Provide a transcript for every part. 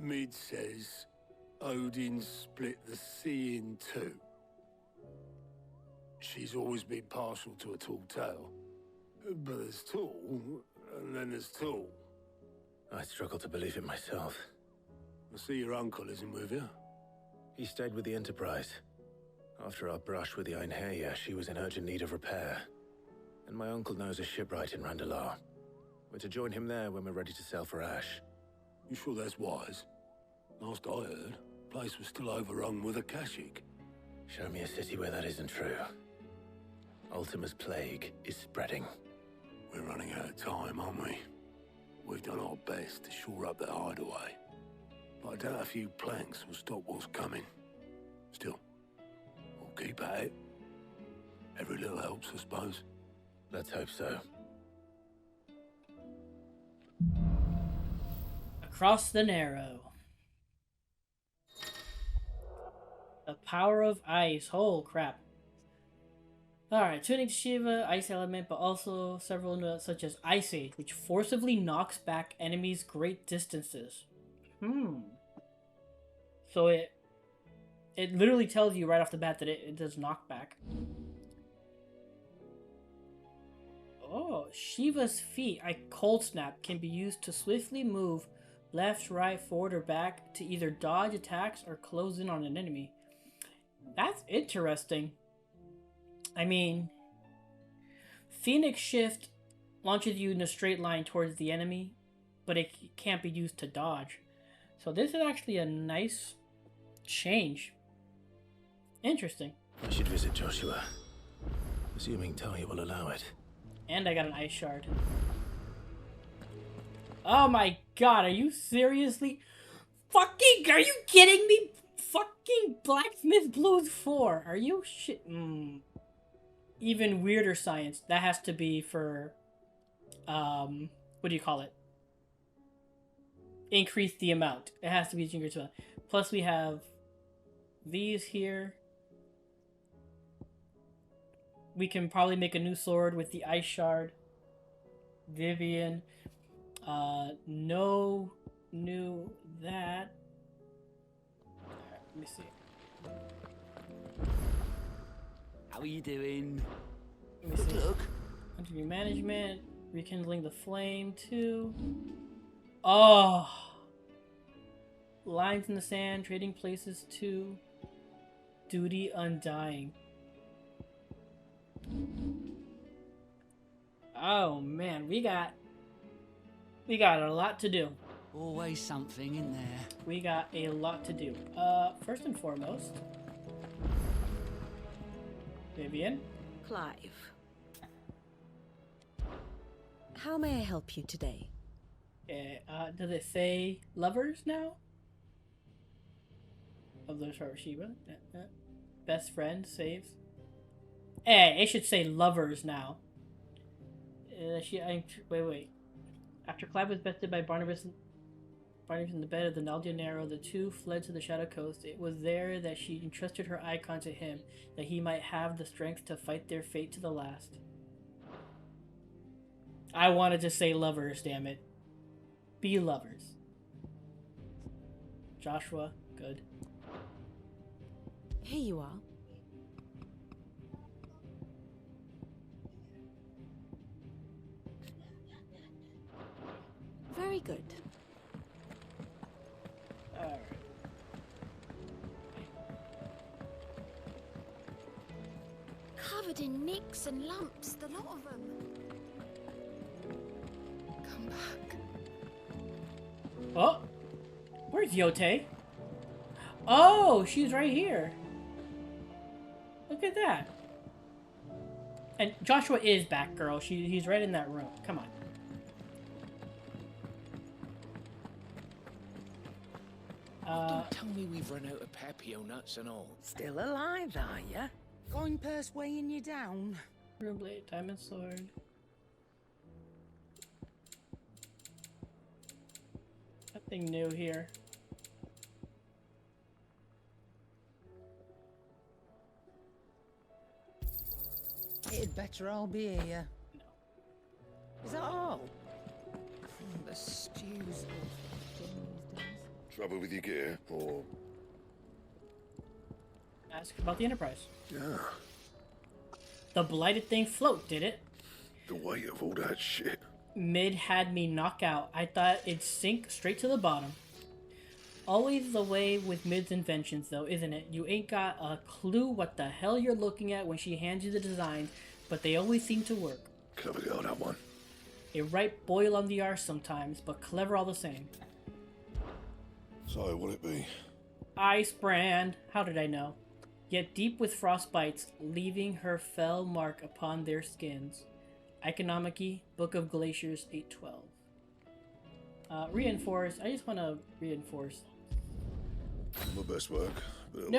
Mid says Odin split the sea in two. She's always been partial to a tall tale. But there's tall, and then there's tall. I struggle to believe it myself. I see your uncle isn't with you. He stayed with the Enterprise. After our brush with the Einherja, she was in urgent need of repair. And my uncle knows a shipwright in Randalar. We're to join him there when we're ready to sail for Ash. You sure that's wise? Last I heard, the place was still overrun with Akashic. Show me a city where that isn't true. Ultima's plague is spreading. We're running out of time, aren't we? We've done our best to shore up that hideaway. But I doubt a few planks will stop what's coming. Still, we'll keep at it. Every little helps, I suppose. Let's hope so. Across the Narrow. The power of ice. Oh crap. Alright, tuning to Shiva, ice element, but also several notes such as Ice Age, which forcibly knocks back enemies great distances. So it literally tells you right off the bat that it does knockback. Oh, Shiva's feet, Cold Snap, can be used to swiftly move left, right, forward, or back to either dodge attacks or close in on an enemy. That's interesting. I mean, Phoenix Shift launches you in a straight line towards the enemy, but it can't be used to dodge. So this is actually a nice change. Interesting. I should visit Joshua, assuming Talia will allow it. And I got an ice shard. Oh my god, are you seriously? Are you kidding me? Fucking Blacksmith Blues 4. Are you shit? Even weirder science. That has to be for, what do you call it? Increase the amount. It has to be increased the amount. Plus we have these here. We can probably make a new sword with the ice shard. Vivian. No new that. Alright, let me see. How are you doing? Let me see. Look. Continuing management. Rekindling the flame too. Oh. Lines in the sand. Trading places too. Duty undying. Oh man, we got a lot to do. Always something in there. We got a lot to do. First and foremost, Vivian. Clive. How may I help you today? Does it say lovers now? Of the Shibra? Best friend saves. It should say lovers now. Wait. After Clive was bested by Barnabas in the bed of the Naldia Narrow, the two fled to the Shadow Coast. It was there that she entrusted her icon to him, that he might have the strength to fight their fate to the last. I wanted to say lovers, damn it. Be lovers. Joshua, good. Here you are. Very good. Alright. Covered in nicks and lumps, the lot of them. Come back. Oh! Where's Yote? Oh, she's right here. Look at that. And Joshua is back, girl. He's right in that room. Come on. Don't tell me we've run out of Pepio nuts and all. Still alive, are ya? Going purse weighing you down. Rune blade, diamond sword. Nothing new here. It'd better all be here. No. Is that all? The stews. Trouble with your gear, or... Ask about the Enterprise. Yeah, The blighted thing float, did it? the weight of all that shit. Mid had me knock out. I thought it'd sink straight to the bottom. Always the way with Mid's inventions, though, isn't it? You ain't got a clue what the hell you're looking at when she hands you the designs, but they always seem to work. Clever girl, that one. A right boil on the arse sometimes, but clever all the same. So, what'll it be? Ice brand. How did I know? Yet deep with frostbites, leaving her fell mark upon their skins. Iconomichy, Book of Glaciers, 812. Reinforce. I just want to reinforce. My best work. But it'll No,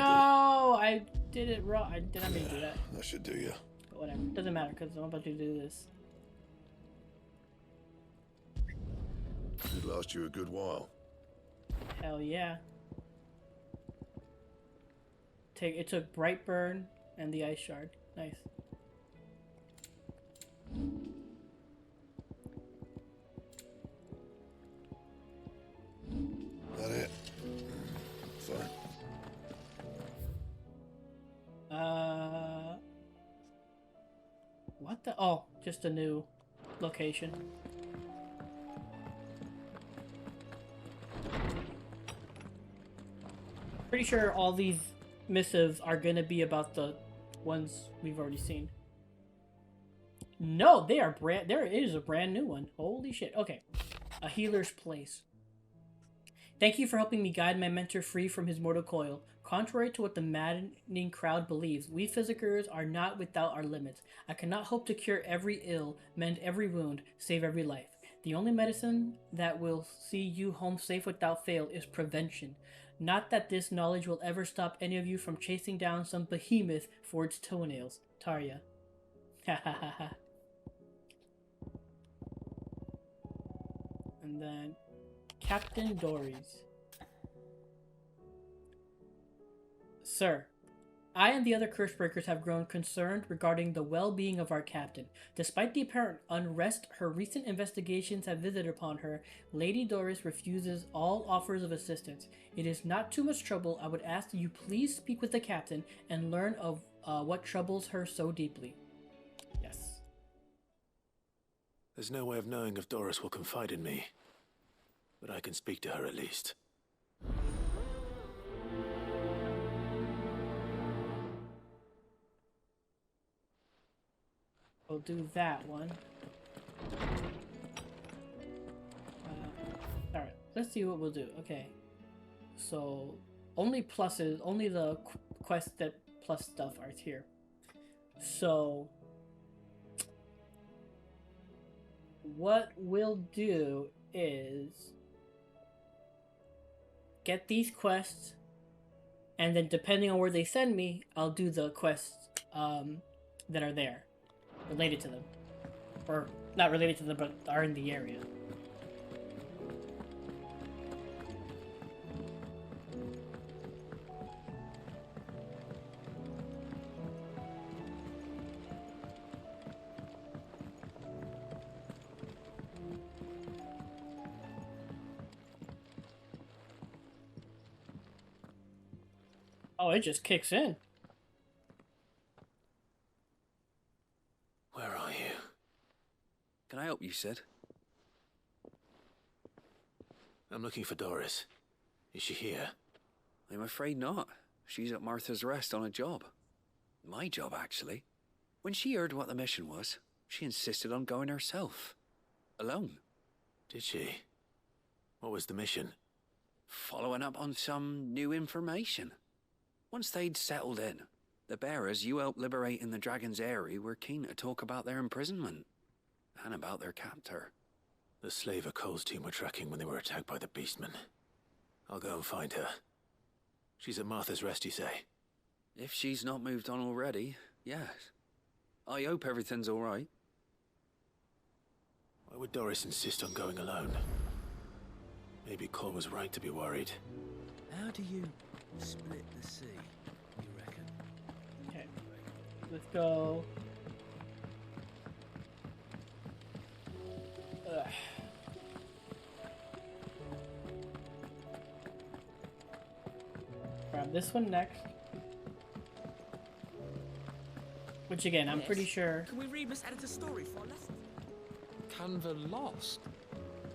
I did it wrong. I did not mean to do that. do. That should do you. But whatever. Doesn't matter because I'm about to do this. It'd last you a good while. Hell yeah. It took Brightburn and the Ice Shard. Nice. That it? Fine. What the? Oh, just a new location. Pretty sure all these missives are gonna be about the ones we've already seen. No, they are brand. There is a brand new one. Holy shit. Okay, a healer's place. Thank you for helping me guide my mentor free from his mortal coil. Contrary to what the maddening crowd believes, we physicers are not without our limits. I cannot hope to cure every ill, mend every wound, save every life. The only medicine that will see you home safe without fail is prevention. Not that this knowledge will ever stop any of you from chasing down some behemoth for its toenails. Tarya. Ha ha ha ha. And then Captain Dories. Sir, I and the other Cursebreakers have grown concerned regarding the well-being of our captain. Despite the apparent unrest her recent investigations have visited upon her, Lady Doris refuses all offers of assistance. It is not too much trouble. I would ask that you please speak with the captain and learn of what troubles her so deeply. Yes. There's no way of knowing if Doris will confide in me, but I can speak to her at least. We'll do that one. Alright, let's see what we'll do. Okay. So, only pluses, only the quests that plus stuff are here. So, what we'll do is get these quests, and then depending on where they send me, I'll do the quests that are there. Related to them. Or, not related to them, but are in the area. Oh, it just kicks in. Where are you? Can I help you, Sid? I'm looking for Doris. Is she here? I'm afraid not. She's at Martha's Rest on a job. My job, actually. When she heard what the mission was, she insisted on going herself. Alone. Did she? What was the mission? Following up on some new information. Once they'd settled in, the bearers you helped liberate in the Dragon's Eyrie were keen to talk about their imprisonment. And about their captor. The slaver Cole's team were tracking when they were attacked by the Beastmen. I'll go and find her. She's at Martha's Rest, you say? If she's not moved on already, yes. I hope everything's all right. Why would Doris insist on going alone? Maybe Cole was right to be worried. How do you split the sea, you reckon? Okay. Let's go. Ugh. grab this one next. Which again, I'm pretty sure. Can we read Miss Editor's story for a lesson? Canva lost.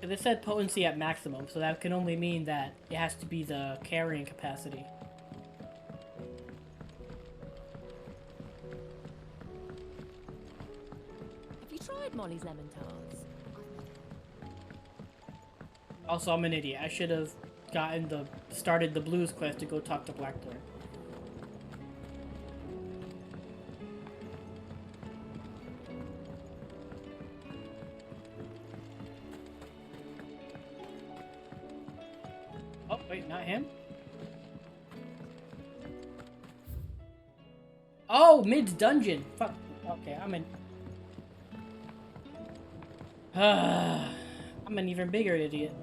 They said potency at maximum, so that can only mean that it has to be the carrying capacity. Have you tried Molly's lemon tarts? Also, I'm an idiot. I should have started the blues quest to go talk to Blackthorn. Oh, wait, not him? Oh, Mid's dungeon. Fuck. Okay, I'm in. I'm an even bigger idiot.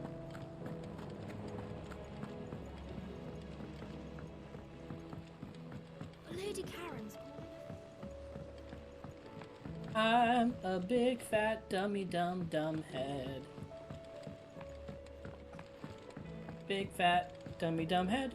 Lady Karen's I'm a big fat dummy dumb head. Big fat dummy dumb head.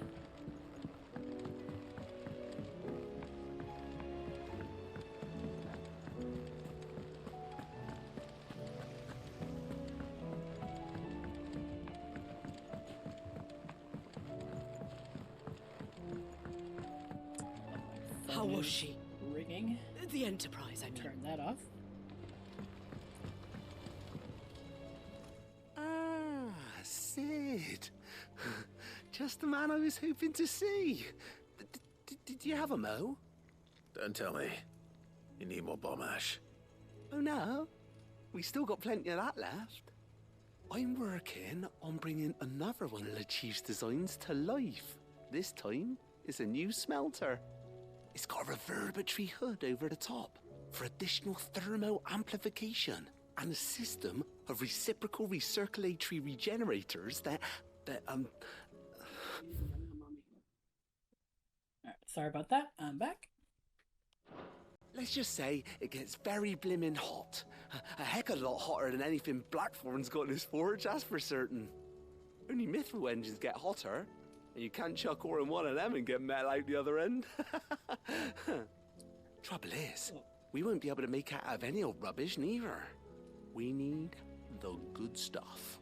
How was she? Rigging. The Enterprise, I mean. Turn that off. Ah, Sid. Just the man I was hoping to see. Did you have a mo? Don't tell me. You need more bomb ash. Oh no, we still got plenty of that left. I'm working on bringing another one of the Chief's designs to life. This time, it's a new smelter. It's got a reverberatory hood over the top for additional thermo amplification and a system of reciprocal recirculatory regenerators that Alright, sorry about that. I'm back. let's just say it gets very blimmin' hot. A heck of a lot hotter than anything Blackthorn's got in his forge, that's for certain. Only mithril engines get hotter, and you can't chuck ore in one of them and get metal out the other end. Trouble is, we won't be able to make out of any old rubbish neither. We need the good stuff.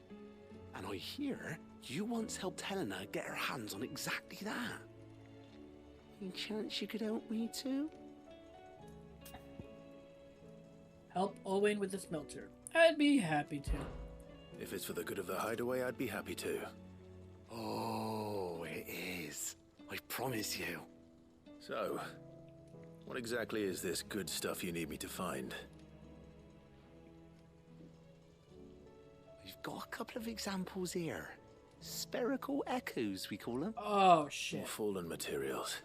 And I hear you once helped Helena get her hands on exactly that. Any chance you could help me too? Help Owen with the smelter. I'd be happy to. If it's for the good of the hideaway, I'd be happy to. Oh, it is. I promise you. So, what exactly is this good stuff you need me to find? We've got a couple of examples here. Spherical echoes, we call them. Oh, shit. More fallen materials.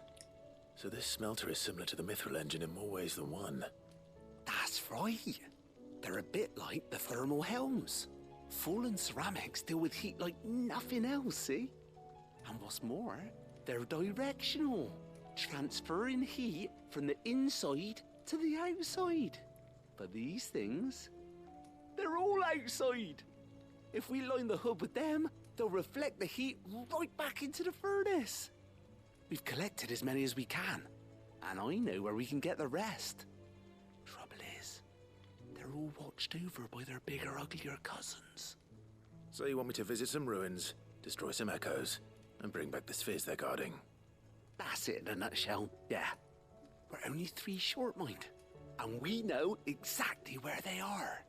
So this smelter is similar to the mithril engine in more ways than one. That's right. They're a bit like the thermal helms. Fallen ceramics deal with heat like nothing else, see? And what's more, they're directional, transferring heat from the inside to the outside. But these things, they're all outside. If we line the hood with them, they'll reflect the heat right back into the furnace. We've collected as many as we can, and I know where we can get the rest. Trouble is, they're all watched over by their bigger, uglier cousins. So you want me to visit some ruins, destroy some echoes, and bring back the spheres they're guarding? That's it in a nutshell, yeah. We're only 3 short, mind, and we know exactly where they are.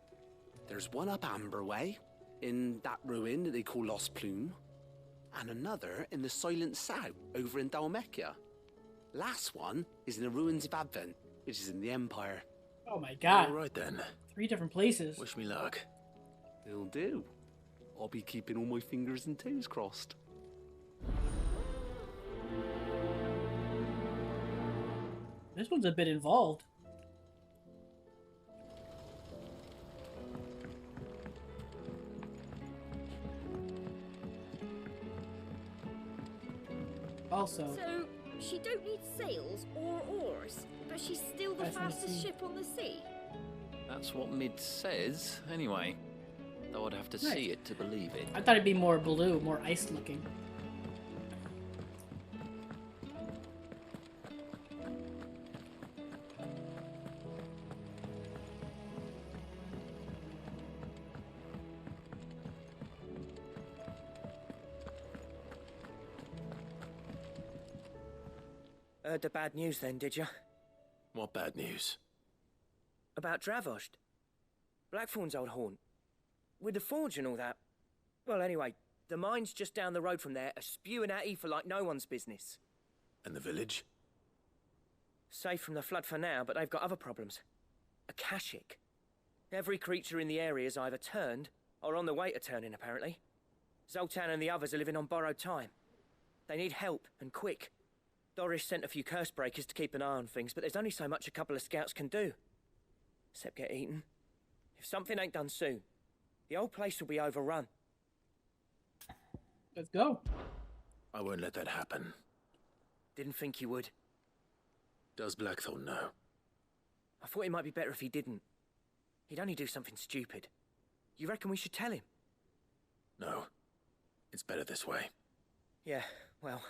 There's one up Amber Way, in that ruin that they call Lost Plume, and another in the Silent South, over in Dalmekia. Last one is in the ruins of Advent, which is in the Empire. Oh my god. All right then. 3 different places. Wish me luck. It'll do. I'll be keeping all my fingers and toes crossed. This one's a bit involved. Also, So, she don't need sails or oars, but she's still the As in the fastest sea. ship on the sea. That's what Mid says, anyway. Though I'd have to Nice. see it to believe it. I thought it'd be more blue, more ice looking. Heard the bad news then, did you? What bad news? About Dravost. Blackthorn's old haunt. With the forge and all that. Well, anyway, the mines just down the road from there are spewing out ether like no one's business. And the village? Safe from the flood for now, but they've got other problems. Akashic. Every creature in the area is either turned, or on the way to turning, apparently. Zoltan and the others are living on borrowed time. They need help, and quick. Doris sent a few curse breakers to keep an eye on things, but there's only so much a couple of scouts can do. Except get eaten. If something ain't done soon, the whole place will be overrun. Let's go. I won't let that happen. Didn't think you would. Does Blackthorn know? I thought it might be better if he didn't. He'd only do something stupid. You reckon we should tell him? No. It's better this way. Yeah, well,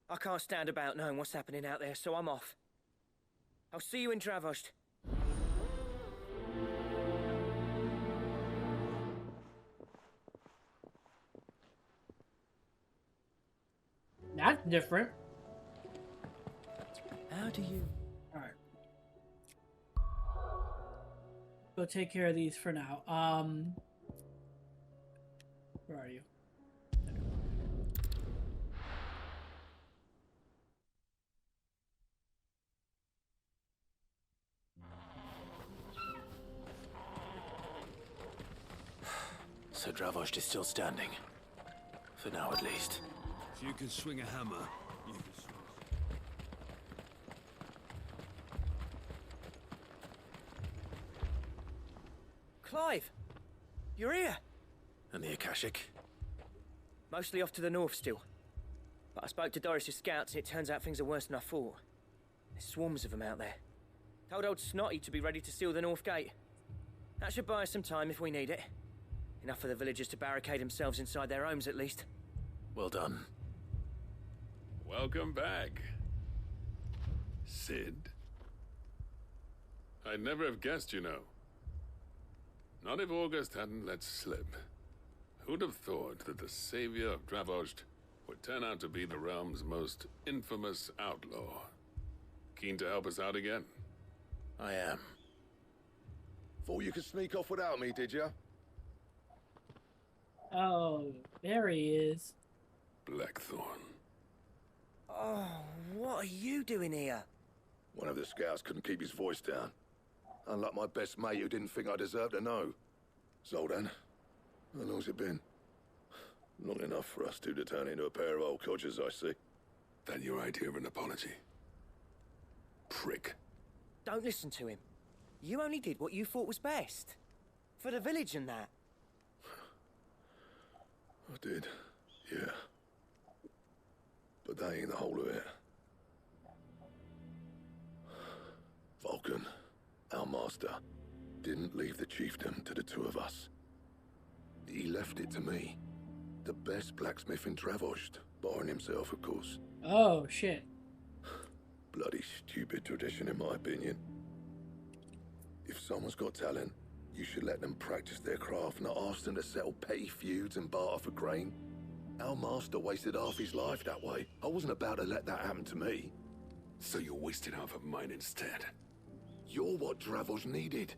I can't stand about knowing what's happening out there, so I'm off. I'll see you in Dravost. That's different. How do you... Alright. Go take care of these for now. Where are you? So Dravost is still standing. For now, at least. If you can swing a hammer, you can swing. Clive! You're here! And the Akashic? Mostly off to the north still. But I spoke to Doris's scouts and it turns out things are worse than I thought. There's swarms of them out there. Told old Snotty to be ready to seal the north gate. That should buy us some time if we need it. Enough for the villagers to barricade themselves inside their homes at least. Well done. Welcome back, Sid. I'd never have guessed, you know. Not if August hadn't let slip. Who'd have thought that the savior of Dravost would turn out to be the realm's most infamous outlaw? Keen to help us out again? I am. Thought you could sneak off without me, did you? Oh, there he is. Blackthorn. Oh, what are you doing here? One of the scouts couldn't keep his voice down. Unlike my best mate who didn't think I deserved to know. Zoltan, how long's it been? Long enough for us two to turn into a pair of old codgers, I see. That your idea of an apology? Prick. Don't listen to him. You only did what you thought was best. For the village and that. I did, yeah. But that ain't the whole of it. Vulcan, our master, didn't leave the chiefdom to the two of us. He left it to me. The best blacksmith in Dravost, barring himself, of course. Oh, shit. Bloody stupid tradition, in my opinion. If someone's got talent, you should let them practice their craft, not ask them to settle petty feuds and barter for grain. Our master wasted half his life that way. I wasn't about to let that happen to me. So you wasted half of mine instead? You're what Dravost needed.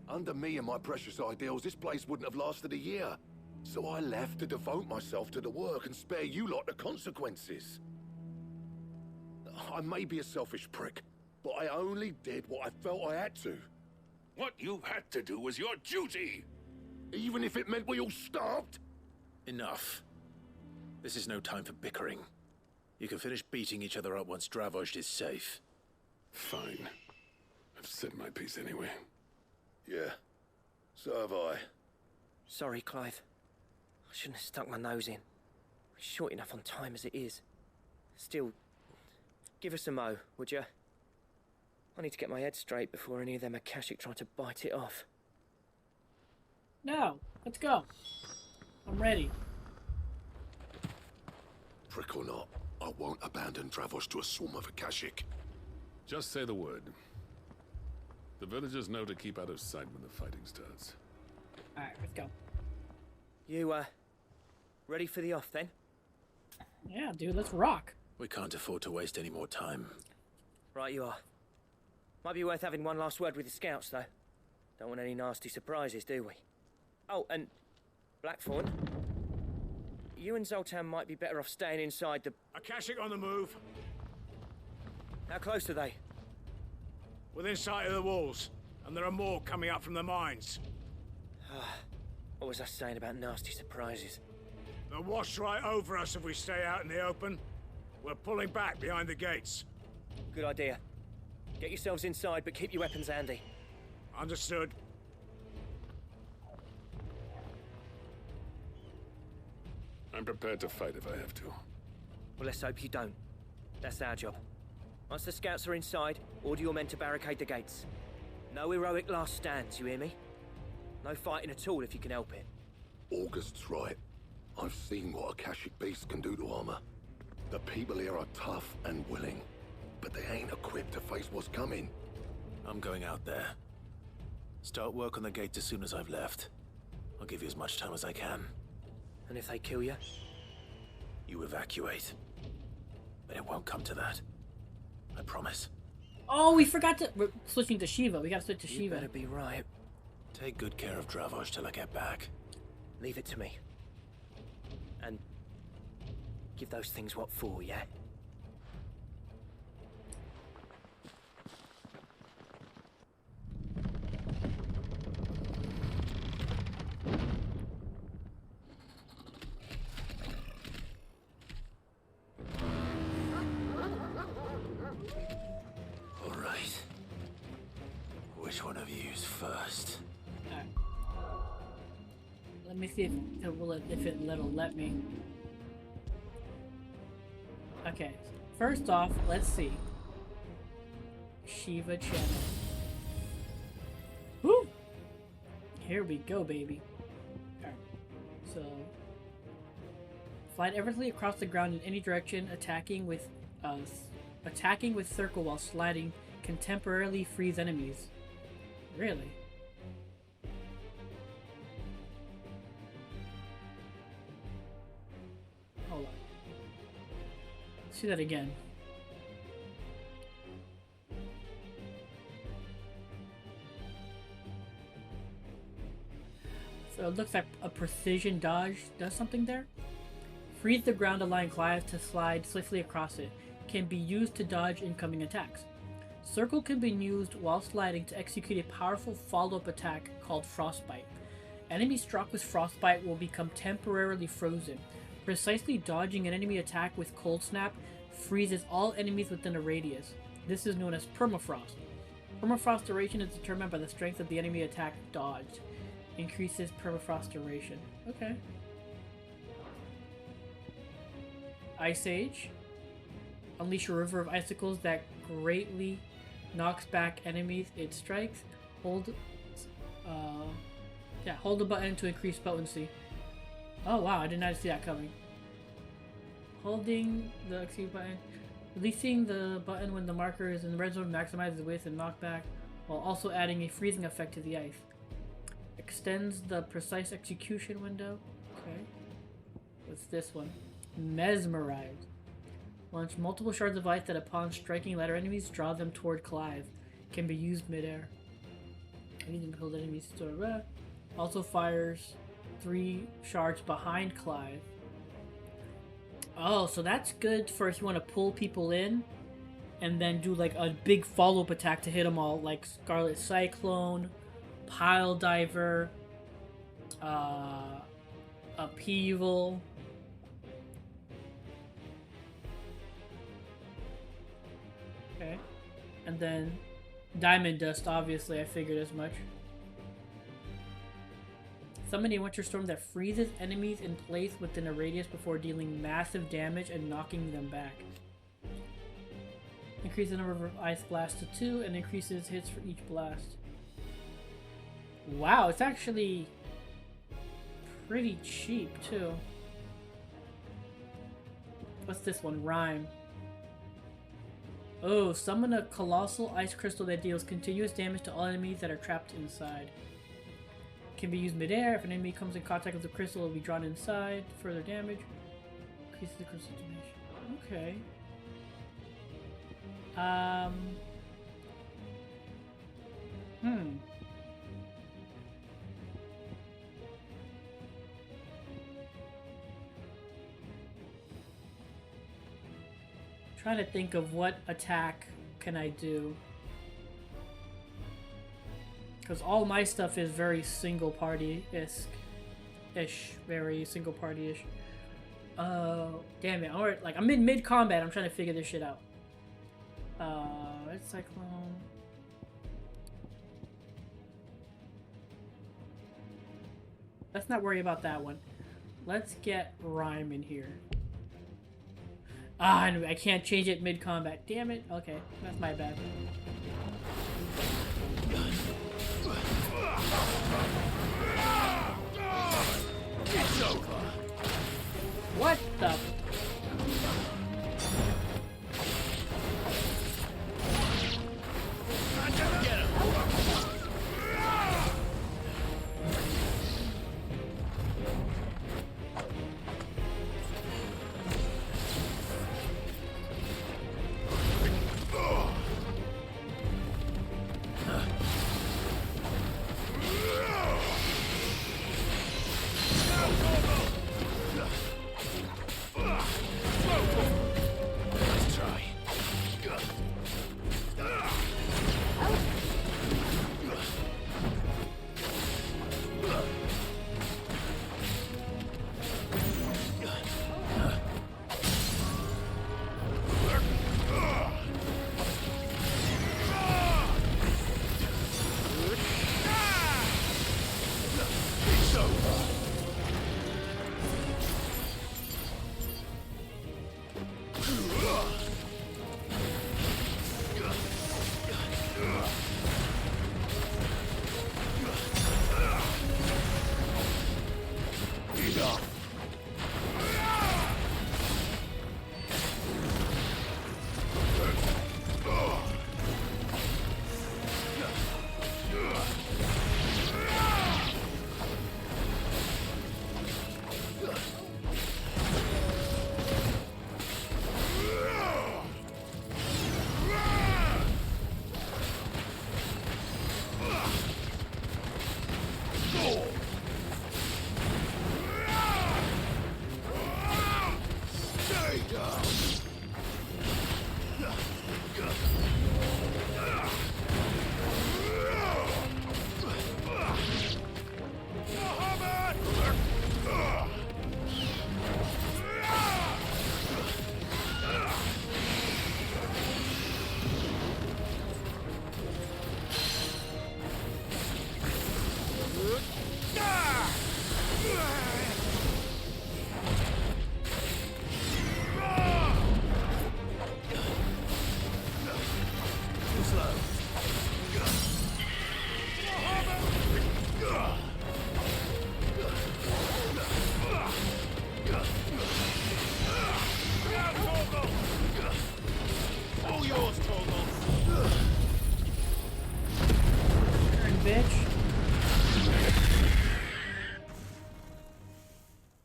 Under me and my precious ideals, this place wouldn't have lasted a year. So I left to devote myself to the work and spare you lot the consequences. I may be a selfish prick, but I only did what I felt I had to. What you had to do was your duty! Even if it meant we all starved? Enough. This is no time for bickering. You can finish beating each other up once Dravost is safe. Fine. I've said my piece anyway. Yeah, so have I. Sorry, Clive. I shouldn't have stuck my nose in. We're short enough on time as it is. Still, give us a mo, would you? I need to get my head straight before any of them Akashic try to bite it off. No, let's go. I'm ready. Prick or not, I won't abandon Dravost to a swarm of Akashic. Just say the word. The villagers know to keep out of sight when the fighting starts. Alright, let's go. You, ready for the off then? Yeah, dude, let's rock. We can't afford to waste any more time. Right you are. Might be worth having one last word with the scouts, though. Don't want any nasty surprises, do we? Oh, and Blackthorn, you and Zoltan might be better off staying inside the... Akashic on the move. How close are they? Within sight of the walls. And there are more coming up from the mines. What was I saying about nasty surprises? They'll wash right over us if we stay out in the open. We're pulling back behind the gates. Good idea. Get yourselves inside, but keep your weapons handy. Understood. I'm prepared to fight if I have to. Well, let's hope you don't. That's our job. Once the scouts are inside, order your men to barricade the gates. No heroic last stands, you hear me? No fighting at all if you can help it. August's right. I've seen what Akashic beasts can do to armor. The people here are tough and willing, but they ain't equipped to face what's coming. I'm going out there. Start work on the gate as soon as I've left. I'll give you as much time as I can. And if they kill you? You evacuate. But it won't come to that. I promise. Oh, we forgot to... We're switching to Shiva. We gotta switch to Shiva. You better be right. Take good care of Dravoj till I get back. Leave it to me. And... give those things what for, yeah? First. Right. Let me see if it'll let me. Okay. First off, let's see. Shiva channel. Woo! Here we go, baby. Alright. So slide effortlessly across the ground in any direction, attacking with circle while sliding can temporarily freeze enemies. Really? Hold on. Let's see that again. So it looks like a precision dodge does something there. Freeze the ground, allowing Clive to slide swiftly across it. Can be used to dodge incoming attacks. Circle can be used while sliding to execute a powerful follow-up attack called Frostbite. Enemies struck with Frostbite will become temporarily frozen. Precisely dodging an enemy attack with Cold Snap freezes all enemies within a radius. This is known as Permafrost. Permafrost duration is determined by the strength of the enemy attack dodged. Increases Permafrost duration. Okay. Ice Age. Unleash a river of icicles that greatly knocks back enemies it strikes. Hold the button to increase potency. Oh wow, I did not see that coming. Holding the X button. Releasing the button when the marker is in the red zone maximizes width and knockback, while also adding a freezing effect to the ice. Extends the precise execution window. Okay. What's this one? Mesmerize. Launch multiple shards of ice that upon striking ladder enemies draw them toward Clive. Can be used midair. Anything hold enemies to also fires 3 shards behind Clive. Oh, so that's good for if you want to pull people in and then do like a big follow-up attack to hit them all, like Scarlet Cyclone, Pile Diver, Upheaval. Okay. And then Diamond Dust, obviously, I figured as much. Summon a Winter Storm that freezes enemies in place within a radius before dealing massive damage and knocking them back. Increase the number of ice blasts to 2 and increases hits for each blast. Wow, it's actually pretty cheap too. What's this one? Rhyme. Oh, summon a colossal ice crystal that deals continuous damage to all enemies that are trapped inside. Can be used midair. If an enemy comes in contact with the crystal, it will be drawn inside. Further damage. Piece of the crystal dimension. Okay. Trying to think of what attack can I do. Because all my stuff is very single party-ish. Very single party-ish. Damn it. Alright, like I'm in mid-combat, I'm trying to figure this shit out. Red Cyclone. Let's not worry about that one. Let's get Rhyme in here. Ah, I can't change it mid-combat. Damn it. Okay, that's my bad. It's over. What the? Get him.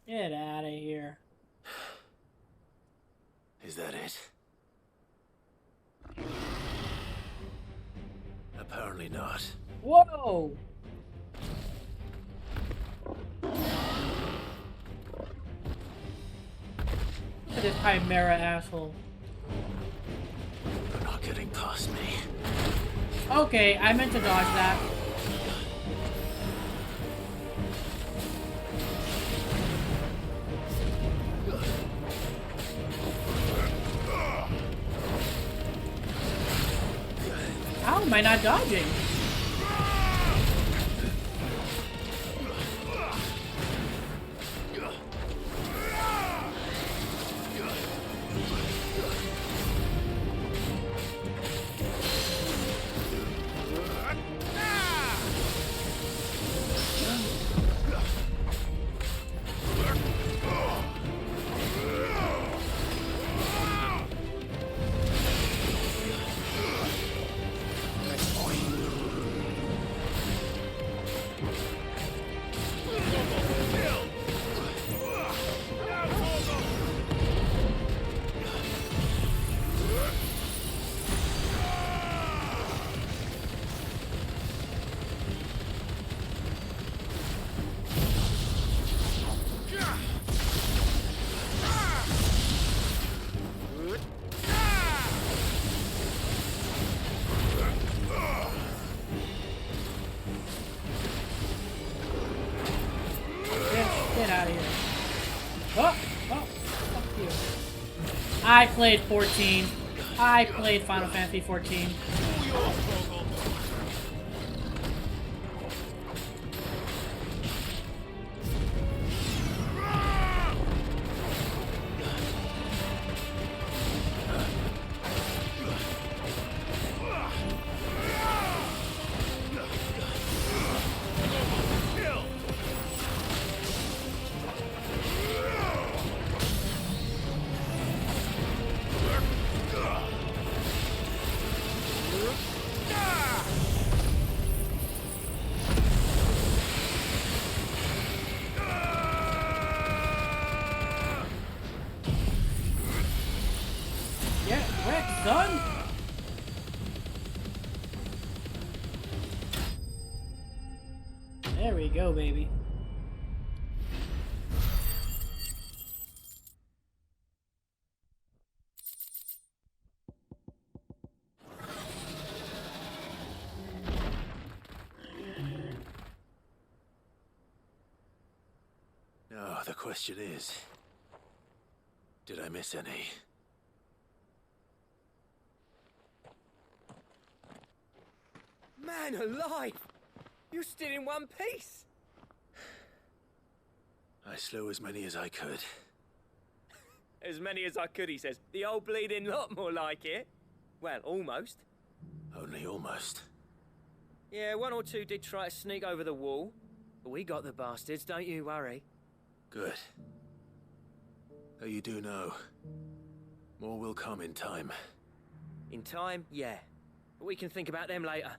Get out of here. Is that it? Apparently not. Whoa! Look at this Chimera asshole. You're not getting past me. Okay, I meant to dodge that. How am I not dodging? I played 14. I played Final Fantasy 14. Get wrecked, son! There we go, baby. Now, the question is, did I miss any? Man alive! You're still in one piece! I slew as many as I could. As many as I could, he says. The old bleeding lot, more like it. Well, almost. Only almost. Yeah, one or two did try to sneak over the wall. But we got the bastards, don't you worry. Good. Though you do know, more will come in time. In time, yeah. But we can think about them later.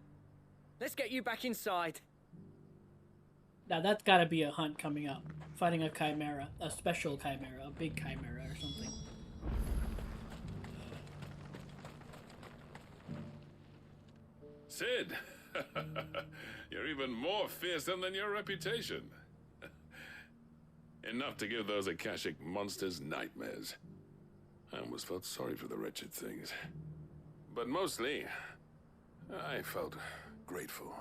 Let's get you back inside. Now that's gotta be a hunt coming up. Fighting a chimera. A special chimera. A big chimera or something. Sid! You're even more fearsome than your reputation. Enough to give those Akashic monsters nightmares. I almost felt sorry for the wretched things. But mostly, I felt grateful.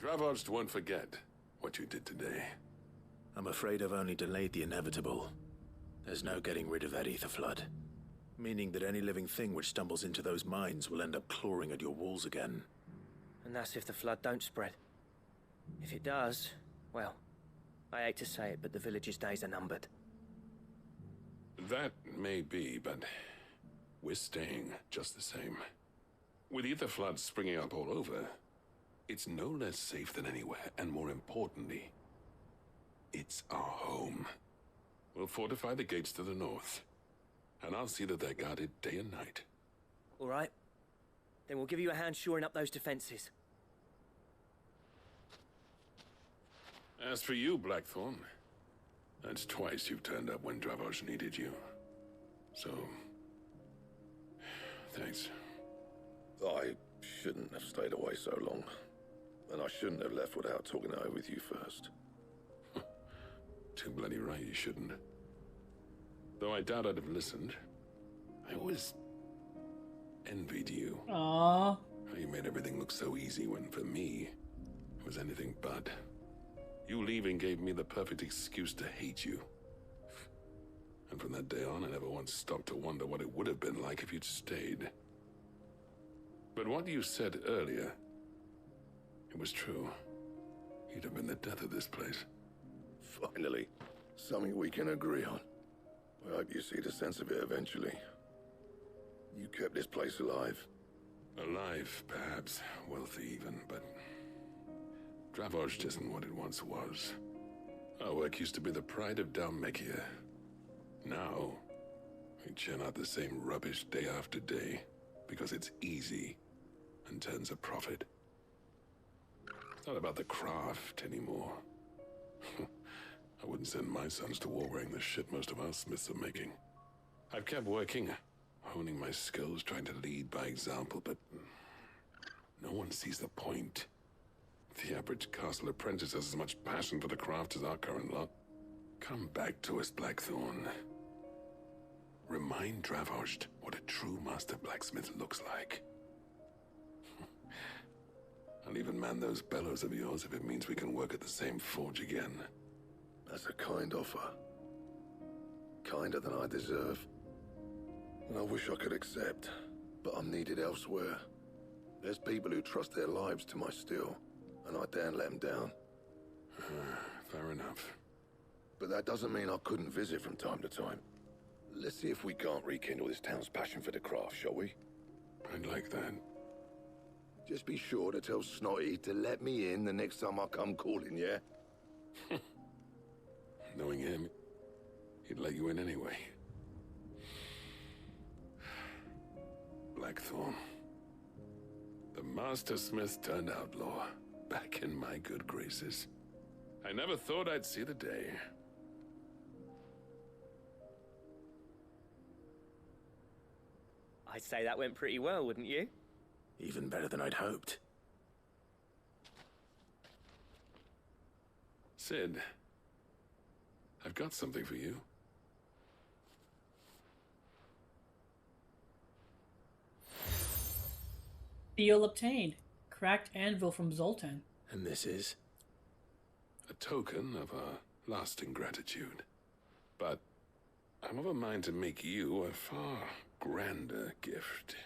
Dravoged won't forget what you did today. I'm afraid I've only delayed the inevitable. There's no getting rid of that ether flood. Meaning that any living thing which stumbles into those mines will end up clawing at your walls again. And that's if the flood don't spread. If it does, well, I hate to say it, but the village's days are numbered. That may be, but we're staying just the same. With ether floods springing up all over, it's no less safe than anywhere, and more importantly, it's our home. We'll fortify the gates to the north, and I'll see that they're guarded day and night. All right. Then we'll give you a hand shoring up those defenses. As for you, Blackthorn, that's twice you've turned up when Dravos needed you. So, thanks. I shouldn't have stayed away so long. And I shouldn't have left without talking it over with you first. Too bloody right you shouldn't. Though I doubt I'd have listened. I always envied you. Aww. How you made everything look so easy when, for me, it was anything but. You leaving gave me the perfect excuse to hate you. And from that day on, I never once stopped to wonder what it would have been like if you'd stayed. But what you said earlier, it was true. You'd have been the death of this place. Finally, something we can agree on. I hope you see the sense of it eventually. You kept this place alive. Alive, perhaps. Wealthy even, but Dravoj isn't what it once was. Our work used to be the pride of Dalmekia. Now, we churn out the same rubbish day after day because it's easy and turns a profit. It's not about the craft anymore. I wouldn't send my sons to war wearing the shit most of our smiths are making. I've kept working, honing my skills, trying to lead by example, but no one sees the point. The average castle apprentice has as much passion for the craft as our current lot. Come back to us, Blackthorn. Remind Dravosht what a true master blacksmith looks like. I'll even man those bellows of yours if it means we can work at the same forge again. That's a kind offer. Kinder than I deserve. And I wish I could accept, but I'm needed elsewhere. There's people who trust their lives to my steel, and I daren't let them down. Fair enough. But that doesn't mean I couldn't visit from time to time. Let's see if we can't rekindle this town's passion for the craft, shall we? I'd like that. Just be sure to tell Snotty to let me in the next time I come calling, yeah? Knowing him, he'd let you in anyway. Blackthorn. The Master Smith turned outlaw, back in my good graces. I never thought I'd see the day. I'd say that went pretty well, wouldn't you? Even better than I'd hoped. Sid, I've got something for you. Seal obtained. Cracked anvil from Zoltan. And this is? A token of our lasting gratitude. But I'm of a mind to make you a far grander gift.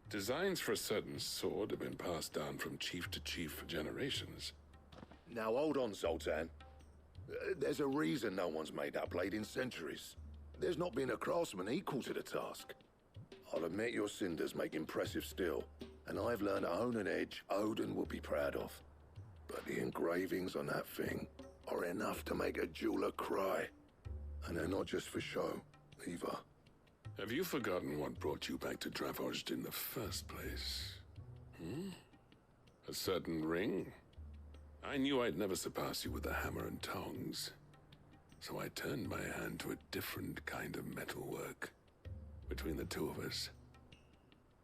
Designs for a certain sword have been passed down from chief to chief for generations. Now hold on, Zoltan. There's a reason no one's made that blade in centuries. There's not been a craftsman equal to the task. I'll admit your cinders make impressive steel, and I've learned to own an edge Odin will be proud of. But the engravings on that thing are enough to make a jeweler cry. And they're not just for show, either. Have you forgotten what brought you back to Dravozd in the first place? A certain ring? I knew I'd never surpass you with the hammer and tongs. So I turned my hand to a different kind of metalwork. Between the two of us,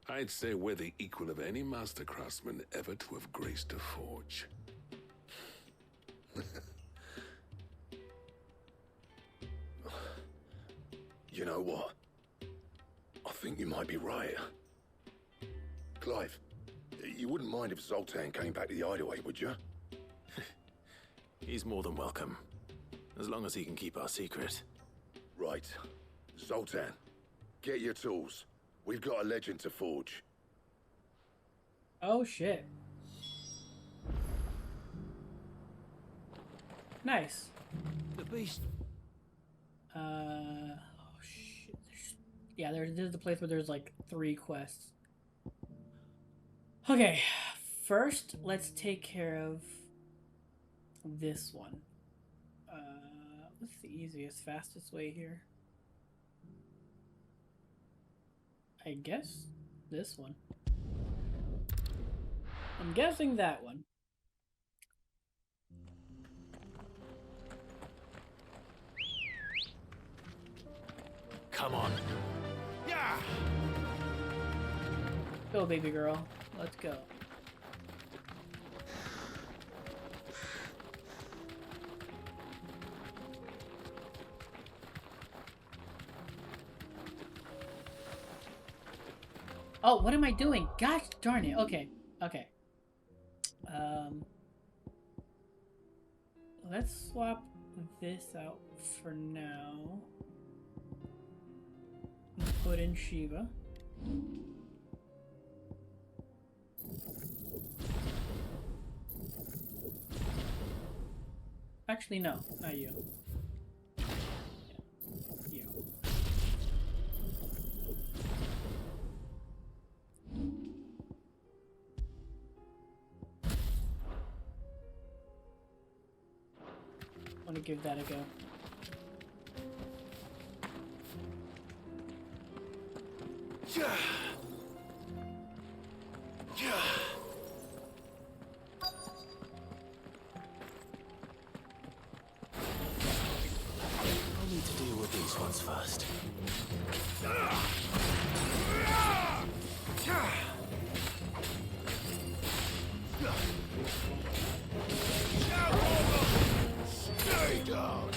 I'd say we're the equal of any master craftsman ever to have graced a forge. You know what? I think you might be right. Clive, you wouldn't mind if Zoltan came back to the Hideaway, would you? He's more than welcome. As long as he can keep our secret. Right. Zoltan, get your tools. We've got a legend to forge. Oh shit. Nice. The beast. Oh shit. Yeah, there's the place where there's like 3 quests. Okay, first let's take care of this one. What's the easiest, fastest way here? I guess this one. I'm guessing that one. Come on. Yeah. Go, baby girl. Let's go. Oh, what am I doing? Gosh darn it. Okay. Okay. Let's swap this out for now. Put in Shiva. Actually, no, not you. Yeah, you. Want to give that a go. Yeah. Yeah. I'll need to deal with these ones first. Stay down.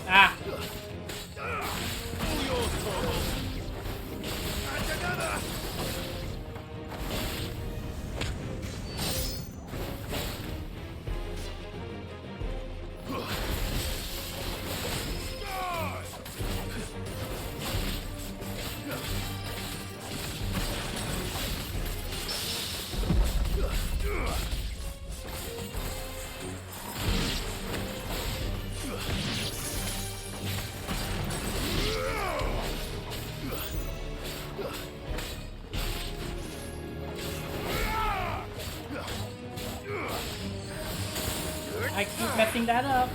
Ah! I keep messing that up.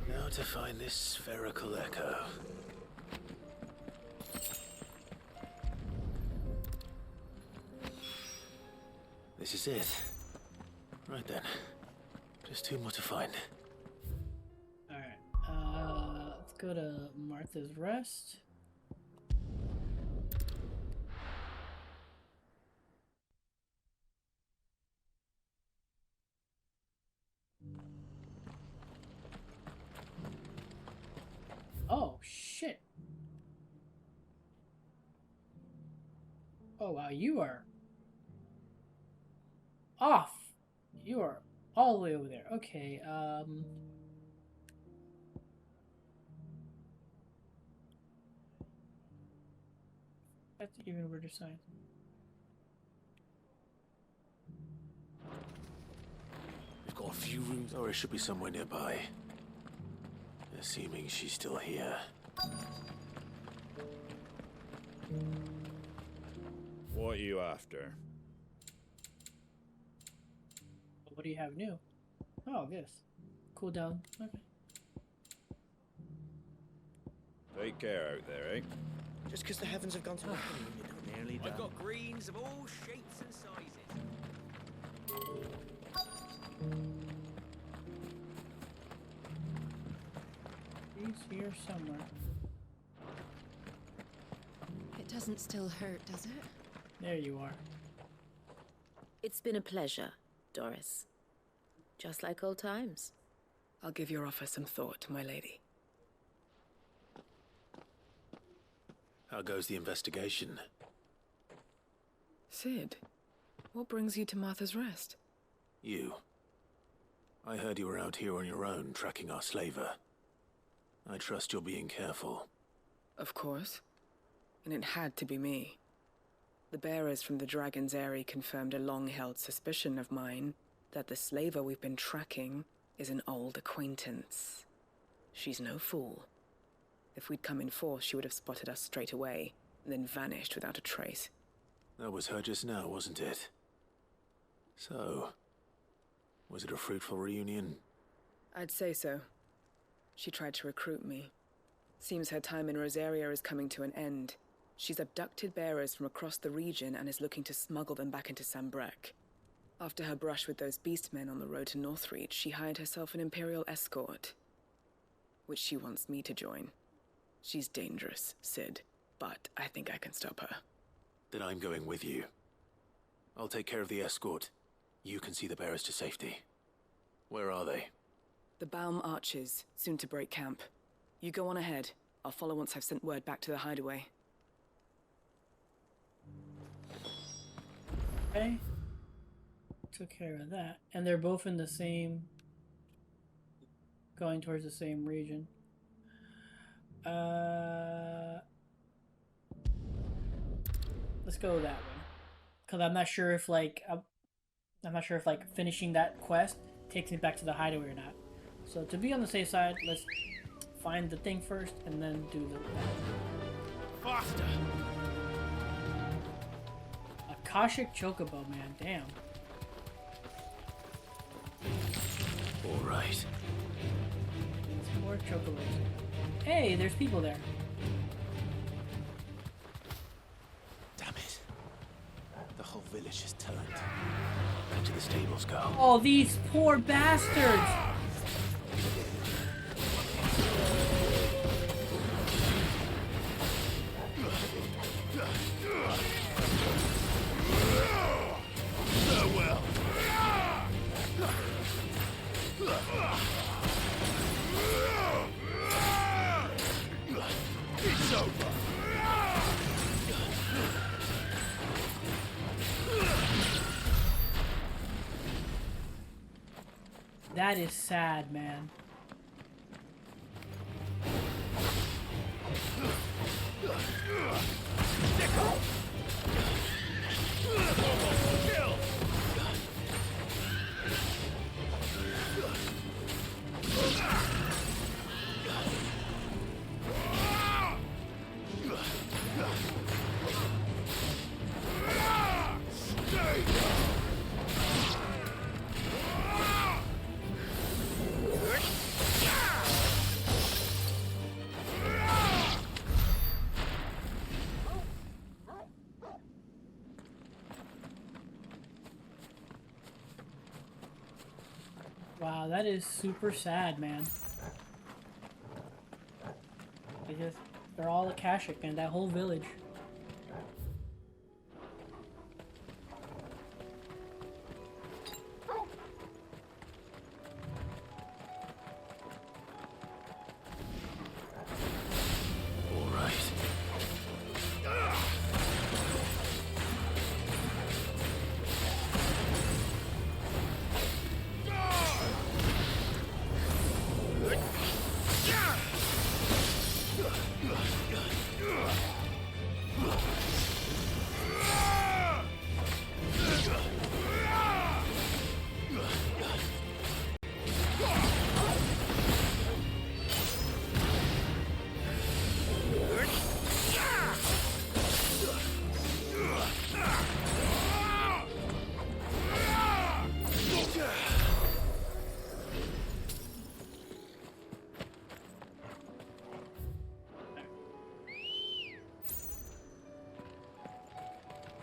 Now to find this spherical echo. This is it. Right then. Just two more to find. Alright, let's go to Martha's Rest. Oh, shit. Oh, wow, you are off. You are all the way over there. Okay, that's even weirder sign. We've got a few rooms, or it should be somewhere nearby. Assuming she's still here. What are you after? What do you have new? Oh, this. Cool down. Okay. Take care out there, eh? Just because the heavens have gone to reckoning, you don't nearly done. I've got greens of all shapes and sizes. He's here somewhere. It doesn't still hurt, does it? There you are. It's been a pleasure, Doris. Just like old times. I'll give your offer some thought, my lady. How goes the investigation? Sid, what brings you to Martha's Rest? You. I heard you were out here on your own, tracking our slaver. I trust you're being careful. Of course. And it had to be me. The bearers from the Dragon's Eyrie confirmed a long-held suspicion of mine that the slaver we've been tracking is an old acquaintance. She's no fool. If we'd come in force, she would have spotted us straight away, and then vanished without a trace. That was her just now, wasn't it? So, was it a fruitful reunion? I'd say so. She tried to recruit me. Seems her time in Rosaria is coming to an end. She's abducted bearers from across the region and is looking to smuggle them back into Sambrek. After her brush with those beastmen on the road to Northreach, she hired herself an Imperial escort, which she wants me to join. She's dangerous, Sid, but I think I can stop her. Then I'm going with you. I'll take care of the escort. You can see the bearers to safety. Where are they? The Baum Archers, soon to break camp. You go on ahead. I'll follow once I've sent word back to the hideaway. Okay. Took care of that. And they're both in the same... going towards the same region. Let's go that way. Because I'm not sure if, like... I'm not sure if, like, finishing that quest takes me back to the hideaway or not. So, to be on the safe side, let's find the thing first and then do the... Faster! Akashic Chocobo, man. Damn. All right. More chocobos. Hey, there's people there. Damn it. The whole village has turned. Back to the stables go. Oh, these poor bastards! Farewell. It's over. That is sad, man. Wow, that is super sad, man. They're all Akashic, man, that whole village.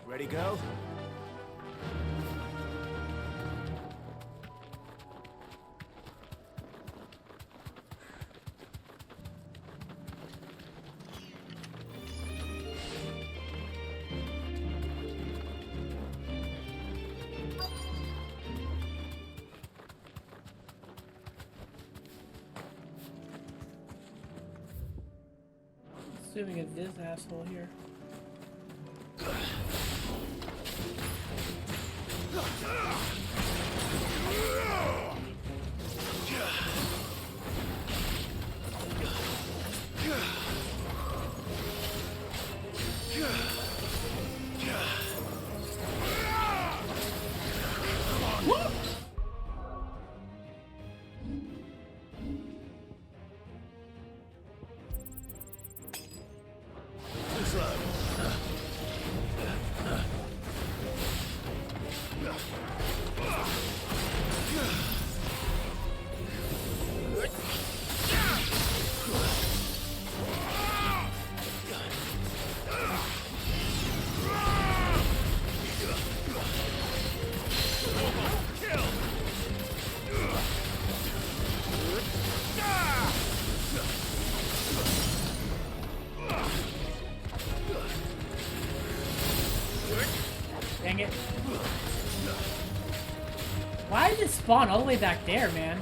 Ready, go? Assuming it's this asshole here. Dang it. Why did it spawn all the way back there, man?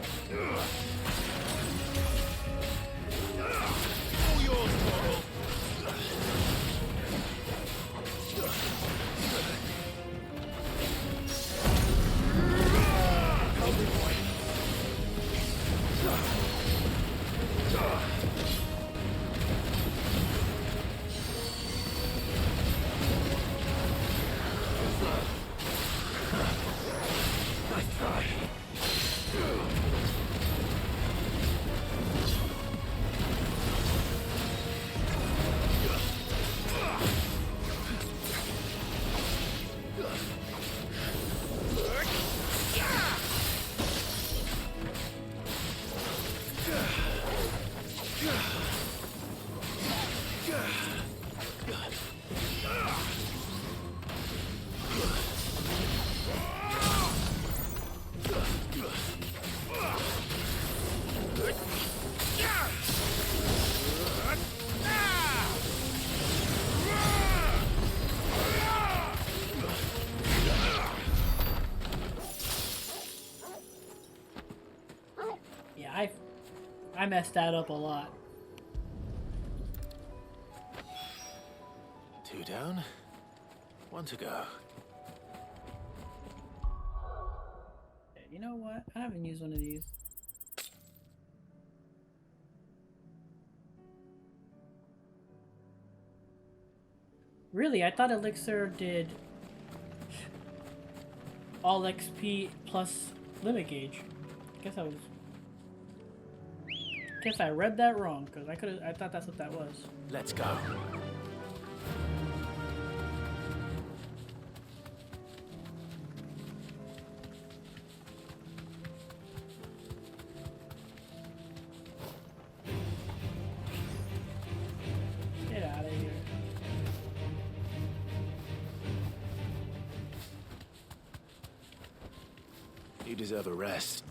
I messed that up a lot. down. One to go. You know what? I haven't used one of these. Really, I thought Elixir did all XP plus limit gauge. Guess I read that wrong, because I thought that's what that was. Let's go. Get out of here. You deserve a rest.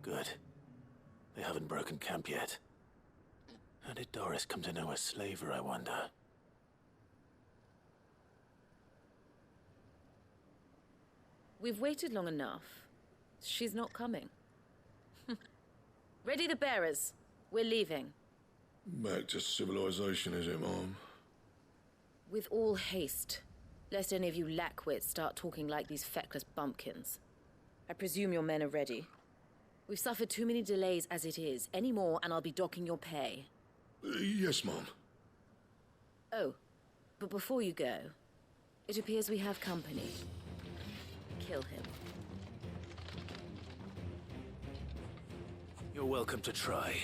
Good. They haven't broken camp yet. How did Doris come to know a slaver, I wonder? We've waited long enough. She's not coming. Ready the bearers. We're leaving. Back to civilization, is it, Mom? With all haste, lest any of you lackwits start talking like these feckless bumpkins. I presume your men are ready. We've suffered too many delays as it is. Any more, and I'll be docking your pay. Yes, Mom. Oh, but before you go, it appears we have company. Kill him. You're welcome to try.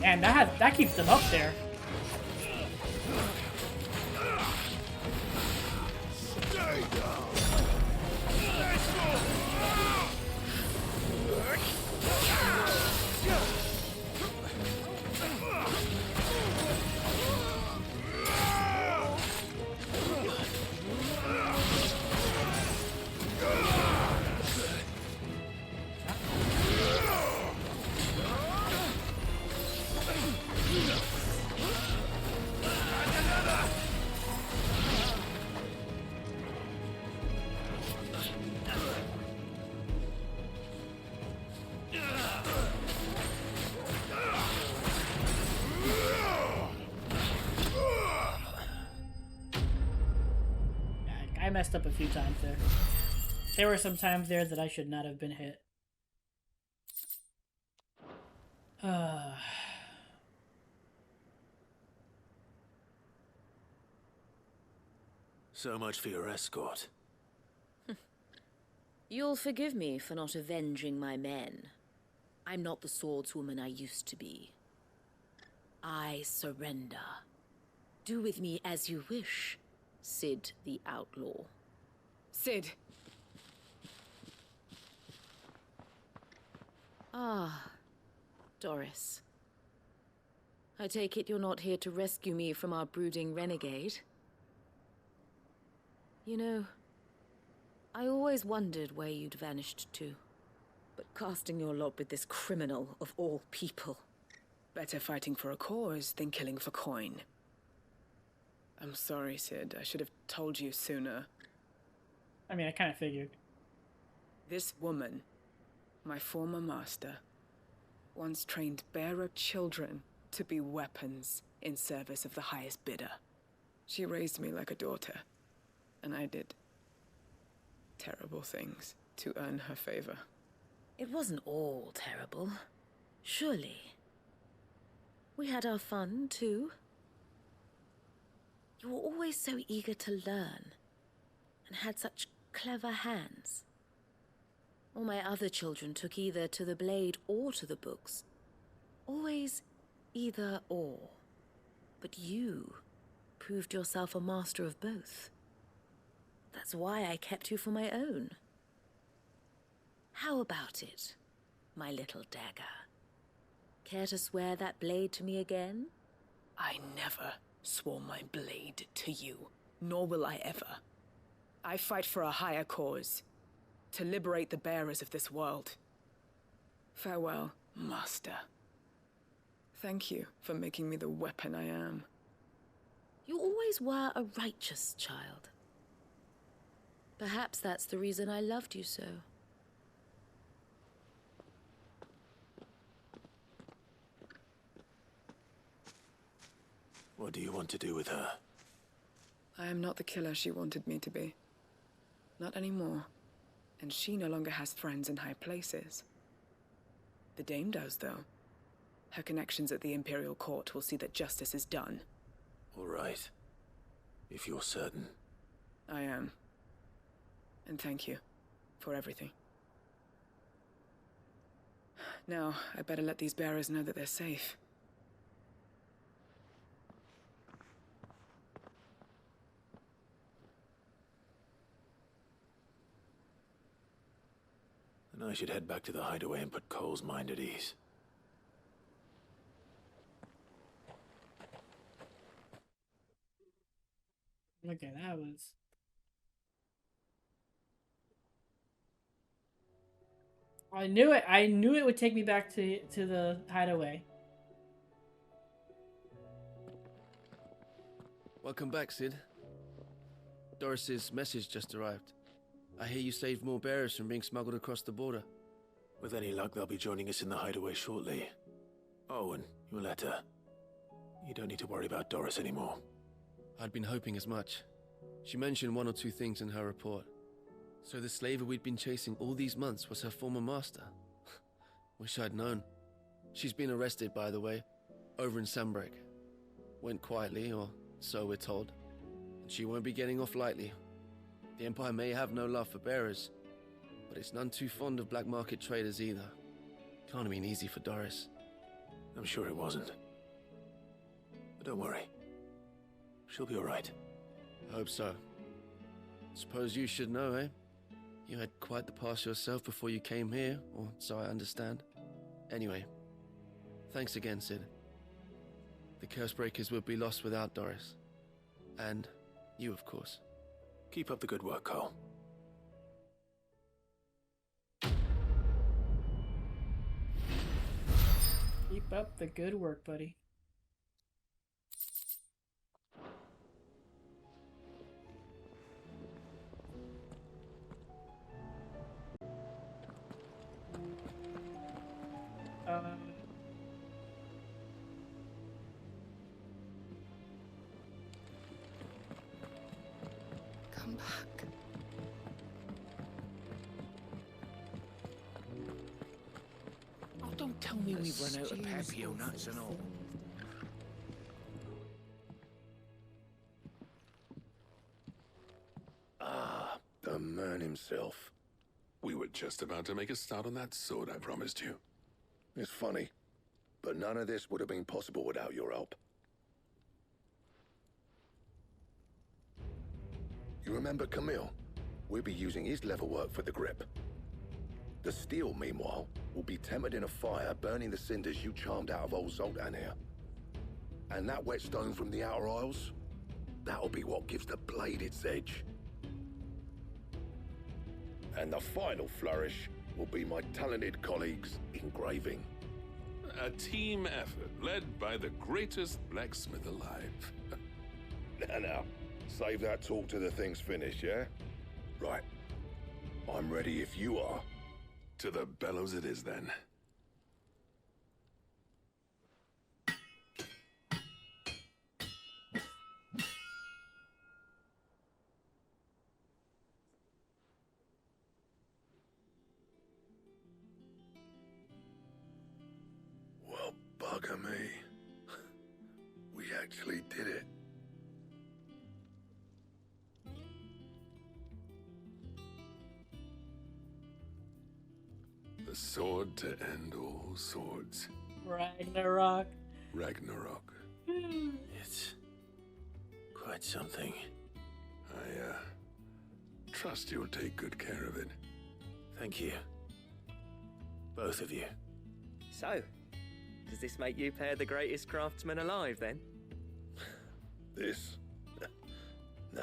And that keeps them up there. I messed up a few times there. There were some times there that I should not have been hit. So much for your escort. You'll forgive me for not avenging my men. I'm not the swordswoman I used to be. I surrender. Do with me as you wish, Sid the Outlaw. Sid! Ah, Doris. I take it you're not here to rescue me from our brooding renegade? You know, I always wondered where you'd vanished to. But casting your lot with this criminal of all people. Better fighting for a cause than killing for coin. I'm sorry, Sid. I should have told you sooner. I mean, I kind of figured. This woman, my former master, once trained bearer children to be weapons in service of the highest bidder. She raised me like a daughter, and I did terrible things to earn her favor. It wasn't all terrible, surely. We had our fun, too. You were always so eager to learn, and had such clever hands. All my other children took either to the blade or to the books. Always either or. But you proved yourself a master of both. That's why I kept you for my own. How about it, my little dagger? Care to swear that blade to me again? I never swore my blade to you, nor will I ever. I fight for a higher cause, to liberate the bearers of this world. Farewell, Master. Thank you for making me the weapon I am. You always were a righteous child. Perhaps that's the reason I loved you so. What do you want to do with her? I am not the killer she wanted me to be. Not anymore. And she no longer has friends in high places. The Dame does, though. Her connections at the Imperial Court will see that justice is done. All right. If you're certain. I am. And thank you for everything. Now, I better let these bearers know that they're safe. And I should head back to the hideaway and put Cole's mind at ease. Okay, that was... I knew it. I knew it would take me back to the hideaway. Welcome back, Sid. Doris's message just arrived. I hear you saved more bearers from being smuggled across the border. With any luck, they'll be joining us in the hideaway shortly. Oh, and your letter. You don't need to worry about Doris anymore. I'd been hoping as much. She mentioned one or two things in her report. So the slaver we'd been chasing all these months was her former master. Wish I'd known. She's been arrested, by the way, over in Sandbreak. Went quietly, or so we're told. And she won't be getting off lightly. The Empire may have no love for bearers, but it's none too fond of black market traders either. Can't have been easy for Doris. I'm sure it wasn't. But don't worry. She'll be all right. I hope so. Suppose you should know, eh? You had quite the past yourself before you came here, or so I understand. Anyway, thanks again, Sid. The Cursebreakers would be lost without Doris. And you, of course. Keep up the good work, Cole. Keep up the good work, buddy. Come back. Oh, don't tell me we've run out of Papio nuts and all. Ah, the man himself. We were just about to make a start on that sword I promised you. It's funny, but none of this would have been possible without your help. You remember Camille? We'll be using his leather work for the grip. The steel, meanwhile, will be tempered in a fire, burning the cinders you charmed out of old Zoltan here. And that whetstone from the Outer Isles? That'll be what gives the blade its edge. And the final flourish will be my talented colleagues' engraving. A team effort led by the greatest blacksmith alive. Now, save that talk till the thing's finished, yeah? Right. I'm ready if you are. To the bellows it is, then. Well, bugger me. actually did it. The sword to end all swords. Ragnarok. Ragnarok. It's quite something. I trust you'll take good care of it. Thank you. Both of you. So, does this make you pair the greatest craftsman alive, then? This? Nah.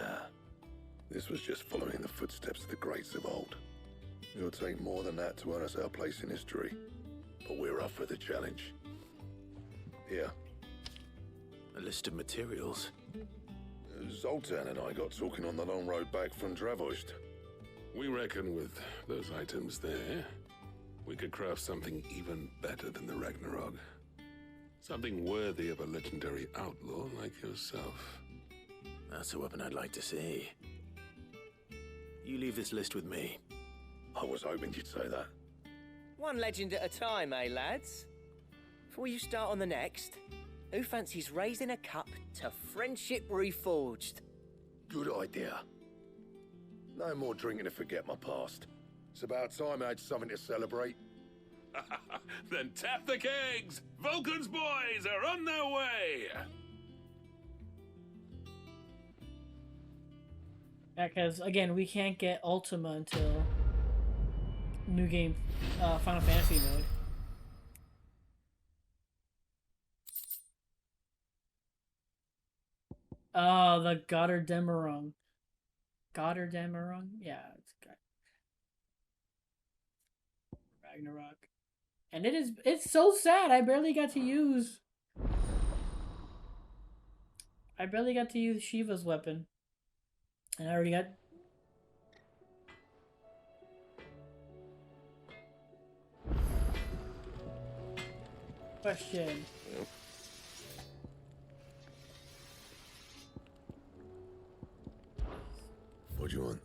This was just following the footsteps of the greats of old. It'll take more than that to earn us our place in history. But we're up for the challenge. Here. A list of materials. Zoltan and I got talking on the long road back from Dravost. We reckon with those items there, we could craft something even better than the Ragnarok. Something worthy of a legendary outlaw like yourself. That's a weapon I'd like to see. You leave this list with me. I was hoping you'd say that. One legend at a time, eh, lads? Before you start on the next, who fancies raising a cup to friendship reforged? Good idea. No more drinking to forget my past. It's about time I had something to celebrate. Then tap the kegs! Vulcan's boys are on their way! Yeah, because, again, we can't get Ultima until new game, Final Fantasy mode. Oh, the Götterdämmerung. Götterdämmerung? Yeah, it's got Ragnarok. And it's so sad. I barely got to use Shiva's weapon. And I already got question. What do you want?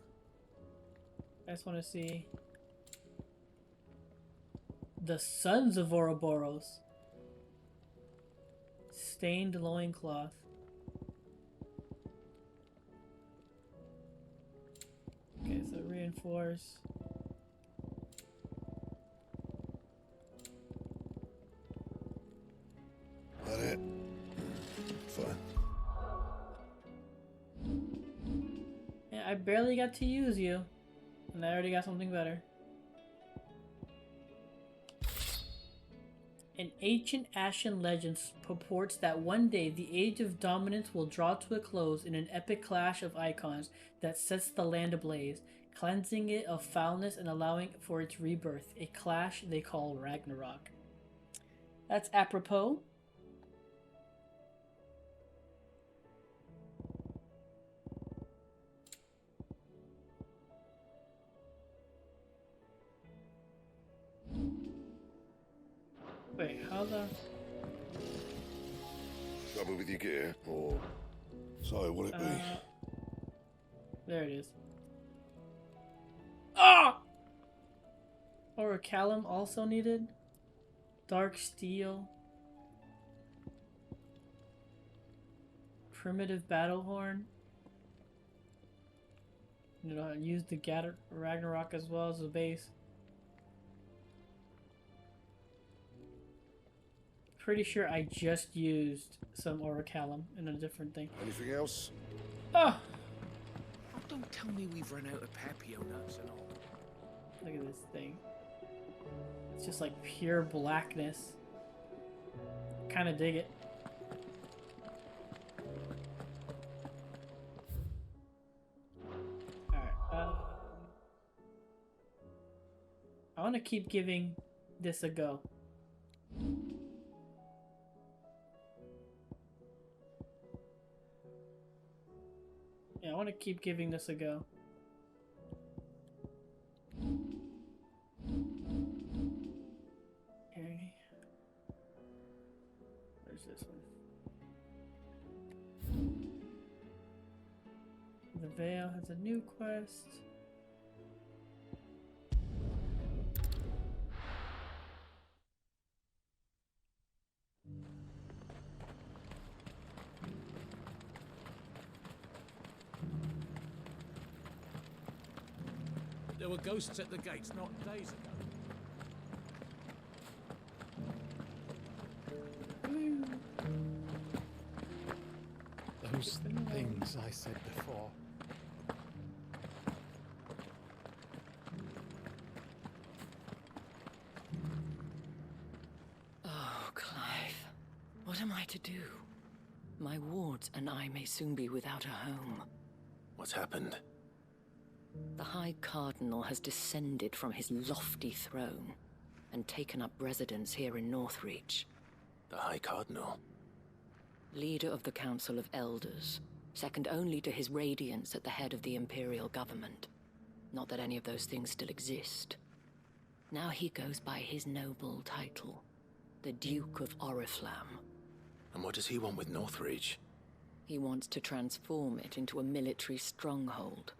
I just want to see the Sons of Ouroboros. Stained loincloth. Okay, so reinforce. That it? Fine. Yeah, I barely got to use you, and I already got something better. An ancient Ashen legend purports that one day the Age of Dominance will draw to a close in an epic clash of icons that sets the land ablaze, cleansing it of foulness and allowing for its rebirth, a clash they call Ragnarok. That's apropos. Wait, how the... Trouble with your gear, or... So, will it be? There it is. Ah! Or a Callum also needed. Dark steel. Primitive battle horn. You know, use the Ragnarok as well as the base. Pretty sure I just used some Orichalcum in a different thing. Anything else? Oh! Oh, don't tell me we've run out of Papio nuts and all. Look at this thing. It's just like pure blackness. Kind of dig it. Alright, I want to keep giving this a go. Yeah, I want to keep giving this a go. Okay. Where's this one? The Veil has a new quest. There were ghosts at the gates not days ago. Those things I said before. Oh, Clive. What am I to do? My wards and I may soon be without a home. What's happened? The High Cardinal has descended from his lofty throne and taken up residence here in Northreach. The High Cardinal? Leader of the Council of Elders, second only to his Radiance at the head of the Imperial government. Not that any of those things still exist. Now he goes by his noble title, the Duke of Oriflamme. And what does he want with Northreach? He wants to transform it into a military stronghold,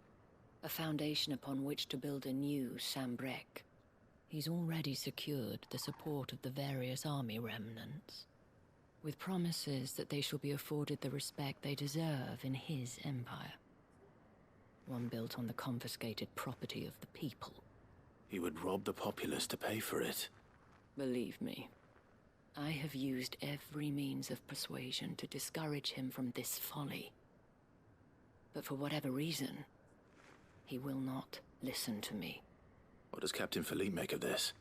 a foundation upon which to build a new Sambrec. He's already secured the support of the various army remnants, with promises that they shall be afforded the respect they deserve in his empire. One built on the confiscated property of the people. He would rob the populace to pay for it. Believe me, I have used every means of persuasion to discourage him from this folly. But for whatever reason, he will not listen to me. What does Captain Philippe make of this?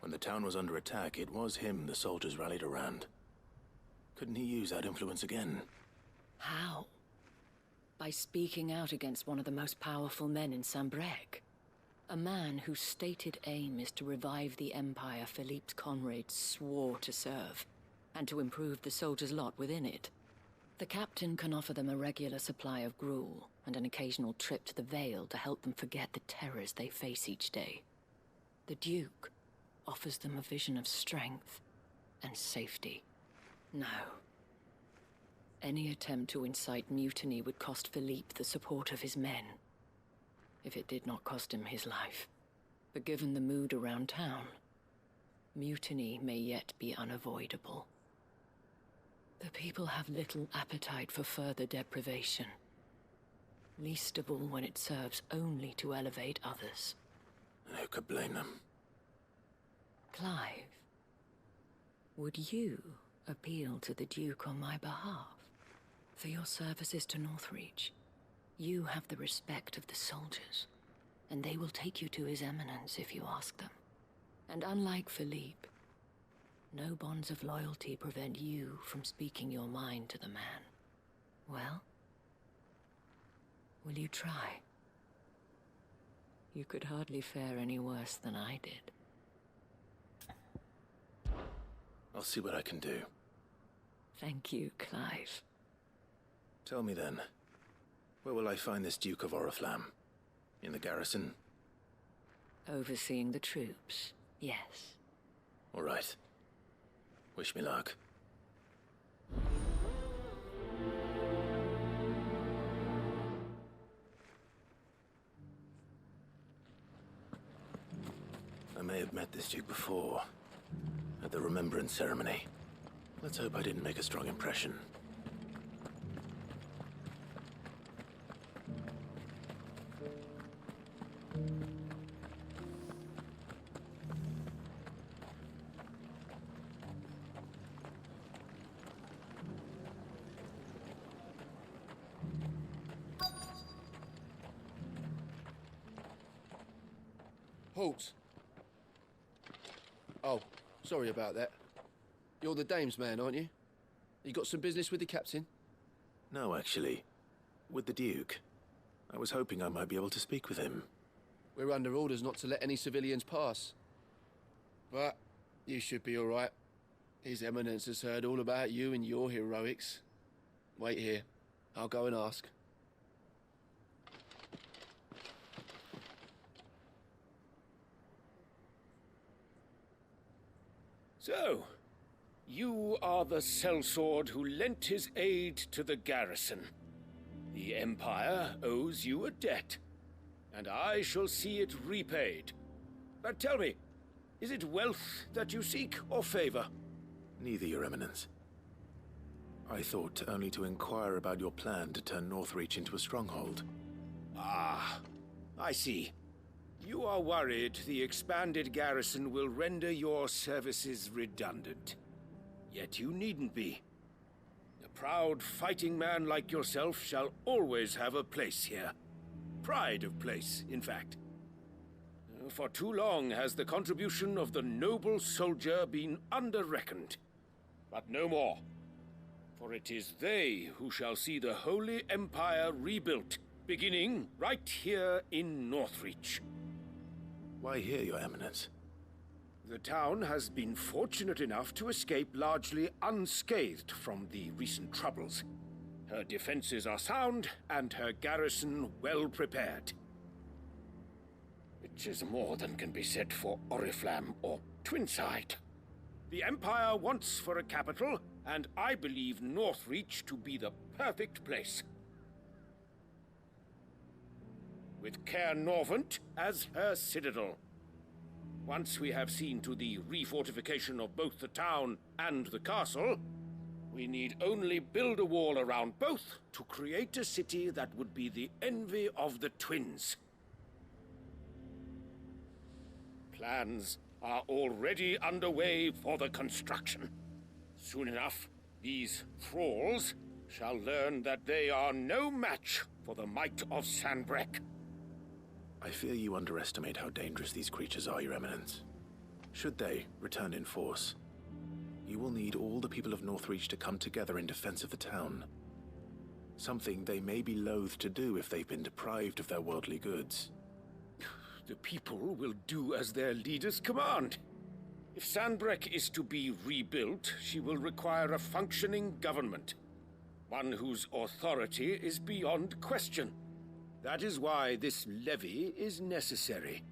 When the town was under attack, it was him the soldiers rallied around. Couldn't he use that influence again? How? By speaking out against one of the most powerful men in Sambrec. A man whose stated aim is to revive the empire Philippe's comrades swore to serve, and to improve the soldiers' lot within it. The captain can offer them a regular supply of gruel, and an occasional trip to the Vale to help them forget the terrors they face each day. The Duke offers them a vision of strength and safety. No. Any attempt to incite mutiny would cost Philippe the support of his men, if it did not cost him his life. But given the mood around town, mutiny may yet be unavoidable. The people have little appetite for further deprivation, least of all when it serves only to elevate others. And who could blame them? Clive, would you appeal to the Duke on my behalf? For your services to Northreach, you have the respect of the soldiers, and they will take you to His Eminence if you ask them. And unlike Philippe, no bonds of loyalty prevent you from speaking your mind to the man. Well, will you try? You could hardly fare any worse than I did. I'll see what I can do. Thank you, Clive. Tell me then, where will I find this Duke of Oriflamme? In the garrison? Overseeing the troops, yes. All right. Wish me luck. I may have met this Duke before, at the Remembrance Ceremony. Let's hope I didn't make a strong impression. Halt! Oh, sorry about that. You're the dame's man, aren't you? You got some business with the captain? No, actually. With the Duke. I was hoping I might be able to speak with him. We're under orders not to let any civilians pass. But you should be all right. His Eminence has heard all about you and your heroics. Wait here. I'll go and ask. So, you are the sellsword who lent his aid to the garrison. The Empire owes you a debt, and I shall see it repaid. But tell me, is it wealth that you seek, or favor? Neither, Your Eminence. I thought only to inquire about your plan to turn Northreach into a stronghold. Ah, I see. You are worried the expanded garrison will render your services redundant. Yet you needn't be. A proud fighting man like yourself shall always have a place here. Pride of place, in fact. For too long has the contribution of the noble soldier been under-reckoned. But no more. For it is they who shall see the Holy Empire rebuilt, beginning right here in Northreach. Why here, Your Eminence? The town has been fortunate enough to escape largely unscathed from the recent troubles. Her defenses are sound, and her garrison well prepared. Which is more than can be said for Oriflamme or Twinside. The Empire wants for a capital, and I believe Northreach to be the perfect place. With Caer Norvent as her citadel. Once we have seen to the refortification of both the town and the castle, we need only build a wall around both to create a city that would be the envy of the twins. Plans are already underway for the construction. Soon enough, these thralls shall learn that they are no match for the might of Sanbreque. I fear you underestimate how dangerous these creatures are, Your Eminence. Should they return in force, you will need all the people of Northreach to come together in defense of the town. Something they may be loath to do if they've been deprived of their worldly goods. The people will do as their leaders command. If Sanbreque is to be rebuilt, she will require a functioning government. One whose authority is beyond question. That is why this levy is necessary.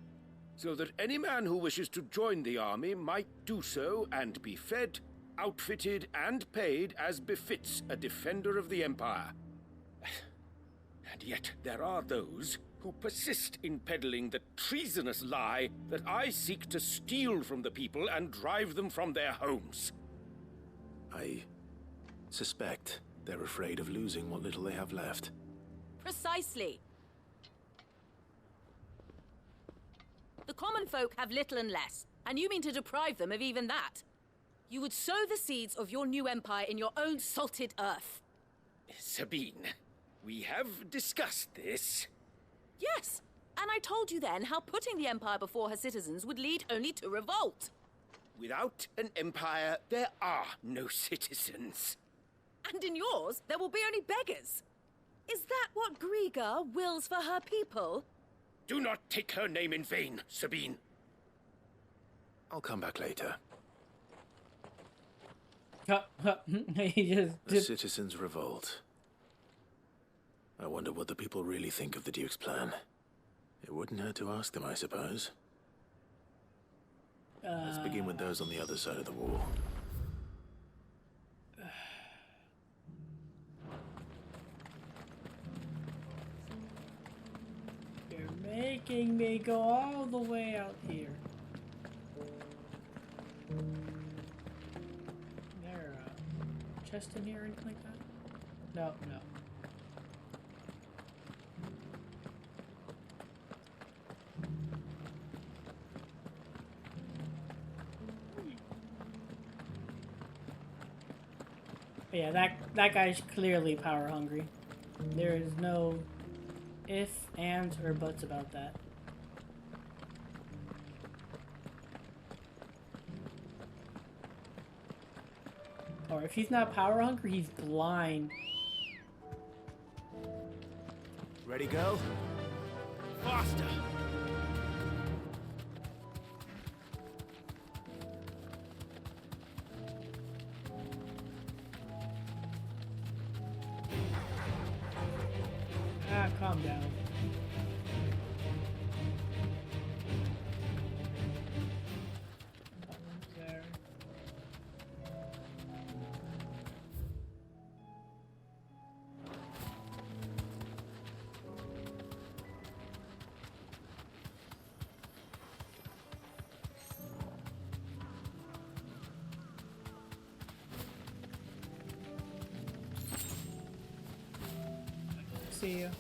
So that any man who wishes to join the army might do so and be fed, outfitted, and paid as befits a defender of the Empire. And yet there are those who persist in peddling the treasonous lie that I seek to steal from the people and drive them from their homes. I suspect they're afraid of losing what little they have left. Precisely. The common folk have little and less, and you mean to deprive them of even that. You would sow the seeds of your new empire in your own salted earth. Sabine, we have discussed this. Yes, and I told you then how putting the empire before her citizens would lead only to revolt. Without an empire, there are no citizens. And in yours, there will be only beggars. Is that what Griga wills for her people? Do not take her name in vain, Sabine. I'll come back later. The citizens revolt. I wonder what the people really think of the Duke's plan. It wouldn't hurt to ask them, I suppose. Let's begin with those on the other side of the wall. You're making me go all the way out here. Is there a chest in here or anything like that? No, no. Yeah, that guy's clearly power hungry. There is no ifs, ands, or buts about that. Or if he's not power hungry, he's blind. Ready, go? Faster! Calm down. There. See you.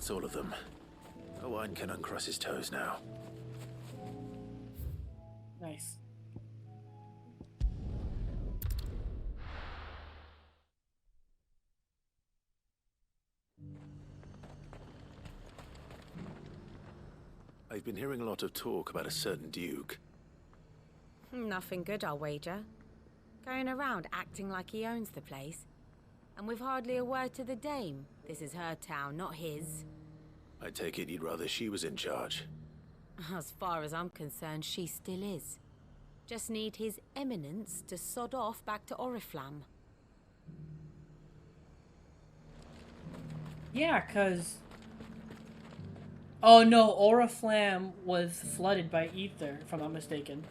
That's all of them. Owen can uncross his toes now. Nice. I've been hearing a lot of talk about a certain duke. Nothing good, I'll wager. Going around acting like he owns the place. And with hardly a word to the dame. This is her town, not his. I take it you'd rather she was in charge. As far as I'm concerned, she still is. Just need his eminence to sod off back to Oriflamme. Yeah, cause... Oh no, Oriflamme was flooded by ether, if I'm not mistaken.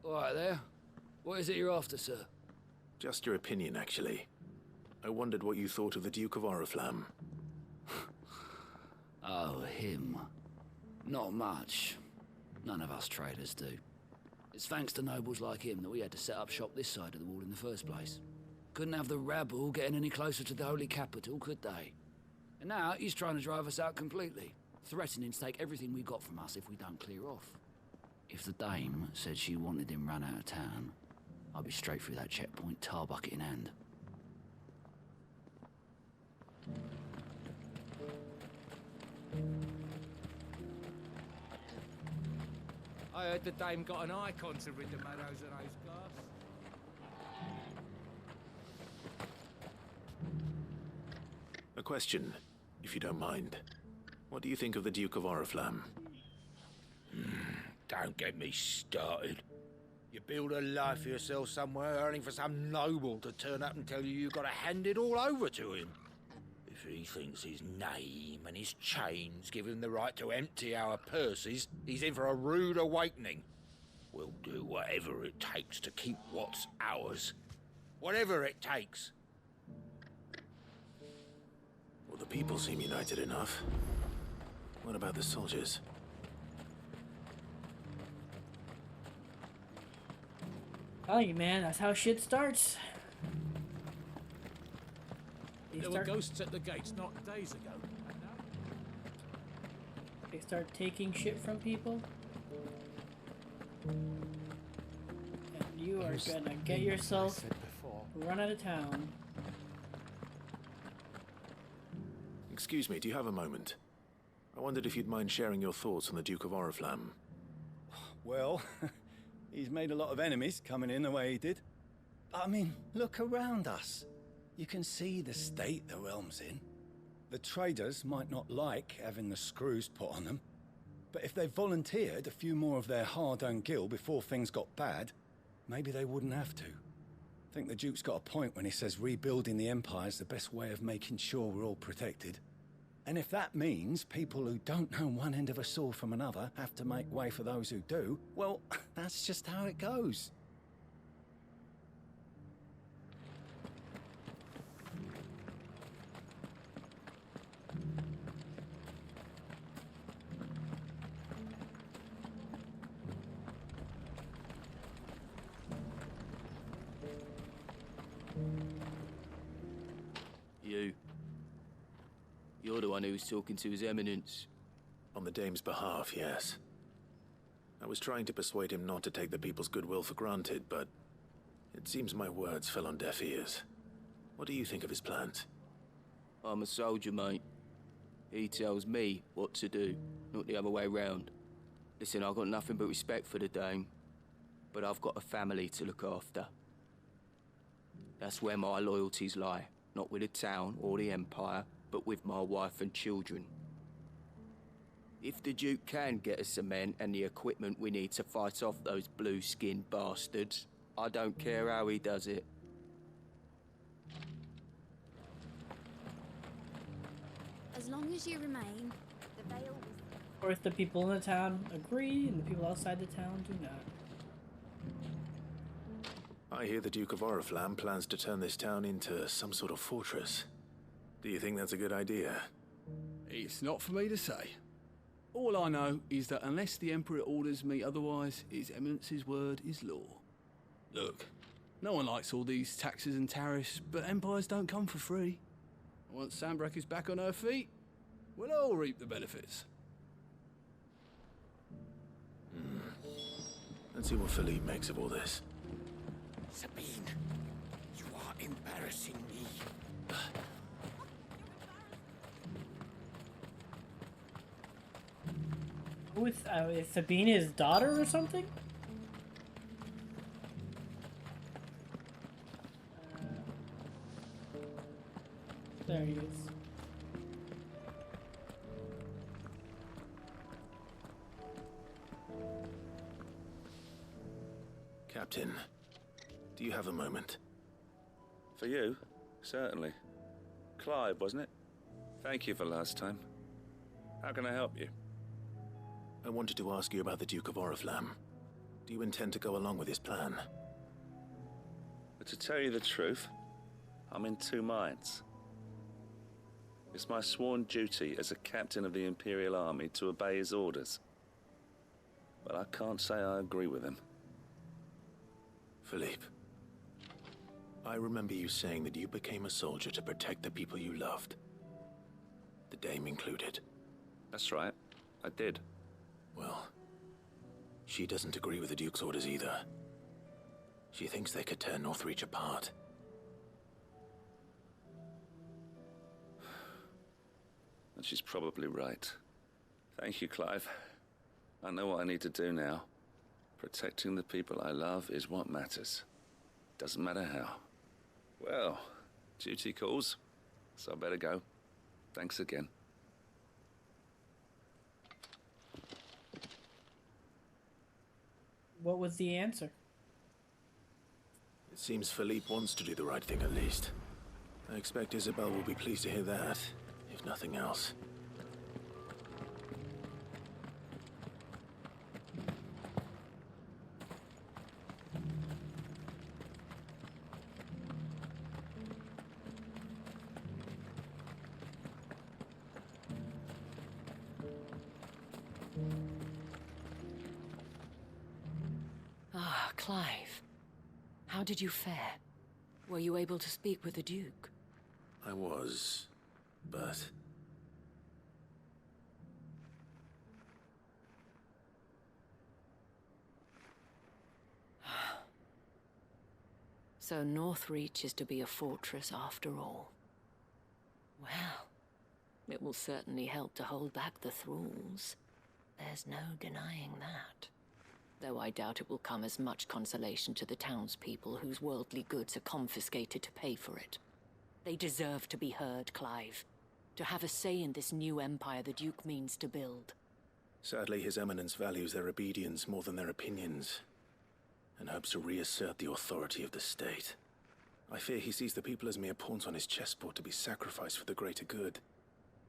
Alright there. What is it you're after, sir? Just your opinion, actually. I wondered what you thought of the Duke of Oriflamme. Oh, him. Not much. None of us traders do. It's thanks to nobles like him that we had to set up shop this side of the wall in the first place. Couldn't have the rabble getting any closer to the holy capital, could they? And now he's trying to drive us out completely, threatening to take everything we got from us if we don't clear off. If the dame said she wanted him run out of town, I'd be straight through that checkpoint, tar bucket in hand. I heard the dame got an icon to rid the meadows of those glass. A question, if you don't mind. What do you think of the Duke of Oriflamme? Don't get me started. You build a life for yourself somewhere, earning for some noble to turn up and tell you you've got to hand it all over to him. If he thinks his name and his chains give him the right to empty our purses, he's in for a rude awakening. We'll do whatever it takes to keep what's ours. Whatever it takes. Well, the people seem united enough. What about the soldiers? Tell you, man, that's how shit starts. There were ghosts at the gates not days ago. They start taking shit from people. And you are gonna get yourself run out of town. Excuse me, do you have a moment? I wondered if you'd mind sharing your thoughts on the Duke of Oriflamme. Well, he's made a lot of enemies coming in the way he did. I mean, look around us. You can see the state the realm's in. The traders might not like having the screws put on them, but if they volunteered a few more of their hard-earned gil before things got bad, maybe they wouldn't have to. I think the Duke's got a point when he says rebuilding the Empire's the best way of making sure we're all protected. And if that means people who don't know one end of a sword from another have to make way for those who do, well, that's just how it goes. You're the one who was talking to His Eminence. On the dame's behalf, yes. I was trying to persuade him not to take the people's goodwill for granted, but it seems my words fell on deaf ears. What do you think of his plans? I'm a soldier, mate. He tells me what to do, not the other way round. Listen, I've got nothing but respect for the dame, but I've got a family to look after. That's where my loyalties lie, not with the town or the Empire, but with my wife and children. If the Duke can get us the men and the equipment we need to fight off those blue-skinned bastards, I don't care how he does it. As long as you remain, the veil will... Or if the people in the town agree and the people outside the town do not. I hear the Duke of Oriflamme plans to turn this town into some sort of fortress. Do you think that's a good idea? It's not for me to say. All I know is that unless the Emperor orders me otherwise, His Eminence's word is law. Look, No one likes all these taxes and tariffs, but empires don't come for free. Once Sandbreck is back on her feet, we'll all reap the benefits. Let's see what Philippe makes of all this. Sabine, you are embarrassing me. Is Sabine his daughter or something? There he is. Captain, do you have a moment? For you? Certainly. Clive, wasn't it? Thank you for last time. How can I help you? I wanted to ask you about the Duke of Oriflamme. Do you intend to go along with his plan? But to tell you the truth, I'm in two minds. It's my sworn duty as a captain of the Imperial Army to obey his orders. But I can't say I agree with him. Philippe, I remember you saying that you became a soldier to protect the people you loved. The Dame included. That's right, I did. Well, she doesn't agree with the Duke's orders either. She thinks they could tear Northreach apart. And she's probably right. Thank you, Clive. I know what I need to do now. Protecting the people I love is what matters. Doesn't matter how. Well, duty calls, so I better go. Thanks again. What was the answer? It seems Philippe wants to do the right thing at least. I expect Isabel will be pleased to hear that, if nothing else. Ah, Clive. How did you fare? Were you able to speak with the Duke? I was, but... So Northreach is to be a fortress after all. Well, it will certainly help to hold back the thralls. There's no denying that. Though I doubt it will come as much consolation to the townspeople whose worldly goods are confiscated to pay for it. They deserve to be heard, Clive. To have a say in this new empire the Duke means to build. Sadly, His Eminence values their obedience more than their opinions, and hopes to reassert the authority of the state. I fear he sees the people as mere pawns on his chessboard to be sacrificed for the greater good.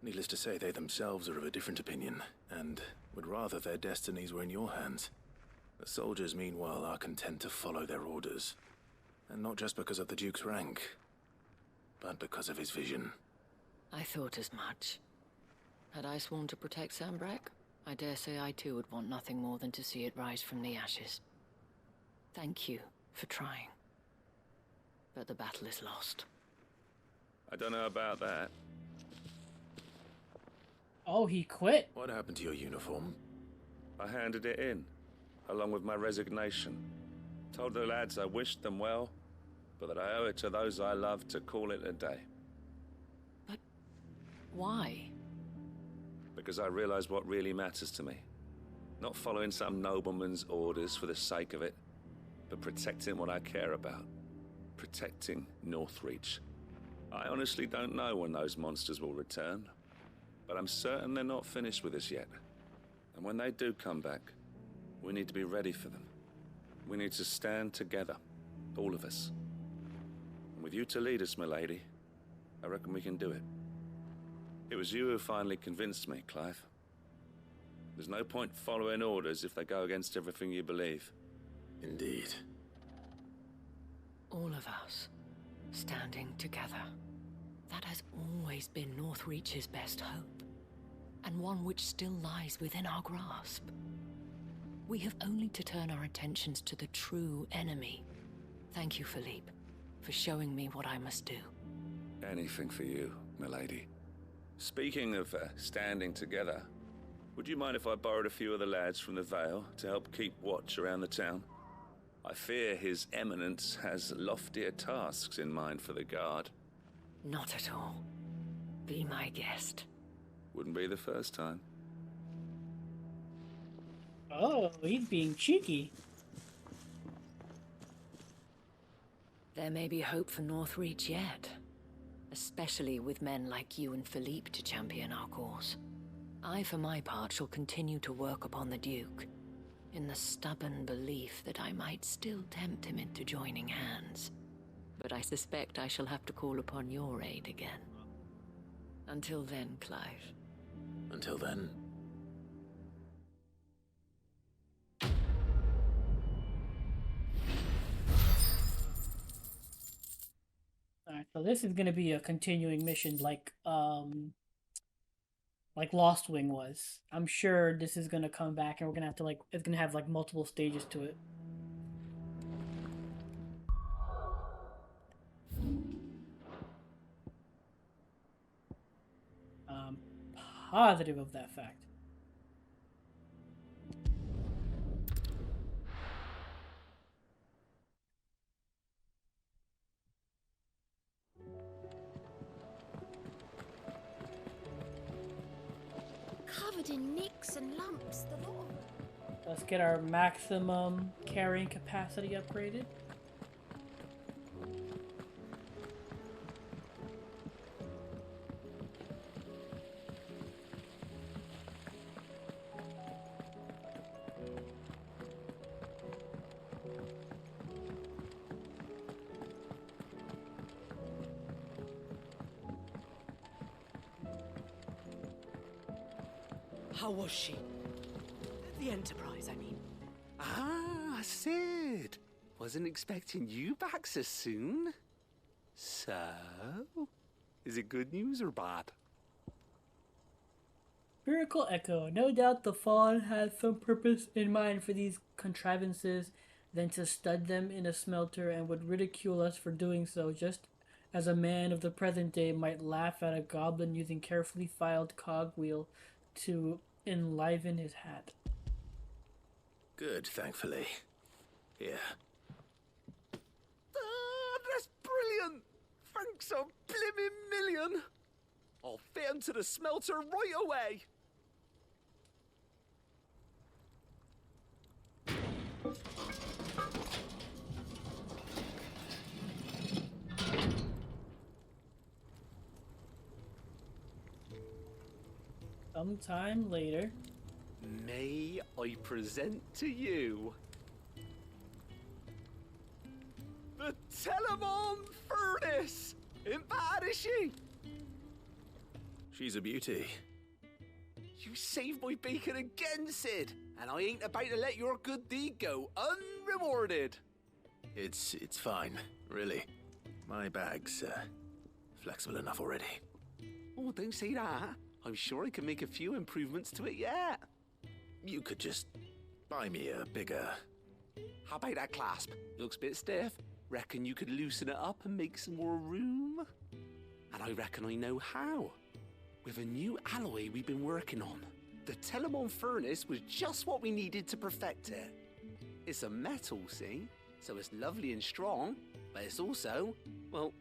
Needless to say, they themselves are of a different opinion, and would rather their destinies were in your hands. The soldiers, meanwhile, are content to follow their orders. And not just because of the Duke's rank, but because of his vision. I thought as much. Had I sworn to protect Sandbreck, I dare say I too would want nothing more than to see it rise from the ashes. Thank you for trying. But the battle is lost. I don't know about that. Oh, he quit? What happened to your uniform? I handed it in, along with my resignation. Told the lads I wished them well, but that I owe it to those I love to call it a day. But why? Because I realize what really matters to me. Not following some nobleman's orders for the sake of it, but protecting what I care about. Protecting Northreach. I honestly don't know when those monsters will return, but I'm certain they're not finished with us yet. And when they do come back, we need to be ready for them. We need to stand together, all of us. And with you to lead us, milady, I reckon we can do it. It was you who finally convinced me, Clive. There's no point following orders if they go against everything you believe. Indeed. All of us, standing together. That has always been Northreach's best hope, and one which still lies within our grasp. We have only to turn our attentions to the true enemy, Thank you, Philippe, for showing me what I must do. Anything for you, milady. Speaking of standing together, would you mind if I borrowed a few of the lads from the Vale to help keep watch around the town? I fear His Eminence has loftier tasks in mind for the guard. Not at all. Be my guest. Wouldn't be the first time. Oh, he's being cheeky. There may be hope for Northreach yet. Especially with men like you and Philippe to champion our cause. I, for my part, shall continue to work upon the Duke, in the stubborn belief that I might still tempt him into joining hands. But I suspect I shall have to call upon your aid again. Until then, Clive. Until then. Alright, so this is gonna be a continuing mission like Lost Wing was. I'm sure this is gonna come back and we're gonna have to it's gonna have multiple stages to it. Positive of that fact. Covered in nicks and lumps, the lot of them. Let's get our maximum carrying capacity upgraded. How was she? The Enterprise, I mean. Ah, Sid. Wasn't expecting you back so soon. So, is it good news or bad? Spherical Echo. No doubt the Fallen had some purpose in mind for these contrivances than to stud them in a smelter and would ridicule us for doing so, just as a man of the present day might laugh at a goblin using carefully filed cogwheel to enliven his hat. Good, thankfully. Here. That's brilliant! Thanks a blimmin' million! I'll fit him to the smelter right away! Sometime later. May I present to you the Telemon Furnace! Ain't bad, is she? She's a beauty. You saved my bacon again, Sid, and I ain't about to let your good deed go unrewarded. It's fine, really. My bag's flexible enough already. Oh, don't say that. I'm sure I can make a few improvements to it yet. You could just buy me a bigger... How about that clasp? Looks a bit stiff. Reckon you could loosen it up and make some more room? And I reckon I know how. With a new alloy we've been working on. The Telemon Furnace was just what we needed to perfect it. It's a metal, see? So it's lovely and strong, but it's also, well,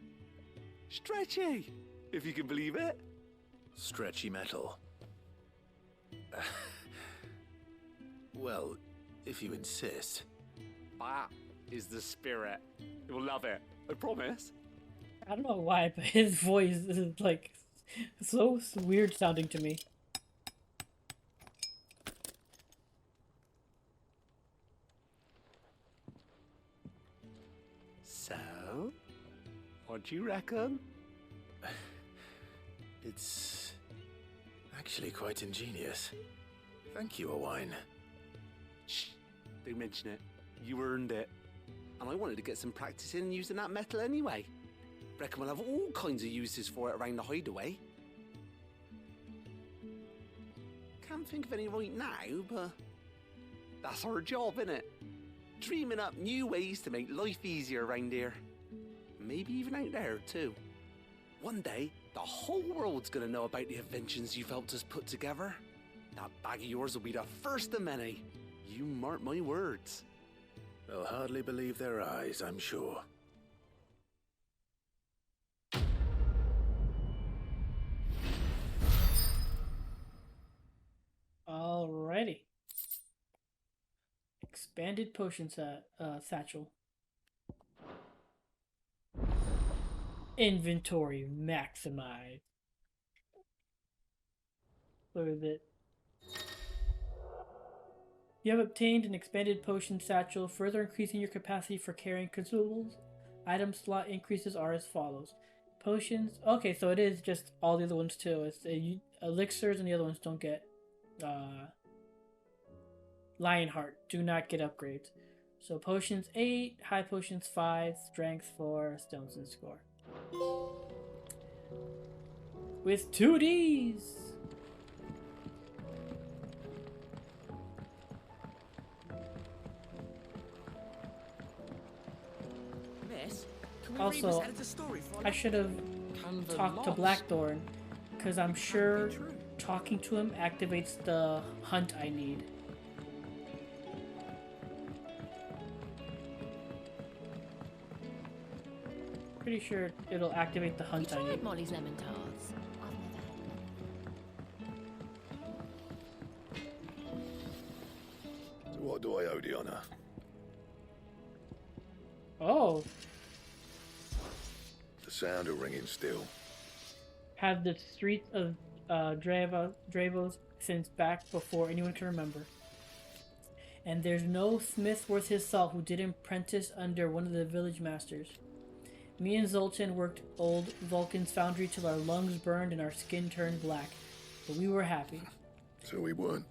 stretchy, if you can believe it. Stretchy metal. Well, if you insist. That is the spirit. You'll love it, I promise. I don't know why, but his voice is so weird sounding to me. So, what do you reckon? It's actually quite ingenious. Thank you, Owain. Shh, don't mention it. You earned it. And I wanted to get some practice in using that metal anyway. Reckon we'll have all kinds of uses for it around the hideaway. Can't think of any right now, but that's our job, innit? dreaming up new ways to make life easier around here. Maybe even out there, too. One day, the whole world's gonna know about the inventions you've helped us put together. That bag of yours will be the first of many. You mark my words. They'll hardly believe their eyes, I'm sure. Alrighty. Expanded potion satchel. Inventory maximize. What is it? You have obtained an expanded potion satchel, further increasing your capacity for carrying consumables. Item slot increases are as follows. Potions. Okay, so it is just all the other ones too. It's elixirs and the other ones don't get Lionheart. Do not get upgrades. So potions 8, high potions 5, strength 4, stones and score. With 2Ds. Miss, Also, I should have talked to Blackthorn, because I'm sure talking to him activates the hunt I need. Pretty sure it'll activate the hunt I need. Molly's lemon tarts. So what do I owe the honor? Oh. The sound of ringing still. Had the streets of Dravos since back before anyone can remember. And there's no smith worth his salt who didn't apprentice under one of the village masters. Me and Zoltan worked old Vulcan's foundry till our lungs burned and our skin turned black, but we were happy. So we weren't.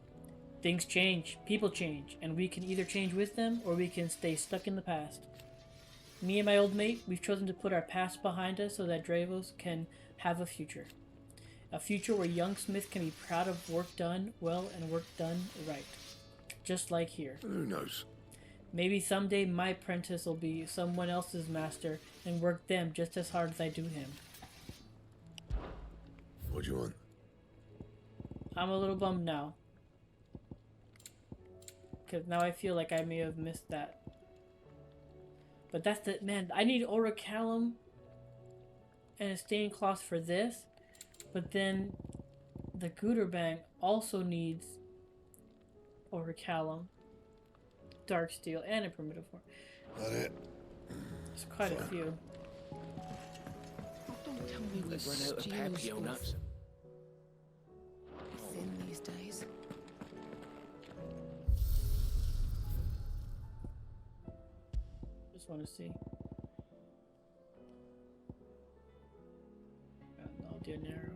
Things change, people change, and we can either change with them or we can stay stuck in the past. Me and my old mate, we've chosen to put our past behind us so that Dravos can have a future. A future where young Smith can be proud of work done well and work done right. Just like here. Who knows? Maybe someday my apprentice will be someone else's master and work them just as hard as I do him. What do you want? I'm a little bummed now. Because now I feel like I may have missed that. But that's the... Man, I need Orichalcum and a stained cloth for this. But then the Gooderbank also needs Orichalcum, dark steel, and a primitive form. That it? It's quite a few. Don't tell me We've run out of Papio nuts. Thin these days. Just want to see. No, dinero.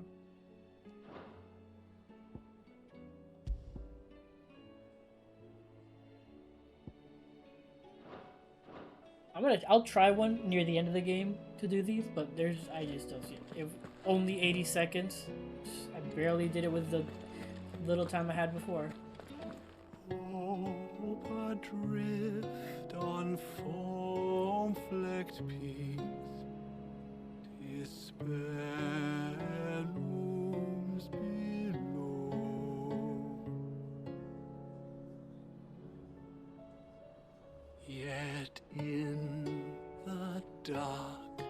I'll try one near the end of the game to do these, but I just don't see it. Only 80 seconds. I barely did it with the little time I had before. Hope adrift on foam-flecked peaks, despair looms below. Yet in the dark,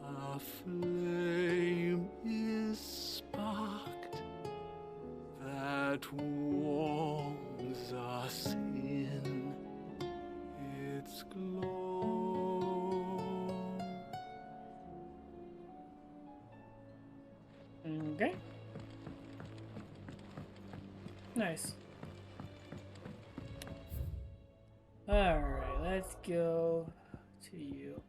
a flame is sparked that warms us in its glow. Okay. Nice. Alright, let's go to you.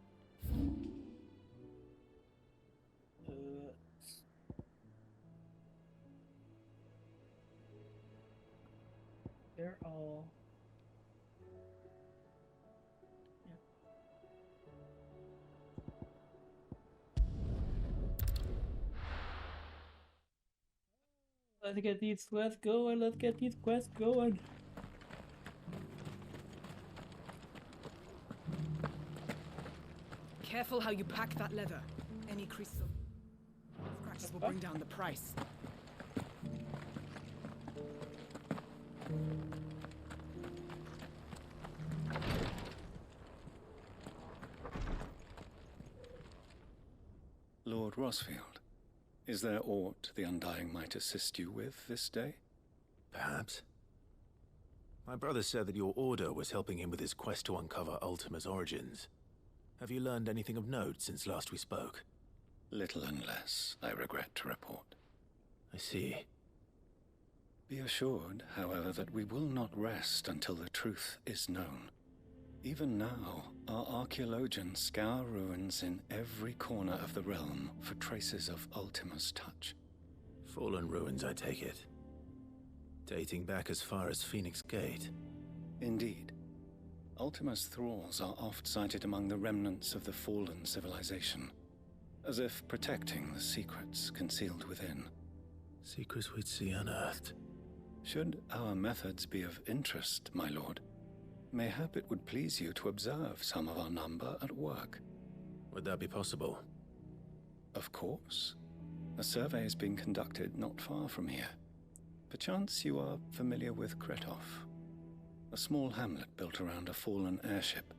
They're all... Let's get these quests going, let's get these quests going. Careful how you pack that leather. Any creases or scratches will bring down the price. Lord Rosfield, is there aught the Undying might assist you with this day? Perhaps. My brother said that your order was helping him with his quest to uncover Ultima's origins. Have you learned anything of note since last we spoke? Little and less, I regret to report. I see. Be assured, however, that we will not rest until the truth is known. Even now, our archaeologians scour ruins in every corner of the realm for traces of Ultima's touch. Fallen ruins, I take it. Dating back as far as Phoenix Gate. Indeed. Ultima's thralls are oft sighted among the remnants of the fallen civilization, as if protecting the secrets concealed within. Secrets we'd see unearthed. Should our methods be of interest, my lord, mayhap it would please you to observe some of our number at work. Would that be possible? Of course. A survey is being conducted not far from here. Perchance you are familiar with Kretov, a small hamlet built around a fallen airship.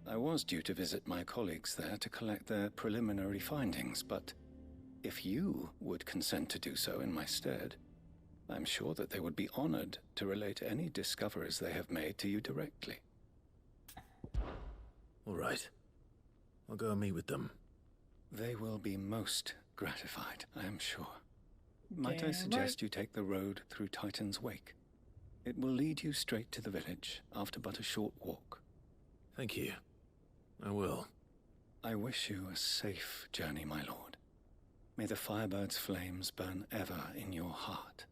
I was due to visit my colleagues there to collect their preliminary findings, but if you would consent to do so in my stead, I'm sure that they would be honored to relate any discoveries they have made to you directly. All right. I'll go and meet with them. They will be most gratified, I am sure. Might I suggest you take the road through Titan's Wake? It will lead you straight to the village after but a short walk. Thank you. I will. I wish you a safe journey, my lord. May the Firebird's flames burn ever in your heart.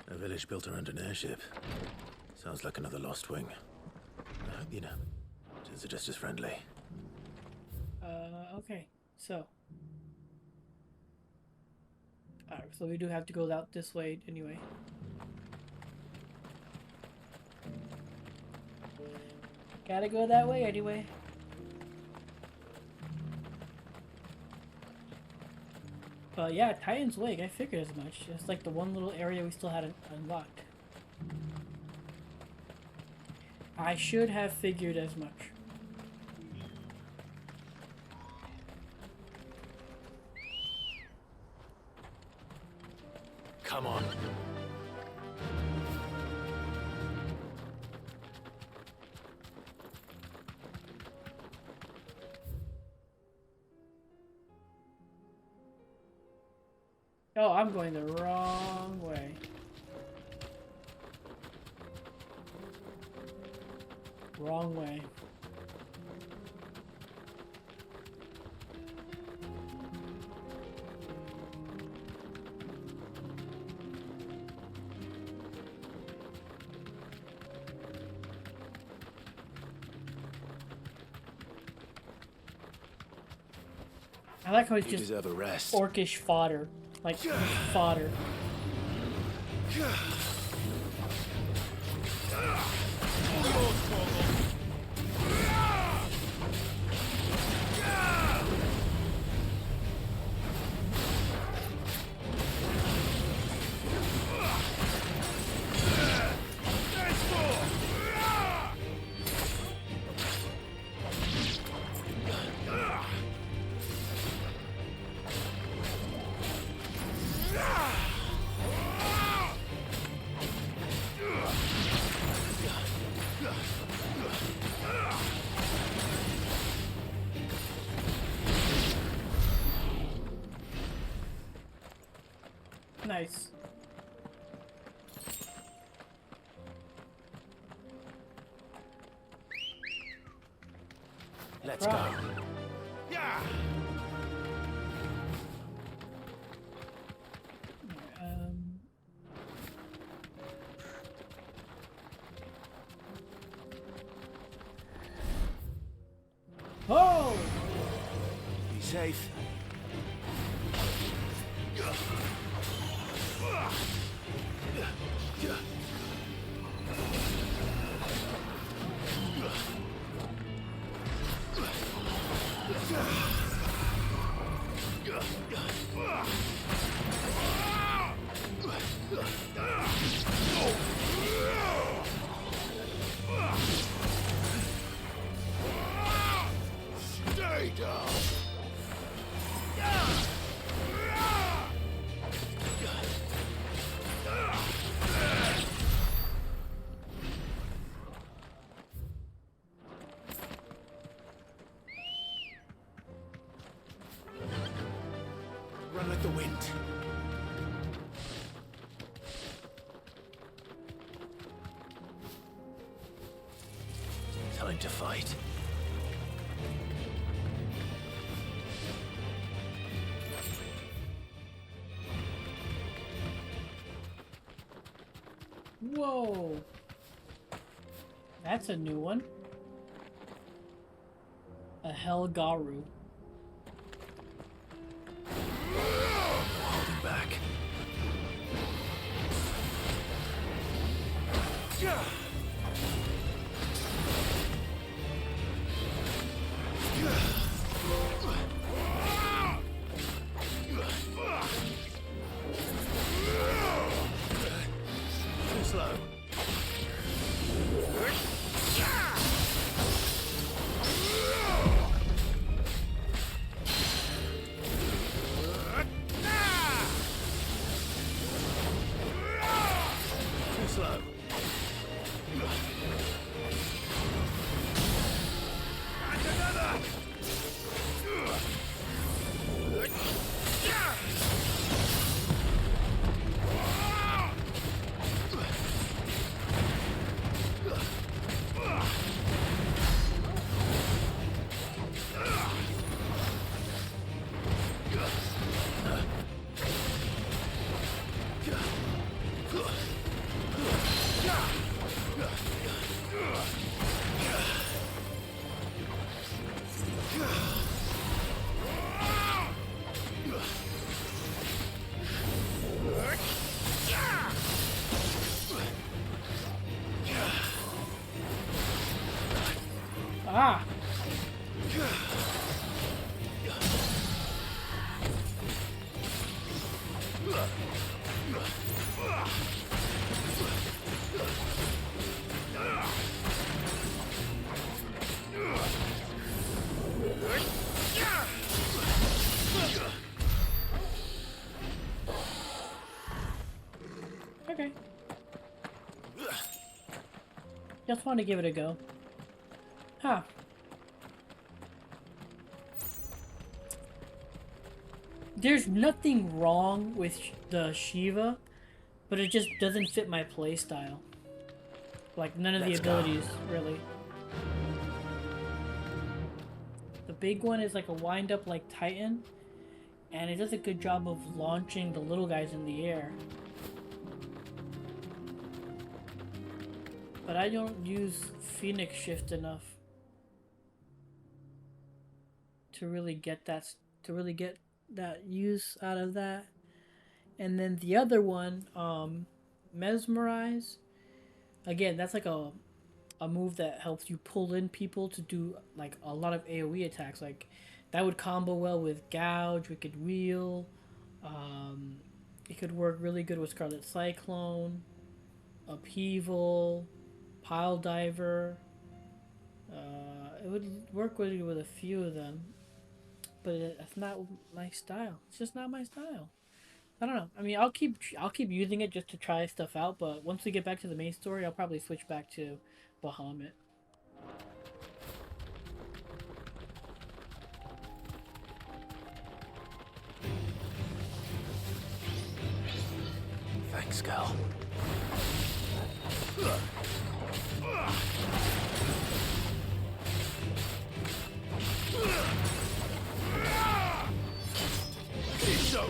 A village built around an airship. Sounds like another Lost Wing. I hope, Gins are just as friendly. Okay, so. Alright, so we do have to go out this way anyway. Gotta go that way anyway. But yeah, Titan's Wake, I figured as much. It's like the one little area we still hadn't unlocked. I should have figured as much. Come on. Oh, I'm going the wrong way. Wrong way. I like how he's just deserve a rest. Orcish fodder. Like fodder. Nice. Let's go. Yeah. Oh! Be safe. Stay down. Run like the wind. Time to fight. Whoa. That's a new one. A Helgaru. Holding back. Too slow. Too slow. And another. Ah! Okay. Just want to give it a go. Huh. There's nothing wrong with the Shiva, but it just doesn't fit my playstyle. Like, none of the abilities, really. The big one is like a wind-up like Titan, and it does a good job of launching the little guys in the air. But I don't use Phoenix Shift enough to really get that use out of that. And then the other one, Mesmerize, again, that's like a move that helps you pull in people to do like a lot of AoE attacks. Like that would combo well with Gouge, Wicked Wheel. It could work really good with Scarlet Cyclone, Upheaval, Pile Diver. It would work with a few of them, but it's not my style. It's just not my style. I don't know. I mean, I'll keep using it just to try stuff out, but once we get back to the main story, I'll probably switch back to Bahamut. Thanks, girl. It's over.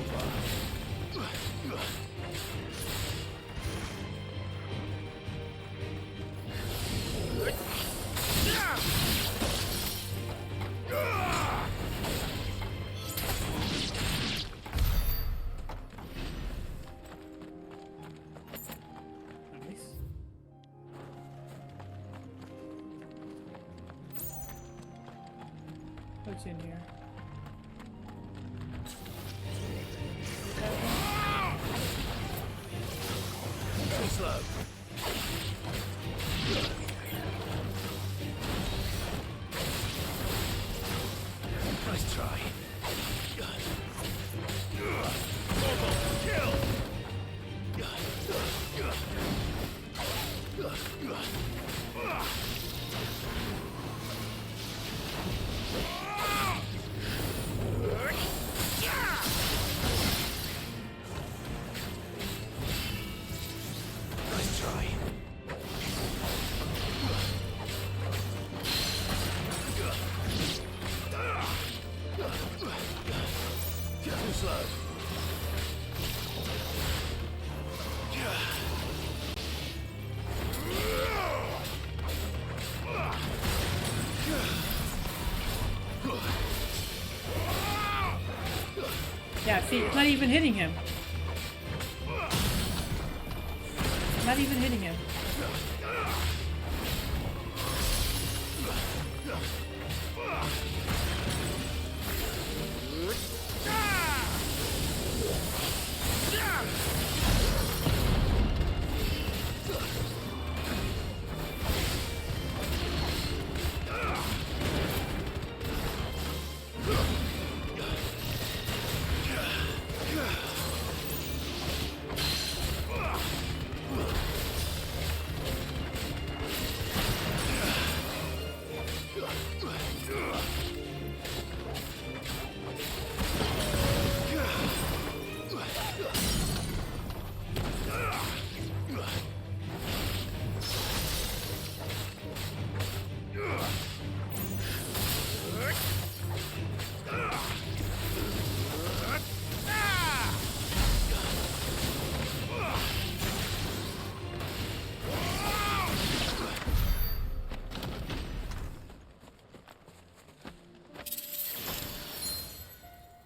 What's in here? Too slow. Nice try. Kill! Nice try. Too slow. Yeah, see, it's not even hitting him. Not even hitting him.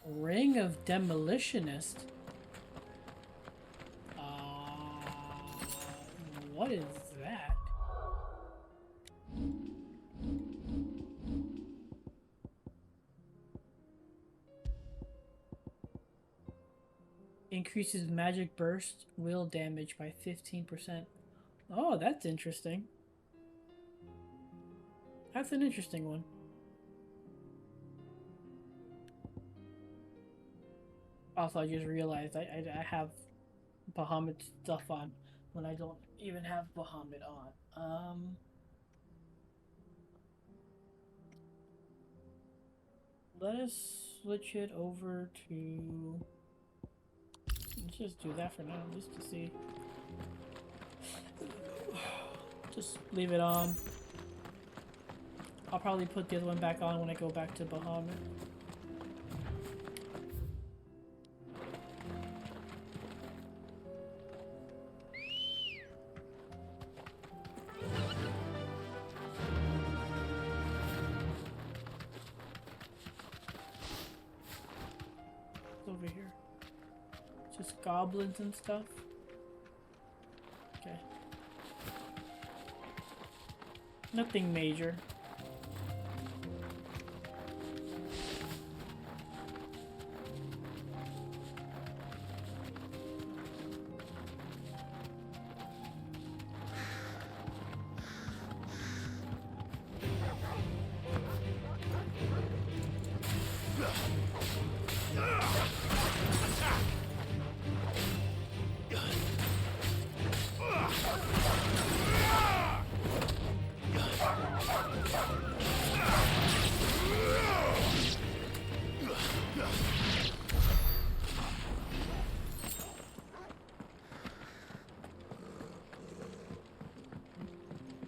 Ring of Demolitionist. What is that? Increases magic burst will damage by 15%. Oh, that's interesting. That's an interesting one. Also, I just realized I have Bahamut stuff on when I don't even have Bahamut on. Let us switch it over to... Let's just do that for now, just to see. Just leave it on. I'll probably put the other one back on when I go back to Bahamut. Over here. Just goblins and stuff. Okay. Nothing major.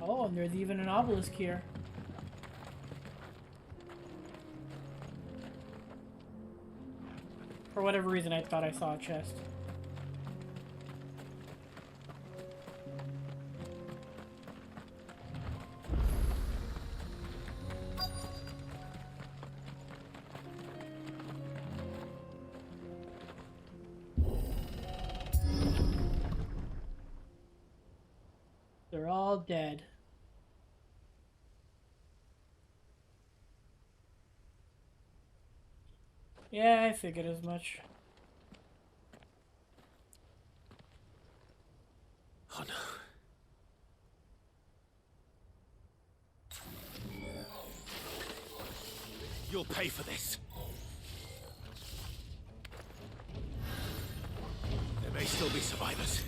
Oh, and there's even an obelisk here. For whatever reason, I thought I saw a chest. They're all dead. Yeah, I figured as much. Oh no. You'll pay for this. There may still be survivors.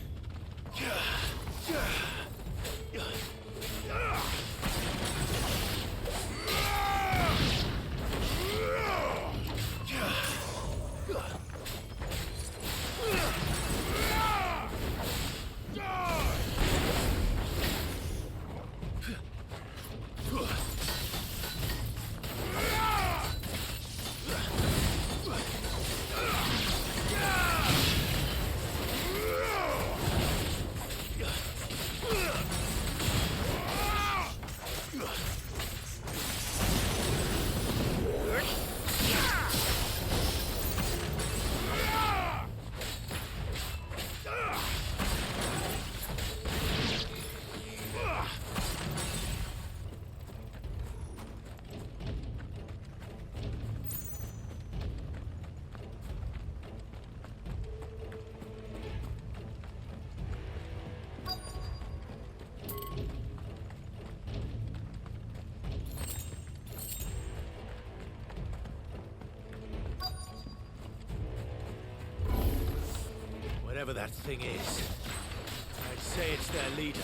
Whatever that thing is, I'd say it's their leader.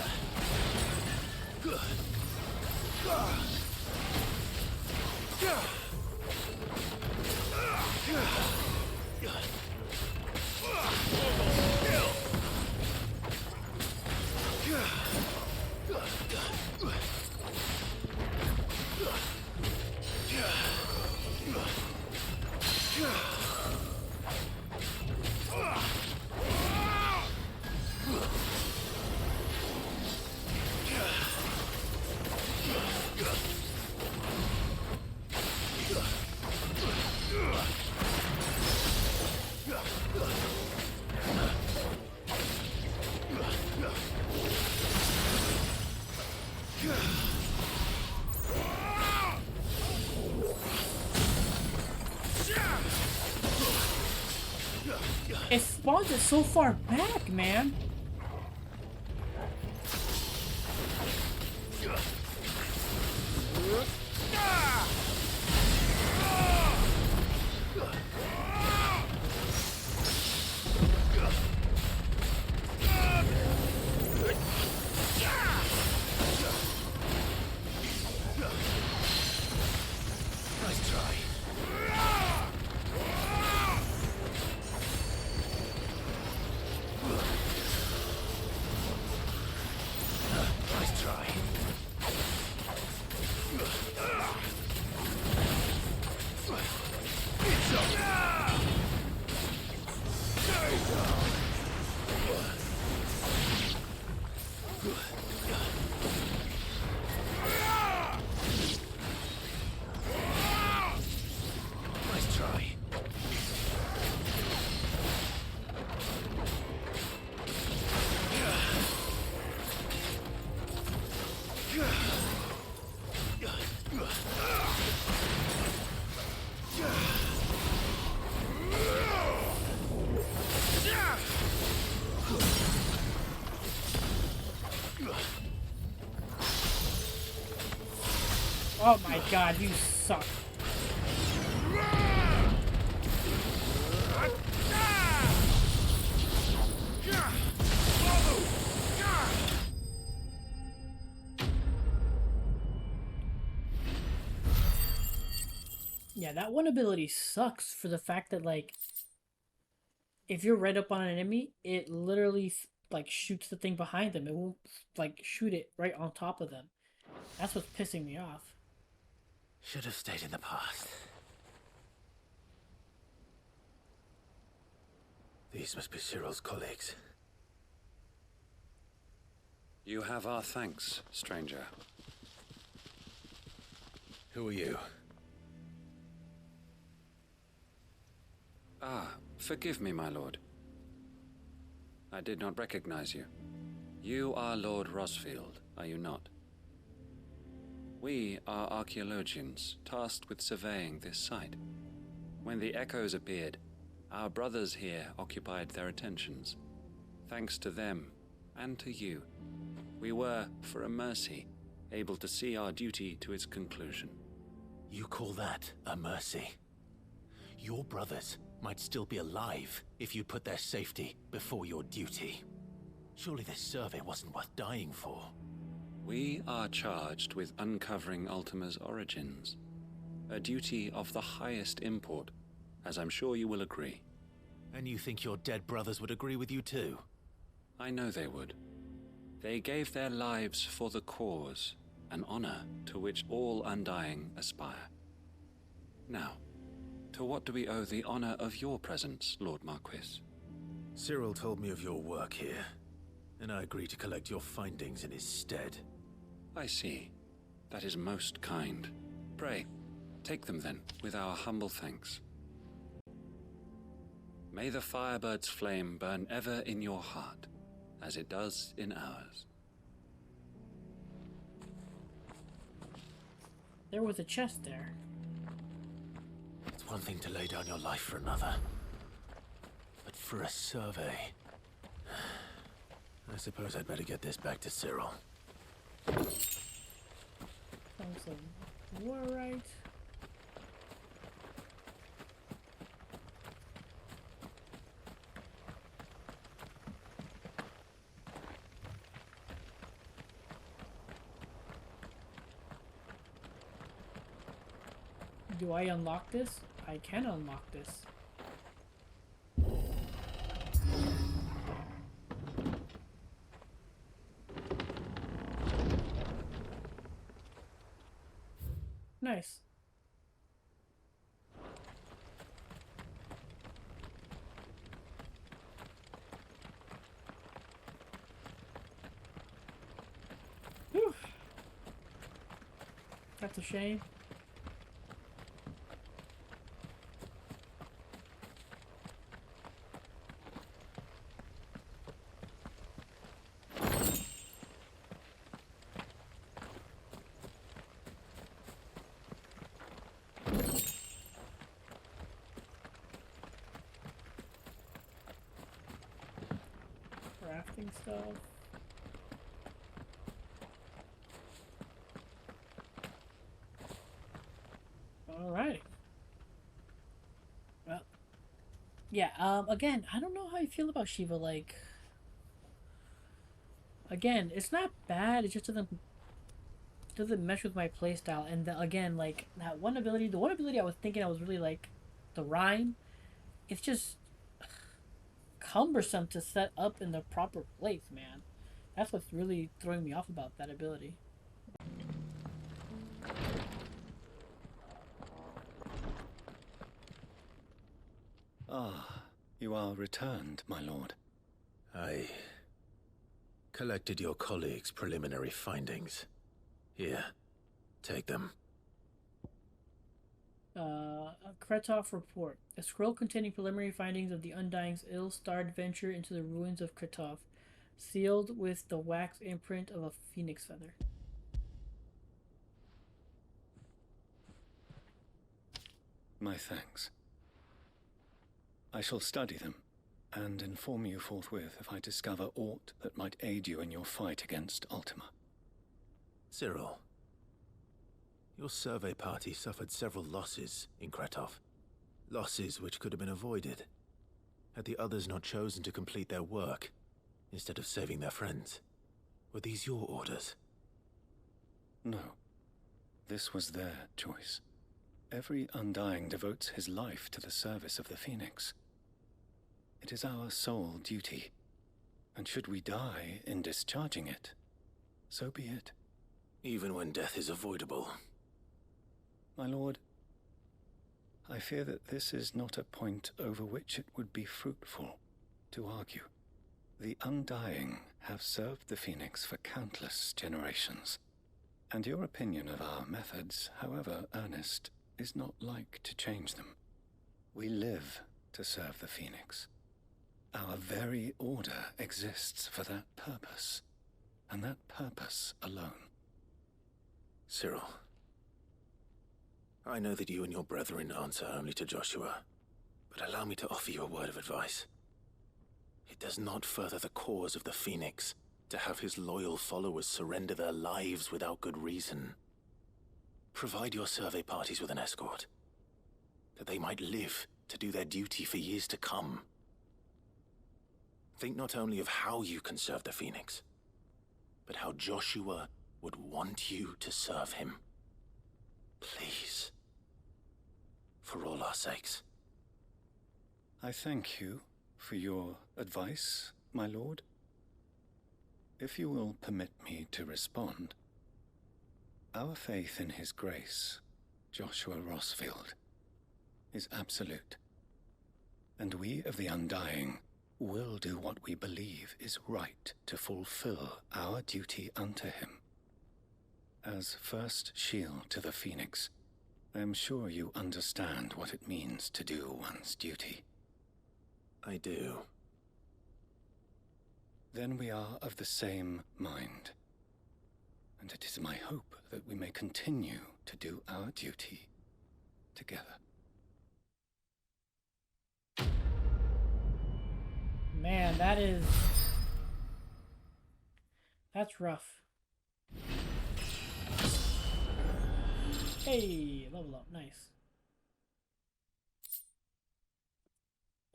It spawns it so far back, man. Nice try. Nice try. It's up. There you go. Nice try. Oh my god, you suck. Yeah, that one ability sucks for the fact that, like, if you're right up on an enemy, it literally, like, shoots the thing behind them. It won't, like, shoot it right on top of them. That's what's pissing me off. Should have stayed in the past. These must be Cyril's colleagues. You have our thanks, stranger. Who are you? Ah, forgive me, my lord. I did not recognize you. You are Lord Rosfield, are you not? We are archaeologians tasked with surveying this site. When the echoes appeared, our brothers here occupied their attentions. Thanks to them, and to you, we were, for a mercy, able to see our duty to its conclusion. You call that a mercy? Your brothers might still be alive if you put their safety before your duty. Surely this survey wasn't worth dying for. We are charged with uncovering Ultima's origins. A duty of the highest import, as I'm sure you will agree. And you think your dead brothers would agree with you too? I know they would. They gave their lives for the cause, an honor to which all Undying aspire. Now, to what do we owe the honor of your presence, Lord Marquis? Cyril told me of your work here, and I agreed to collect your findings in his stead. I see. That is most kind. Pray, take them then, with our humble thanks. May the Firebird's flame burn ever in your heart, as it does in ours. There was a chest there. It's one thing to lay down your life for another, but for a survey... I suppose I'd better get this back to Cyril. Sounds like war, right? Do I unlock this? I can unlock this. Nice. Whew. That's a shame. Crafting stuff. Alright. Well, yeah, again, I don't know how you feel about Shiva, like, again, it's not bad, it just doesn't mesh with my playstyle, and again, like, that one ability, the one ability I was thinking I was really, like, the rhyme, it's just cumbersome to set up in the proper place, man. That's what's really throwing me off about that ability. Ah, you are returned, my lord. I collected your colleagues' preliminary findings. Here, take them. Kretov report. A scroll containing preliminary findings of the Undying's ill-starred venture into the ruins of Kretov, sealed with the wax imprint of a phoenix feather. My thanks. I shall study them, and inform you forthwith if I discover aught that might aid you in your fight against Ultima. Cyril, your survey party suffered several losses in Kretov. Losses which could have been avoided, had the others not chosen to complete their work, instead of saving their friends. Were these your orders? No. This was their choice. Every Undying devotes his life to the service of the Phoenix. It is our sole duty, and should we die in discharging it, so be it. Even when death is avoidable. My lord, I fear that this is not a point over which it would be fruitful to argue. The Undying have served the Phoenix for countless generations, and your opinion of our methods, however earnest, is not like to change them. We live to serve the Phoenix. Our very order exists for that purpose, and that purpose alone. Cyril, I know that you and your brethren answer only to Joshua, but allow me to offer you a word of advice. It does not further the cause of the Phoenix to have his loyal followers surrender their lives without good reason. Provide your survey parties with an escort, that they might live to do their duty for years to come. Think not only of how you can serve the Phoenix, but how Joshua would want you to serve him. Please. For all our sakes. I thank you for your advice, my lord. If you will permit me to respond, our faith in his grace, Joshua Rossfield, is absolute. And we of the Undying will do what we believe is right to fulfill our duty unto him. As first shield to the Phoenix, I am sure you understand what it means to do one's duty. I do. Then we are of the same mind. And it is my hope that we may continue to do our duty together. Man, that's rough. Hey, level up, nice.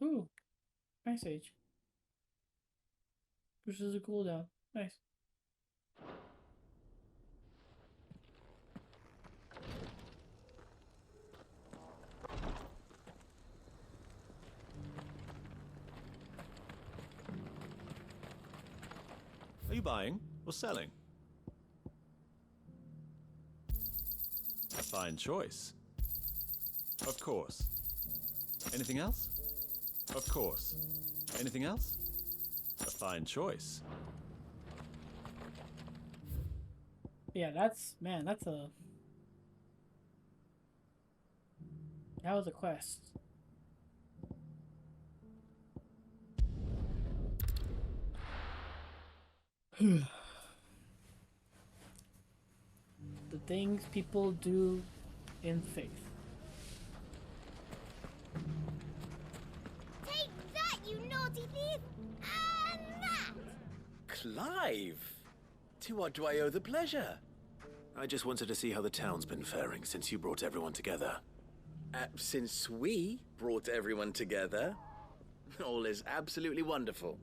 Ooh, nice age. Pushes a cooldown, nice. Are you buying or selling? A fine choice. Of course. Anything else? Of course. Anything else? A fine choice. Yeah, that's a... That was a quest. The things people do in faith. Take that, you naughty thief! And that! Clive! To what do I owe the pleasure? I just wanted to see how the town's been faring since you brought everyone together. Since we brought everyone together, all is absolutely wonderful.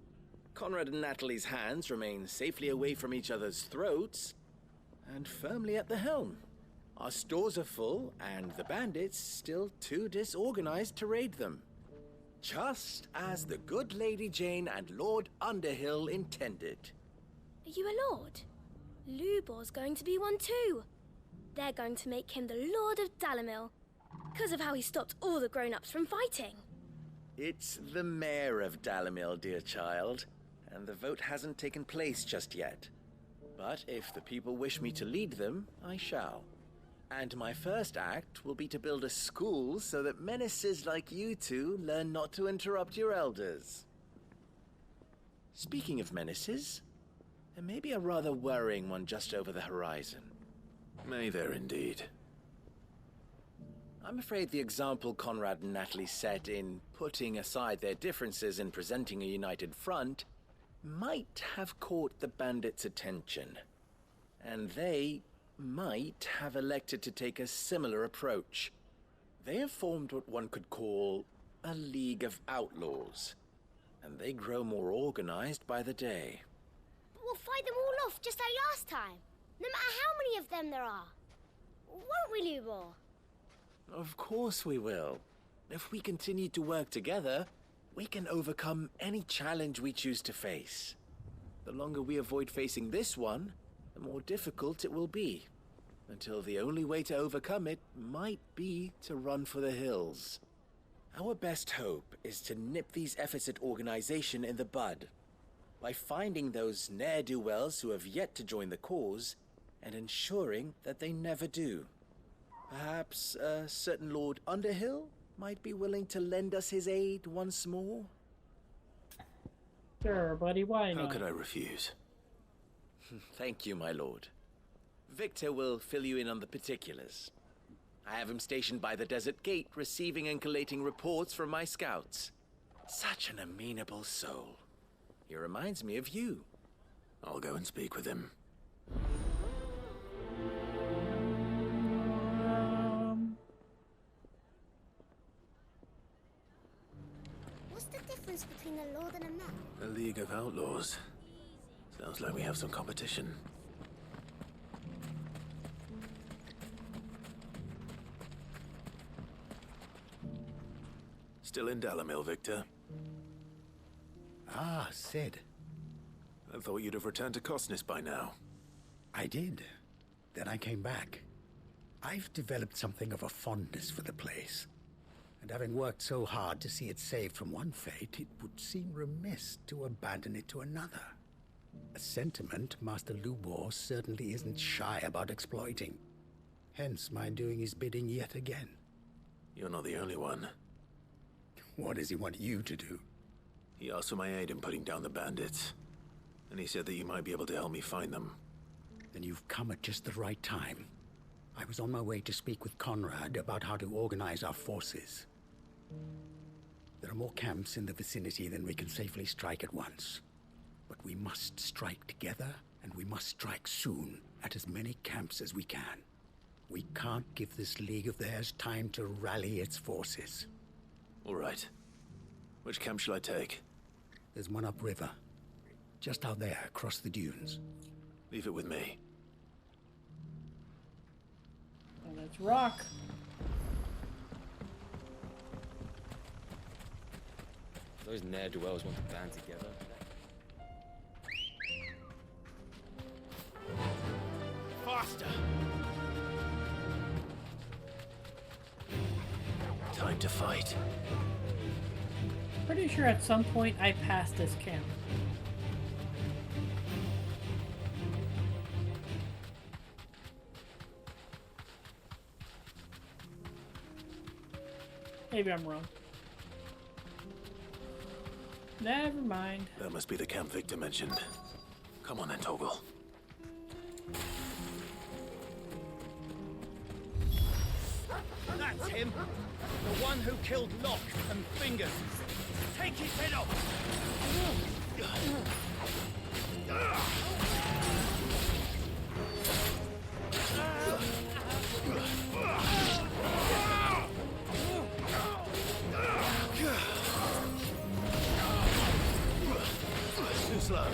Conrad and Natalie's hands remain safely away from each other's throats, and firmly at the helm. Our stores are full, and the bandits still too disorganized to raid them. Just as the good Lady Jane and Lord Underhill intended. Are you a lord? Lubor's going to be one too. They're going to make him the Lord of Dalamil, because of how he stopped all the grown-ups from fighting. It's the mayor of Dalamil, dear child, and the vote hasn't taken place just yet. But if the people wish me to lead them, I shall. And my first act will be to build a school so that menaces like you two learn not to interrupt your elders. Speaking of menaces, there may be a rather worrying one just over the horizon. May there indeed. I'm afraid the example Conrad and Natalie set in putting aside their differences and presenting a united front might have caught the bandits' attention. And they might have elected to take a similar approach. They have formed what one could call a League of Outlaws, and they grow more organized by the day. But we'll fight them all off just like last time, no matter how many of them there are. Won't we, Lubor? Of course we will. If we continue to work together, we can overcome any challenge we choose to face. The longer we avoid facing this one, the more difficult it will be, until the only way to overcome it might be to run for the hills. Our best hope is to nip these efforts at organization in the bud, by finding those ne'er-do-wells who have yet to join the cause, and ensuring that they never do. Perhaps a certain Lord Underhill might be willing to lend us his aid once more? Sure, buddy, why not? How could I refuse? Thank you, my lord. Victor will fill you in on the particulars. I have him stationed by the desert gate, receiving and collating reports from my scouts. Such an amenable soul. He reminds me of you. I'll go and speak with him. What's the difference between a lord and a man? A league of outlaws. Sounds like we have some competition. Still in Dalamil, Victor? Ah, Sid. I thought you'd have returned to Cosnis by now. I did. Then I came back. I've developed something of a fondness for the place. And having worked so hard to see it saved from one fate, it would seem remiss to abandon it to another. A sentiment Master Lubor certainly isn't shy about exploiting. Hence my doing his bidding yet again. You're not the only one. What does he want you to do? He asked for my aid in putting down the bandits. And he said that you might be able to help me find them. Then you've come at just the right time. I was on my way to speak with Conrad about how to organize our forces. There are more camps in the vicinity than we can safely strike at once. But we must strike together, and we must strike soon at as many camps as we can. We can't give this league of theirs time to rally its forces. All right. Which camp shall I take? There's one upriver. Just out there, across the dunes. Leave it with me. And let's rock. Those ne'er-do-wells want to band together. Faster! Time to fight. Pretty sure at some point I passed this camp. Maybe I'm wrong. Never mind. That must be the camp Victor mentioned. Come on then, Toggle. That's him! The one who killed Locke and Fingers! Take his head off! Too slow.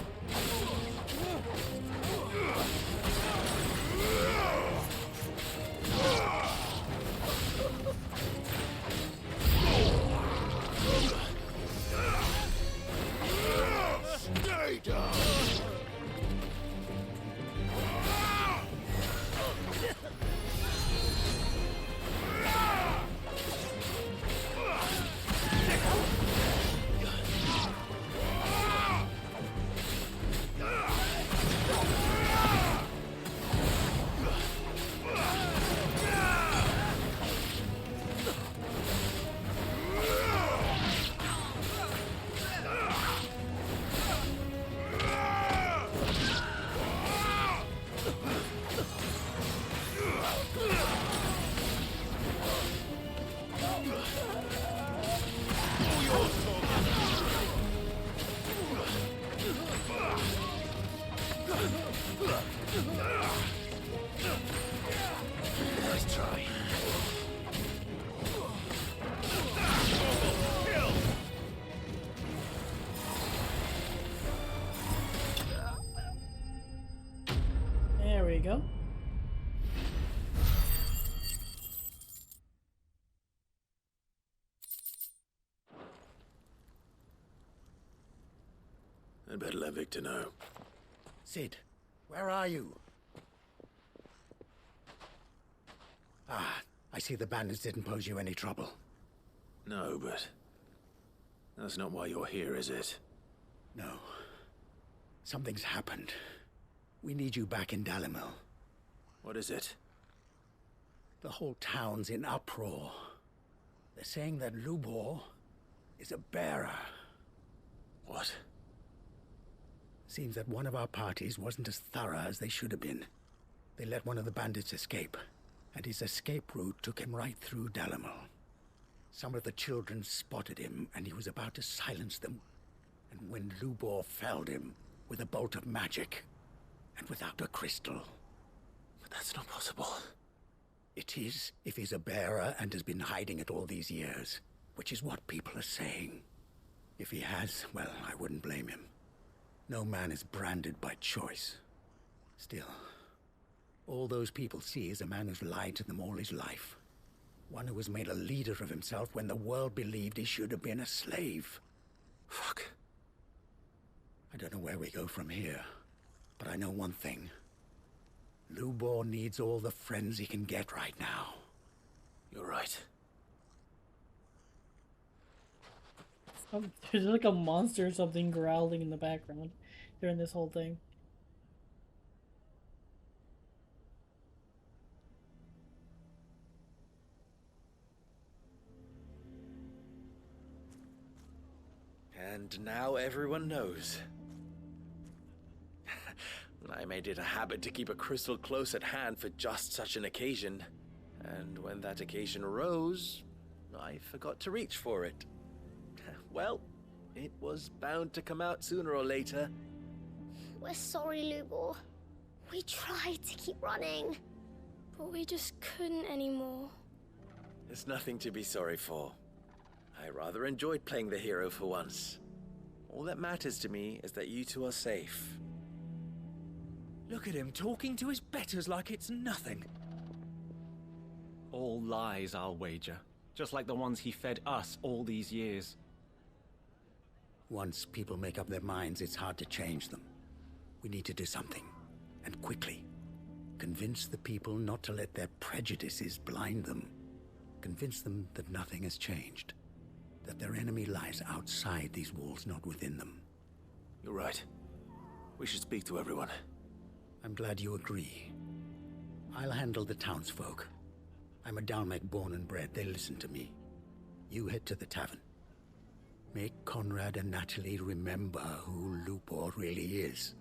Stay down. Nice try. There we go. I'd better let Victor know. Sid, where are you? Ah, I see the bandits didn't pose you any trouble. No, but that's not why you're here, is it? No. Something's happened. We need you back in Dalamil. What is it? The whole town's in uproar. They're saying that Lubor is a bearer. What? Seems that one of our parties wasn't as thorough as they should have been. They let one of the bandits escape, and his escape route took him right through Dalimil. Some of the children spotted him, and he was about to silence them. And when Lubor felled him with a bolt of magic, and without a crystal. But that's not possible. It is, if he's a bearer and has been hiding it all these years, which is what people are saying. If he has, well, I wouldn't blame him. No man is branded by choice. Still, all those people see is a man who's lied to them all his life. One who has made a leader of himself when the world believed he should have been a slave. Fuck. I don't know where we go from here, but I know one thing. Lubor needs all the friends he can get right now. You're right. There's like a monster or something growling in the background during this whole thing. And now everyone knows. I made it a habit to keep a crystal close at hand for just such an occasion. And when that occasion arose, I forgot to reach for it. Well, it was bound to come out sooner or later. We're sorry, Lubor. We tried to keep running. But we just couldn't anymore. There's nothing to be sorry for. I rather enjoyed playing the hero for once. All that matters to me is that you two are safe. Look at him talking to his betters like it's nothing. All lies, I'll wager. Just like the ones he fed us all these years. Once people make up their minds, it's hard to change them. We need to do something, and quickly. Convince the people not to let their prejudices blind them. Convince them that nothing has changed. That their enemy lies outside these walls, not within them. You're right. We should speak to everyone. I'm glad you agree. I'll handle the townsfolk. I'm a Dalmec born and bred. They listen to me. You head to the tavern. Make Conrad and Natalie remember who Lubor really is.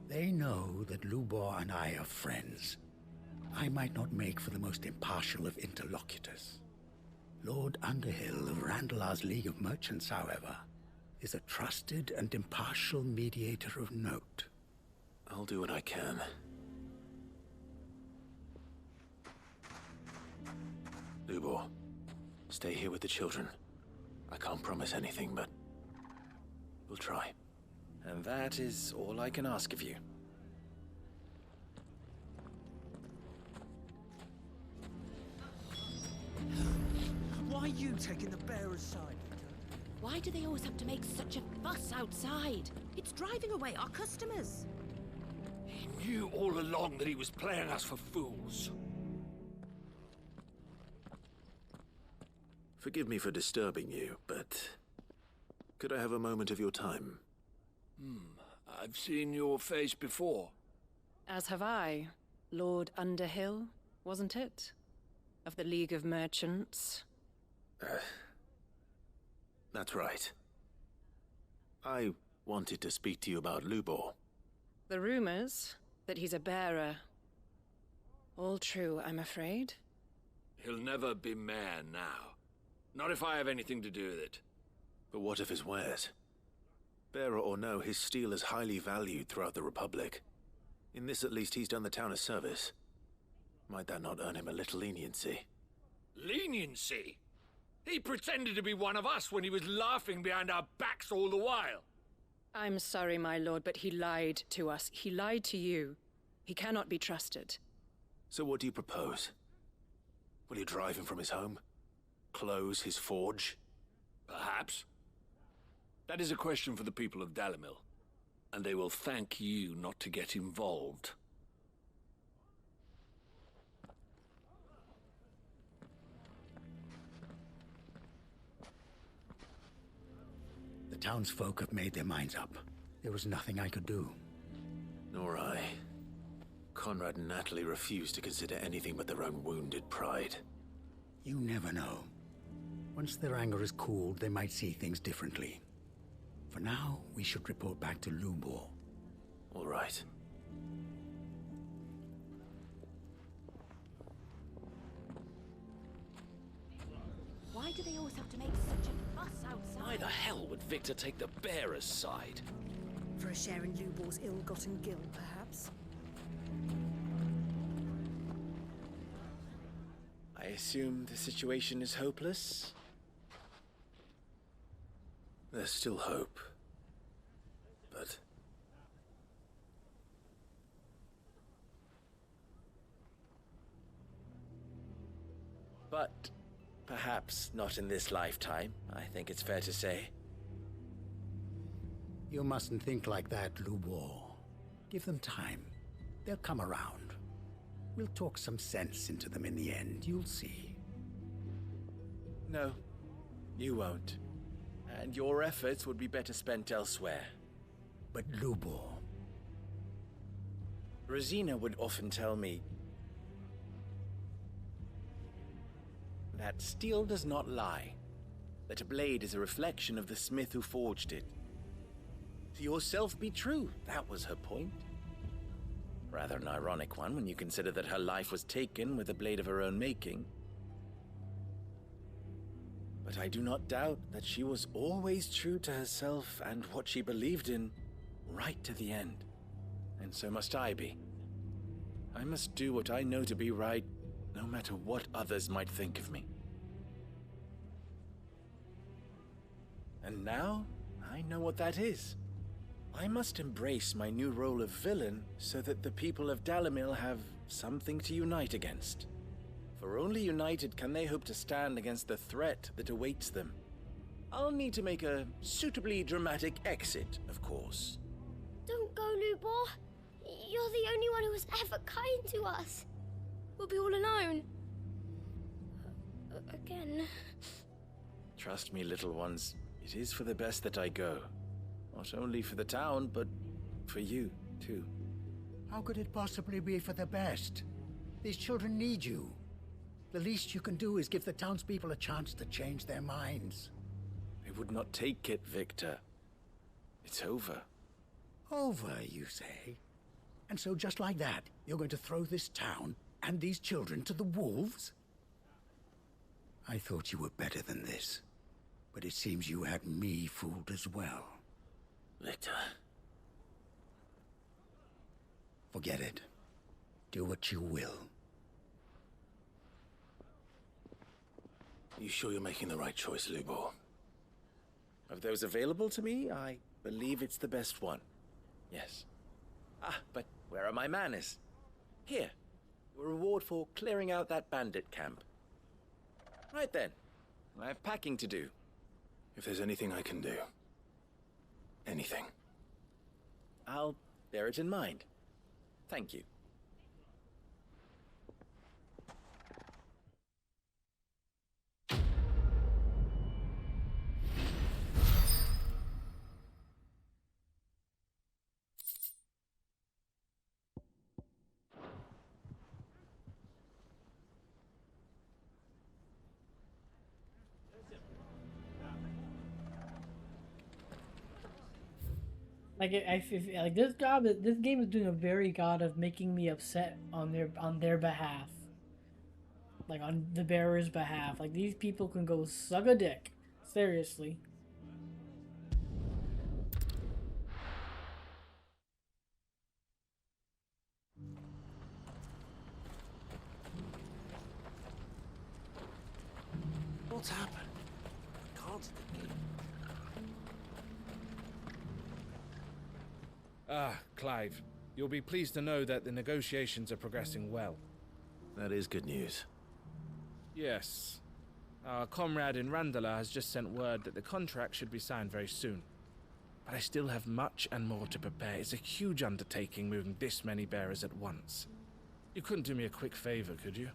They know that Lubor and I are friends. I might not make for the most impartial of interlocutors. Lord Underhill of Randalar's League of Merchants, however, is a trusted and impartial mediator of note. I'll do what I can. Lubor, stay here with the children. I can't promise anything, but we'll try. And that is all I can ask of you. Why are you taking the bearer's side? Why do they always have to make such a fuss outside? It's driving away our customers. He knew all along that he was playing us for fools. Forgive me for disturbing you, but could I have a moment of your time? I've seen your face before. As have I. Lord Underhill, wasn't it? Of the League of Merchants. That's right. I wanted to speak to you about Lubor. The rumors that he's a bearer. All true, I'm afraid. He'll never be mayor now. Not if I have anything to do with it. But what of his wares? Bearer or no, his steel is highly valued throughout the Republic. In this at least he's done the town a service. Might that not earn him a little leniency? Leniency? He pretended to be one of us when he was laughing behind our backs all the while. I'm sorry, my lord, but he lied to us. He lied to you. He cannot be trusted. So what do you propose? Will you drive him from his home? Close his forge? Perhaps. That is a question for the people of Dalimil, and they will thank you not to get involved. The townsfolk have made their minds up. There was nothing I could do. Nor I. Conrad and Natalie refused to consider anything but their own wounded pride. You never know. Once their anger is cooled, they might see things differently. For now, we should report back to Lubor. All right. make such a fuss outside? Why the hell would Victor take the bearer's side? For a share in Lubor's ill-gotten gil, perhaps? I assume the situation is hopeless? There's still hope. But... But perhaps not in this lifetime, I think it's fair to say. You mustn't think like that, Lubor. Give them time. They'll come around. We'll talk some sense into them in the end, you'll see. No, you won't. And your efforts would be better spent elsewhere. But Lubor... Rosina would often tell me that steel does not lie, that a blade is a reflection of the smith who forged it. To yourself be true, that was her point. Rather an ironic one when you consider that her life was taken with a blade of her own making. But I do not doubt that she was always true to herself and what she believed in, right to the end. And so must I be. I must do what I know to be right, no matter what others might think of me. And now, I know what that is. I must embrace my new role of villain so that the people of Dalimil have something to unite against. For only united can they hope to stand against the threat that awaits them. I'll need to make a suitably dramatic exit, of course. Don't go, Lubor. You're the only one who was ever kind to us. We'll be all alone. Again. Trust me, little ones. It is for the best that I go. Not only for the town, but for you, too. How could it possibly be for the best? These children need you. The least you can do is give the townspeople a chance to change their minds. I would not take it, Victor. It's over. Over, you say? And so just like that, you're going to throw this town and these children to the wolves? I thought you were better than this. But it seems you had me fooled as well. Victor. Forget it. Do what you will. You sure you're making the right choice, Lubor? Of those available to me, I believe it's the best one. Yes. But where are my manners? Here. Your reward for clearing out that bandit camp. Right then. I have packing to do. If there's anything I can do. Anything. I'll bear it in mind. Thank you. Like like this game is doing a very god of making me upset on their behalf. Like on the bearer's behalf. Like these people can go suck a dick. Seriously. What's happened? Constantly. Clive, you'll be pleased to know that the negotiations are progressing well. That is good news. Yes. Our comrade in Randala has just sent word that the contract should be signed very soon. But I still have much and more to prepare. It's a huge undertaking moving this many bearers at once. You couldn't do me a quick favor, could you?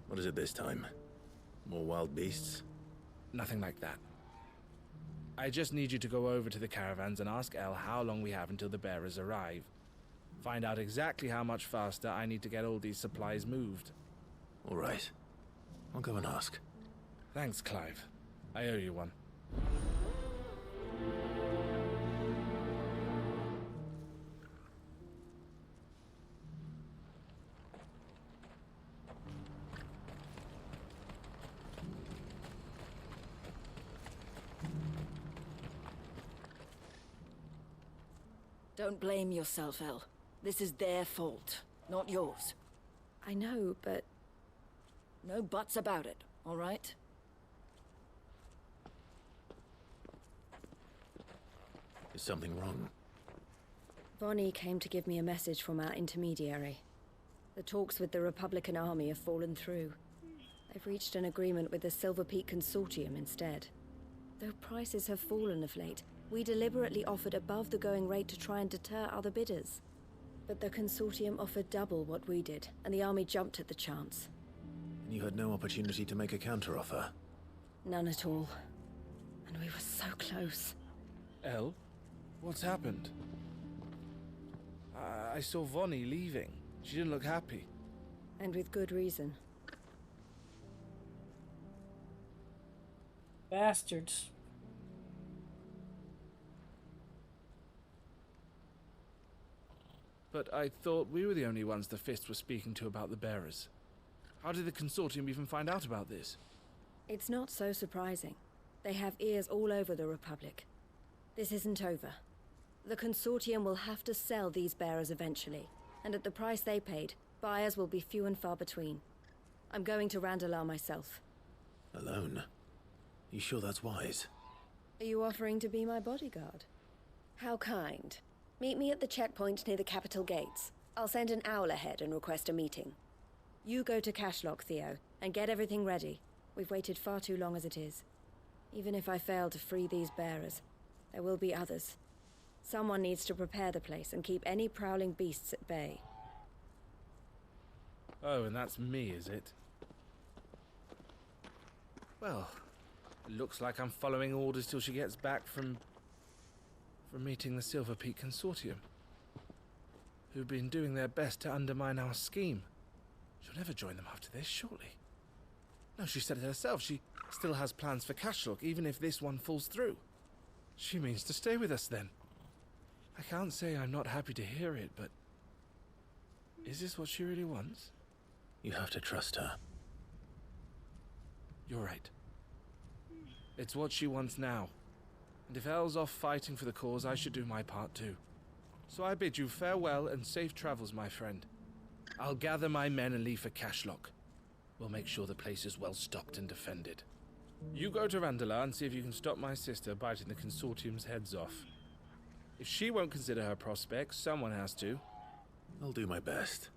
What is it this time? More wild beasts? Nothing like that. I just need you to go over to the caravans and ask El how long we have until the bearers arrive. Find out exactly how much faster I need to get all these supplies moved. All right. I'll go and ask. Thanks, Clive. I owe you one. Don't blame yourself, El. This is their fault, not yours. I know, but... No buts about it, all right? Is something wrong? Vonnie came to give me a message from our intermediary. The talks with the Republican Army have fallen through. They've reached an agreement with the Silver Peak Consortium instead. Though prices have fallen of late, we deliberately offered above the going rate to try and deter other bidders. But the Consortium offered double what we did, and the Army jumped at the chance. And you had no opportunity to make a counteroffer? None at all. And we were so close. El? What's happened? I saw Vonnie leaving. She didn't look happy. And with good reason. Bastards. But I thought we were the only ones the Fist were speaking to about the bearers. How did the Consortium even find out about this? It's not so surprising. They have ears all over the Republic. This isn't over. The Consortium will have to sell these bearers eventually, and at the price they paid, buyers will be few and far between. I'm going to Randalar myself. Alone? You sure that's wise? Are you offering to be my bodyguard? How kind. Meet me at the checkpoint near the capital gates. I'll send an owl ahead and request a meeting. You go to Cashlock, Theo, and get everything ready. We've waited far too long as it is. Even if I fail to free these bearers, there will be others. Someone needs to prepare the place and keep any prowling beasts at bay. Oh, and that's me, is it? Well, it looks like I'm following orders till she gets back from meeting the Silver Peak Consortium, who've been doing their best to undermine our scheme. She'll never join them after this, surely. No, she said it herself. She still has plans for Cashlock, even if this one falls through. She means to stay with us, then. I can't say I'm not happy to hear it, but... is this what she really wants? You have to trust her. You're right. It's what she wants now. And if El's off fighting for the cause, I should do my part too. So I bid you farewell and safe travels, my friend. I'll gather my men and leave for Cashlock. We'll make sure the place is well stocked and defended. You go to Randalar and see if you can stop my sister biting the Consortium's heads off. If she won't consider her prospects, someone has to. I'll do my best.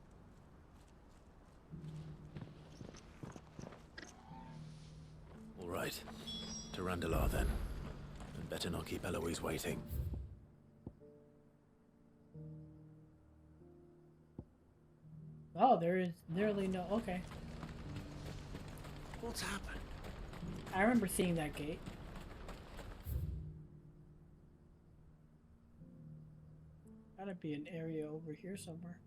All right. To Randalar, then. And better not keep Eloise waiting. Oh, there is literally no... Okay. What's happened? I remember seeing that gate. Gotta be an area over here somewhere.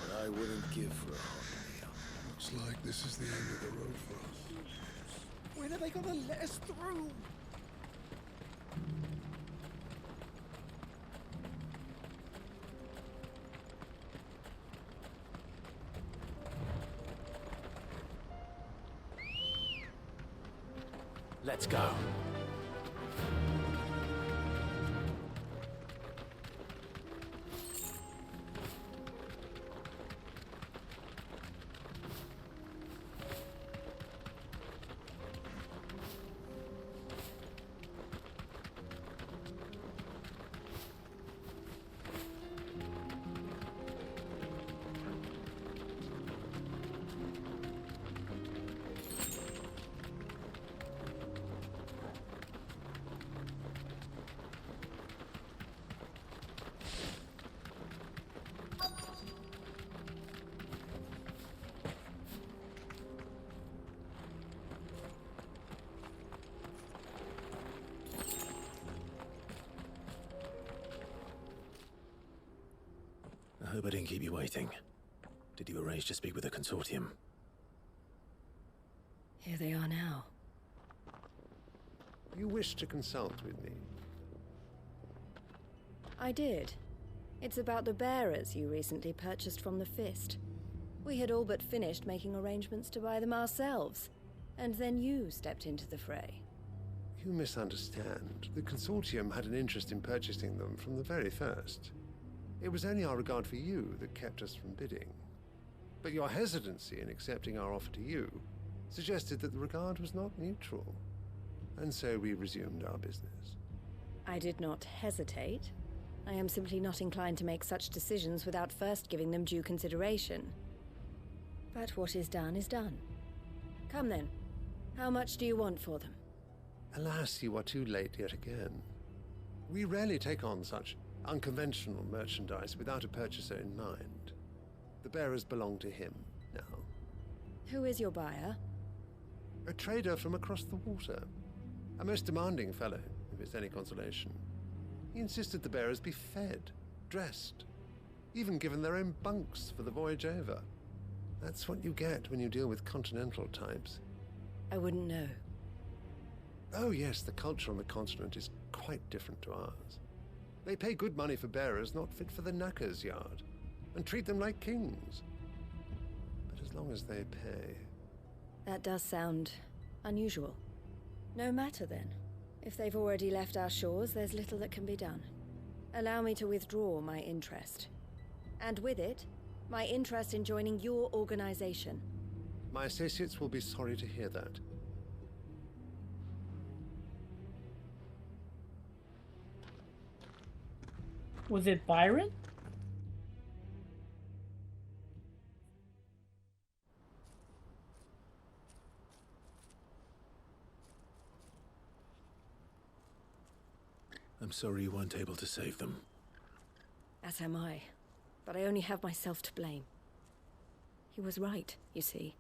What I wouldn't give for a hot meal. Looks like this is the end of the road for us. When are they gonna let us through? Let's go. I hope I didn't keep you waiting. Did you arrange to speak with the Consortium? Here they are now. You wish to consult with me? I did. It's about the bearers you recently purchased from the Fist. We had all but finished making arrangements to buy them ourselves. And then you stepped into the fray. You misunderstand. The Consortium had an interest in purchasing them from the very first. It was only our regard for you that kept us from bidding. But your hesitancy in accepting our offer to you suggested that the regard was not mutual. And so we resumed our business. I did not hesitate. I am simply not inclined to make such decisions without first giving them due consideration. But what is done is done. Come then. How much do you want for them? Alas, you are too late yet again. We rarely take on such unconventional merchandise without a purchaser in mind. The bearers belong to him now. Who is your buyer? A trader from across the water. A most demanding fellow, if it's any consolation. He insisted the bearers be fed, dressed, even given their own bunks for the voyage over. That's what you get when you deal with continental types. I wouldn't know. Oh yes, the culture on the continent is quite different to ours. They pay good money for bearers not fit for the knacker's yard, and treat them like kings. But as long as they pay... That does sound unusual. No matter then. If they've already left our shores, there's little that can be done. Allow me to withdraw my interest. And with it, my interest in joining your organization. My associates will be sorry to hear that. Was it Byron? I'm sorry you weren't able to save them. As am I. But I only have myself to blame. He was right, you see.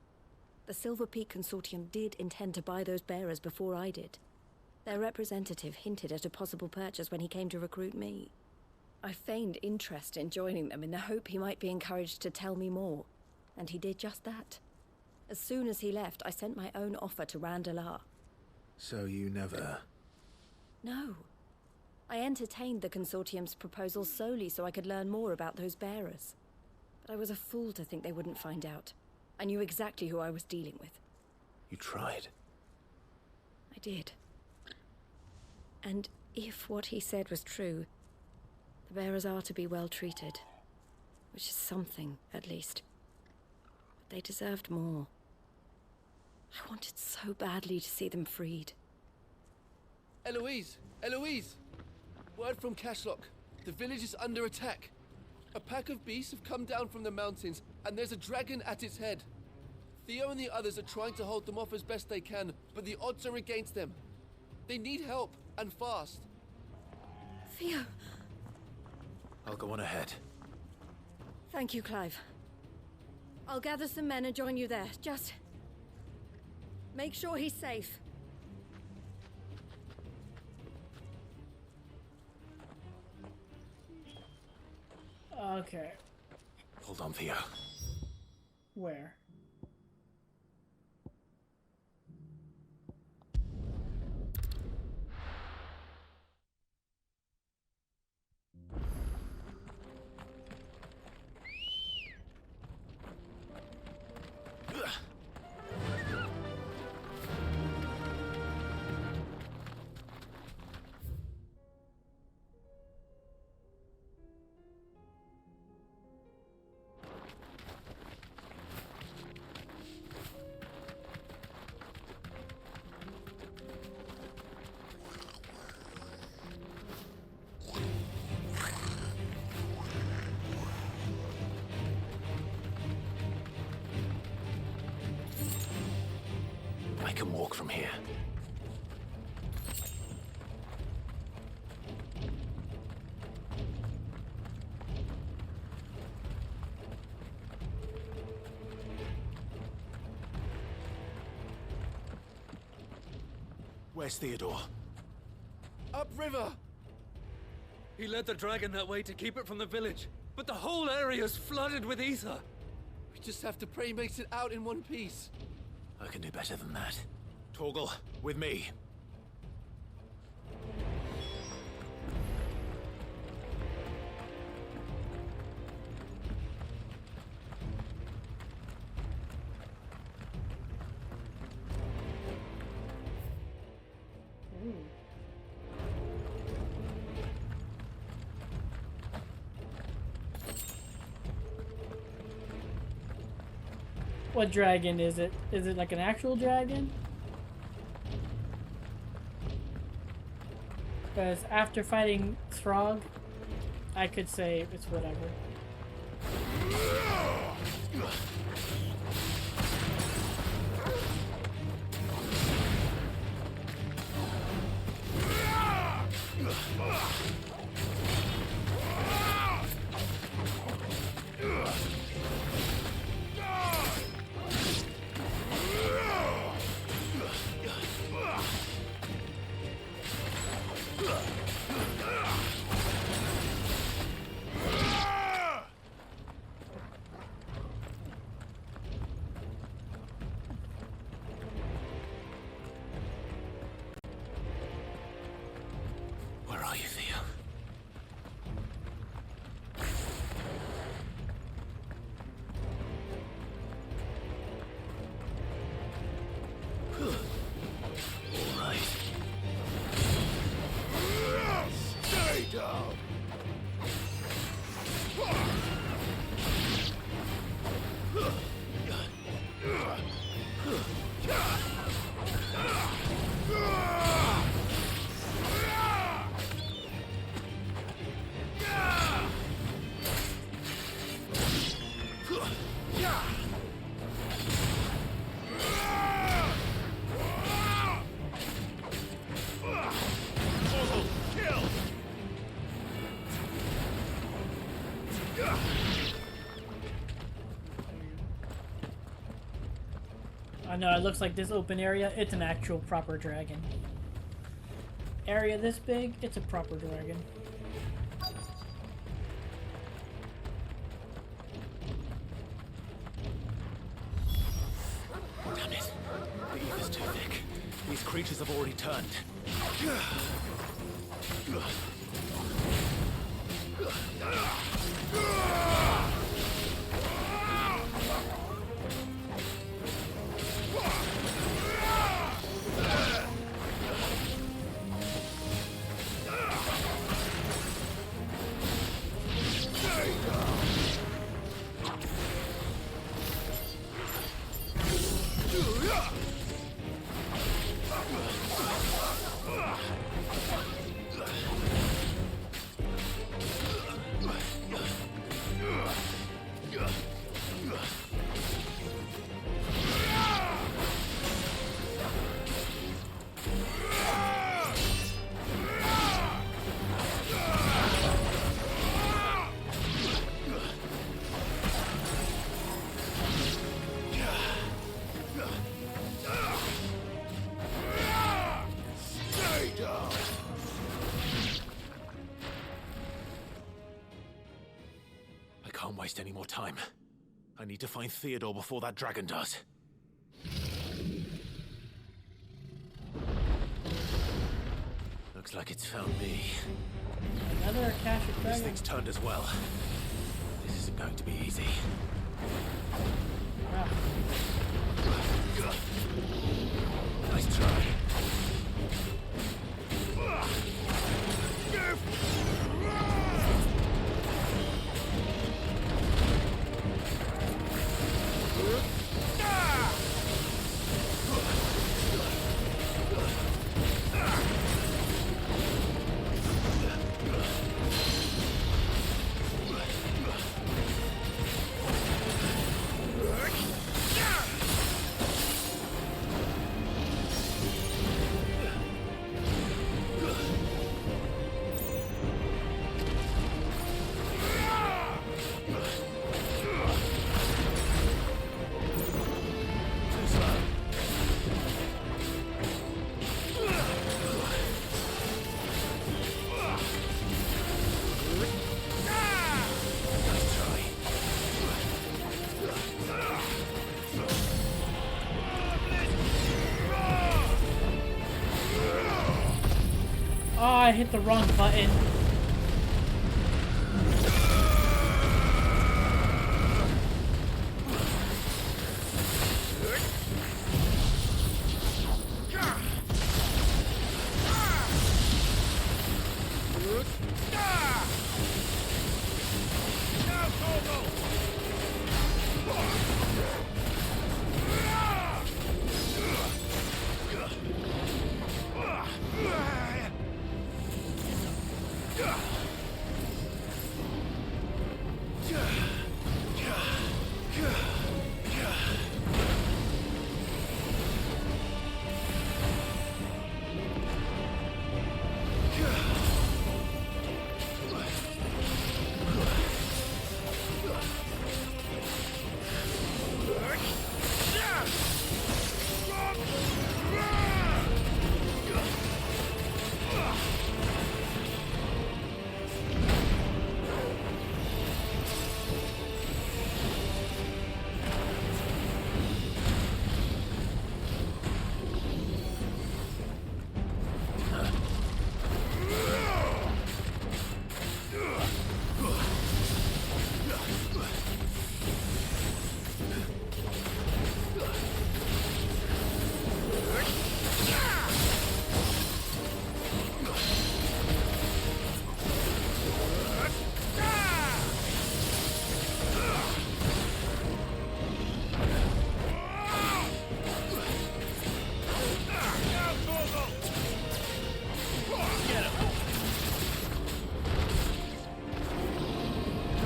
The Silver Peak Consortium did intend to buy those bearers before I did. Their representative hinted at a possible purchase when he came to recruit me. I feigned interest in joining them in the hope he might be encouraged to tell me more, and he did just that. As soon as he left, I sent my own offer to Randalar. So you never... No. I entertained the Consortium's proposal solely so I could learn more about those bearers. But I was a fool to think they wouldn't find out. I knew exactly who I was dealing with. You tried. I did. And if what he said was true, the bearers are to be well treated. Which is something, at least. But they deserved more. I wanted so badly to see them freed. Eloise! Eloise! Word from Cashlock. The village is under attack. A pack of beasts have come down from the mountains, and there's a dragon at its head. Theo and the others are trying to hold them off as best they can, but the odds are against them. They need help, and fast. Theo! I'll go on ahead. Thank you, Clive. I'll gather some men and join you there. Just... make sure he's safe. Okay. Hold on, Theo. Where? I can walk from here. Where's Theodore? Upriver! He led the dragon that way to keep it from the village, but the whole area's flooded with ether. We just have to pray he makes it out in one piece. I can do better than that. Torgal, with me. What dragon is it? Is it like an actual dragon? Because after fighting Throg, I could say it's whatever. Where are you, Theo? All right. Stay down. I know, it looks like this open area, it's an actual proper dragon. Area this big, it's a proper dragon. Damn it. The ether's too thick. These creatures have already turned. Can't waste any more time. I need to find Theodore before that dragon does. Looks like it's found me. Another Akashic This dragon. thing's turned as well. This isn't going to be easy. Wow. Nice try. Oh, I hit the wrong button.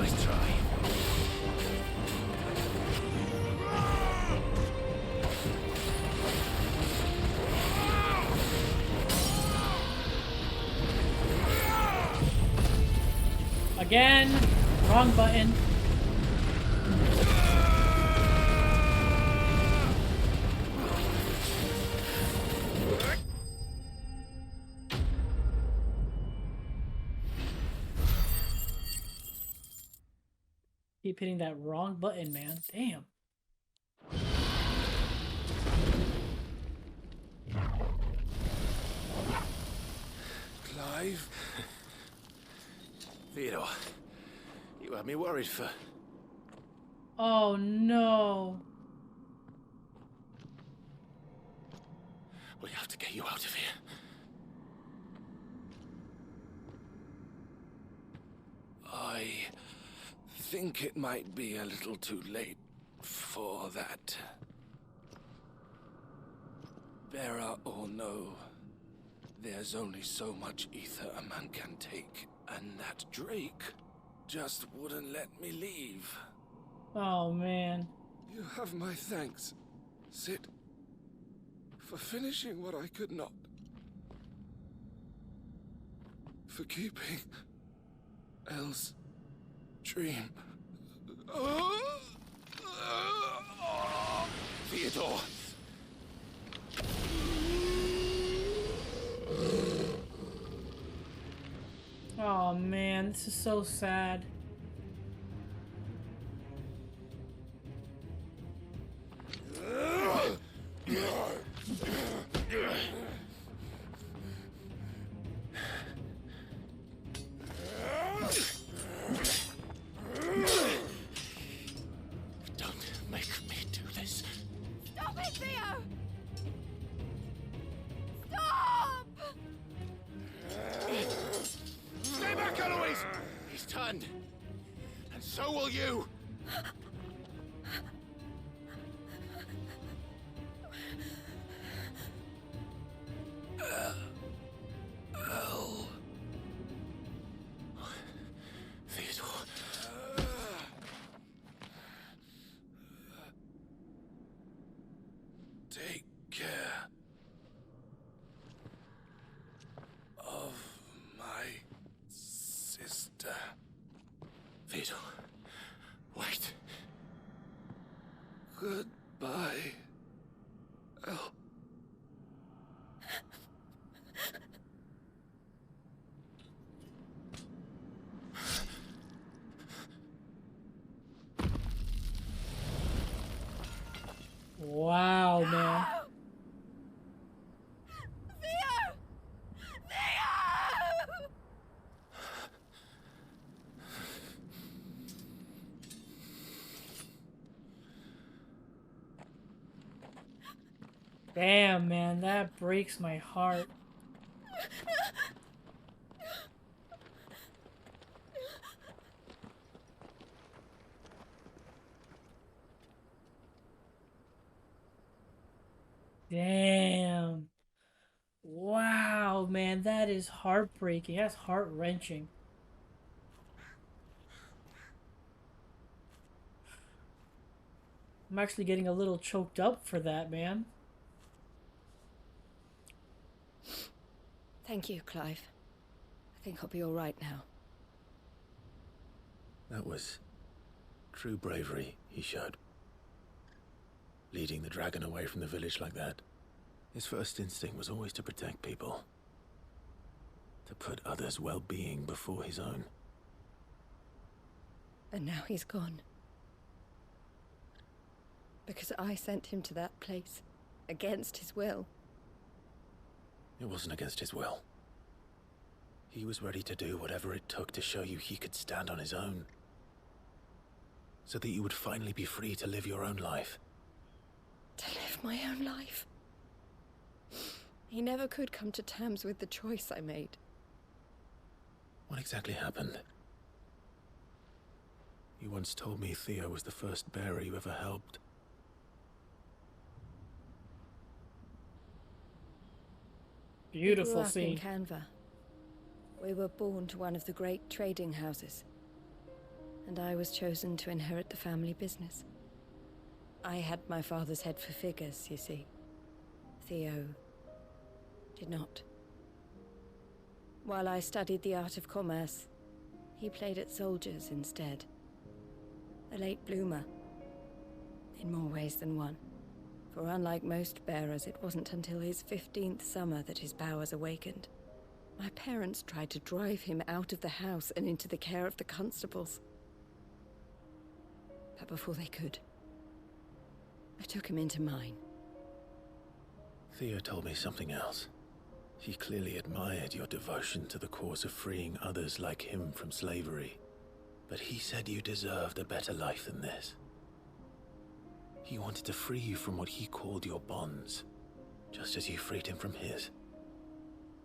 Nice try. Again, wrong button. Keep hitting that wrong button, man. Damn. Clive? Theodore, you had me worried for... Oh no. We have to get you out of here. I think it might be a little too late for that. Bearer or no, there's only so much ether a man can take, and that Drake just wouldn't let me leave. Oh man. You have my thanks, Sid, for finishing what I could not. For keeping Elle's dream. Theodore! Oh man, this is so sad. Don't make me do this. Stop it, Theo! Stop! Stay back, Eloise! He's turned. And so will you! Elle. Theodore. Take care of my sister. Theodore, wait. Goodbye, Elle. Wow, man. Theo! Theo! Damn, man, that breaks my heart. Damn. Wow, man, that is heartbreaking. That's heart-wrenching. I'm actually getting a little choked up for that, man. Thank you, Clive. I think I'll be all right now. That was true bravery he showed. Leading the dragon away from the village like that. His first instinct was always to protect people. To put others' well-being before his own. And now he's gone. Because I sent him to that place, against his will. It wasn't against his will. He was ready to do whatever it took to show you he could stand on his own. So that you would finally be free to live your own life. To live my own life. He never could come to terms with the choice I made. What exactly happened? You once told me Theo was the first bearer you ever helped. Beautiful we grew up scene. In Canva. We were born to one of the great trading houses. and I was chosen to inherit the family business. I had my father's head for figures, you see. Theo did not. While I studied the art of commerce, he played at soldiers instead. A late bloomer, in more ways than one. For unlike most bearers, it wasn't until his 15th summer that his powers awakened. My parents tried to drive him out of the house and into the care of the constables. But before they could, I took him into mine. Theo told me something else. He clearly admired your devotion to the cause of freeing others like him from slavery. But he said you deserved a better life than this. He wanted to free you from what he called your bonds, just as you freed him from his.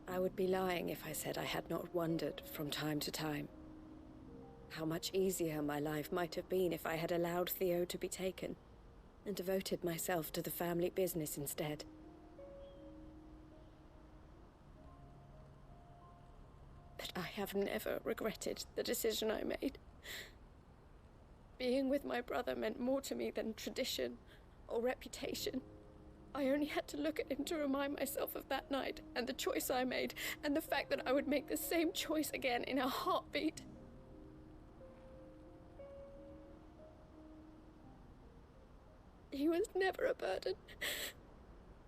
I would be lying if I said I had not wondered from time to time how much easier my life might have been if I had allowed Theo to be taken and devoted myself to the family business instead. But I have never regretted the decision I made. Being with my brother meant more to me than tradition or reputation. I only had to look at him to remind myself of that night and the choice I made, and the fact that I would make the same choice again in a heartbeat. He was never a burden.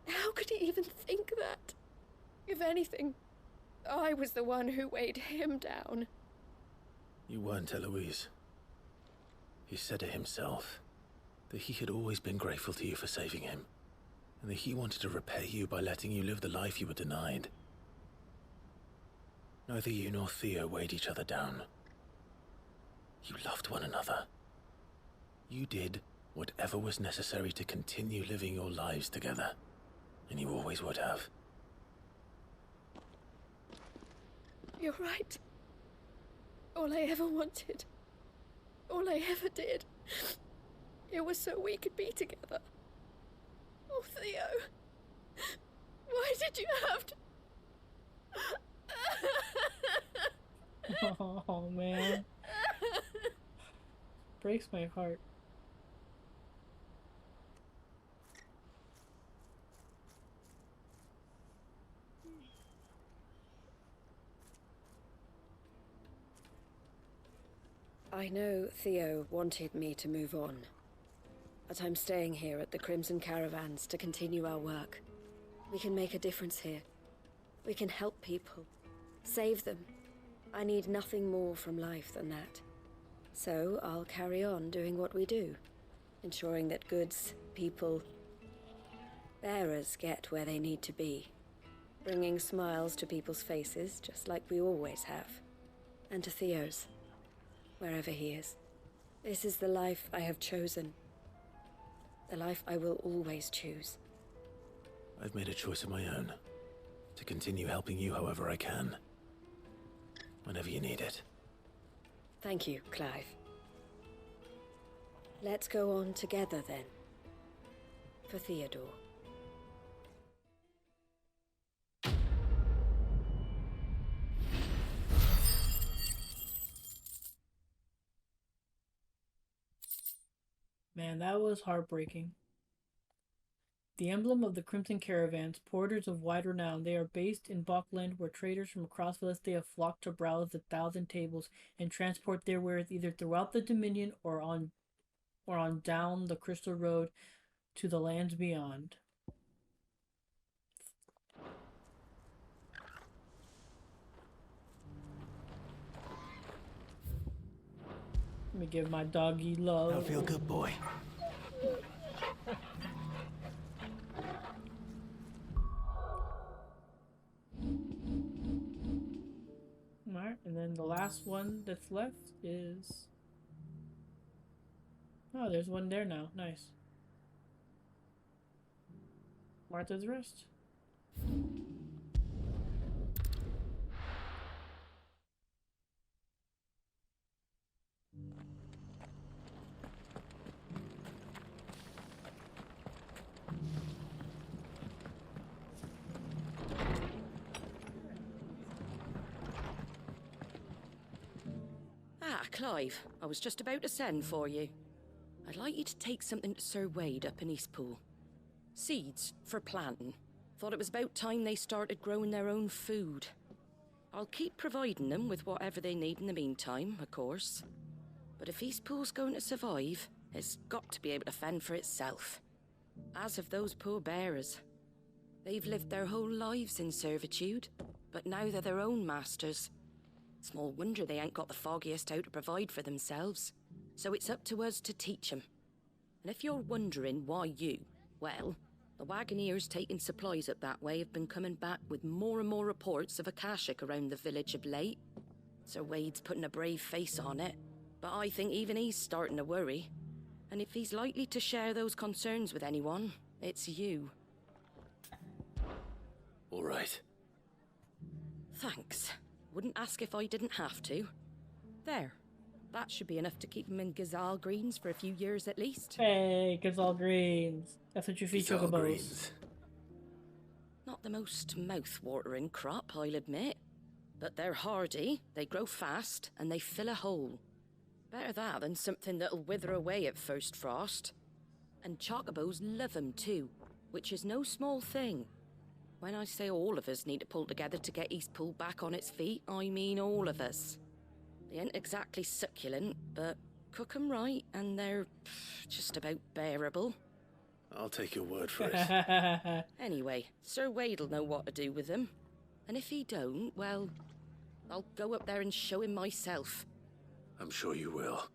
How could he even think that? If anything, I was the one who weighed him down. You weren't, Eloise. He said it himself, that he had always been grateful to you for saving him, and that he wanted to repay you by letting you live the life you were denied. Neither you nor Theo weighed each other down. You loved one another. You did whatever was necessary to continue living your lives together, and you always would have. You're right. All I ever wanted, all I ever did, it was so we could be together. Oh, Theo, why did you have to... Oh, man. Breaks my heart. I know Theo wanted me to move on, but I'm staying here at the Crimson Caravans to continue our work. We can make a difference here. We can help people, save them. I need nothing more from life than that. So I'll carry on doing what we do, ensuring that goods, people, bearers get where they need to be, bringing smiles to people's faces just like we always have, and to Theo's. Wherever he is. This is the life I have chosen. The life I will always choose. I've made a choice of my own, to continue helping you however I can. Whenever you need it. Thank you, Clive. Let's go on together then. For Theodore. Man, that was heartbreaking. The emblem of the Crimson Caravans, porters of wide renown, they are based in Buckland, where traders from across Valisthea have flocked to browse the 1,000 tables and transport their wares either throughout the Dominion or on down the Crystal Road to the lands beyond. Let me give my doggy love. I feel good, boy. Alright, and then the last one that's left is... Oh, there's one there now. Nice. Martha's Rest. Clive. I was just about to send for you. I'd like you to take something to Sir Wade up in Eastpool. Seeds for planting. Thought it was about time they started growing their own food. I'll keep providing them with whatever they need in the meantime, of course. But if Eastpool's going to survive, it's got to be able to fend for itself. As of those poor bearers. They've lived their whole lives in servitude, but now they're their own masters. Small wonder they ain't got the foggiest how to provide for themselves. So it's up to us to teach them. And if you're wondering why you, well, the Wagoneers taking supplies up that way have been coming back with more and more reports of Akashic around the village of late. Sir Wade's putting a brave face on it, but I think even he's starting to worry. And if he's likely to share those concerns with anyone, it's you. All right. Thanks. Wouldn't ask if I didn't have to. There. That should be enough to keep him in Gazal Greens for a few years at least. Hey, Gazal Greens. That's what you feature the most. Not the most mouth-watering crop, I'll admit. But they're hardy, they grow fast, and they fill a hole. Better that than something that'll wither away at first frost. And chocobos love 'em too, which is no small thing. When I say all of us need to pull together to get Eastpool back on its feet, I mean all of us. They ain't exactly succulent, but cook 'em right and they're just about bearable. I'll take your word for it. Anyway, Sir Wade'll know what to do with them. And if he don't, well, I'll go up there and show him myself. I'm sure you will.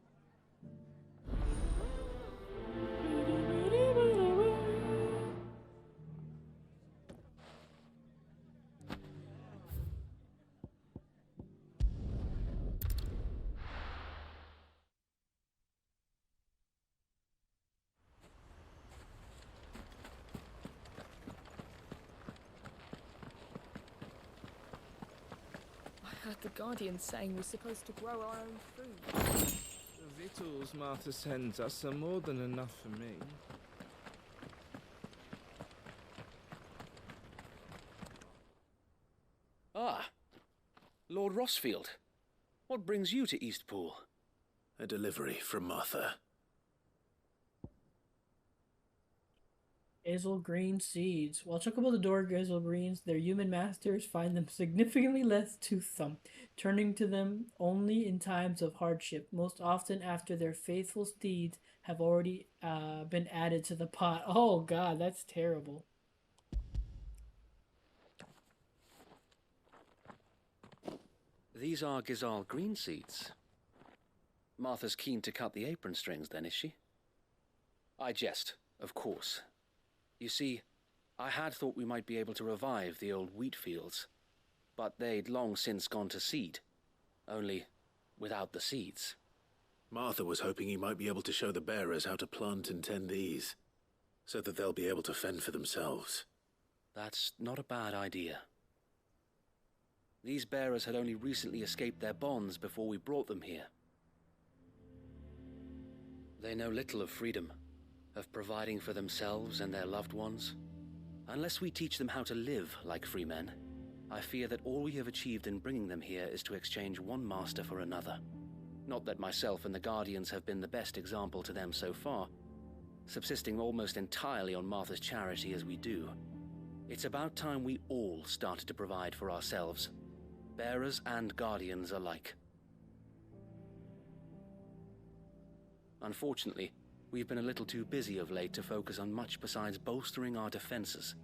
I heard the Guardian saying we're supposed to grow our own food. The victuals Martha sends us are more than enough for me. Ah, Lord Rossfield. What brings you to Eastpool? A delivery from Martha. Hazel green seeds. While chocobo adore hazel greens, their human masters find them significantly less toothsome, turning to them only in times of hardship, most often after their faithful steeds have already been added to the pot. Oh god, that's terrible. These are Gazal green seeds. Martha's keen to cut the apron strings then, is she? I jest, of course. You see, I had thought we might be able to revive the old wheat fields, but they'd long since gone to seed, only without the seeds. Martha was hoping you might be able to show the bearers how to plant and tend these, so that they'll be able to fend for themselves. That's not a bad idea. These bearers had only recently escaped their bonds before we brought them here. They know little of freedom, of providing for themselves and their loved ones. Unless we teach them how to live like free men, I fear that all we have achieved in bringing them here is to exchange one master for another. Not that myself and the Guardians have been the best example to them so far, subsisting almost entirely on Martha's charity as we do. It's about time we all started to provide for ourselves, bearers and Guardians alike. Unfortunately, we've been a little too busy of late to focus on much besides bolstering our defenses.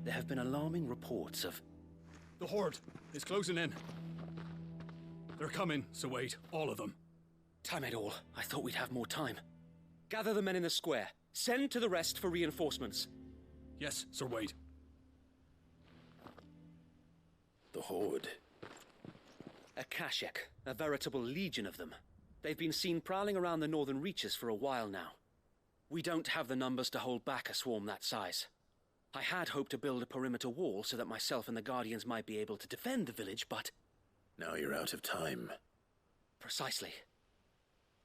There have been alarming reports of... The Horde is closing in. They're coming, so wait, all of them. Damn it all, I thought we'd have more time. Gather the men in the square. Send to the rest for reinforcements. Yes, Sir Wade. The Horde. Akashic, a veritable legion of them. They've been seen prowling around the northern reaches for a while now. We don't have the numbers to hold back a swarm that size. I had hoped to build a perimeter wall so that myself and the Guardians might be able to defend the village, but... Now you're out of time. Precisely.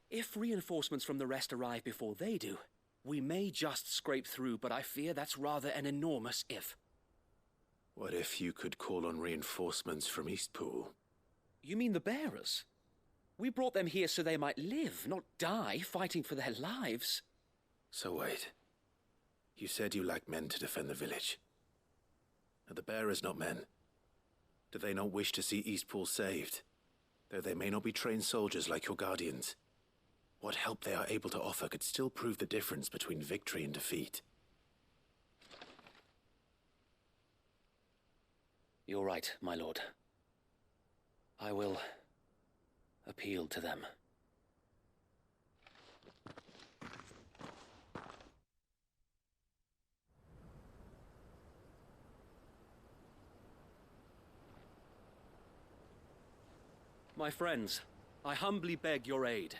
If reinforcements from the rest arrive before they do, we may just scrape through, but I fear that's rather an enormous if. What if you could call on reinforcements from Eastpool? You mean the bearers? We brought them here so they might live, not die fighting for their lives. So wait. You said you lacked men to defend the village. Are the bearers not men? Do they not wish to see Eastpool saved? Though they may not be trained soldiers like your guardians, what help they are able to offer could still prove the difference between victory and defeat. You're right, my lord. I will appeal to them. My friends, I humbly beg your aid.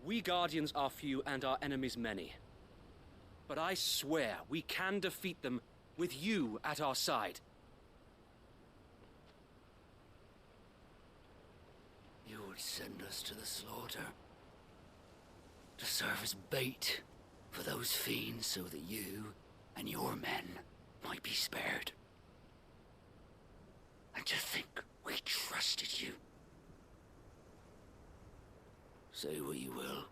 We Guardians are few and our enemies many. But I swear we can defeat them with you at our side. You would send us to the slaughter, to serve as bait for those fiends so that you and your men might be spared. And to think we trusted you. Say what you will,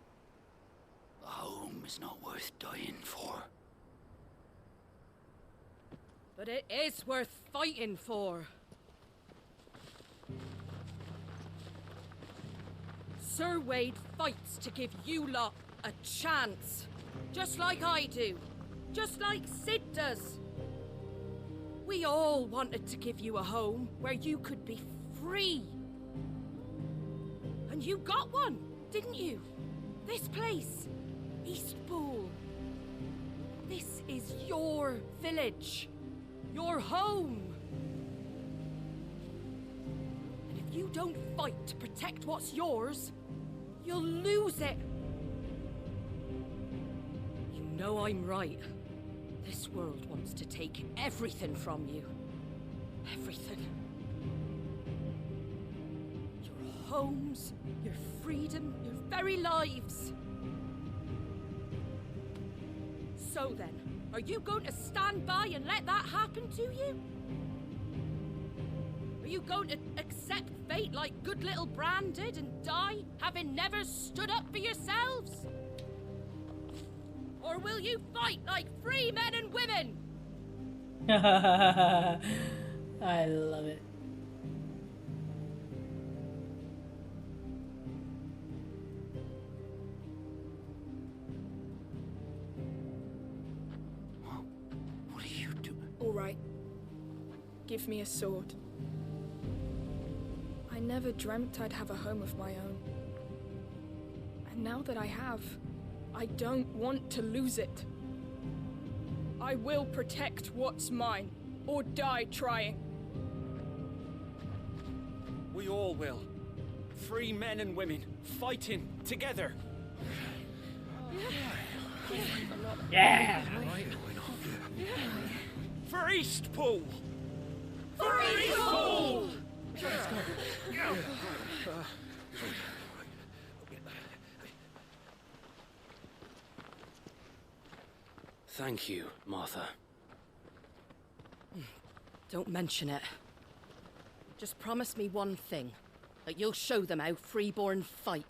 a home is not worth dying for. But it is worth fighting for. Sir Wade fights to give you lot a chance. Just like I do. Just like Sid does. We all wanted to give you a home where you could be free. And you got one, didn't you? This place, Eastpool. This is your village. Your home. And if you don't fight to protect what's yours, you'll lose it. You know I'm right. This world wants to take everything from you. Everything. Your homes, your freedom, your very lives. So then, are you going to stand by and let that happen to you? Are you going to accept fate like good little Bran did and die, having never stood up for yourselves? Or will you fight like free men and women? I love it. What are you doing? All right. Give me a sword. I never dreamt I'd have a home of my own. And now that I have, I don't want to lose it. I will protect what's mine, or die trying. We all will. Free men and women, fighting together. Yeah! For Eastpool! For Eastpool! Thank you, Martha. Don't mention it. Just promise me one thing. That you'll show them how freeborn fight.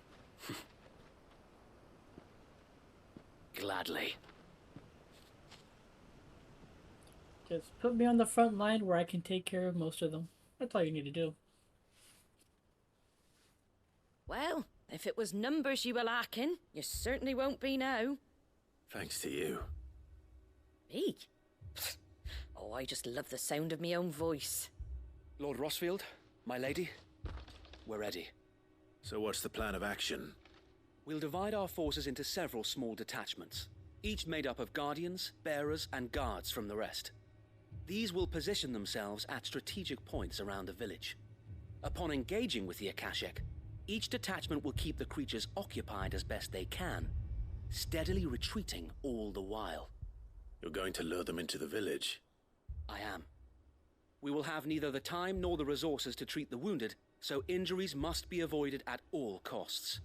Gladly. Just put me on the front line where I can take care of most of them. That's all you need to do. Well, if it was numbers you were lacking, you certainly won't be now. Thanks to you. Me? Oh, I just love the sound of my own voice. Lord Rossfield, my lady, we're ready. So what's the plan of action? We'll divide our forces into several small detachments, each made up of guardians, bearers, and guards from the rest. These will position themselves at strategic points around the village. Upon engaging with the Akashic, each detachment will keep the creatures occupied as best they can, steadily retreating all the while. You're going to lure them into the village? I am. We will have neither the time nor the resources to treat the wounded, so injuries must be avoided at all costs.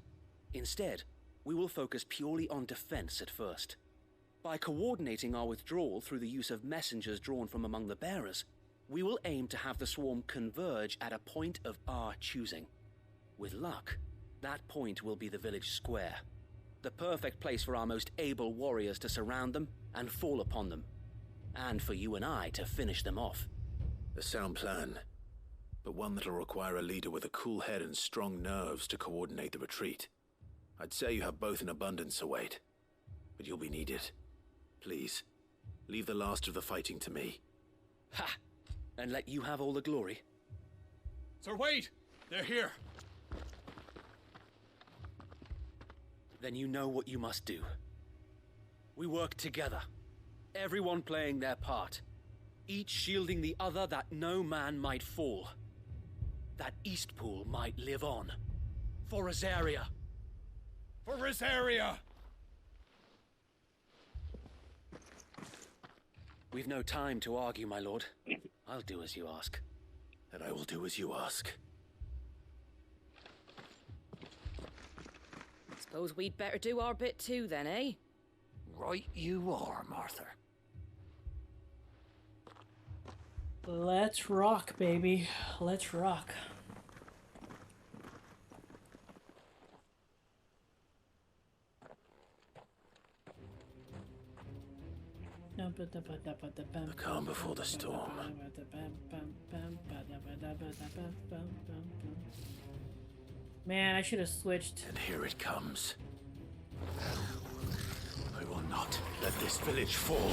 Instead, we will focus purely on defense at first. By coordinating our withdrawal through the use of messengers drawn from among the bearers, we will aim to have the swarm converge at a point of our choosing. With luck, that point will be the village square. The perfect place for our most able warriors to surround them and fall upon them. And for you and I to finish them off. A sound plan, but one that'll require a leader with a cool head and strong nerves to coordinate the retreat. I'd say you have both in abundance, Waloed, but you'll be needed. Please, leave the last of the fighting to me. Ha! And let you have all the glory. Sir Wade! They're here! Then you know what you must do. We work together, everyone playing their part, each shielding the other that no man might fall, that Eastpool might live on. For Rosaria! For Rosaria! We've no time to argue, my lord. I'll do as you ask. And I will do as you ask. Suppose we'd better do our bit too then, eh? Right you are, Martha. Let's rock, baby. Let's rock. The calm before the storm. Man, I should have switched. And here it comes. I will not let this village fall.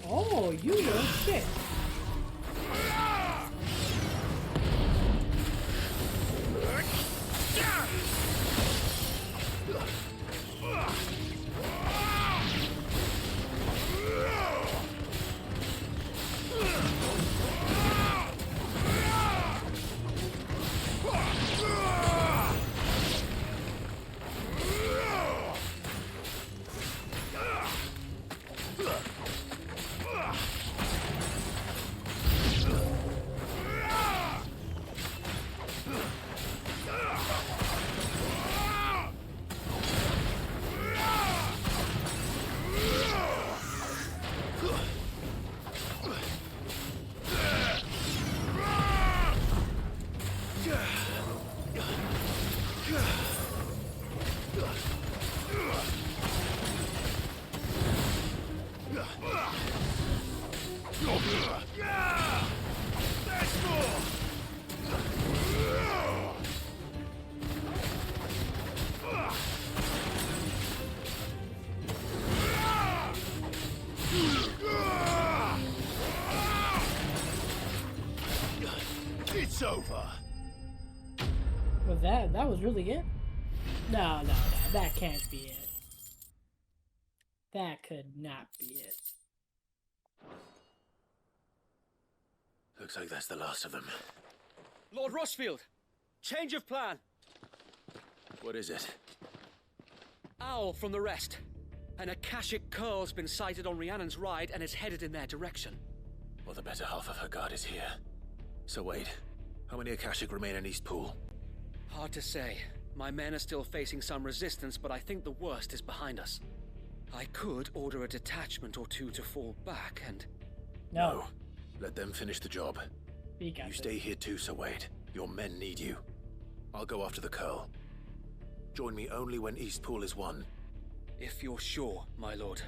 Oh, you little shit. It's over. Was that was really it? No, that can't be it. That could not be it. Looks like that's the last of them. Lord Rossfield! Change of plan! What is it? Owl from the rest. An Akashic curl's been sighted on Rhiannon's ride and is headed in their direction. Well, the better half of her guard is here. So Wade, how many Akashic remain in Eastpool? Hard to say. My men are still facing some resistance, but I think the worst is behind us. I could order a detachment or two to fall back and... No. Let them finish the job. You stay here too, Sir Wade. Your men need you. I'll go after the Curl. Join me only when Eastpool is won. If you're sure, my lord.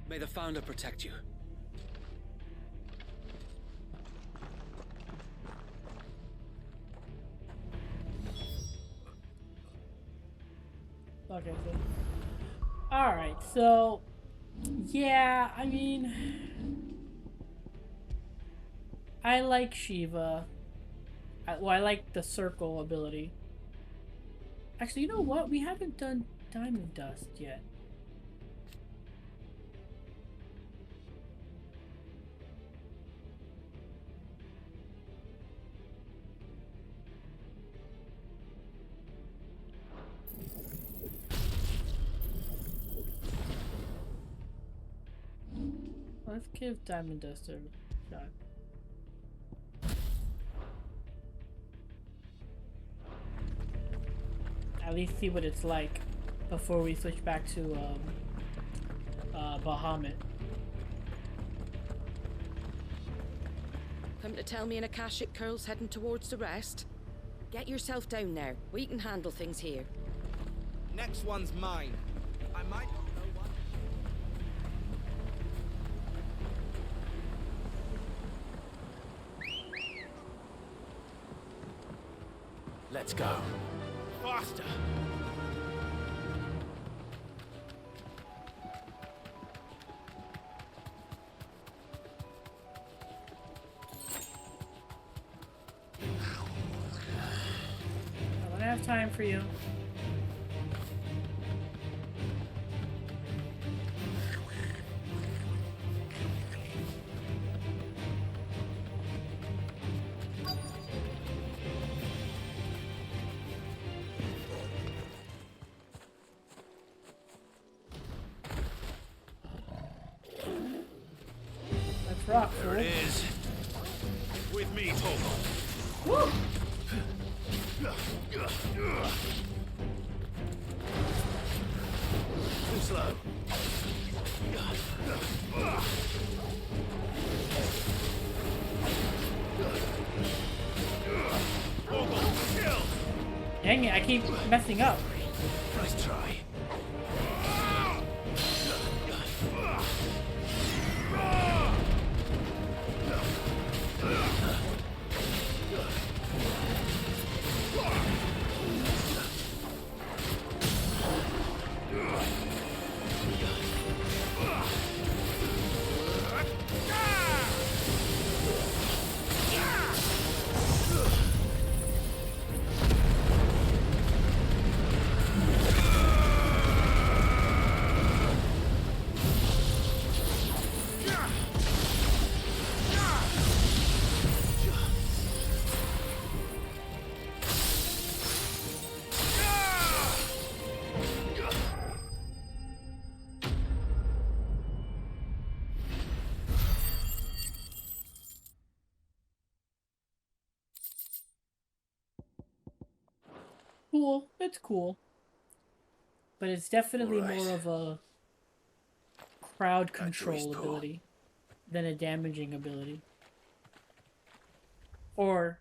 May the Founder protect you. Okay, so... Alright, so... Yeah, I mean... I like Shiva. I like the circle ability. Actually, you know what? We haven't done Diamond Dust yet. Let's give Diamond Dust a shot. At least see what it's like before we switch back to Bahamut. Come to tell me an Akashic Curl's heading towards the rest? Get yourself down there. We can handle things here. Next one's mine. I might not know what. Let's go. Faster! I don't have time for you. Let's rock, There it is. With me, Togo. Woo! Too slow. Dang it, I keep messing up. Nice try. Cool. It's cool. But it's definitely Right. more of a crowd control ability than a damaging ability. Or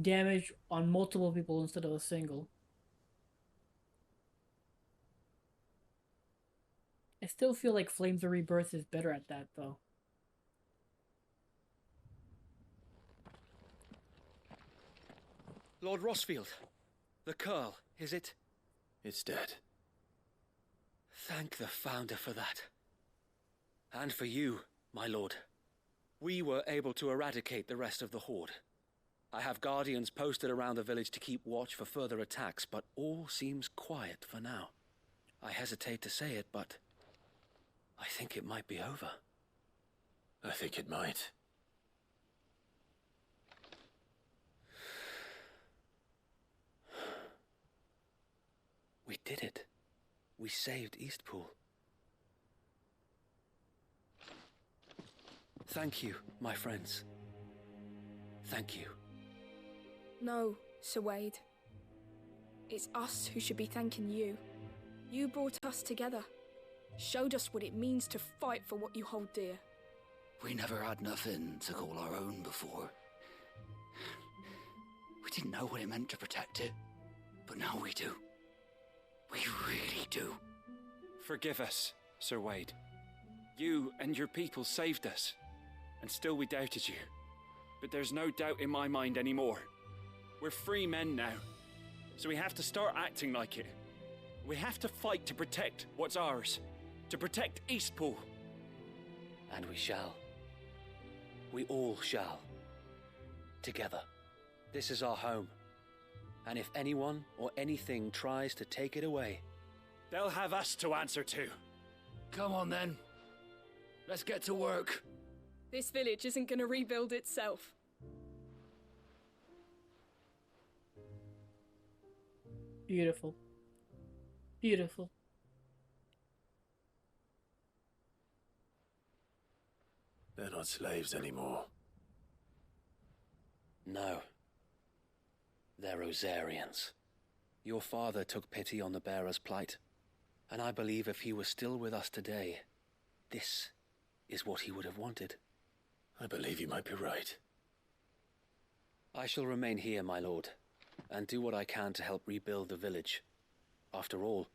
damage on multiple people instead of a single. I still feel like Flames of Rebirth is better at that, though. Lord Rossfield, the Curl, is it? It's dead. Thank the Founder for that. And for you, my lord. We were able to eradicate the rest of the Horde. I have guardians posted around the village to keep watch for further attacks, but all seems quiet for now. I hesitate to say it, but I think it might be over. I think it might. We did it. We saved Eastpool. Thank you, my friends. Thank you. No, Sir Wade. It's us who should be thanking you. You brought us together. Showed us what it means to fight for what you hold dear. We never had nothing to call our own before. We didn't know what it meant to protect it, but now we do. We really do. Forgive us, Sir Wade. You and your people saved us, and still we doubted you. But there's no doubt in my mind anymore. We're free men now, so we have to start acting like it. We have to fight to protect what's ours, to protect Eastpool. And we shall. We all shall. Together. This is our home. And if anyone or anything tries to take it away, they'll have us to answer to. Come on then. Let's get to work. This village isn't gonna rebuild itself. Beautiful. Beautiful. They're not slaves anymore. No. They're Rosarians. Your father took pity on the bearer's plight, and I believe if he was still with us today, this is what he would have wanted. I believe you might be right. I shall remain here, my lord, and do what I can to help rebuild the village. After all,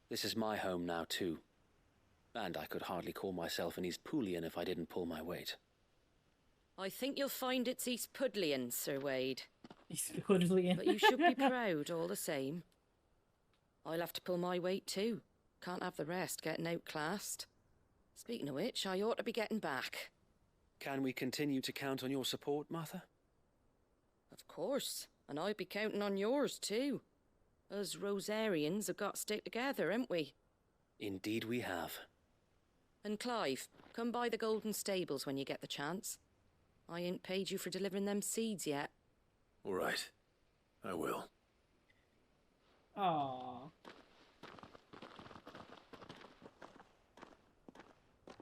this is my home now too, and I could hardly call myself an Eastpoolian if I didn't pull my weight. I think you'll find it's Eastpudlian, Sir Wade. Eastpudlian. But you should be proud all the same. I'll have to pull my weight too. Can't have the rest getting outclassed. Speaking of which, I ought to be getting back. Can we continue to count on your support, Martha? Of course, and I'd be counting on yours too. Us Rosarians have got to stick together, haven't we? Indeed we have. And Clive, come by the Golden Stables when you get the chance. I ain't paid you for delivering them seeds yet. All right. I will. Aww.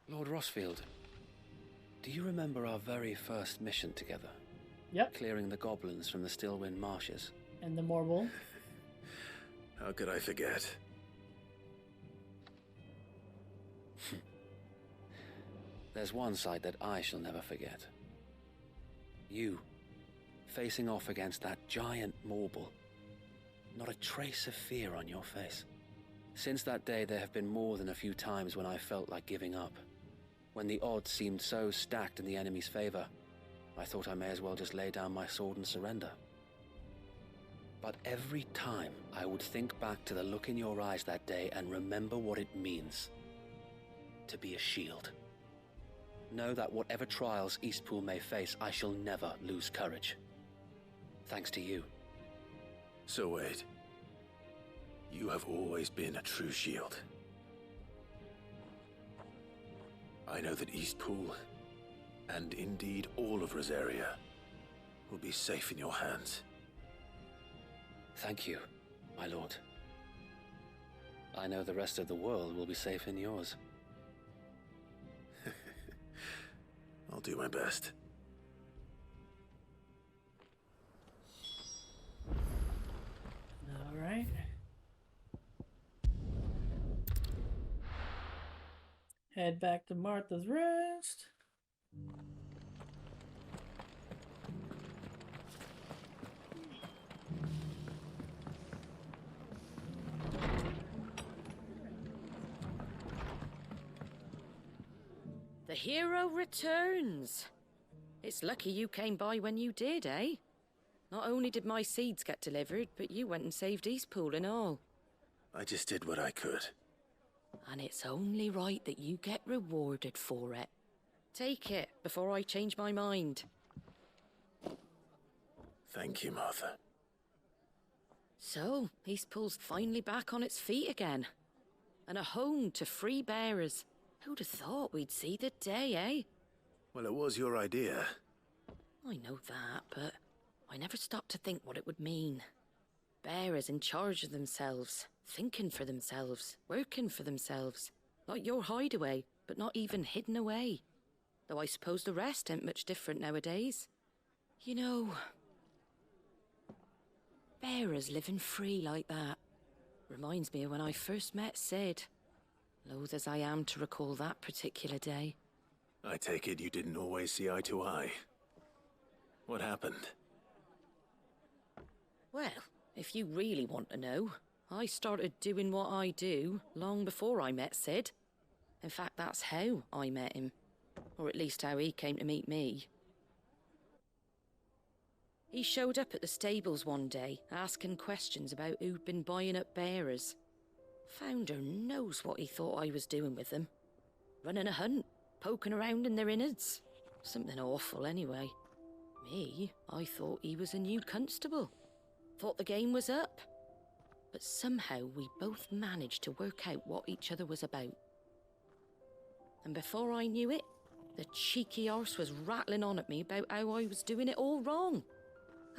Lord Rossfield, do you remember our very first mission together? Yep. Clearing the goblins from the Stillwind marshes. And the Morble. How could I forget? There's one side that I shall never forget. You, facing off against that giant Morble. Not a trace of fear on your face. Since that day, there have been more than a few times when I felt like giving up. When the odds seemed so stacked in the enemy's favor, I thought I may as well just lay down my sword and surrender. But every time I would think back to the look in your eyes that day and remember what it means to be a shield. Know that whatever trials Eastpool may face, I shall never lose courage. Thanks to you. So Wade, you have always been a true shield. I know that Eastpool, and indeed all of Rosaria, will be safe in your hands. Thank you, my lord. I know the rest of the world will be safe in yours. I'll do my best. All right. Head back to Martha's Rest. The hero returns. It's lucky you came by when you did, eh? Not only did my seeds get delivered, but you went and saved Eastpool and all. I just did what I could. And it's only right that you get rewarded for it. Take it before I change my mind. Thank you, Martha. So, Eastpool's finally back on its feet again. And a home to free bearers. Who'd have thought we'd see the day, eh? Well, it was your idea. I know that, but I never stopped to think what it would mean. Bearers in charge of themselves, thinking for themselves, working for themselves. Like your hideaway, but not even hidden away. Though I suppose the rest ain't much different nowadays. You know, bearers living free like that reminds me of when I first met Sid. loath as I am to recall that particular day. I take it you didn't always see eye to eye. What happened? Well, if you really want to know, I started doing what I do long before I met Sid. In fact, that's how I met him. Or at least how he came to meet me. He showed up at the stables one day, asking questions about who'd been buying up bearers. Founder knows what he thought I was doing with them. Running a hunt, poking around in their innards. Something awful anyway. Me, I thought he was a new constable. Thought the game was up. But somehow we both managed to work out what each other was about. And before I knew it, the cheeky arse was rattling on at me about how I was doing it all wrong.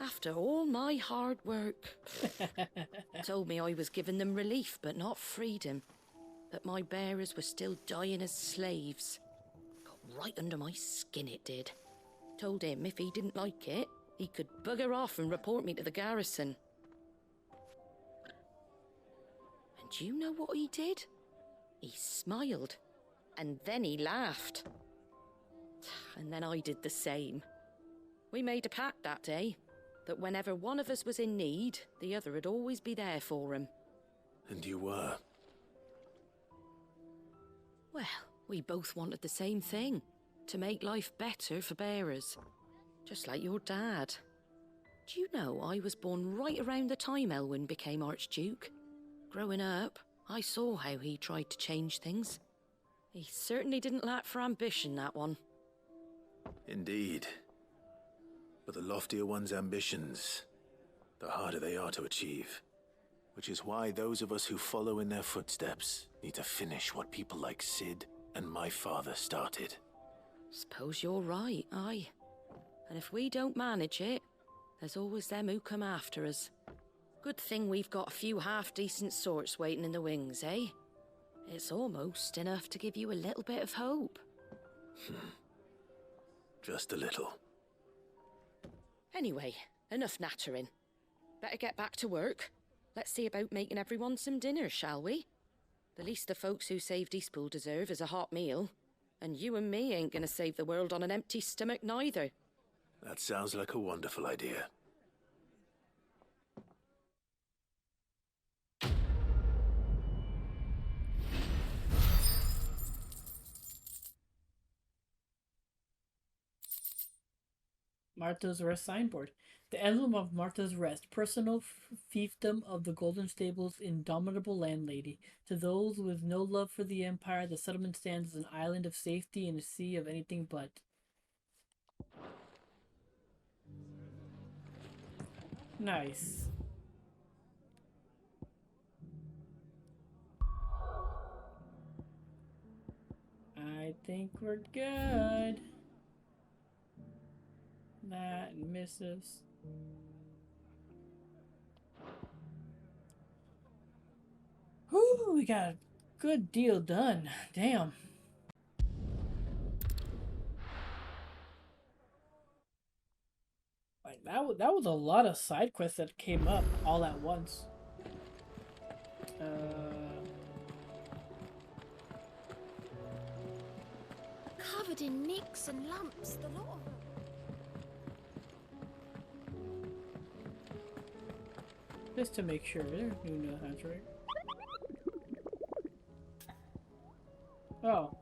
After all my hard work. Told me I was giving them relief, but not freedom. That my bearers were still dying as slaves. Got right under my skin, it did. Told him if he didn't like it, he could bugger off and report me to the garrison. And do you know what he did? He smiled. And then he laughed. And then I did the same. We made a pact that day, that whenever one of us was in need, the other would always be there for him. And you were? Well, we both wanted the same thing. To make life better for bearers. Just like your dad. Do you know I was born right around the time Elwyn became Archduke? Growing up, I saw how he tried to change things. He certainly didn't lack for ambition, that one. Indeed. But the loftier one's ambitions, the harder they are to achieve. Which is why those of us who follow in their footsteps need to finish what people like Sid and my father started. Suppose you're right, aye. And if we don't manage it, there's always them who come after us. Good thing we've got a few half-decent sorts waiting in the wings, eh? It's almost enough to give you a little bit of hope. Just a little. Anyway, enough nattering. Better get back to work. Let's see about making everyone some dinner, shall we? The least the folks who saved Eastpool deserve is a hot meal. And you and me ain't gonna save the world on an empty stomach neither. That sounds like a wonderful idea. Martha's Rest signboard. The emblem of Martha's Rest, personal fiefdom of the Golden Stable's indomitable landlady. To those with no love for the Empire, the settlement stands as an island of safety in a sea of anything but. Nice. I think we're good. That and missives. Whew, we got a good deal done. Damn. Like that was a lot of side quests that came up all at once. Covered in nicks and lumps, the lot of them. Just to make sure, who knows that's right. Oh.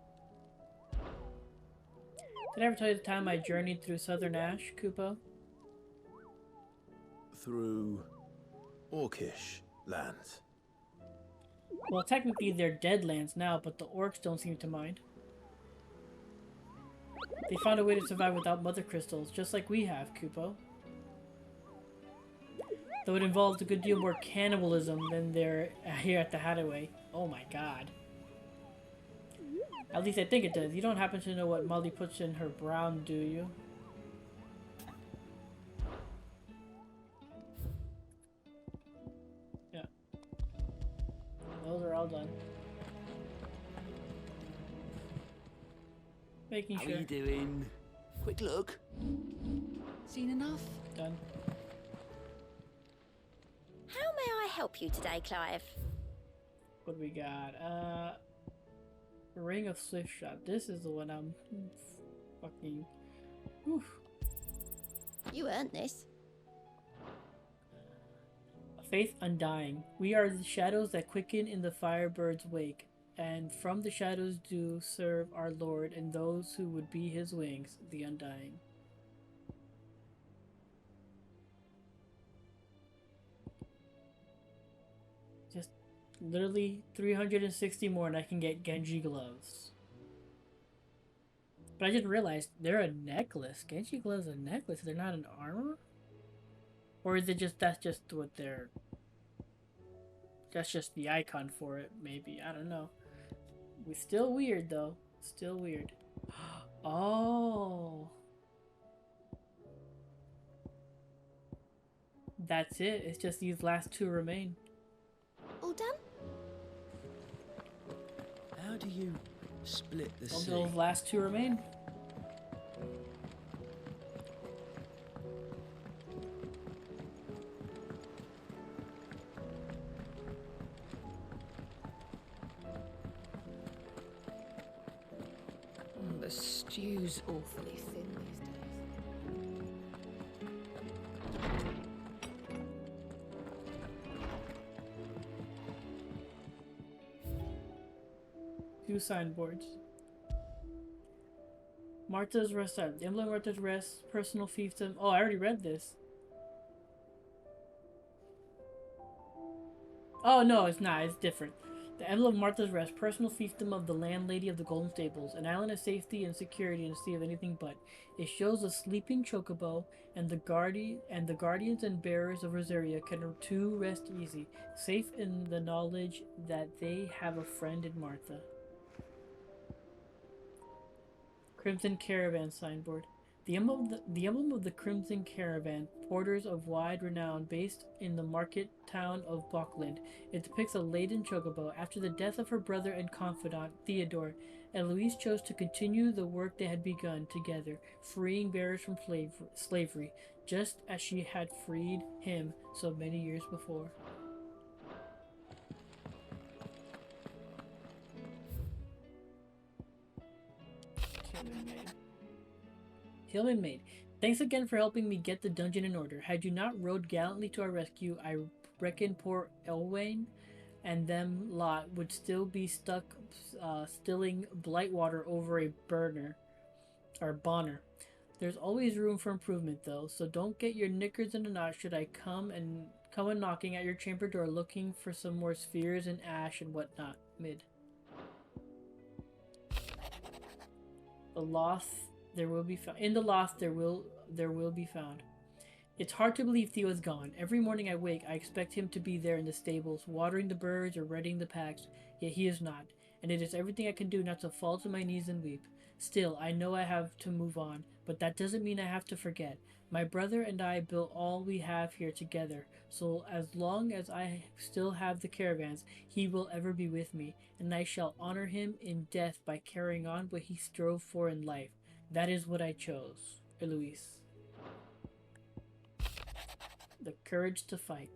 Did I ever tell you the time I journeyed through Southern Ash, Kupo? Through Orcish lands. Well, technically they're dead lands now, but the orcs don't seem to mind. They found a way to survive without mother crystals, just like we have, Kupo. Though it involved a good deal more cannibalism than there here at the Hadaway. Oh my god. At least I think it does. You don't happen to know what Molly puts in her brown, do you? Yeah. Those are all done. Making sure. How are you doing? Quick look. Seen enough? Done. How may I help you today, Clive? What do we got? Ring of Swift Shot. This is the one I'm fucking. Whew. You earned this. Faith undying. We are the shadows that quicken in the firebird's wake, and from the shadows do serve our Lord and those who would be his wings, the undying. Just literally 360 more and I can get Genji gloves. But I just realized they're a necklace. Genji gloves are a necklace. They're not an armor? Or is it just that's just what they're... That's just the icon for it, maybe. I don't know. It's still weird, though. Still weird. Oh. That's it. It's just these last two remain. All done? How do you split the sea? Those last two remain. The stew's awfully thin these days. Two signboards. Martha's Rest. The emblem of Martha's Rest. Personal fiefdom. Oh, I already read this. Oh, no, it's not. It's different. The emblem of Martha's Rest, personal fiefdom of the landlady of the Golden Stables, an island of safety and security in a sea of anything but. It shows a sleeping chocobo, and the guardians and bearers of Rosaria can too rest easy, safe in the knowledge that they have a friend in Martha. Crimson Caravan signboard. The emblem of the Crimson Caravan, porters of wide renown, based in the market town of Buckland. It depicts a laden chocobo. After the death of her brother and confidant, Theodore, Eloise chose to continue the work they had begun together, freeing bearers from slavery, just as she had freed him so many years before. Hillman Maid, thanks again for helping me get the dungeon in order. Had you not rode gallantly to our rescue, I reckon poor Elwain and them lot would still be stuck stilling Blightwater over a burner or bonner. There's always room for improvement though, so don't get your knickers in a knot should I come knocking at your chamber door looking for some more spheres and ash and whatnot. Mid. The lost there will be found. In the lost there will be found. It's hard to believe Theo is gone. Every morning I wake, I expect him to be there in the stables, watering the birds or readying the packs, yet he is not, and it is everything I can do not to fall to my knees and weep. Still, I know I have to move on, but that doesn't mean I have to forget. My brother and I built all we have here together, so as long as I still have the caravans, he will ever be with me, and I shall honor him in death by carrying on what he strove for in life. That is what I chose. Eloise. The courage to fight.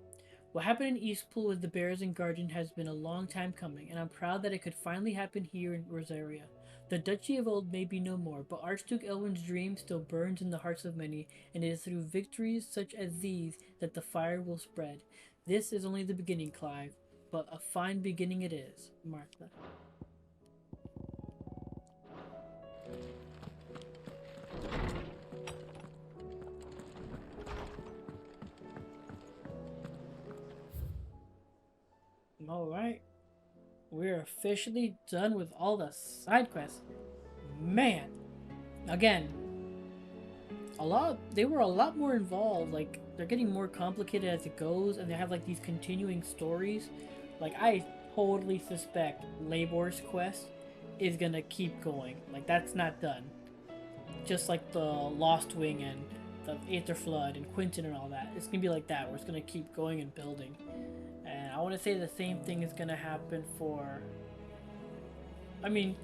What happened in Eastpool with the Bears and Guardian has been a long time coming, and I'm proud that it could finally happen here in Rosaria. The Duchy of old may be no more, but Archduke Elwin's dream still burns in the hearts of many, and it is through victories such as these that the fire will spread. This is only the beginning, Clive, but a fine beginning it is. Martha. Alright. We're officially done with all the side quests. Man. Again. They were a lot more involved. Like, they're getting more complicated as it goes, and they have like these continuing stories. Like, I totally suspect Labor's quest is gonna keep going. Like, that's not done. Just like the Lost Wing and the Aether Flood and Quentin and all that. It's gonna be like that, where it's gonna keep going and building. And I want to say the same thing is going to happen for... I mean,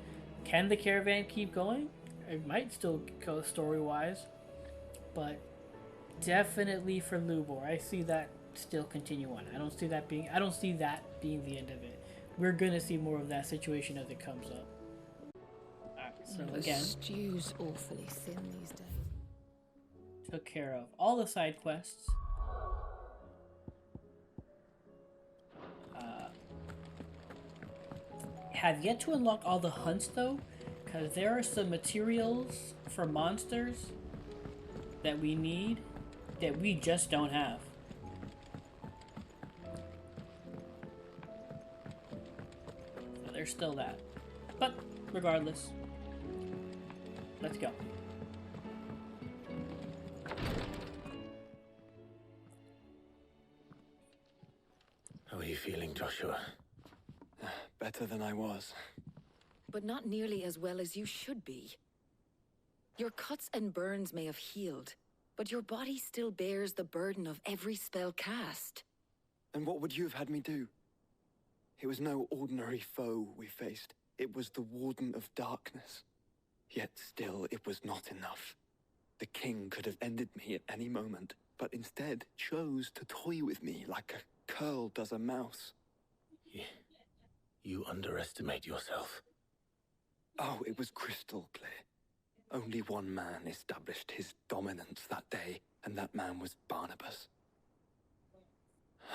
can the caravan keep going? It might still go story-wise. But definitely for Lubor, I see that still continue on. I don't see that being the end of it. We're going to see more of that situation as it comes up. So The again, stew's awfully thin these days. took care of all the side quests. Have yet to unlock all the hunts though, because there are some materials for monsters that we need that we just don't have. So there's still that. But regardless, let's go. How are you feeling, Joshua? Better than I was. But not nearly as well as you should be. Your cuts and burns may have healed, but your body still bears the burden of every spell cast. And what would you have had me do? It was no ordinary foe we faced. It was the Warden of Darkness. Yet still, it was not enough. The king could have ended me at any moment, but instead chose to toy with me like a curl does a mouse. You underestimate yourself. Oh, it was crystal clear. Only one man established his dominance that day, and that man was Barnabas.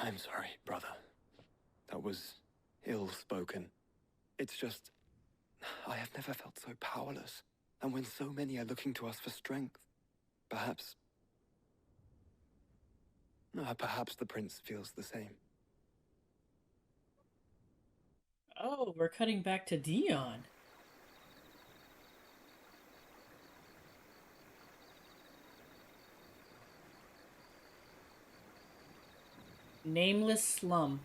I'm sorry, brother. That was ill-spoken. It's just, I have never felt so powerless. And when so many are looking to us for strength, perhaps the prince feels the same. Oh, we're cutting back to Dion. Nameless slum.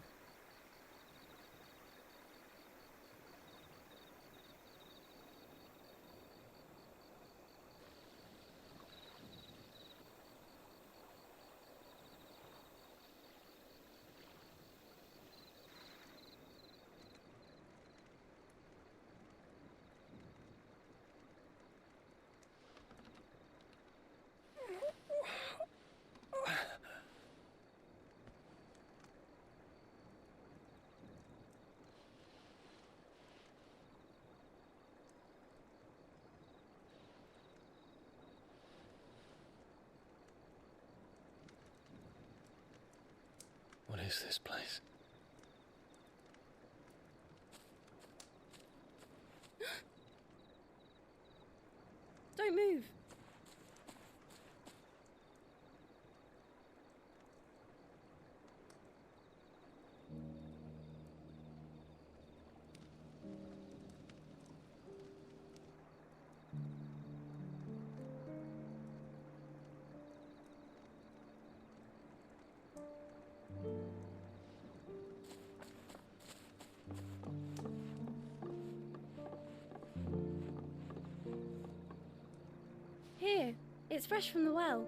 What is this place? Don't move. Here, it's fresh from the well.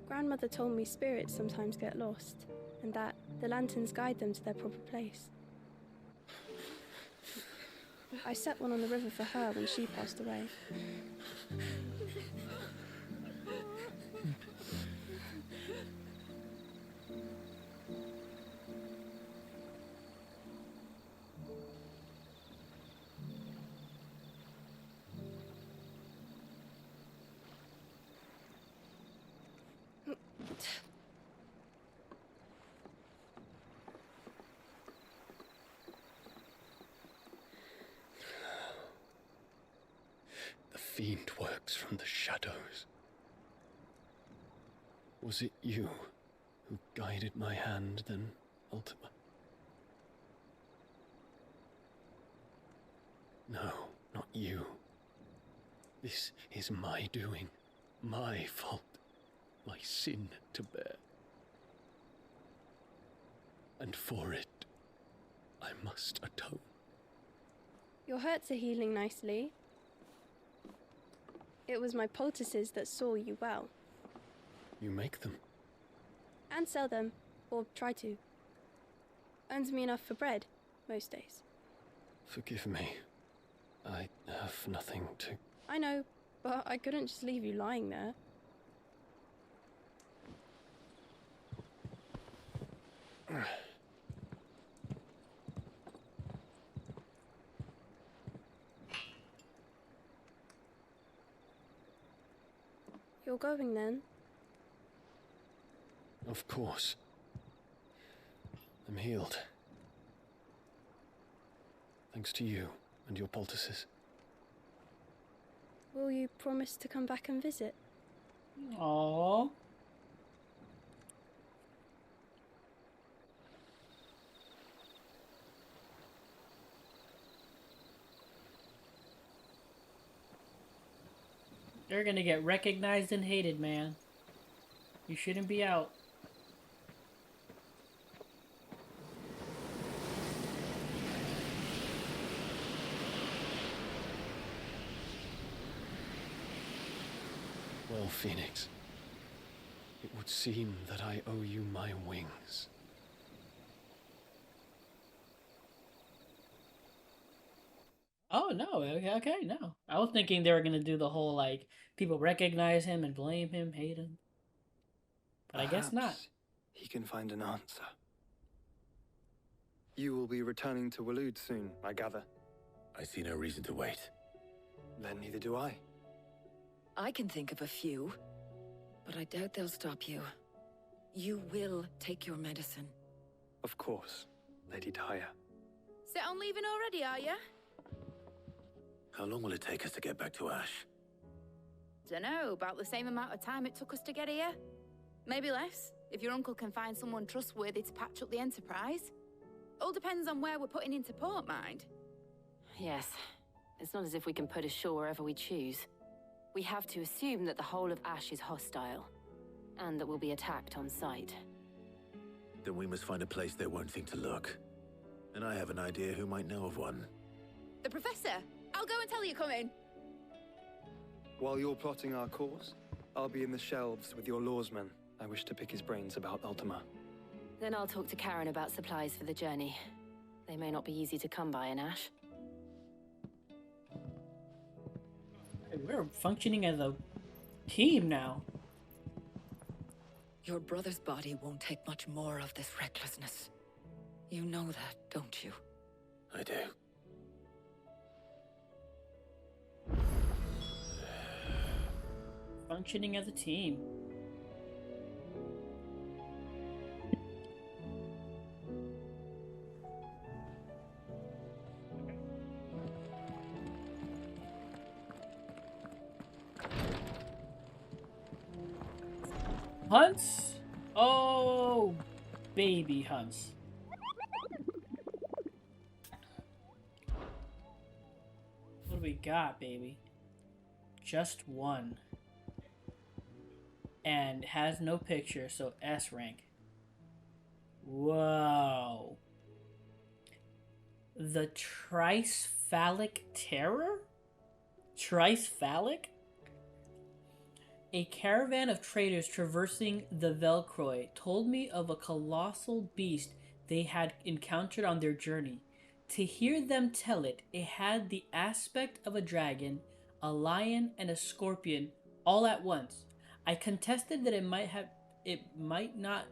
Grandmother told me spirits sometimes get lost, and that the lanterns guide them to their proper place. I set one on the river for her when she passed away. The fiend works from the shadows. Was it you who guided my hand then, Ultima? No, not you. This is my doing, my fault, my sin to bear. And for it, I must atone. Your hurts are healing nicely. It was my poultices that saw you well. You make them? And sell them, or try to. Earns me enough for bread, most days. Forgive me. I have nothing to... I know, but I couldn't just leave you lying there. You're going then? Of course. I'm healed. Thanks to you and your poultices. Will you promise to come back and visit? Aww. You're gonna get recognized and hated, man. You shouldn't be out. Well, Phoenix, it would seem that I owe you my wings. Oh, no. Okay, no. I was thinking they were gonna do the whole, like, people recognize him and blame him, hate him. But I guess not. He can find an answer. You will be returning to Waloed soon, I gather. I see no reason to wait. Then neither do I. I can think of a few, but I doubt they'll stop you. You will take your medicine. Of course, Lady Daya. Set on leaving already, are you? How long will it take us to get back to Ash? Dunno, about the same amount of time it took us to get here. Maybe less, if your uncle can find someone trustworthy to patch up the Enterprise. All depends on where we're putting into port, mind. Yes. It's not as if we can put ashore wherever we choose. We have to assume that the whole of Ash is hostile, and that we'll be attacked on sight. Then we must find a place they won't think to look. And I have an idea who might know of one. The Professor! I'll go and tell you come in. While you're plotting our course, I'll be in the shelves with your lawsman. I wish to pick his brains about Ultima. Then I'll talk to Karen about supplies for the journey. They may not be easy to come by in Ash. We're functioning as a team now. Your brother's body won't take much more of this recklessness. You know that, don't you? I do. Functioning as a team. Hunts? Oh, baby hunts. What do we got, baby? Just one. And has no picture, so S rank. Whoa. The Tricephalic Terror? Tricephalic? A caravan of traders traversing the Velcroy told me of a colossal beast they had encountered on their journey. To hear them tell it, it had the aspect of a dragon, a lion, and a scorpion all at once. I contested that it might be not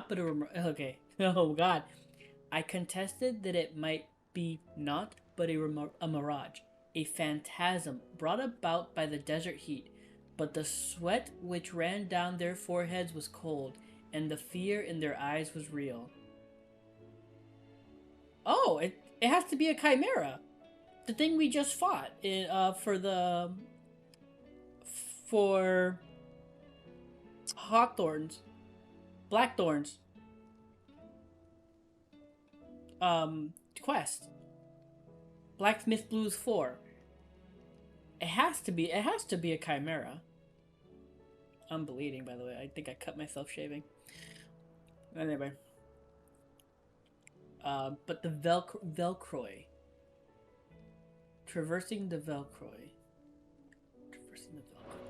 but a okay. Oh god. I contested that it might be not but a mirage, a phantasm brought about by the desert heat. But the sweat which ran down their foreheads was cold, and the fear in their eyes was real. Oh, it has to be a chimera. The thing we just fought for Hawthorns, Blackthorns, quest, Blacksmith Blues 4. It has to be a chimera. I'm bleeding, by the way. I think I cut myself shaving. Anyway, But the Velcroy. Traversing the Velcroy.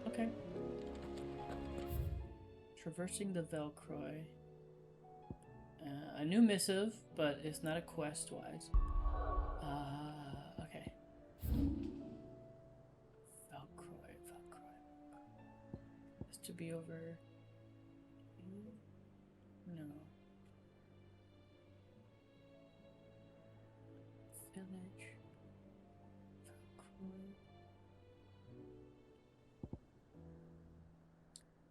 Okay. Traversing the Velcroy. A new missive, but it's not a quest-wise. Okay. Velcroy. Is to be over... No. Village. Velcroy.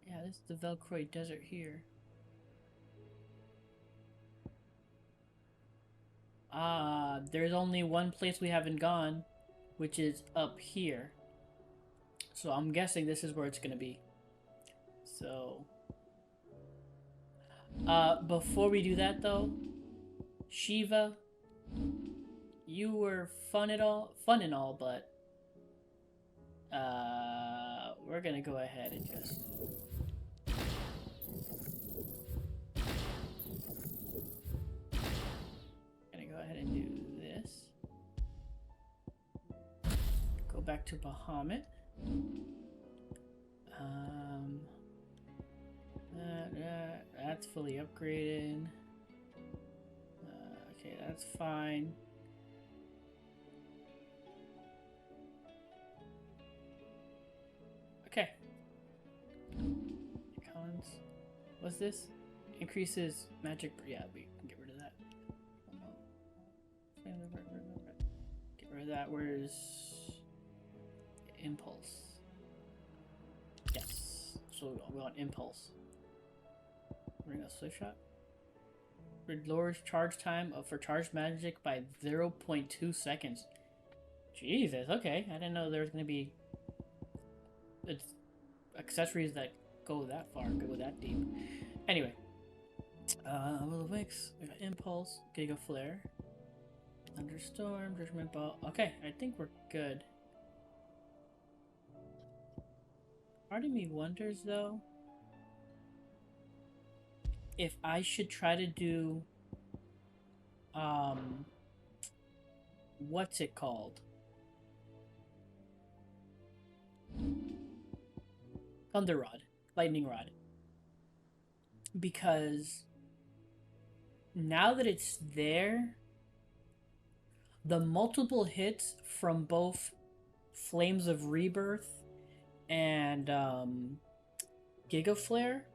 Yeah, this is the Velcroy Desert here. There's only one place we haven't gone, which is up here. So I'm guessing this is where it's gonna be. So, before we do that though, Shiva, you were fun and all, but we're gonna go ahead and just. Go ahead and do this. Go back to Bahamut. That's fully upgraded. Okay, that's fine. Okay. Cons. What's this? Increases magic. Yeah, we can get rid of that. Get rid of that. Where's Impulse? Yes. So we want Impulse. Bring a Swift Shot. It lowers charge time for charged magic by 0.2 seconds. Jesus, okay. I didn't know there was going to be accessories that go that far, go that deep. Anyway. Will of Wicks, we got Impulse, Giga Flare. Thunderstorm, Judgment Ball. Okay, I think we're good. Part of me wonders though if I should try to do what's it called? Thunder Rod, Lightning Rod. Because now that it's there, the multiple hits from both Flames of Rebirth and Giga Flare,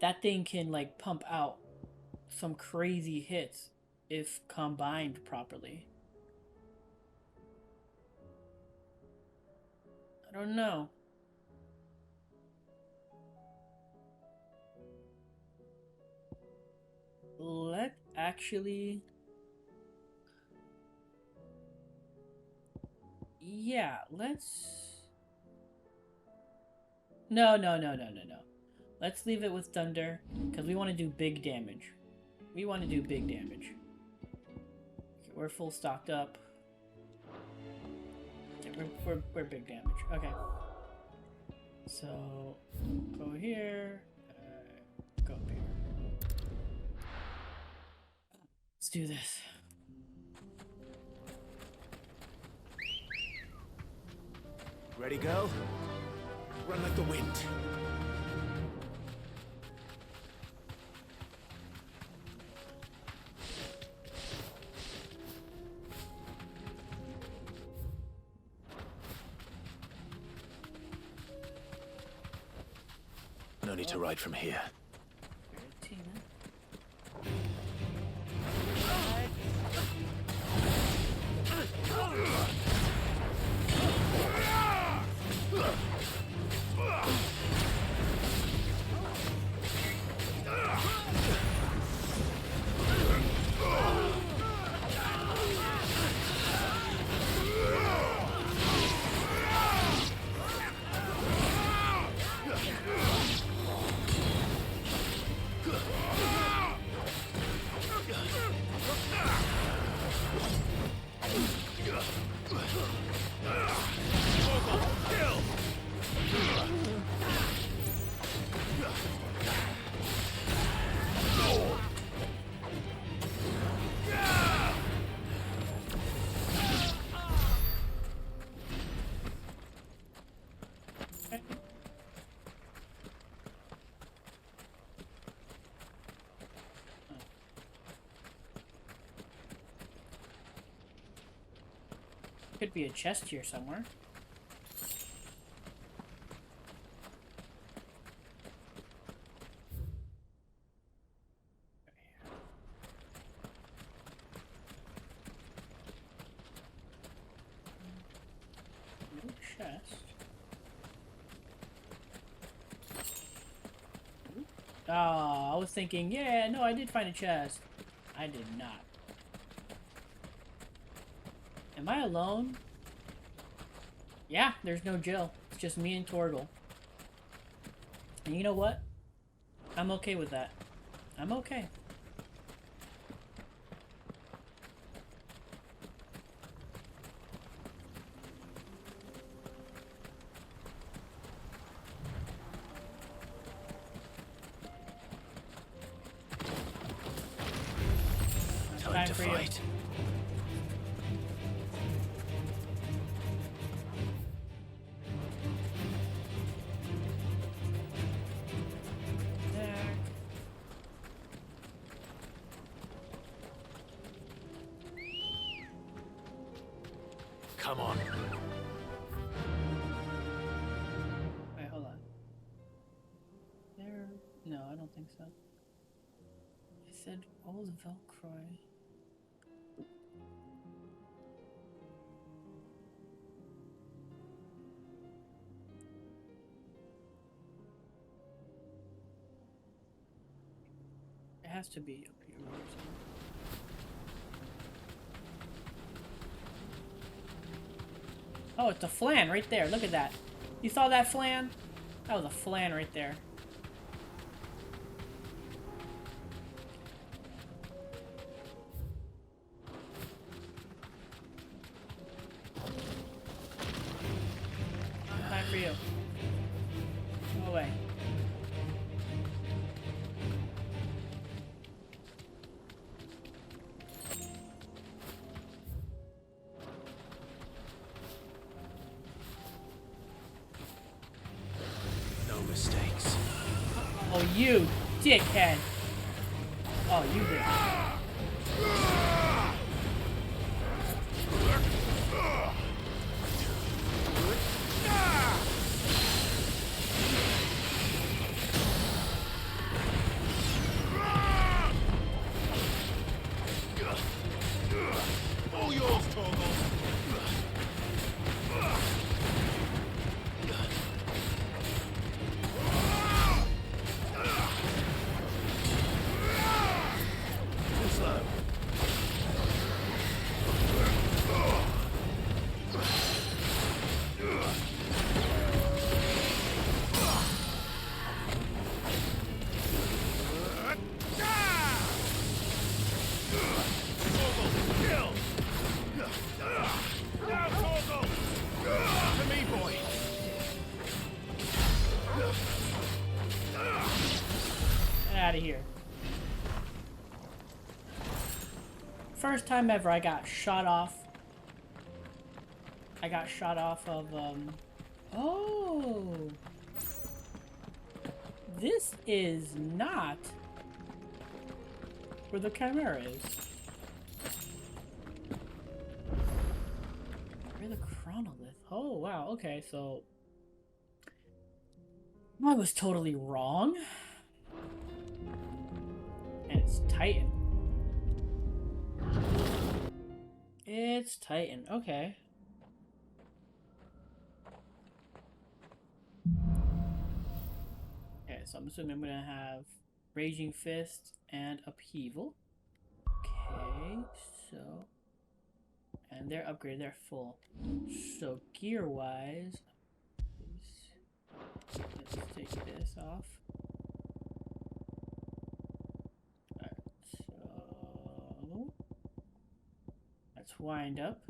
that thing can like pump out some crazy hits if combined properly. I don't know. Let actually... Yeah, let's... No. Let's leave it with Thunder, because we want to do big damage. We want to do big damage. Okay, we're full stocked up. Yeah, we're big damage. Okay. So, go here. Go up here. Let's do this. Ready, go? Run like the wind. No need to ride from here. could be a chest here somewhere. No chest. Oh, I was thinking, yeah, no, I did find a chest. I did not. Am I alone? Yeah, there's no Jill. It's just me and Torgal. And you know what? I'm okay with that. I'm okay. Time to fight. Come on. Wait, hold on. There... No, I don't think so. I said old Velcroy. It has to be up here or something. Oh, it's a flan right there. Look at that. You saw that flan? That was a flan right there. Time for you. Go away. Mistakes. Oh, you dickhead. Oh, you did. All yours, Torgal. Out of here. First time ever I got shot off. I got shot off of, oh! This is not where the Chimera is. Where the Chronolith? Oh, wow, okay, so... I was totally wrong. And it's Titan. It's Titan, okay. Okay, so I'm assuming I'm gonna have Raging Fist and Upheaval. Okay, so... And they're upgraded, they're full. So gear-wise... Let's take this off. Alright, so... Let's wind up.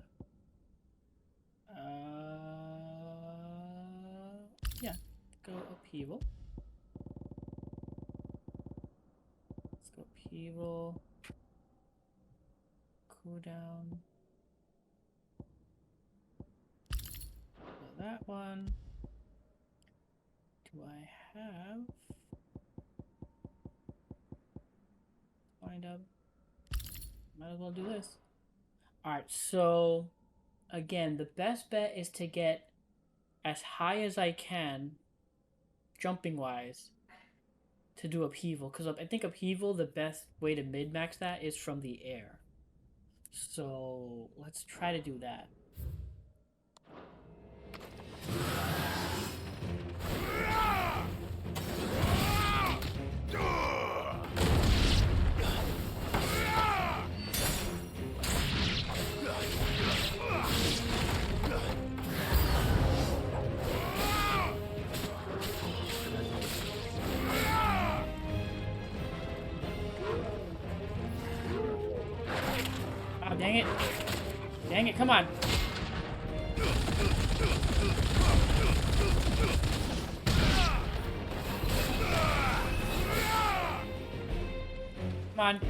Yeah, go Upheaval. Let's go Upheaval. Cooldown. So that one. Do I have? Wind up. Might as well do this. Alright, so again, the best bet is to get as high as I can, jumping wise, to do upheaval. Because I think upheaval, the best way to mid-max that is from the air. So let's try to do that. Oh, dang it. Dang it, come on. Come on.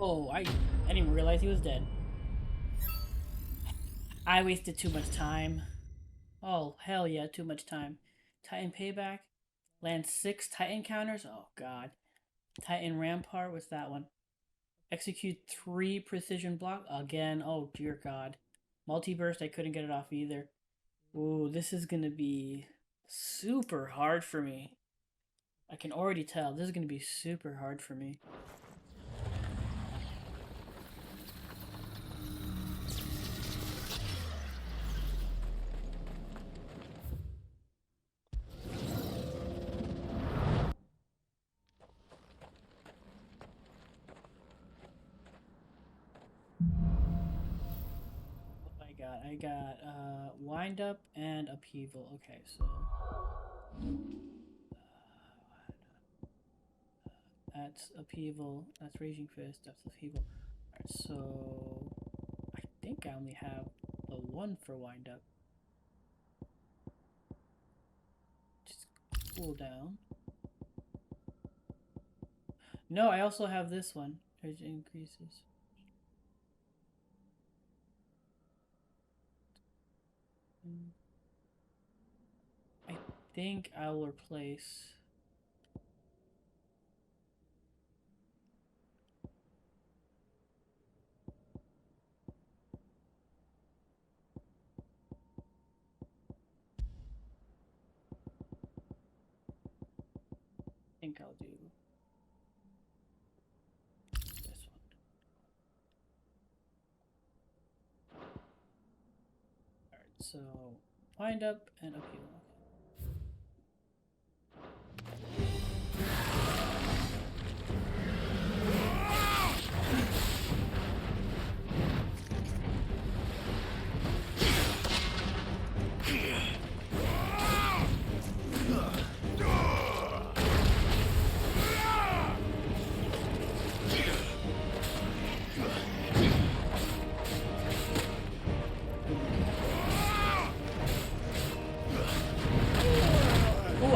Oh, I didn't even realize he was dead. I wasted too much time. Oh, hell yeah, too much time. Titan Payback. Land 6 Titan counters. Oh, God. Titan Rampart. What's that one? Execute 3 precision block. Again. Oh, dear God. Multiburst. I couldn't get it off either. Ooh, this is going to be super hard for me. I can already tell. This is going to be super hard for me. I got wind up and upheaval. Okay, so that's upheaval. That's raging fist. That's upheaval. Alright, so I think I only have the one for wind up. Just cool down. No, I also have this one. Rage increases. I think I'll replace I'll do this one. Alright, so wind up and upheaval.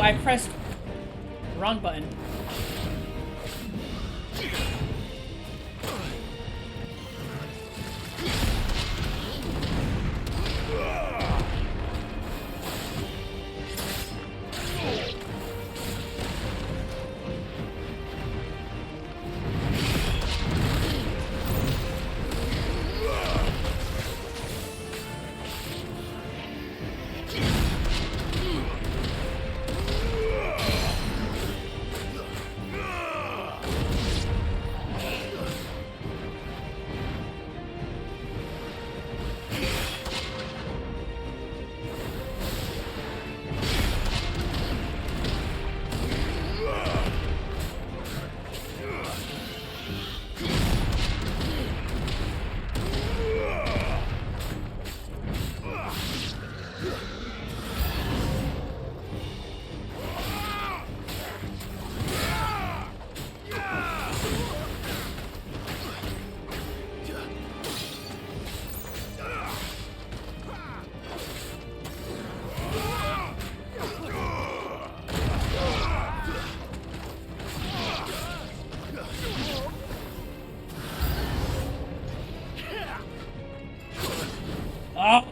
I pressed wrong button. Oh,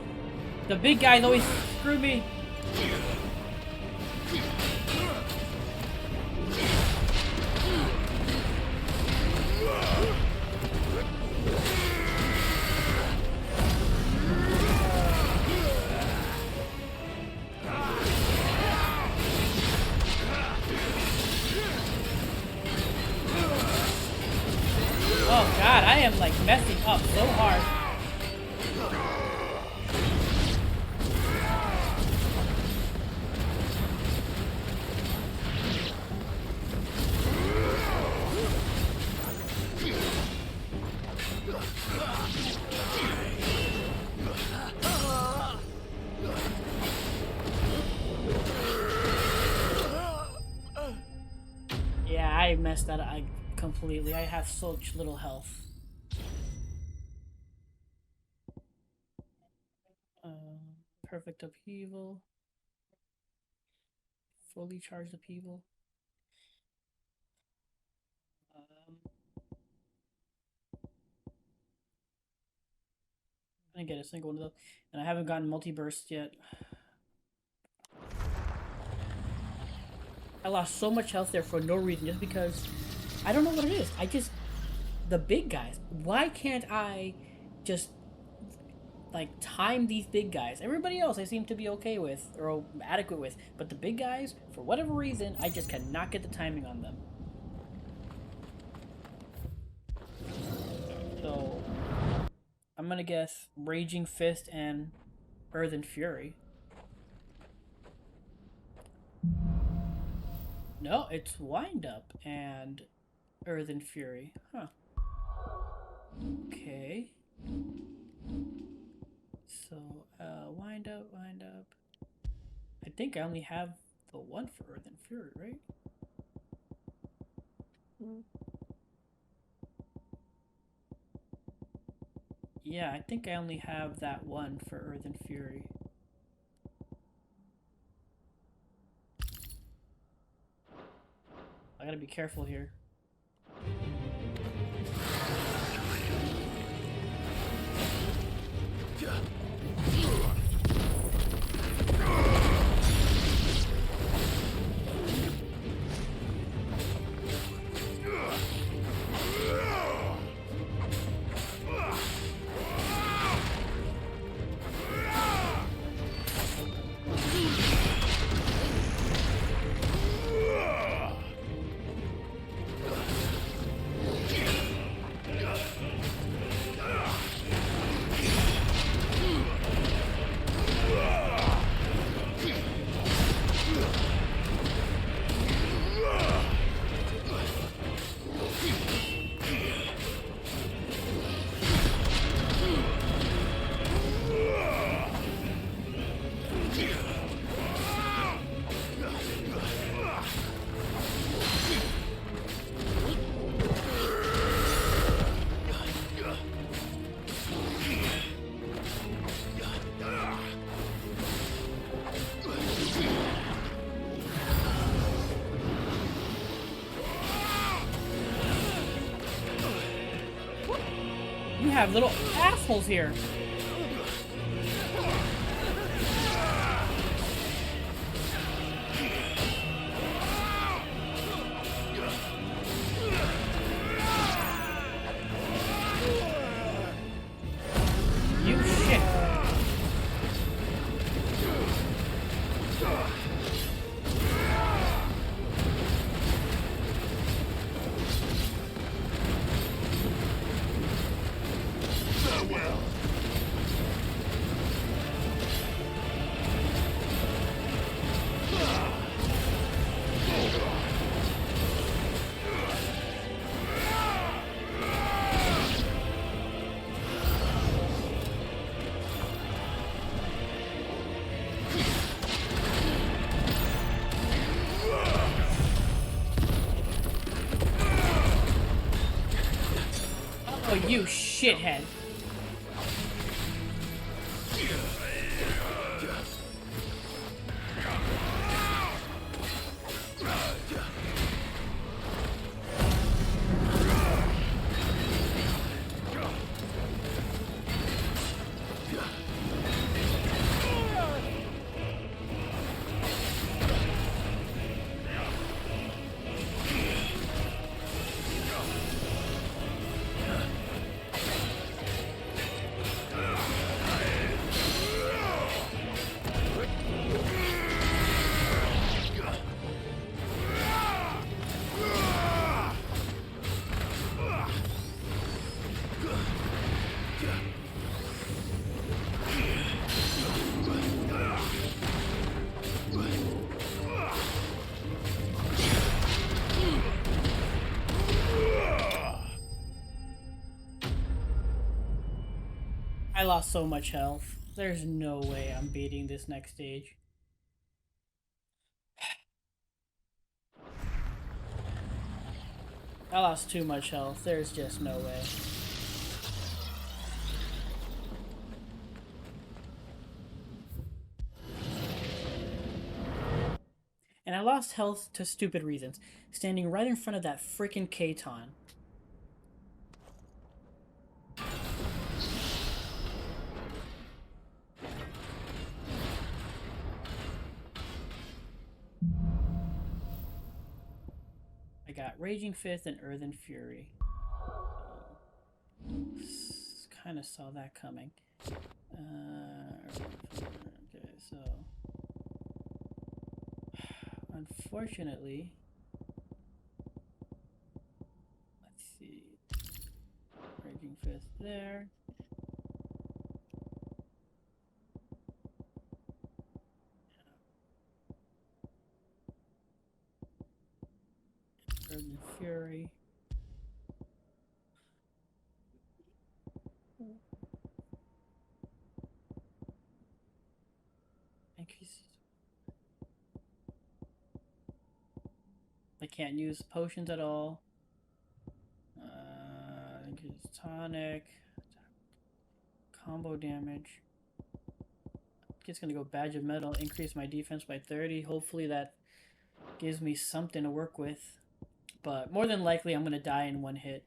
the big guys always screw me. Oh god, I am like messing up so hard. Yeah, I messed that up completely. I have such little health. Perfect upheaval. Fully charged upheaval. I didn't get a single one of those. And I haven't gotten multi-burst yet. I lost so much health there for no reason, just because I don't know what it is. The big guys. Why can't I just like time these big guys? Everybody else I seem to be okay with or adequate with, but the big guys, for whatever reason, I just cannot get the timing on them. So I'm gonna guess Raging Fist and Earthen Fury. No, it's Wind Up and Earthen Fury. Huh. Okay. So, Wind Up. I think I only have the one for Earthen Fury, right? Yeah, I think I only have that one for Earthen Fury. I gotta be careful here. You have little assholes here. You shit. Oh, you shithead. I lost so much health. There's no way I'm beating this next stage. I lost too much health. There's just no way. And I lost health to stupid reasons. Standing right in front of that freaking Katon. I got Raging Fist and Earthen Fury. Kind of saw that coming. Okay, so... Unfortunately... Let's see... Raging Fist there. Earthen Fury. I can't use potions at all. Increase tonic. Combo damage. It's gonna go Badge of Metal. Increase my defense by 30. Hopefully that gives me something to work with. But more than likely I'm gonna die in one hit.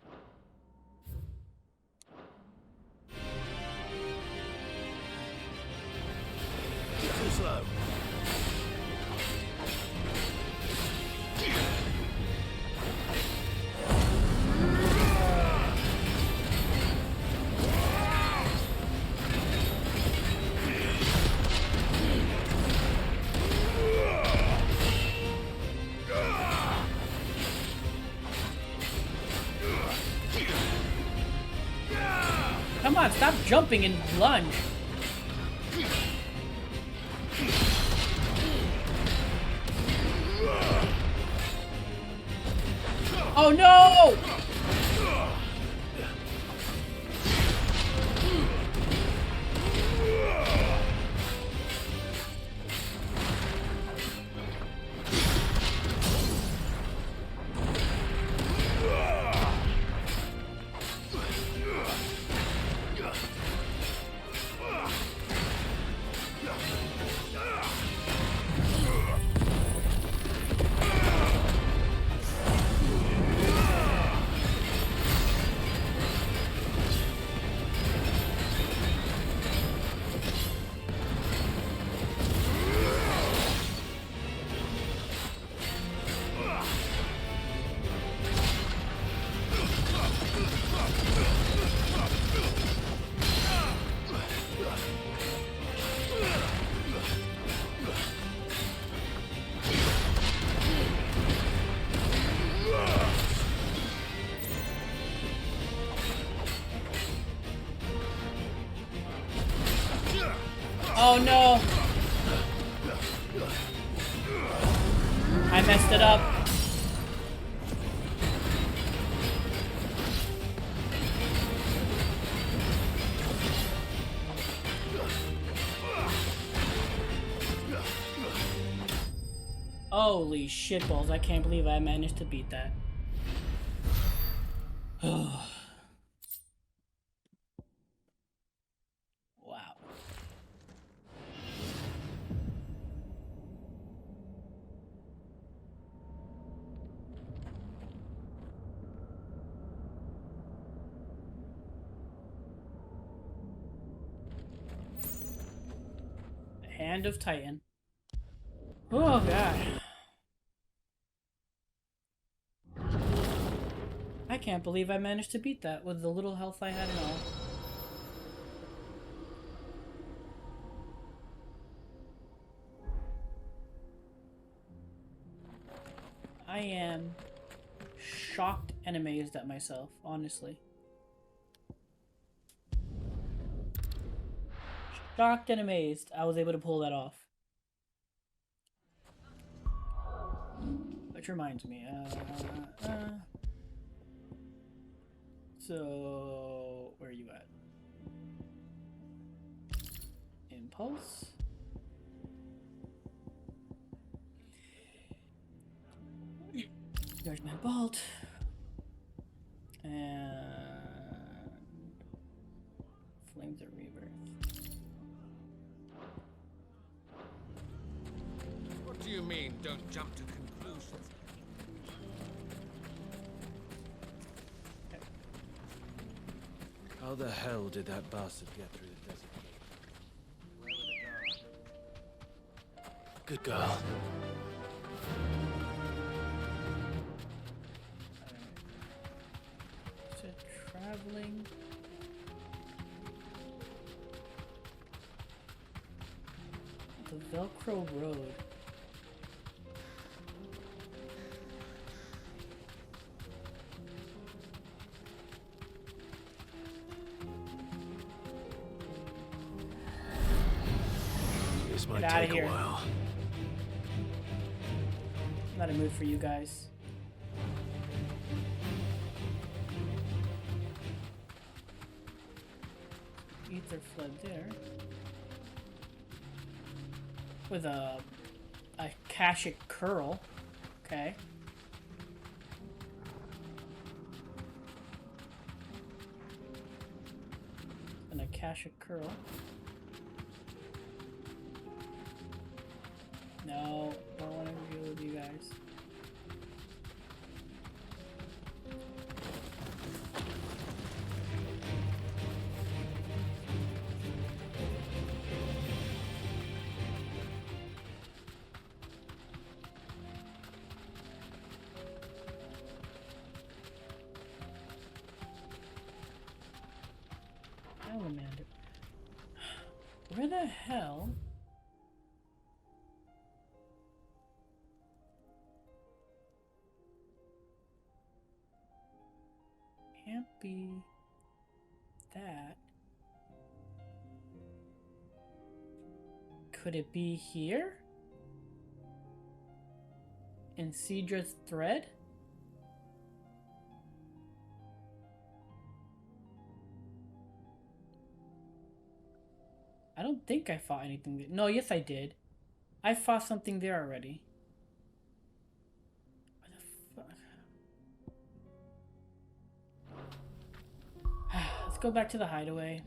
Too slow. Come on, stop jumping and lunge. Oh no! Oh no! I messed it up. Holy shitballs, I can't believe I managed to beat that. Wow. Hand of Titan. Oh god. I can't believe I managed to beat that with the little health I had and all. I am shocked and amazed at myself, honestly. Shocked and amazed I was able to pull that off. Which reminds me, so where are you at? Impulse. Judgment Bolt. And Flames of Rebirth. What do you mean, don't jump to conclusions? How the hell did that bastard get through the desert gate? Good girl. So traveling. The Velcro Road. This might Get out of take a here. while. Not a mood for you guys. Ether flood there. With a Akashic curl. Okay. An Akashic curl. No, don't want to deal with you guys. Salamander. Where the hell? Can't be that. Could it be here? In Cedra's thread? I don't think I fought anything there. No, yes I did. I fought something there already. Where the fuck? Let's go back to the hideaway.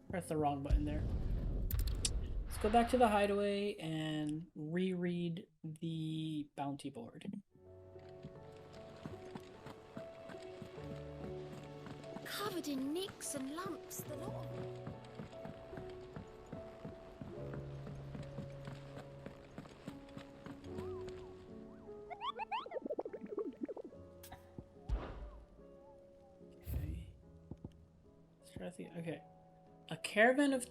Press the wrong button there. Let's go back to the hideaway and reread the bounty board. Covered in nicks and lumps, the lot. Okay. A caravan of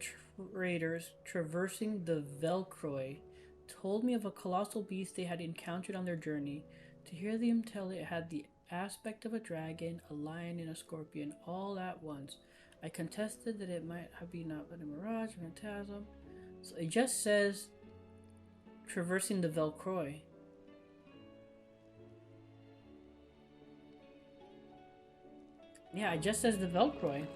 traders traversing the Velcroy told me of a colossal beast they had encountered on their journey. To hear them tell it had the aspect of a dragon, a lion, and a scorpion all at once. I contested that it might have been not but a mirage, a phantasm. So it just says traversing the Velcroy. Yeah, it just says the Velcroy.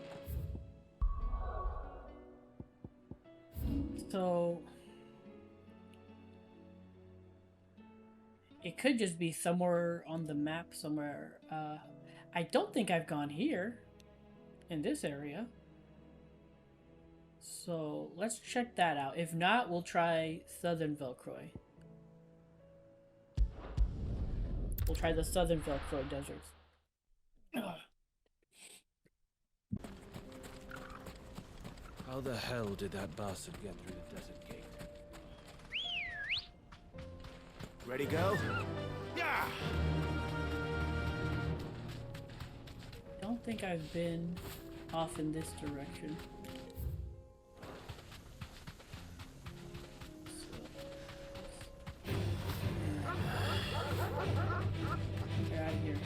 So it could just be somewhere on the map somewhere. I don't think I've gone here in this area. So let's check that out. If not, we'll try Southern Velcroy. We'll try the Southern Velcroy deserts. How the hell did that bastard get through the desert gate? Ready, go? Yeah! Don't think I've been off in this direction. Get out of here.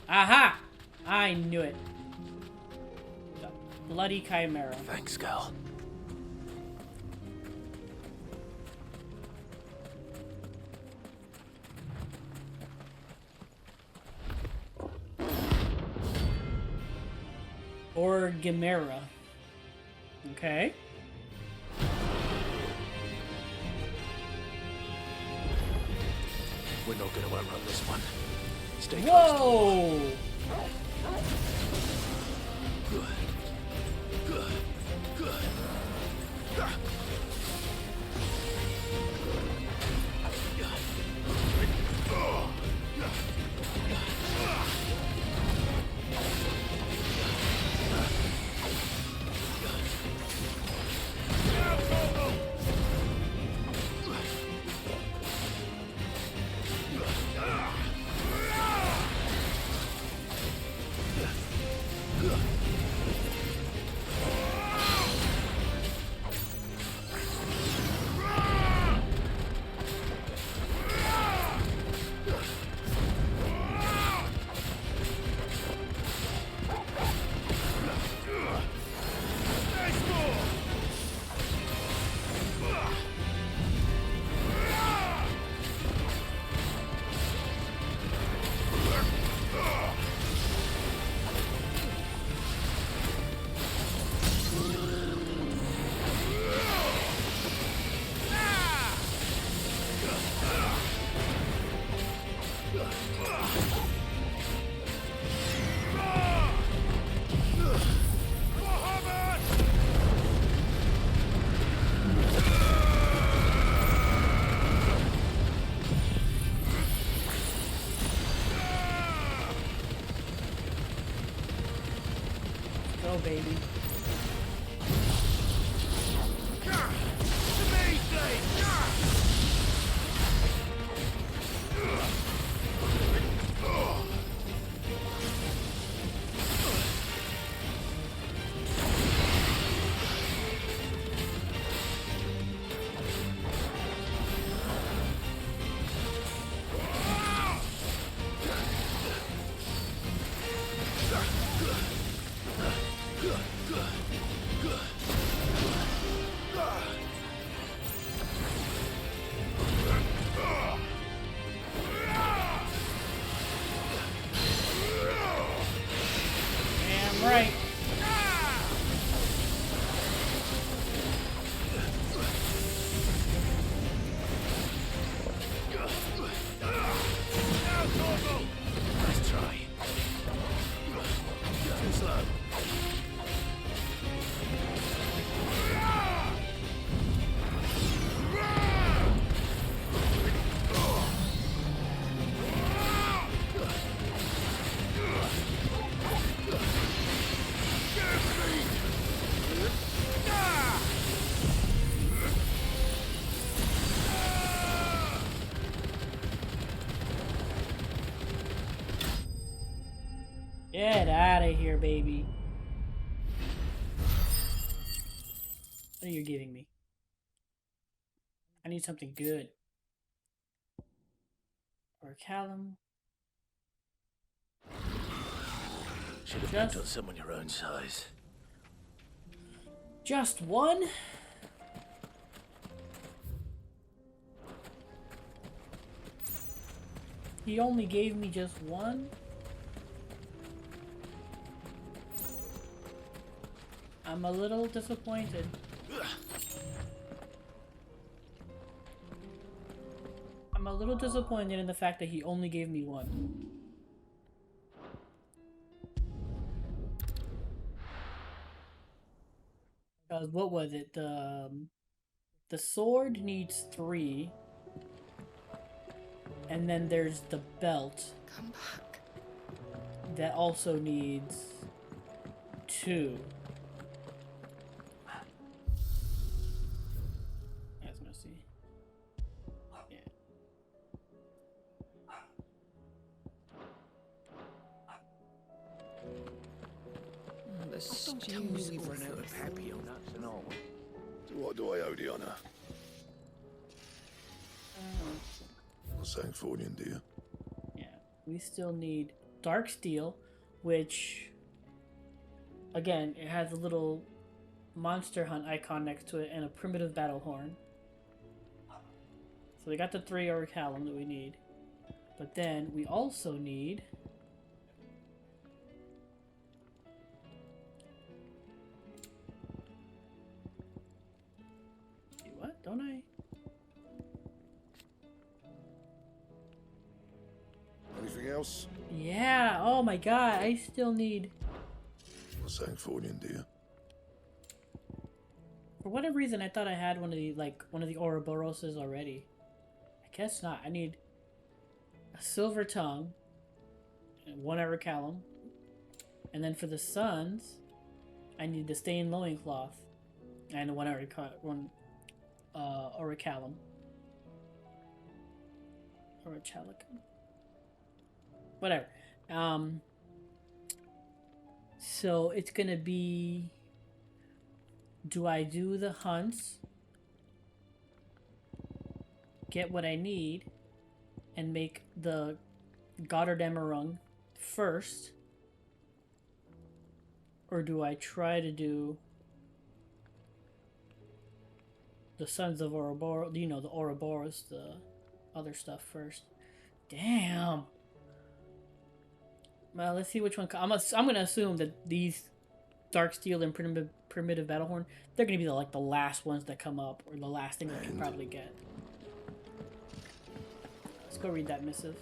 Aha! I knew it. The bloody chimera. Thanks, girl. Or Gimera. Okay. We're not going to outrun this one. Stay Whoa! Good. Good. Good. Go, baby. Right. Nice try. Too slow. Get out of here, baby. What are you giving me? I need something good. Or Callum. Should have picked on someone your own size. Just one? He only gave me just one? I'm a little disappointed. I'm a little disappointed in the fact that he only gave me one. Because what was it? The sword needs 3. And then there's the belt. Come back. That also needs 2. That's messy. Yeah. The stews we've run out of happy nuts and all. So what do I owe the honor? Not Sanktfordian, do you? Yeah. We still need Dark Steel, which, again, it has a little Monster Hunt icon next to it and a primitive battle horn. So we got the 3 Orichalum that we need. But then we also need else? Yeah, oh my god, I still need... A Sanctfordian, dear. For whatever reason, I thought I had one of the Ouroboroses already. I guess not. I need a silver tongue, and one Orichalcum, and then for the sons, I need the stained loincloth, and one Orichalcum. Orichalcum. Whatever. So it's gonna be... Do I do the hunts, get what I need, and make the Gotterdemerung first? Or do I try to do the Sons of Ouroboros, the Ouroboros, the other stuff first? Damn. Well, let's see which one. I'm gonna assume that these Darksteel and Primitive Battlehorn, they're gonna be the last ones that come up, or the last thing I can probably get. Let's go read that missive.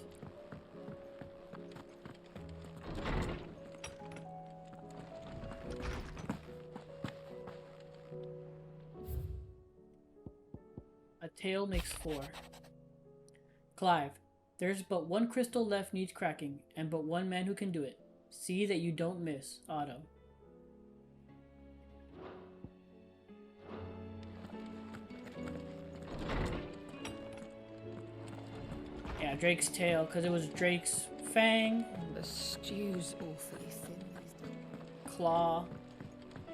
A tail makes 4. Clive, there's but one crystal left needs cracking, and but one man who can do it. See that you don't miss, Otto. Yeah, Drake's tail, because it was Drake's fang. The stew's awfully thin. Claw,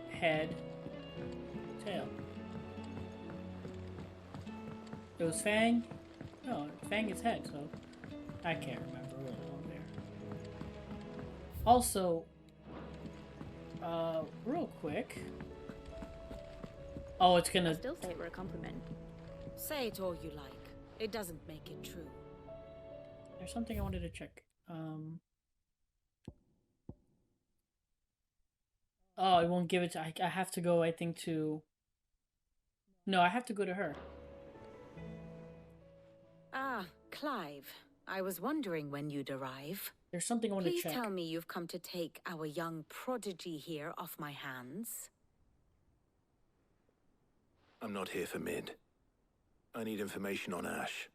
head, tail. It was fang? No, fang is head, so I can't remember what was on there. Also, real quick. Oh, it's gonna... I still say we're a compliment. Say it all you like. It doesn't make it true. There's something I wanted to check. Oh, it won't give it to... I have to go, I think, to... No, I have to go to her. Ah, Clive. I was wondering when you'd arrive. There's something I want to check. Please tell me you've come to take our young prodigy here off my hands. I'm not here for Mid. I need information on Ash.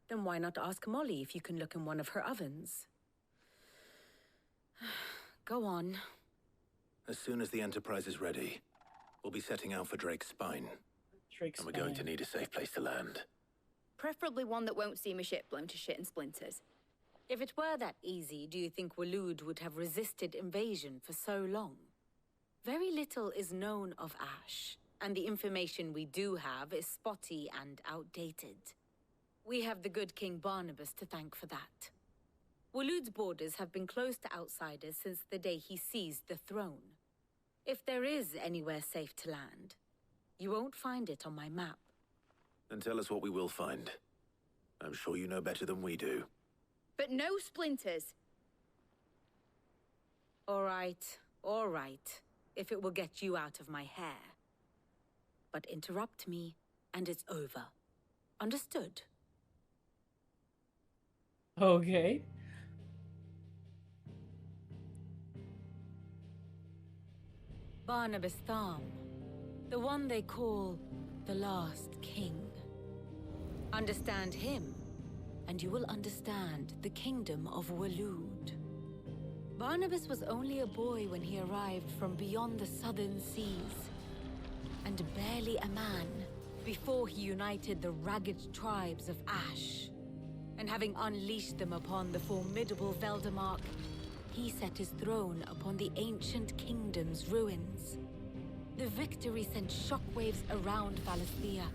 Then why not ask Molly if you can look in one of her ovens? Go on. As soon as the Enterprise is ready, we'll be setting out for Drake's Spine. And we're going to need a safe place to land. Preferably one that won't see my ship blown to shit and splinters. If it were that easy, do you think Waloed would have resisted invasion for so long? Very little is known of Ash, and the information we do have is spotty and outdated. We have the good King Barnabas to thank for that. Waloed's borders have been closed to outsiders since the day he seized the throne. If there is anywhere safe to land, you won't find it on my map. Then tell us what we will find. I'm sure you know better than we do. But no splinters. All right. If it will get you out of my hair. But interrupt me, and it's over. Understood? Okay. Barnabas Tharm. The one they call the Last King. Understand him, and you will understand the kingdom of Waloed. Barnabas was only a boy when he arrived from beyond the southern seas, and barely a man before he united the ragged tribes of Ash. And having unleashed them upon the formidable Veldamark, he set his throne upon the ancient kingdom's ruins. The victory sent shockwaves around Valisthea,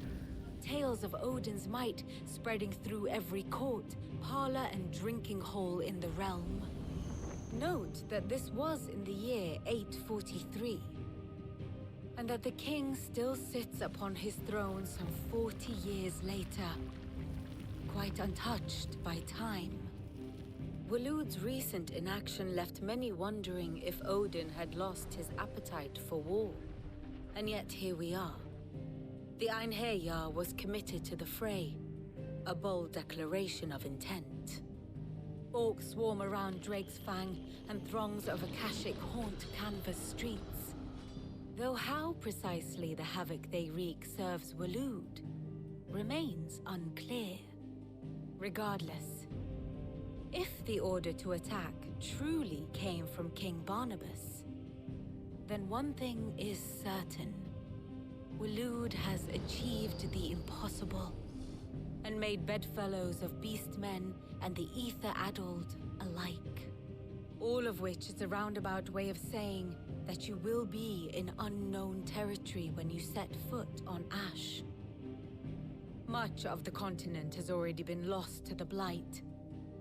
tales of Odin's might spreading through every court, parlor, and drinking hole in the realm. Note that this was in the year 843, and that the king still sits upon his throne some 40 years later, quite untouched by time. Waloed's recent inaction left many wondering if Odin had lost his appetite for war. And yet here we are. The Einherjar was committed to the fray, a bold declaration of intent. Orcs swarm around Drake's Fang, and throngs of Akashic haunt Canvas streets. Though how precisely the havoc they wreak serves Waloed remains unclear. Regardless, if the order to attack truly came from King Barnabas, then one thing is certain. Waloed has achieved the impossible, and made bedfellows of beastmen and the ether-addled alike. All of which is a roundabout way of saying that you will be in unknown territory when you set foot on Ash. Much of the continent has already been lost to the Blight,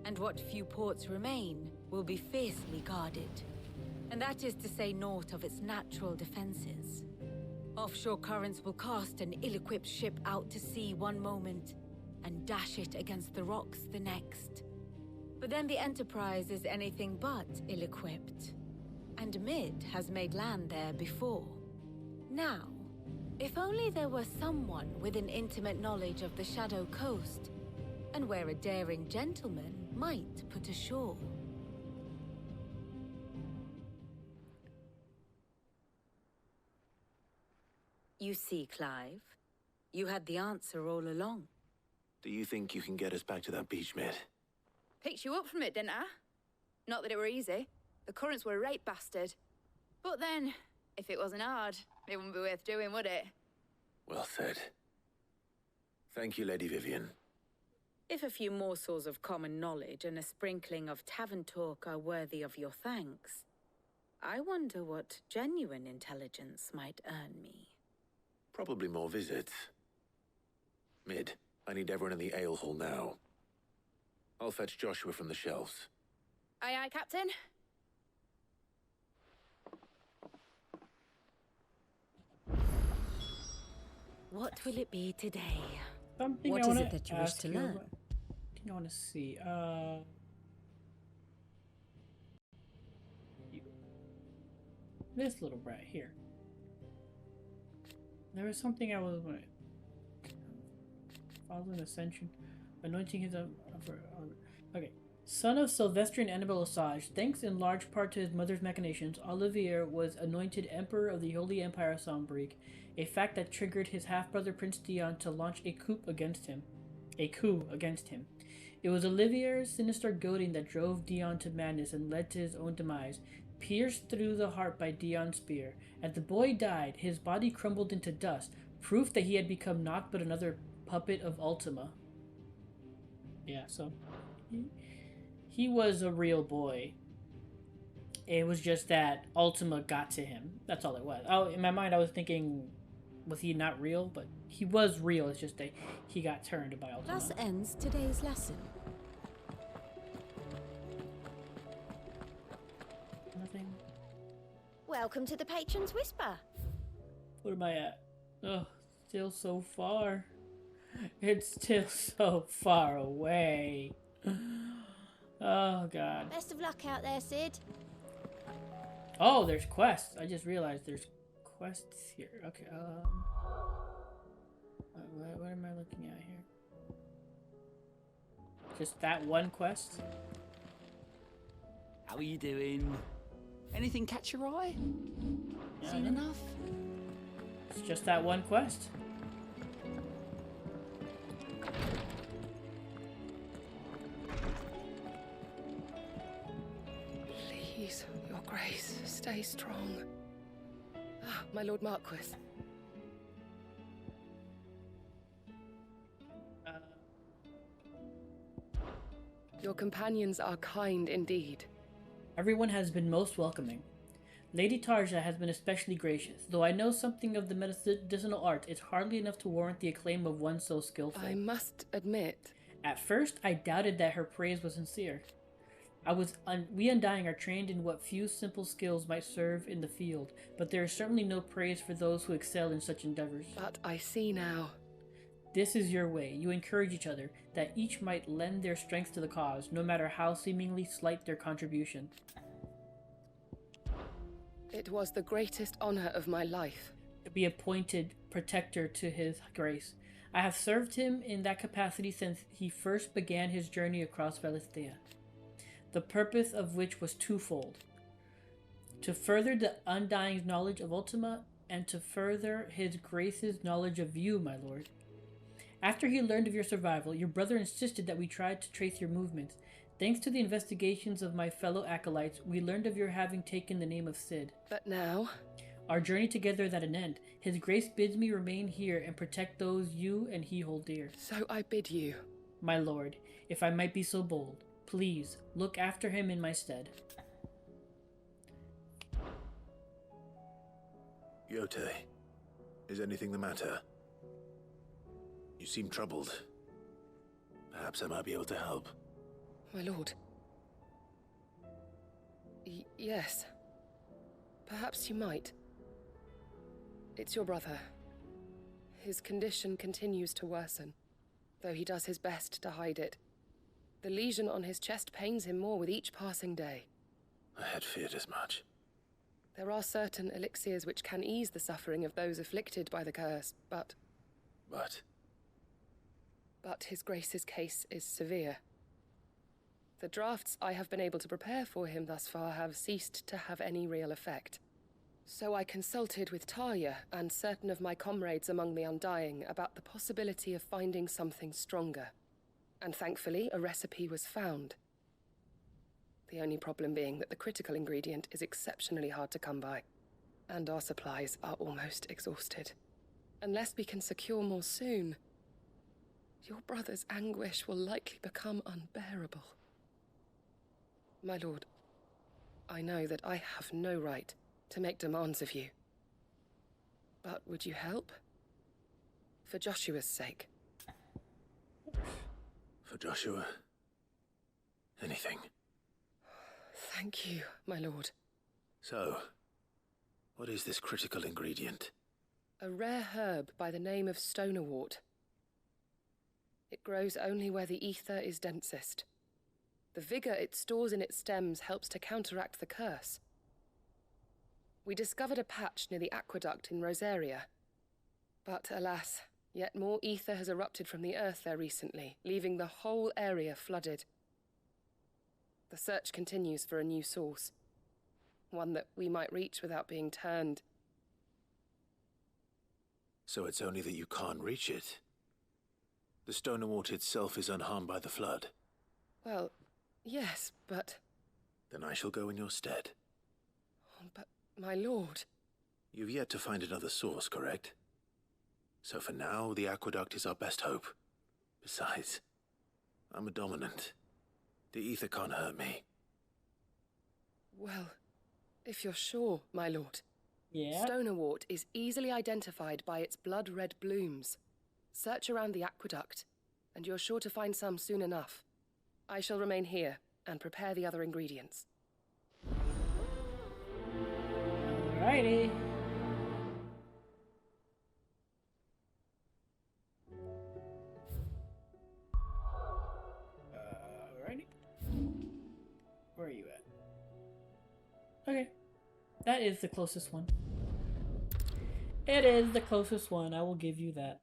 and what few ports remain will be fiercely guarded. And that is to say naught of its natural defenses. Offshore currents will cast an ill-equipped ship out to sea one moment, and dash it against the rocks the next. But then the Enterprise is anything but ill-equipped, and Mid has made land there before. Now, if only there were someone with an intimate knowledge of the Shadow Coast, and where a daring gentleman might put ashore. You see, Clive, you had the answer all along. Do you think you can get us back to that beach, Mid? Picked you up from it, didn't I? Not that it were easy. The currents were a right bastard. But then, if it wasn't hard, it wouldn't be worth doing, would it? Well said. Thank you, Lady Vivian. If a few morsels of common knowledge and a sprinkling of tavern talk are worthy of your thanks, I wonder what genuine intelligence might earn me. Probably more visits. Mid, I need everyone in the ale hall now. I'll fetch Joshua from the shelves. Aye, aye, Captain. What will it be today? Something What I is wanna it that you wish ask to you learn? about. I want to see. This little brat here. There was something I was following Ascension, anointing his okay. Son of Sylvester and Annabelle Osage, thanks in large part to his mother's machinations, Olivier was anointed Emperor of the Holy Empire of Sombrique, a fact that triggered his half-brother Prince Dion to launch a coup against him. It was Olivier's sinister goading that drove Dion to madness and led to his own demise, pierced through the heart by Dion's spear. As the boy died, his body crumbled into dust, proof that he had become naught but another puppet of Ultima. Yeah, so he was a real boy. It was just that Ultima got to him. That's all it was. Oh, in my mind I was thinking, was he not real? But he was real. It's just that he got turned by Ultima. Thus ends today's lesson. Nothing. Welcome to the Patron's Whisper. What am I at? Oh, still so far. It's still so far away. Oh, God. Best of luck out there, Sid. Oh, there's quests. I just realized there's quests here. Okay, what am I looking at here? Just that one quest? How are you doing? Anything catch your eye? Yeah, Seen enough? It's just that one quest. Please, Your Grace, stay strong. Ah, my Lord Marquis. Your companions are kind indeed. Everyone has been most welcoming. Lady Tarja has been especially gracious. Though I know something of the medicinal art, it's hardly enough to warrant the acclaim of one so skillful. I must admit. At first, I doubted that her praise was sincere. We Undying are trained in what few simple skills might serve in the field, but there is certainly no praise for those who excel in such endeavors. But I see now. This is your way. You encourage each other, that each might lend their strength to the cause, no matter how seemingly slight their contribution. It was the greatest honor of my life. To be appointed protector to his grace. I have served him in that capacity since he first began his journey across Valisthea. the purpose of which was twofold: to further the Undying's knowledge of Ultima, and to further his grace's knowledge of you, my lord. After he learned of your survival, your brother insisted that we tried to trace your movements. Thanks to the investigations of my fellow acolytes, we learned of your having taken the name of Cid. But now? Our journey together is at an end. His grace bids me remain here and protect those you and he hold dear. So I bid you. My lord, if I might be so bold, please look after him in my stead. Yote, is anything the matter? You seem troubled. Perhaps I might be able to help. My lord. Yes. Perhaps you might. It's your brother. His condition continues to worsen, though he does his best to hide it. The lesion on his chest pains him more with each passing day. I had feared as much. There are certain elixirs which can ease the suffering of those afflicted by the curse, but... But His Grace's case is severe. The drafts I have been able to prepare for him thus far have ceased to have any real effect. So I consulted with Talia and certain of my comrades among the Undying about the possibility of finding something stronger. And thankfully, a recipe was found. The only problem being that the critical ingredient is exceptionally hard to come by, and our supplies are almost exhausted. Unless we can secure more soon, your brother's anguish will likely become unbearable. My lord, I know that I have no right to make demands of you. But would you help? For Joshua's sake. For Joshua? Anything. Thank you, my lord. So, what is this critical ingredient? A rare herb by the name of stonerwort. It grows only where the ether is densest. The vigor it stores in its stems helps to counteract the curse. We discovered a patch near the aqueduct in Rosaria. But alas, yet more ether has erupted from the earth there recently, leaving the whole area flooded. The search continues for a new source, one that we might reach without being turned. So it's only that you can't reach it? The stonerwort itself is unharmed by the flood? Well, yes, but... Then I shall go in your stead. But, my lord... You've yet to find another source, correct? So for now, the aqueduct is our best hope. Besides, I'm a dominant. The ether can't hurt me. Well, if you're sure, my lord. Yeah? Stonerwort is easily identified by its blood-red blooms. Search around the aqueduct, and you're sure to find some soon enough. I shall remain here and prepare the other ingredients. Alrighty. Alrighty. Where are you at? Okay. That is the closest one. It is the closest one, I will give you that.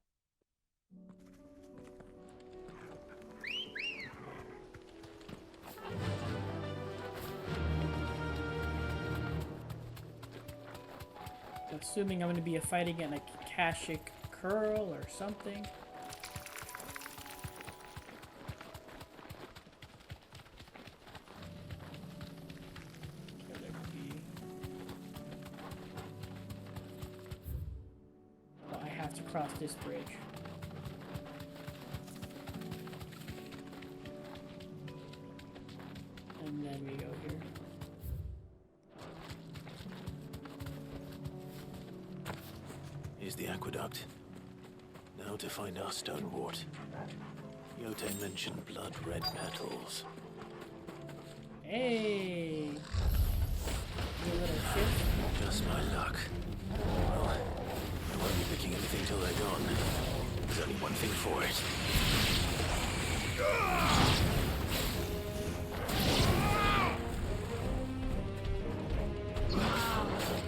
Assuming I'm going to be fighting at like Kashik Curl or something. Oh, I have to cross this bridge. And then we go here. Here's the aqueduct. Now to find our stonerwort. Yote mentioned blood-red petals. Hey! You little shit. Just my luck. Well, I won't be picking anything till they're gone. There's only one thing for it.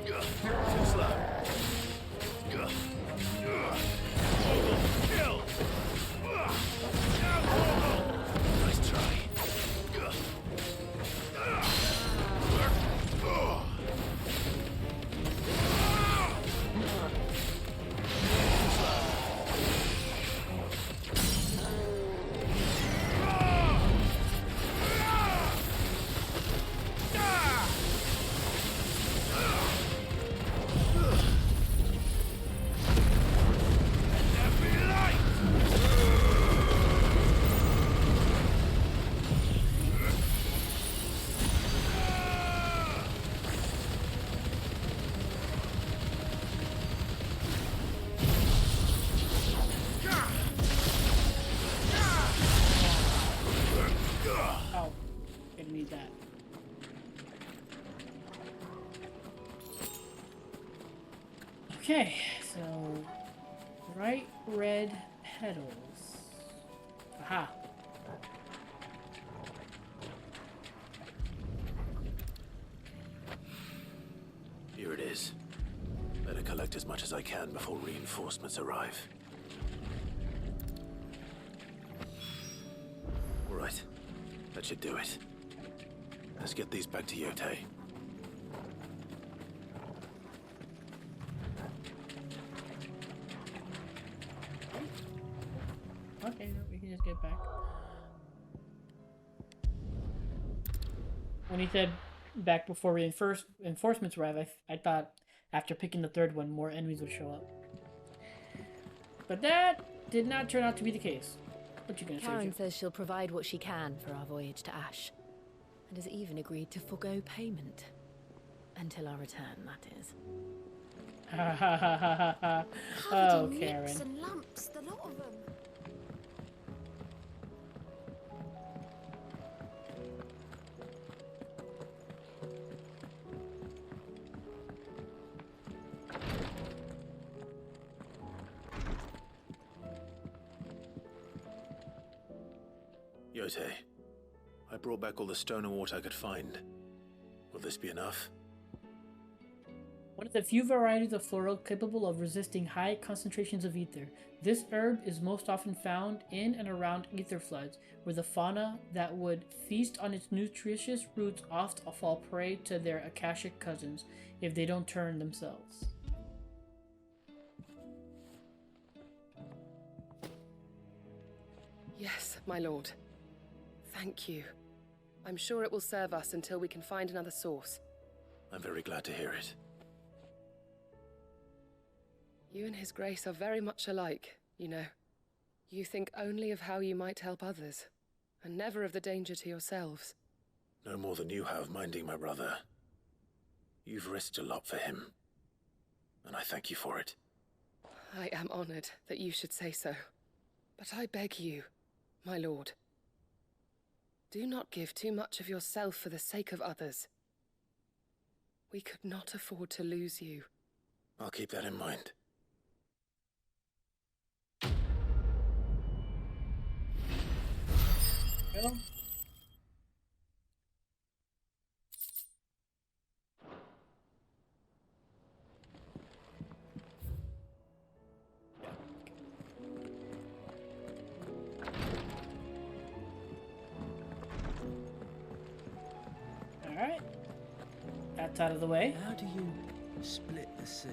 Too slow. Nice try. Okay, so bright red petals. Aha. Here it is. Better collect as much as I can before reinforcements arrive. All right, that should do it. Let's get these back to Yotei. Okay, no, we can just get back. When he said back before reinforcements arrive, I thought after picking the third one, more enemies would show up. But that did not turn out to be the case. What you gonna say, Karen Joe? says she'll provide what she can for our voyage to Ash, and has even agreed to forego payment. Until our return, that is. Ha ha ha ha ha. Oh, Karen. And lumps, the lot of them. Yotei, I brought back all the stone and water I could find. Will this be enough? One of the few varieties of floral capable of resisting high concentrations of ether. This herb is most often found in and around ether floods, where the fauna that would feast on its nutritious roots often fall prey to their akashic cousins if they don't turn themselves. Yes, my lord. Thank you. I'm sure it will serve us until we can find another source. I'm very glad to hear it. You and His Grace are very much alike, you know. You think only of how you might help others, and never of the danger to yourselves. No more than you have minding my brother. You've risked a lot for him, and I thank you for it. I am honored that you should say so. But I beg you, my lord, do not give too much of yourself for the sake of others. We could not afford to lose you. I'll keep that in mind. Well, alright. That's out of the way. How do you split the sea?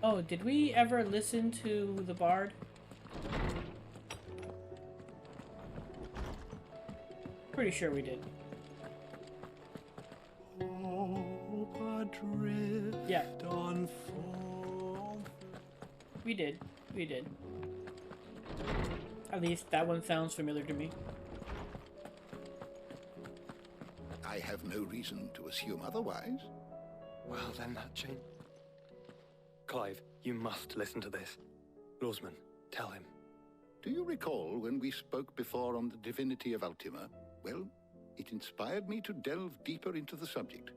Oh, did we ever listen to the bard? Pretty sure we did. Yeah. We did. We did. At least that one sounds familiar to me. I have no reason to assume otherwise. Well, then that change. Clive, you must listen to this. Lawsman, tell him. Do you recall when we spoke before on the divinity of Ultima? Well, it inspired me to delve deeper into the subject.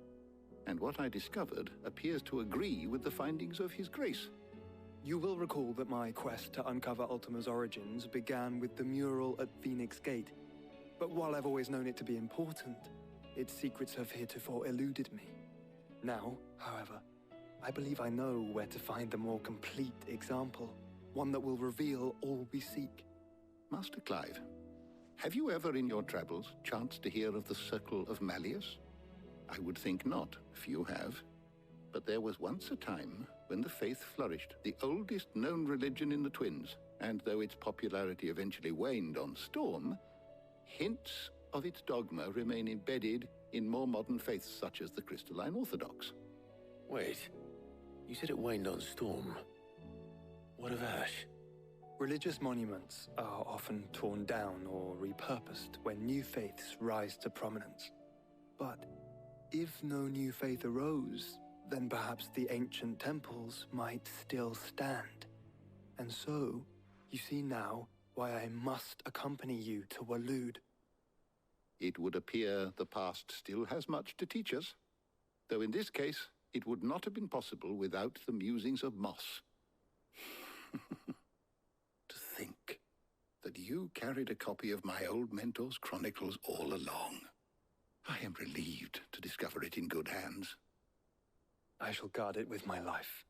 And what I discovered appears to agree with the findings of His Grace. You will recall that my quest to uncover Ultima's origins began with the mural at Phoenix Gate. But while I've always known it to be important, its secrets have heretofore eluded me. Now, however, I believe I know where to find the more complete example, one that will reveal all we seek. Master Clive, have you ever in your travels chanced to hear of the Circle of Malleus? I would think not, few have. But there was once a time when the faith flourished, the oldest known religion in the Twins, and though its popularity eventually waned on Storm, hints of its dogma remain embedded in more modern faiths such as the Crystalline Orthodox. Wait, you said it waned on Storm. What of Ash? Religious monuments are often torn down or repurposed when new faiths rise to prominence. But if no new faith arose, then perhaps the ancient temples might still stand. And so, you see now why I must accompany you to Waloed. It would appear the past still has much to teach us, though in this case, it would not have been possible without the musings of Moss. To think that you carried a copy of my old mentor's chronicles all along. I am relieved to discover it in good hands. I shall guard it with my life.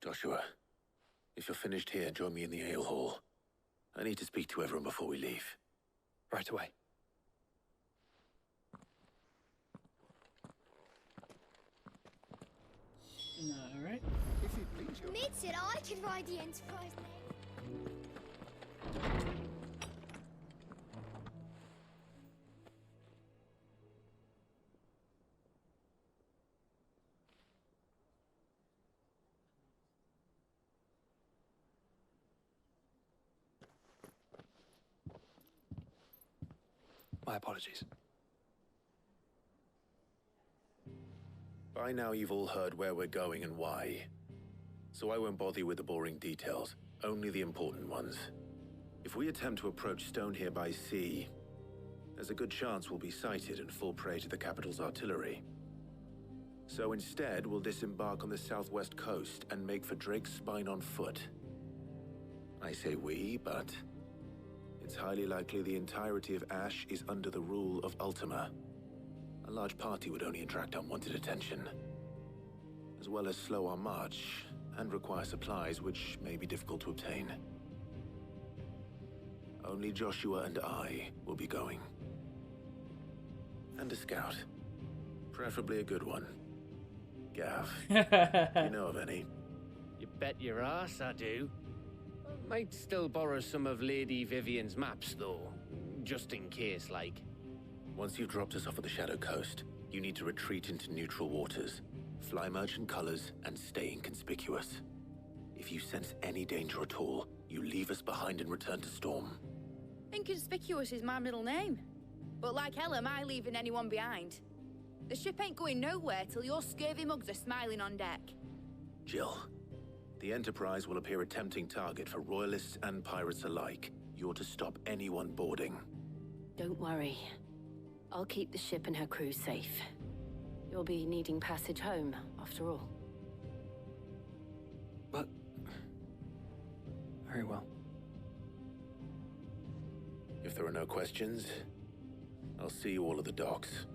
Joshua, if you're finished here, join me in the ale hall. I need to speak to everyone before we leave. Right away. Alright. Mid said I could ride the Enterprise name. My apologies. By now you've all heard where we're going and why. So I won't bother you with the boring details, only the important ones. If we attempt to approach Stone here by sea, there's a good chance we'll be sighted and fall prey to the capital's artillery. So instead, we'll disembark on the southwest coast and make for Drake's Spine on foot. I say we, but it's highly likely the entirety of Ash is under the rule of Ultima. A large party would only attract unwanted attention, as well as slow our march and require supplies which may be difficult to obtain. Only Joshua and I will be going. And a scout. Preferably a good one. Gav, do you know of any? You bet your ass I do. Might still borrow some of Lady Vivian's maps, though. Just in case, like. Once you've dropped us off at the Shadow Coast, you need to retreat into neutral waters, fly merchant colors, and stay inconspicuous. If you sense any danger at all, you leave us behind and return to Storm. Inconspicuous is my middle name. But like hell am I leaving anyone behind. The ship ain't going nowhere till your scurvy mugs are smiling on deck. Jill, the Enterprise will appear a tempting target for royalists and pirates alike. You're to stop anyone boarding. Don't worry. I'll keep the ship and her crew safe. You'll be needing passage home, after all. But... very well. If there are no questions, I'll see you all at the docks.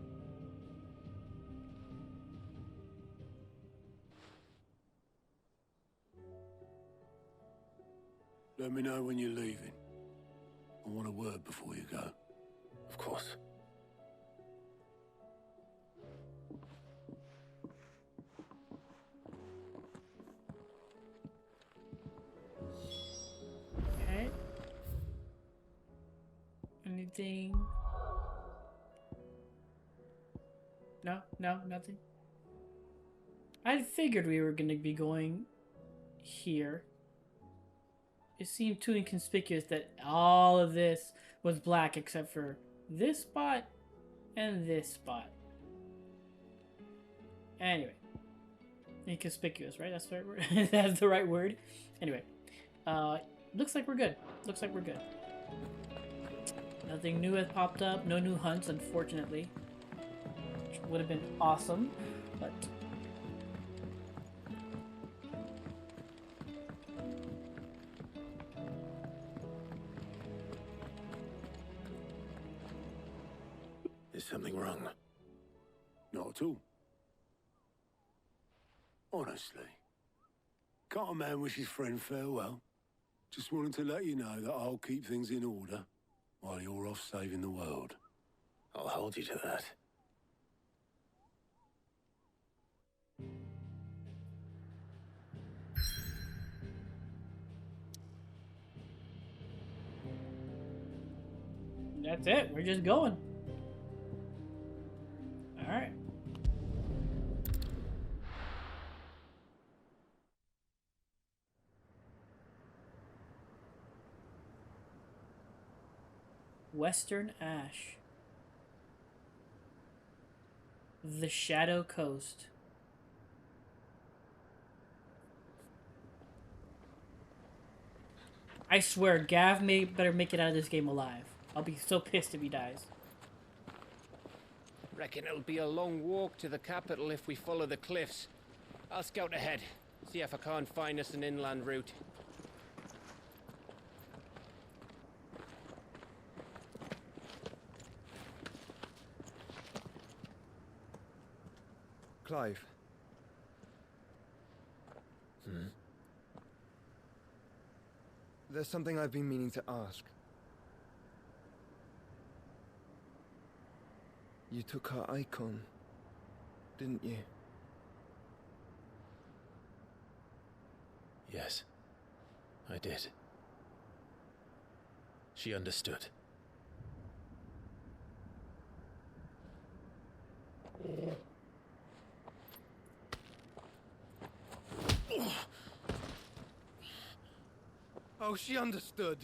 Let me know when you're leaving. I want a word before you go. Of course. Okay. Anything? No, nothing. I figured we were going to be going here. It seemed too inconspicuous that all of this was black except for this spot and this spot. Anyway. Inconspicuous, right? That's the right word? That's the right word? Anyway. Looks like we're good. Looks like we're good. Nothing new has popped up. No new hunts, unfortunately. Which would have been awesome, but... Is something wrong? Not at all. Honestly. Can't a man wish his friend farewell? Just wanted to let you know that I'll keep things in order while you're off saving the world. I'll hold you to that. That's it. We're just going. Alright. Western Ash. The Shadow Coast. I swear, Gav better make it out of this game alive. I'll be so pissed if he dies. Reckon it'll be a long walk to the capital if we follow the cliffs. I'll scout ahead, see if I can't find us an inland route. Clive. There's something I've been meaning to ask. You took her icon, didn't you? Yes, I did. She understood. Oh, she understood.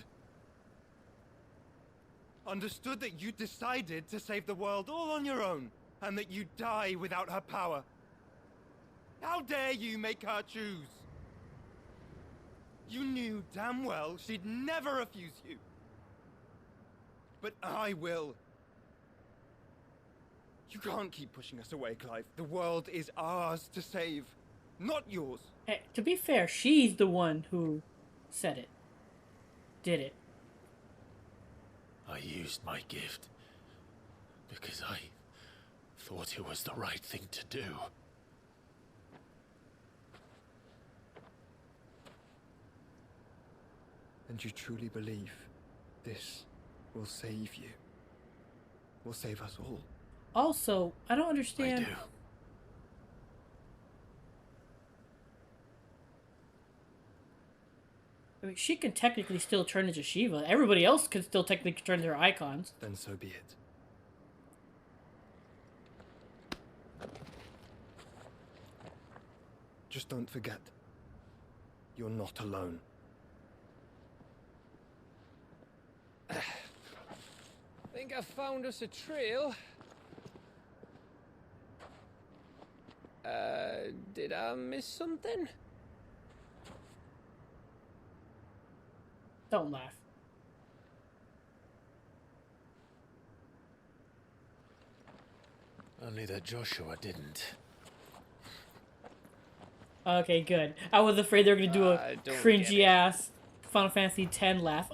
Understood that you decided to save the world all on your own, and that you'd die without her power. How dare you make her choose? You knew damn well she'd never refuse you. But I will. You can't keep pushing us away, Clive. The world is ours to save, not yours. Hey, to be fair, she's the one who said it. Did it. I used my gift because I thought it was the right thing to do. And you truly believe this will save you? Will save us all? Also, I don't understand. I do. I mean, she can technically still turn into Shiva. Everybody else can still technically turn into their icons. Then so be it. Just don't forget, you're not alone. Think I found us a trail. Did I miss something? Don't laugh. Only that Joshua didn't. Okay, good. I was afraid they were gonna do a don't cringy ass Final Fantasy X laugh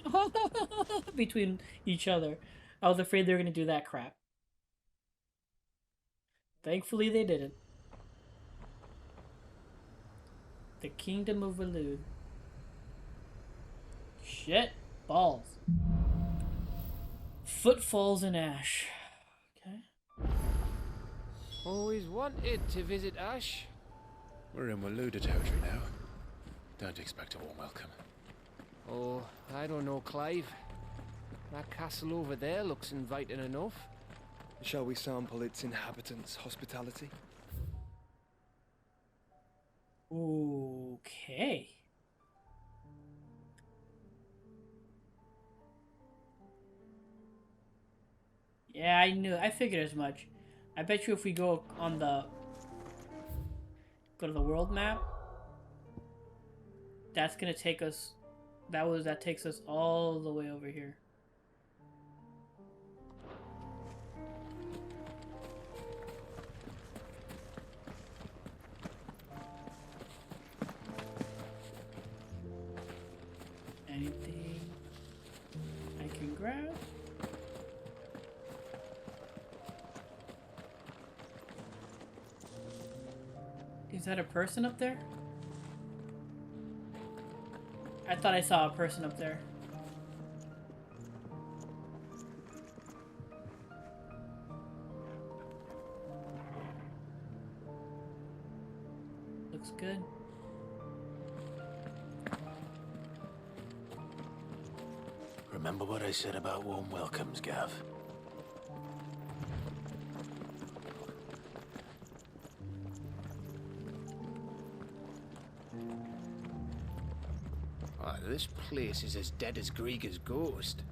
between each other. I was afraid they were gonna do that crap. Thankfully, they didn't. The Kingdom of Waloed. Shit. Balls. Footfalls in Ash. Okay. Always wanted to visit Ash. We're in Waloed territory now. Don't expect a warm welcome. Oh, I don't know, Clive. That castle over there looks inviting enough. Shall we sample its inhabitants' hospitality? Okay. Yeah, I figured as much. I bet you if we go on go to the world map, that's gonna take us, that takes us all the way over here. Anything I can grab? Is that a person up there? I thought I saw a person up there. Looks good. Remember what I said about warm welcomes, Gav? This place is as dead as Greagor's ghost.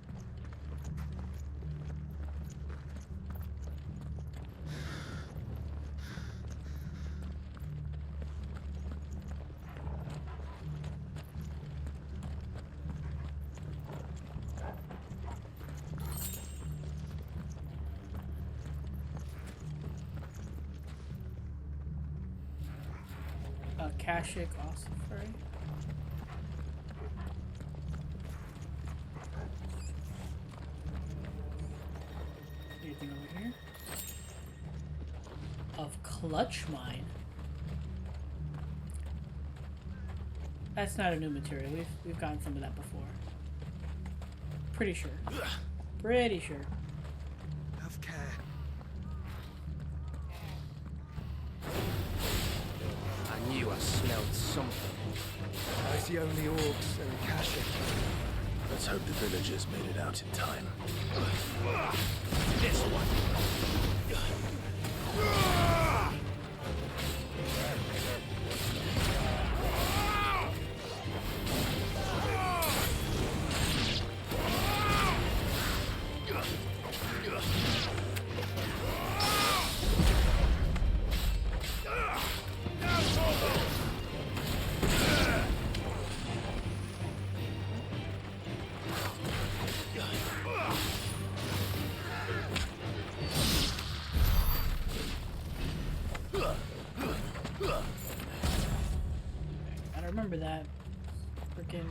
Akashic Ossifer. Anything over here? Of Clutch Mine. That's not a new material. We've gotten some of that before. Pretty sure. Pretty sure. Have care. I knew I smelled something. I see only orcs and Akashic. Let's hope the villagers made it out in time. This one. I don't remember that. Freaking.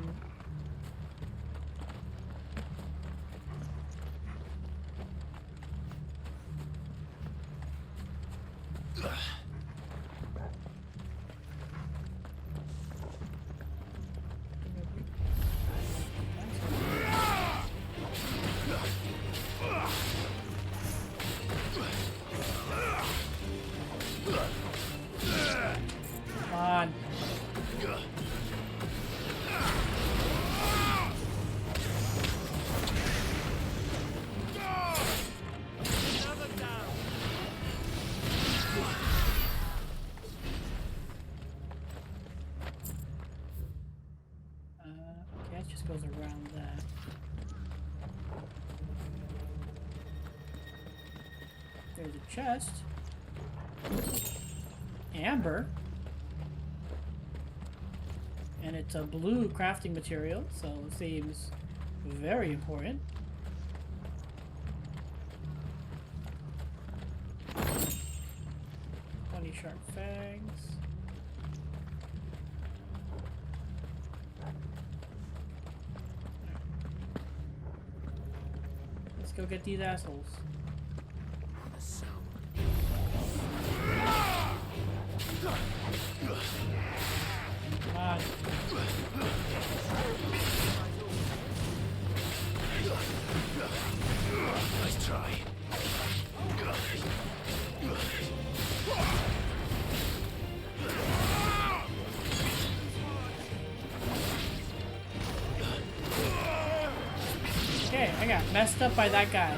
Come on. Okay, it just goes around that. There's a chest. Amber. And it's a blue crafting material, so it seems very important. Sharp fangs. Let's go get these assholes. Come on. Nice try. Okay, I got messed up by that guy.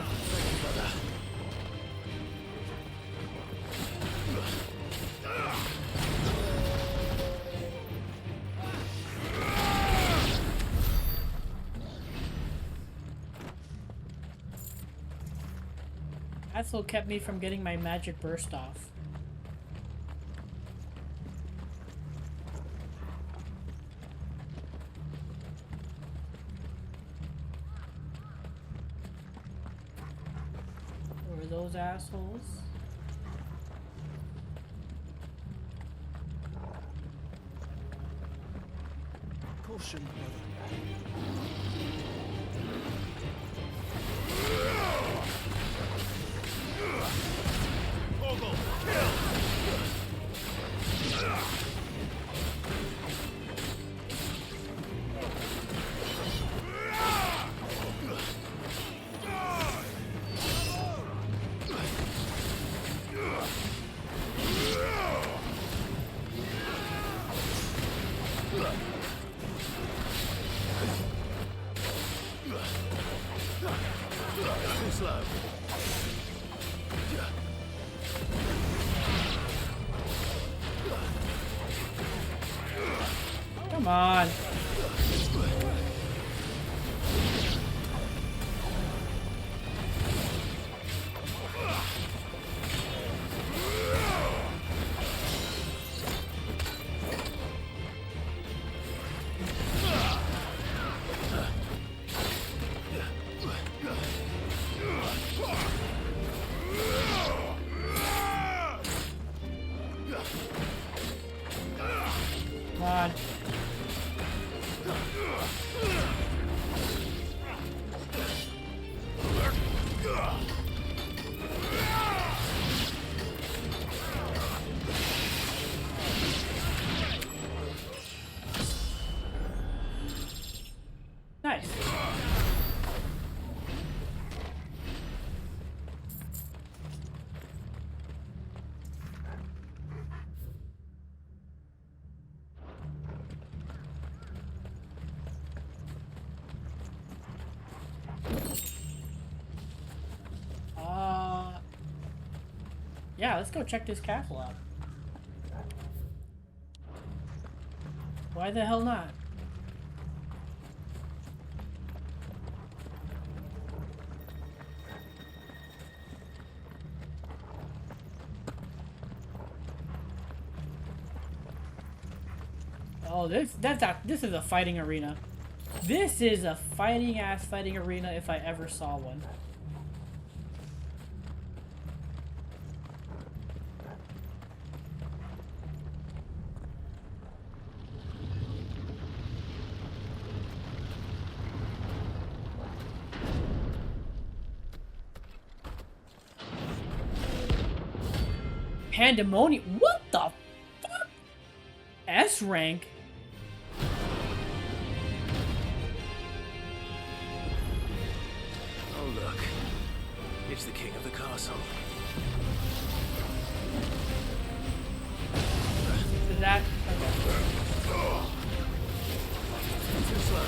That's what kept me from getting my magic burst off. Who are those assholes? Caution, Come on. on. Nice. Yeah, let's go check this castle out. Why the hell not? Oh, this is a fighting arena. This is a fighting arena if I ever saw one. Pandemonium. What the fuck? S rank? Oh, look. It's the king of the castle. Is that... Too slow.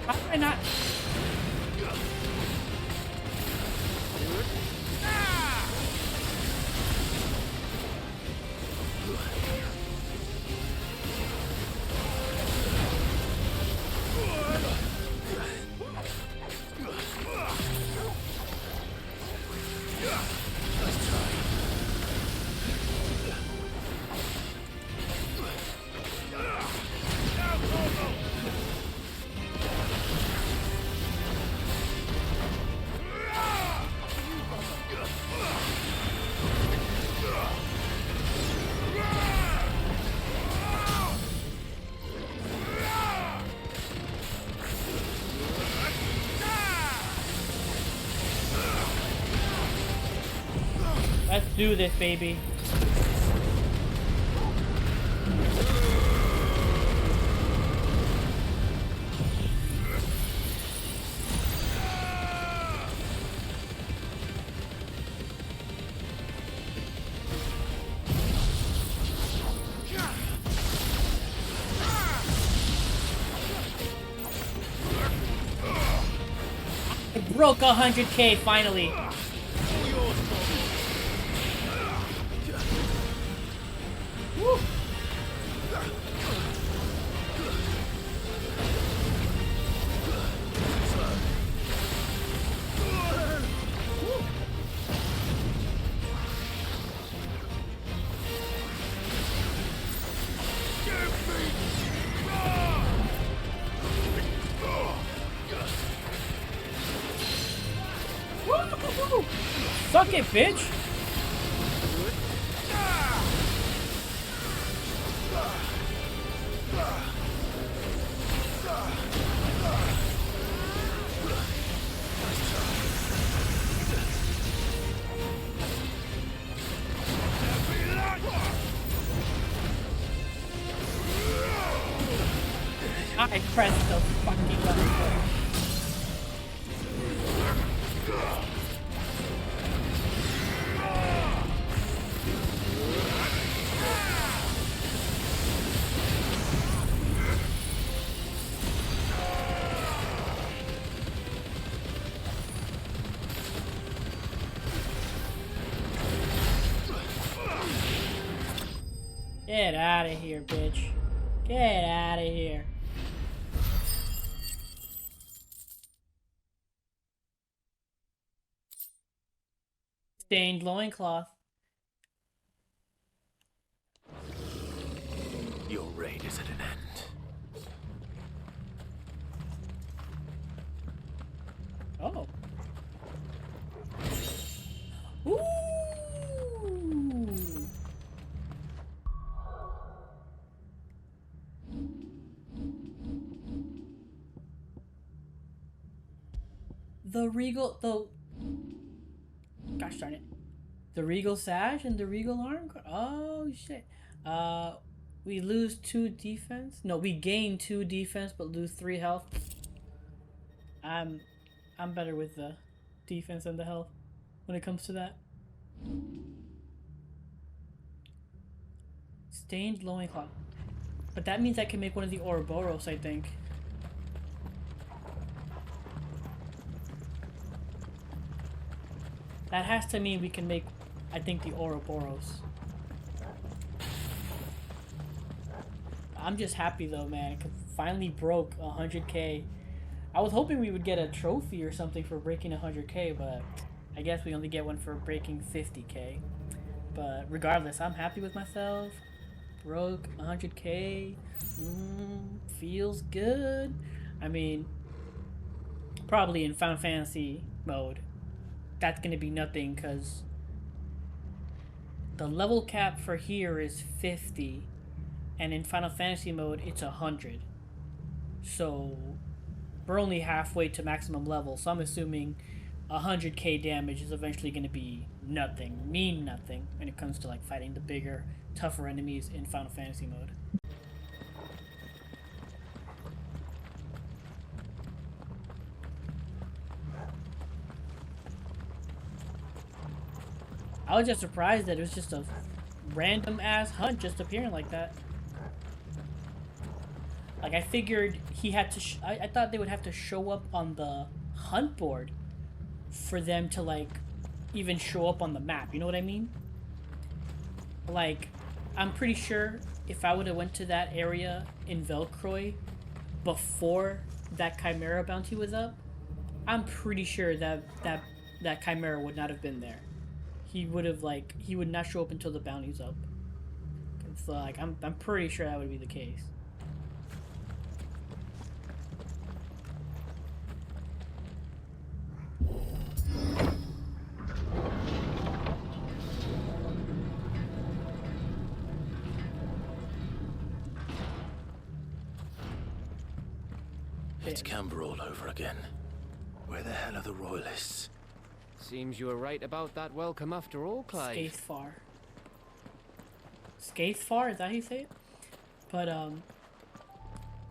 How did I not... Let's do this, baby. I broke 100K finally. Woo. Suck it, bitch! I pressed the fucking button. Get out of here, bitch. Get out of here. Stained loincloth. Your reign is at an end. Gosh darn it. The Regal Sash and the Regal Arm? Oh shit. We lose 2 defense. No, we gain 2 defense but lose 3 health. I'm better with the defense and the health when it comes to that. Stained loincloth. But that means I can make one of the Ouroboros, I think. That has to mean we can make, I think, the Ouroboros. I'm just happy though, man. Finally broke 100k. I was hoping we would get a trophy or something for breaking 100k, but I guess we only get one for breaking 50k. But regardless, I'm happy with myself. Broke 100k. Feels good. I mean, probably in Final Fantasy mode, that's gonna be nothing because the level cap for here is 50. And in Final Fantasy mode, it's 100. So, we're only halfway to maximum level. So I'm assuming 100k damage is eventually going to be nothing. Mean nothing when it comes to like fighting the bigger, tougher enemies in Final Fantasy mode. I was just surprised that it was just a random ass hunt just appearing like that. Like, I figured he had to... I thought they would have to show up on the hunt board for them to, like, even show up on the map. You know what I mean? Like, I'm pretty sure if I would have went to that area in Velcroy before that Chimera bounty was up, I'm pretty sure that Chimera would not have been there. He would have, like... He would not show up until the bounty's up. So, like, I'm pretty sure that would be the case. It's Camber all over again. Where the hell are the royalists? Seems you were right about that welcome after all, Clive. Skaithfar. Skaithfar, is that how you say it? But,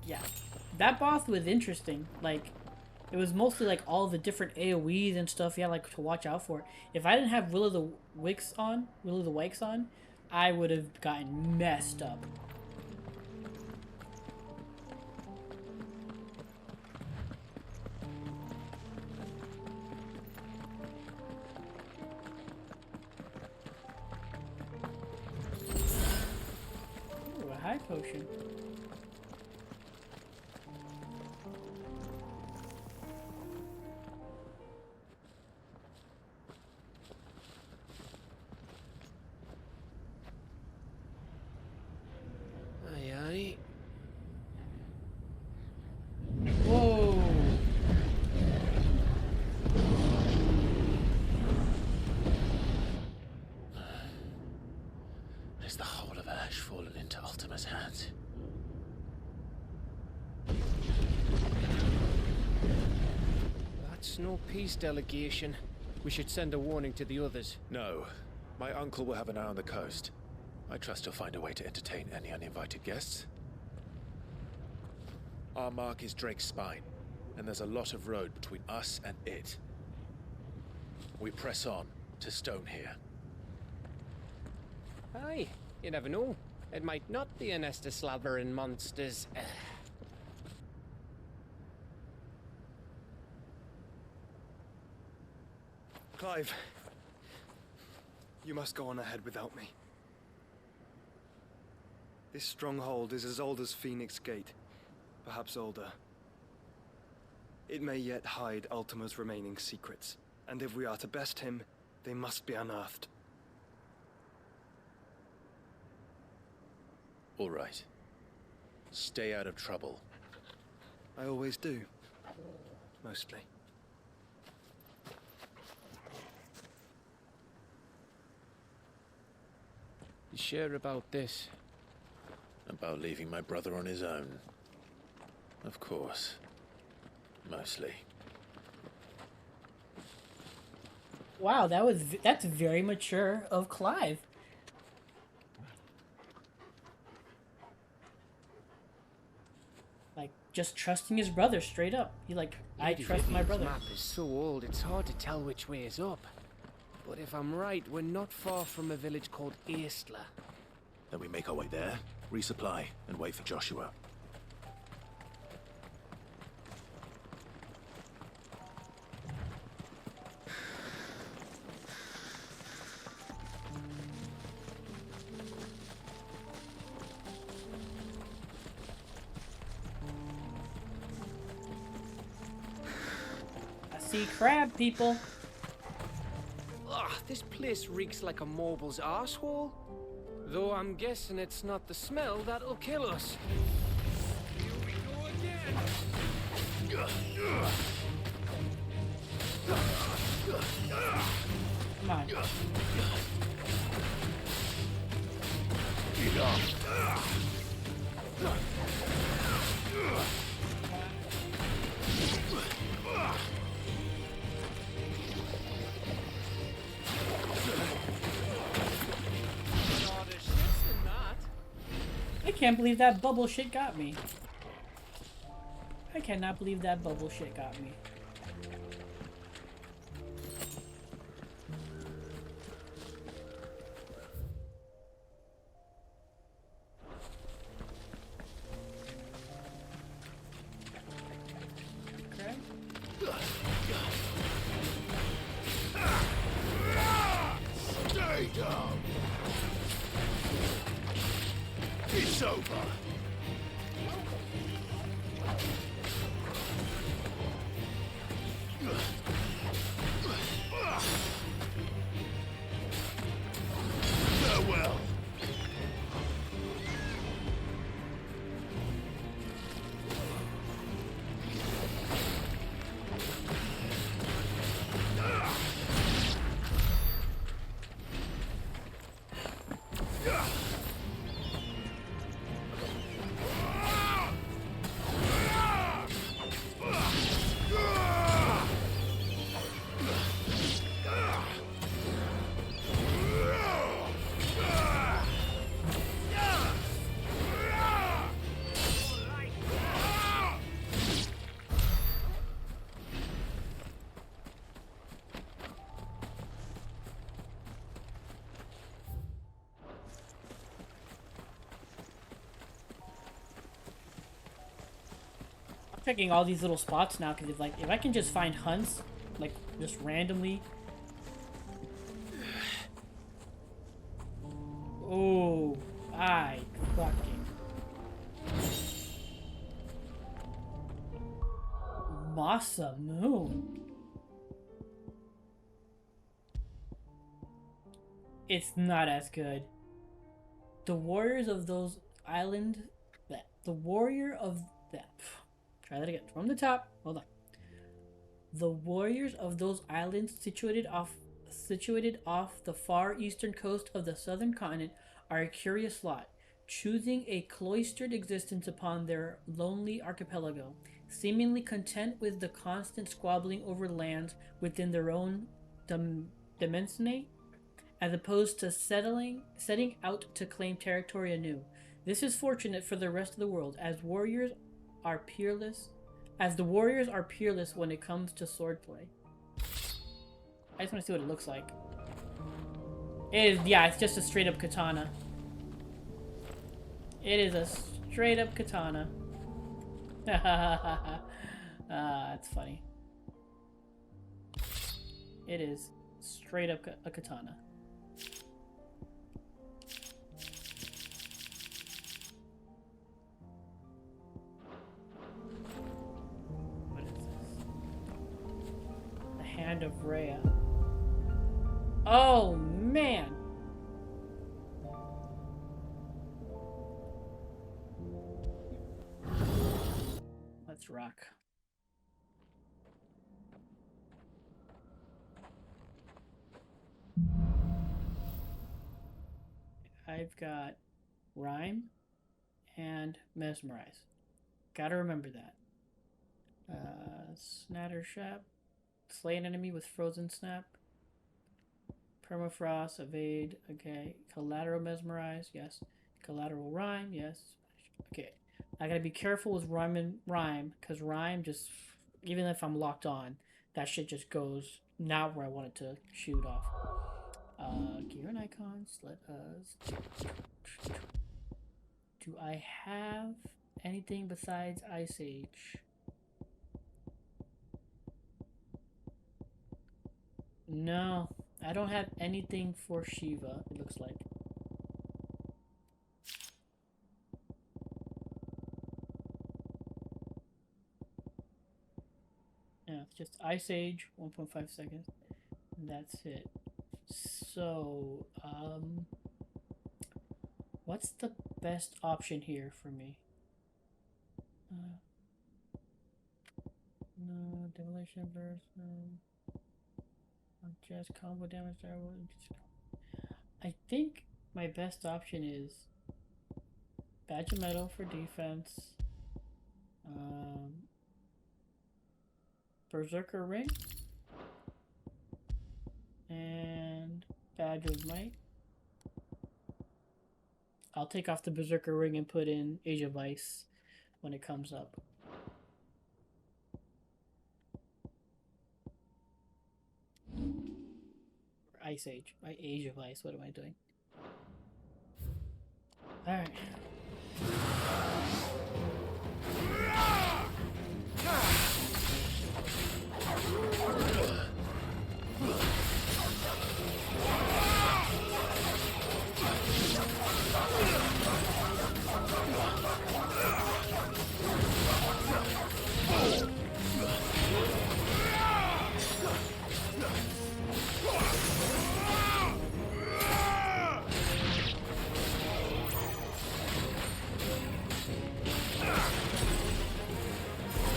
yeah. That boss was interesting. Like, it was mostly, like, all the different AoEs and stuff you had, like, to watch out for. If I didn't have Will of the Wisps on, I would have gotten messed up. High potion. Aye, aye. Whoa. Is the whole of Ash fallen into Ultima's hands? That's no peace delegation. We should send a warning to the others. No. My uncle will have an eye on the coast. I trust he'll find a way to entertain any uninvited guests. Our mark is Drake's Spine, and there's a lot of road between us and it. We press on to Stone here. Aye, you never know. It might not be a nest of slabbering monsters. Clive, you must go on ahead without me. This stronghold is as old as Phoenix Gate, perhaps older. It may yet hide Ultima's remaining secrets, and if we are to best him, they must be unearthed. All right. Stay out of trouble. I always do. Mostly. You sure about this? About leaving my brother on his own? Of course. Mostly. Wow, that's very mature of Clive. Like just trusting his brother straight up. He like, I Lady trust my Vivian's brother. map is so old it's hard to tell which way is up. But if I'm right, we're not far from a village called Aistla. Then we make our way there, resupply, and wait for Joshua. I see crab people. Ugh, this place reeks like a mobile's arsehole. Though I'm guessing it's not the smell that'll kill us. Here we go again. Come on. I can't believe that bubble shit got me. I cannot believe that bubble shit got me. Stay down. It's over. Farewell. Checking all these little spots now because if I can just find hunts like just randomly. Oh, I fucking Masa Moon. It's not as good. The warriors of those island the warrior of that. Try that again. From the top. Hold on. The warriors of those islands situated off the far eastern coast of the southern continent are a curious lot, choosing a cloistered existence upon their lonely archipelago, seemingly content with the constant squabbling over lands within their own dimensity, as opposed to setting out to claim territory anew. This is fortunate for the rest of the world, as the warriors are peerless when it comes to swordplay. I just want to see what it looks like. It is, yeah, it's just a straight up katana. It is a straight up katana. That's funny. It is straight up a katana. Hand of Rhea. Oh man! Let's rock. I've got Rhyme and Mesmerize. Gotta remember that. Snattershap. Slay an enemy with Frozen Snap. Permafrost, evade, okay. Collateral mesmerize, yes. Collateral rhyme, yes. Okay. I gotta be careful with rhyme, because rhyme just, even if I'm locked on, that shit just goes not where I want it to shoot off. Gear and icons, let us... Do I have anything besides Ice Age? No, I don't have anything for Shiva, it looks like. Yeah, it's just Ice Age, 1.5 seconds. And that's it. So, what's the best option here for me? No, demolition burst, no. Just combo damage. I think my best option is Badge of Metal for defense. Berserker Ring. And Badge of Might. I'll take off the Berserker Ring and put in Age of Ice when it comes up. Ice Age. My Age of Ice. What am I doing? Alright.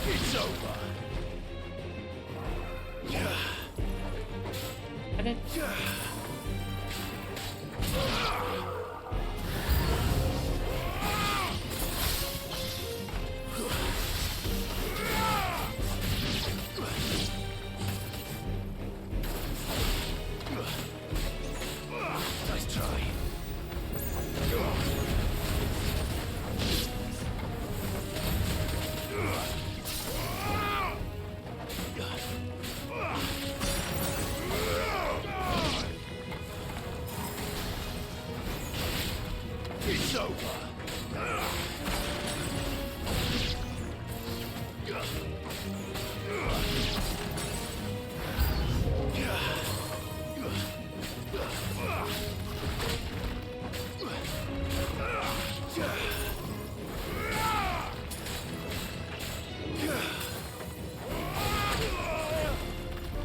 It's over. And it... Nice try. It's over.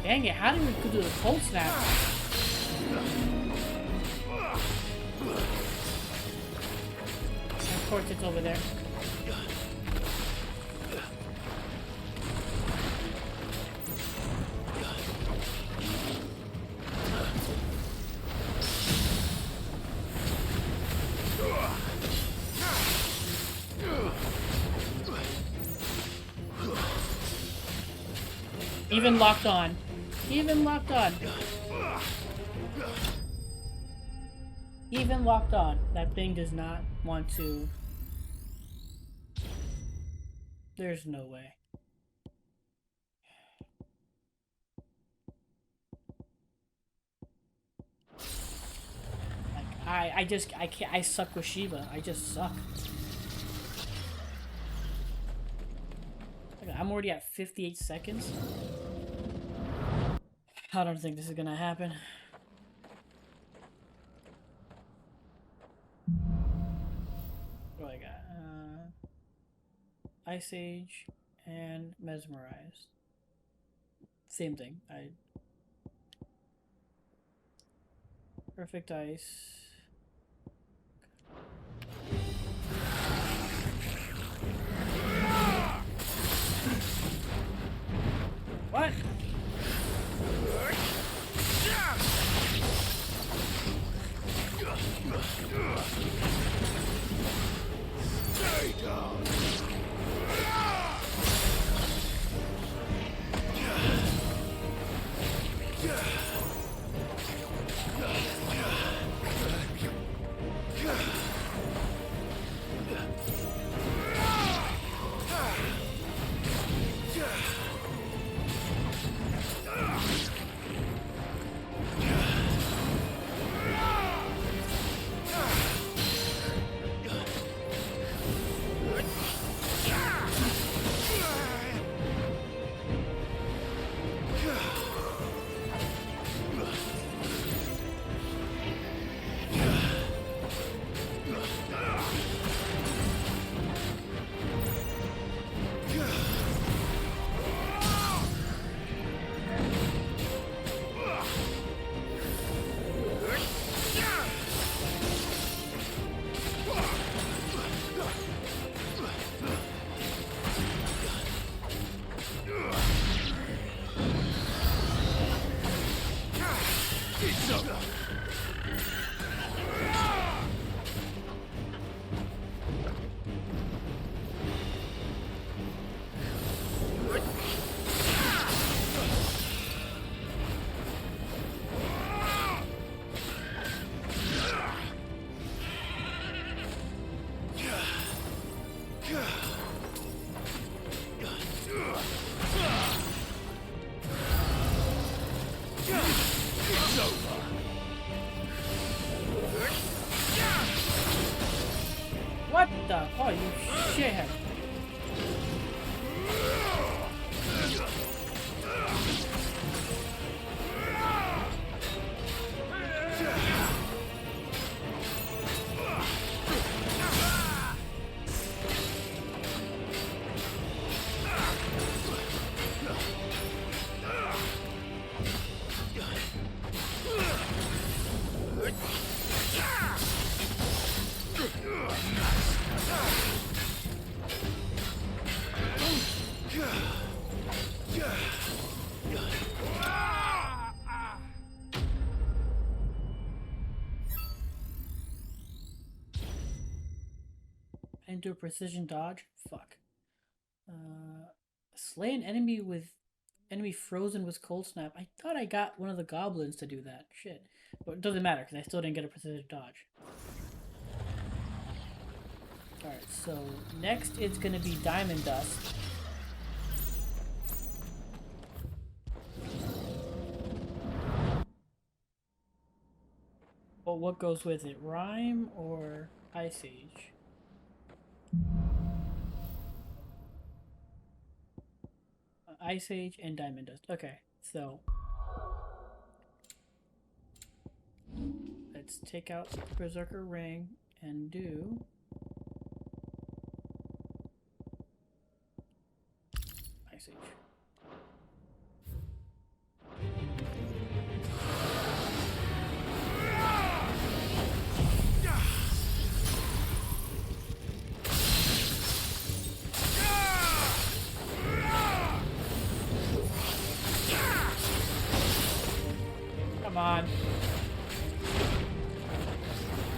Dang it, how did we do the cold snap? Of course it's over there. Even locked on. Even locked on. Even locked on. That thing does not want to. There's no way. Like, I can't, I suck with Shiva. I just suck. I'm already at 58 seconds. I don't think this is gonna happen. What do I got? Ice Age and Mesmerize. Same thing. Perfect Ice. What? Stay down. the? Oh, you shithead. Into a precision dodge. Fuck. Slay an enemy with enemy frozen with cold snap. I thought I got one of the goblins to do that. Shit. But it doesn't matter because I still didn't get a precision dodge. Alright, so next it's gonna be Diamond Dust. Well, what goes with it? Rhyme or Ice Age? Ice Age and Diamond Dust. Okay, so let's take out the Berserker Ring and do Ice Age. Come on.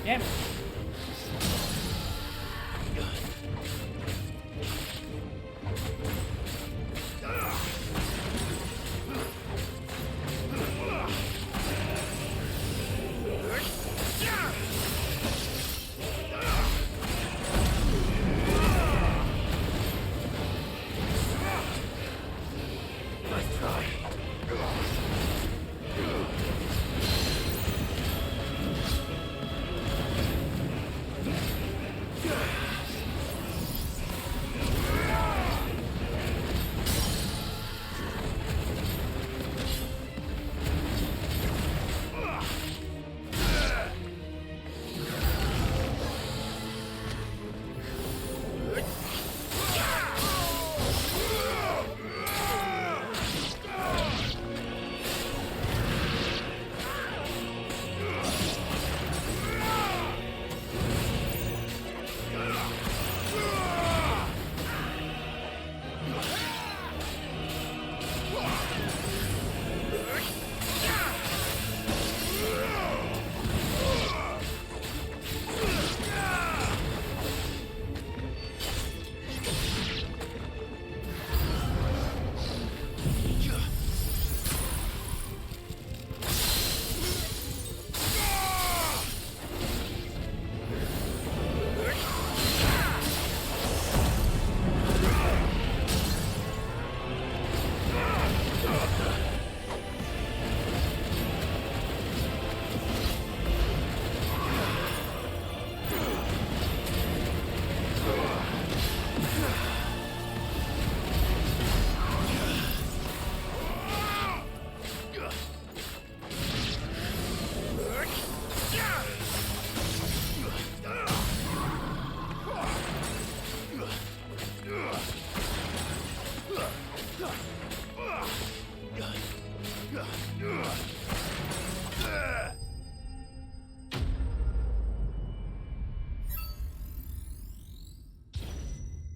Damn it. Nice try.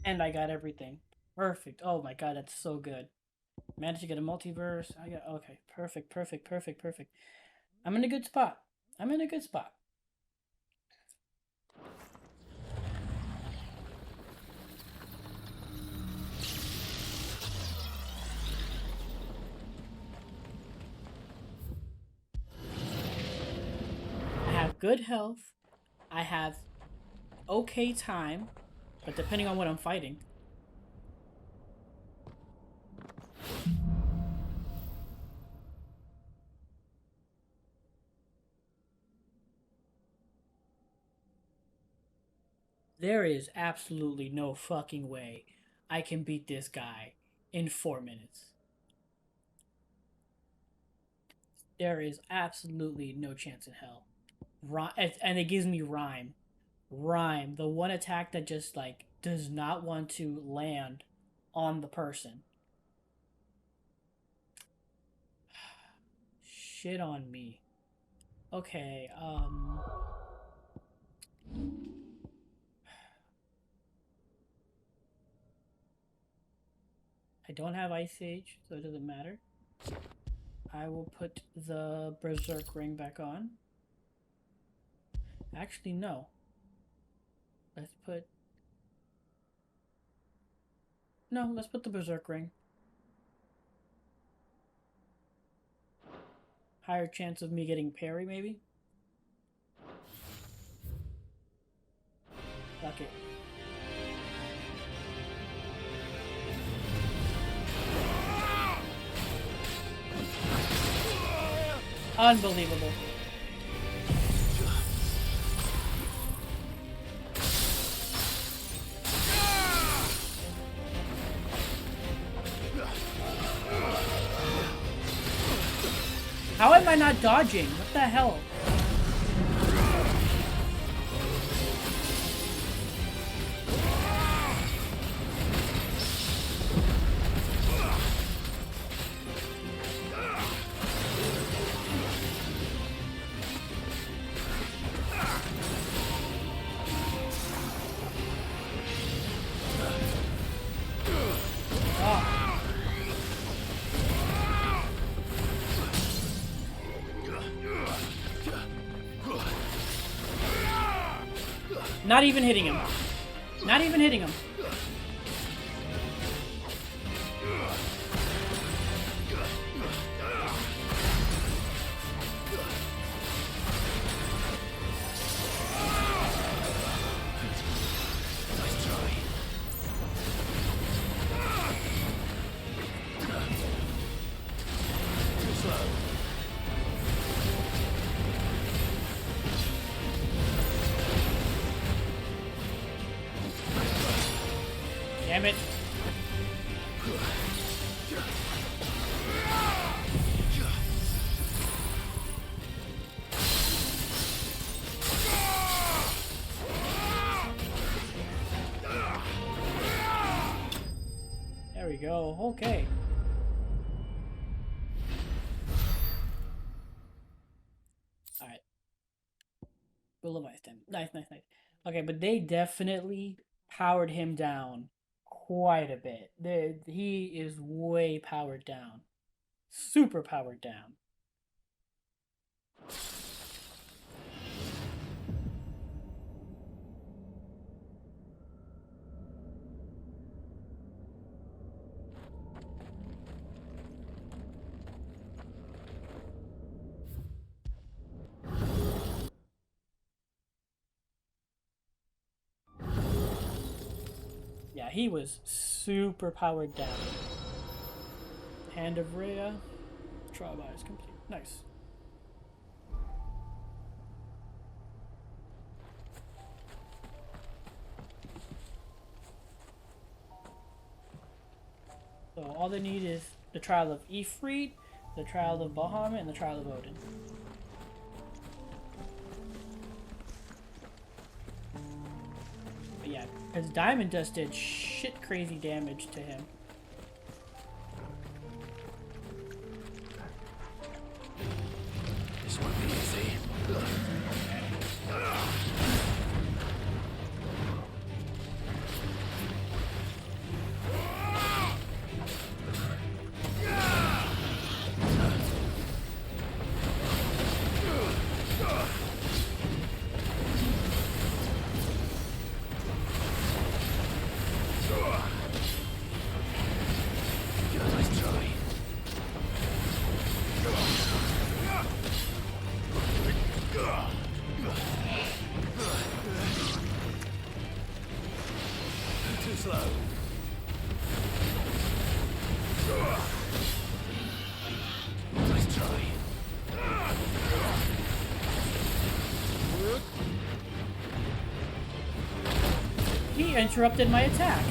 And I got everything. Perfect. Oh my god, that's so good. Managed to get a multiverse. I got okay. Perfect, perfect, perfect, perfect. I'm in a good spot. I'm in a good spot. I have good health. I have okay time, but depending on what I'm fighting. There is absolutely no fucking way I can beat this guy in 4 minutes. There is absolutely no chance in hell. And it gives me rhyme. Rhyme, the one attack that just like does not want to land on the person. Shit on me. Okay, I don't have Ice Age, so it doesn't matter. I will put the Berserk Ring back on. Actually, no. Let's put the Berserk Ring. Higher chance of me getting parry, maybe? Fuck it. Unbelievable. How am I not dodging? What the hell? Not even hitting him. Not even hitting him. Damn it. There we go. Okay. Alright. Will of Ice then. Nice. Okay, but they definitely powered him down quite a bit. He is way powered down. Super powered down. Yeah, he was super powered down. Hand of Rhea. Trial by is complete. Nice. So all they need is the Trial of Ifrit, the Trial of Bahamut, and the Trial of Odin. But yeah, because Diamond Dust did shit crazy damage to him. This won't be easy. Too slow. Nice try. He interrupted my attack.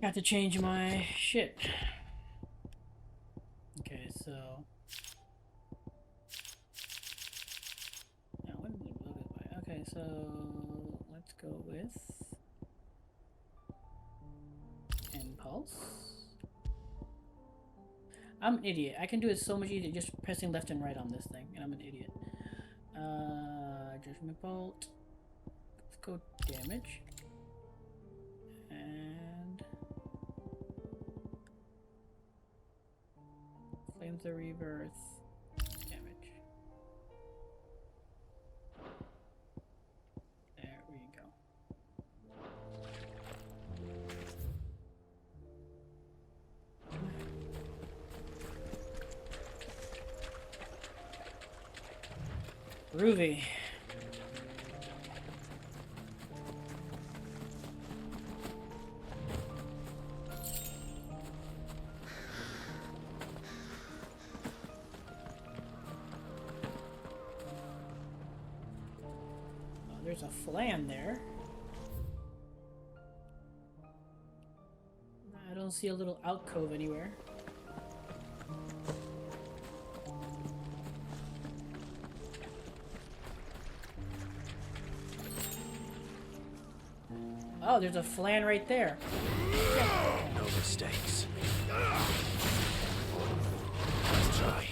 Got to change my shit. Okay, so now what did it load it by? Okay, so let's go with impulse. I'm an idiot. I can do it so much easier just pressing left and right on this thing, and I'm an idiot. Judgment bolt. Let's go damage. And Flames of Rebirth damage. There we go. Groovy. There's a flan there. I don't see a little alcove anywhere. Oh, there's a flan right there. No mistakes. Let's try.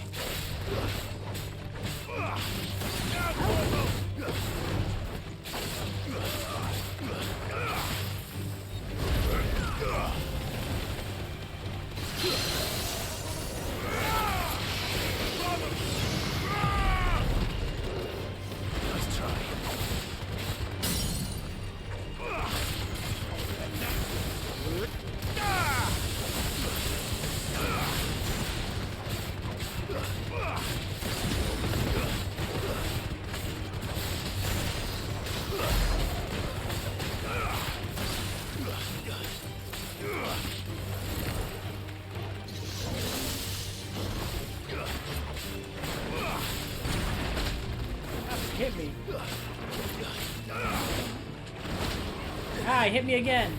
Hit me. Ah, hit me again.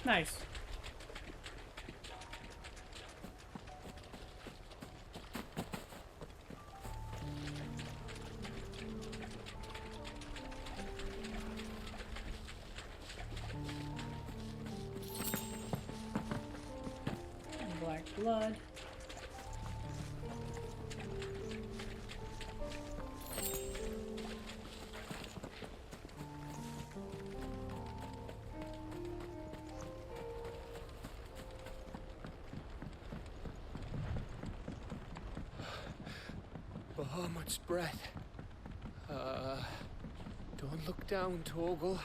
Nice. Black blood. so much breath. Don't look down, Torgal.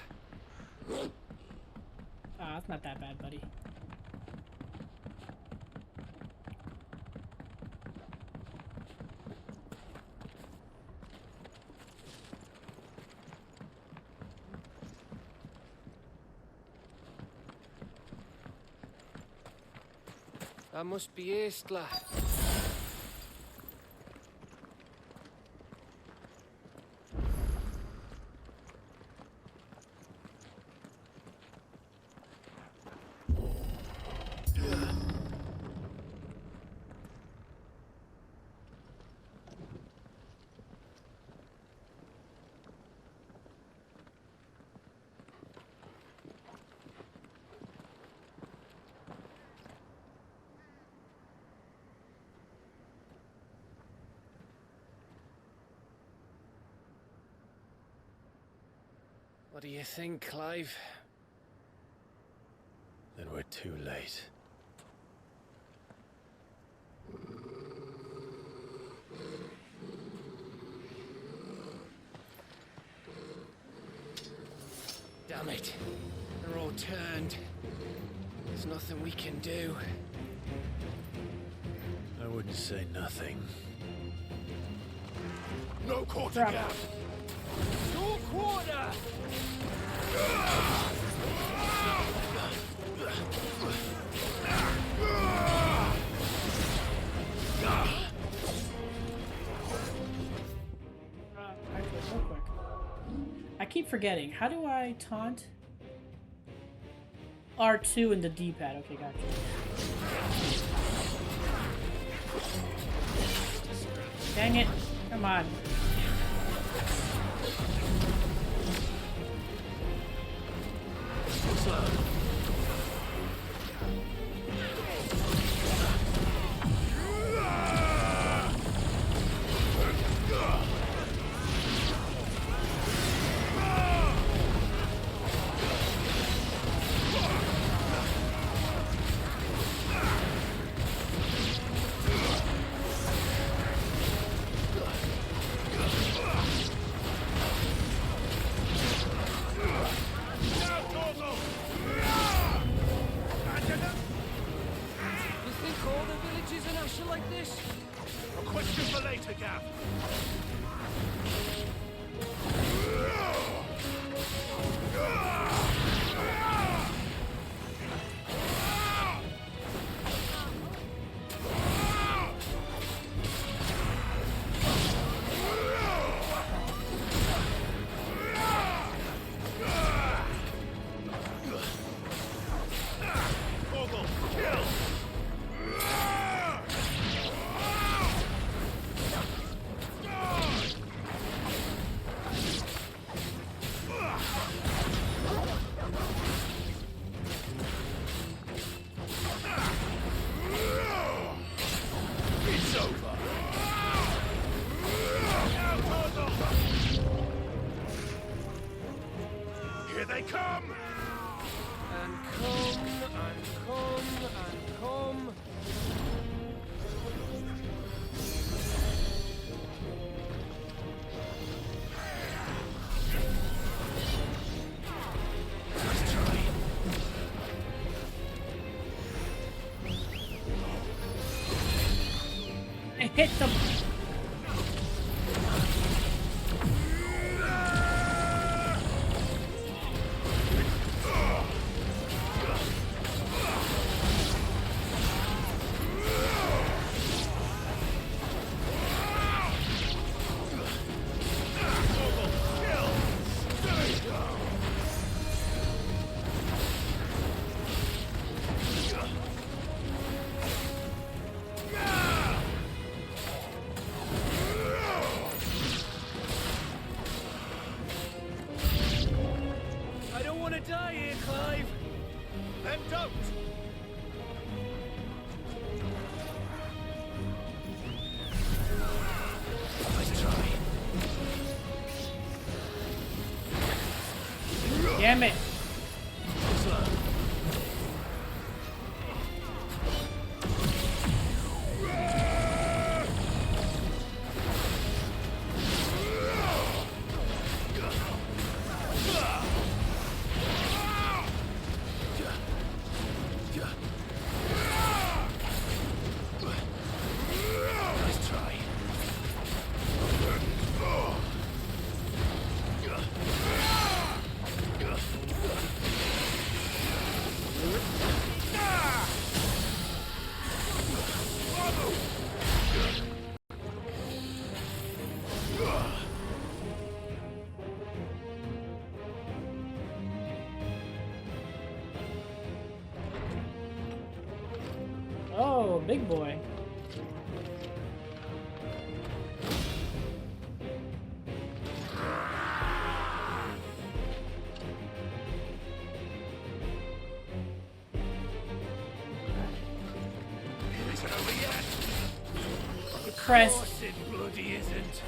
Ah, it's not that bad, buddy. That must be Aistla. What do you think, Clive? Then we're too late. Damn it. They're all turned. There's nothing we can do. I wouldn't say nothing. No quarter gap! No quarter! Real quick. I keep forgetting. How do I taunt? R2 in the D-pad. Okay, gotcha. Dang it. Come on. Hit the... Die here, Clive! Then don't! Nice try. Damn it! big boy. Press. Of course it bloody isn't.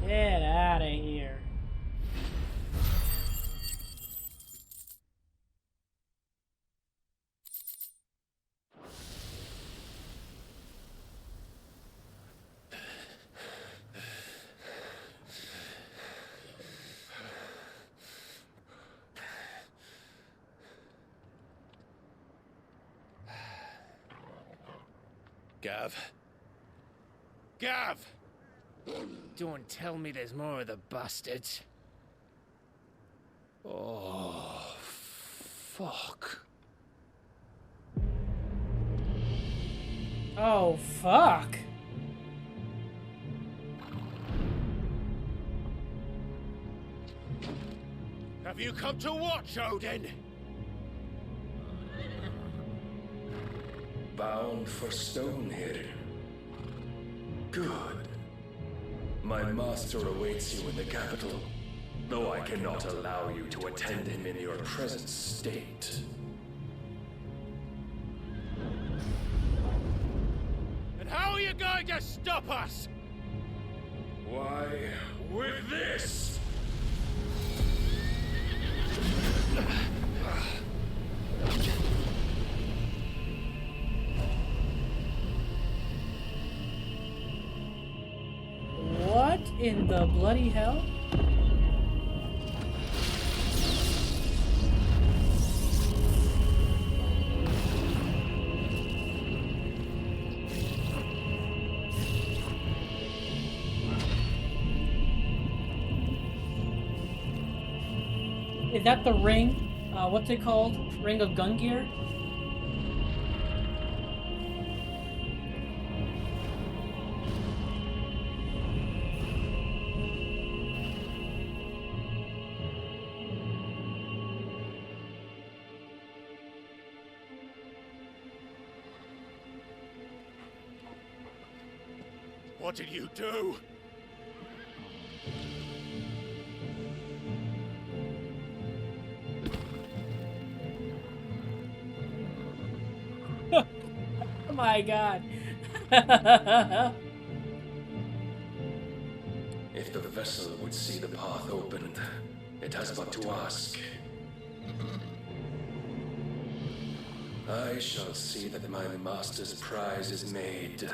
Get out of here. Gav. Gav! Don't tell me there's more of the bastards. Oh, fuck. Oh, fuck. Have you come to watch, Odin? Bound for Stonehill. Good. My master awaits you in the capital, though I cannot allow you to attend him in your present state. And how are you going to stop us? Why, with this! What in the bloody hell? Is that the ring? What's it called? Ring of Gungear? What did you do? Oh my god. If the vessel would see the path opened, it has but to ask. I shall see that my master's prize is made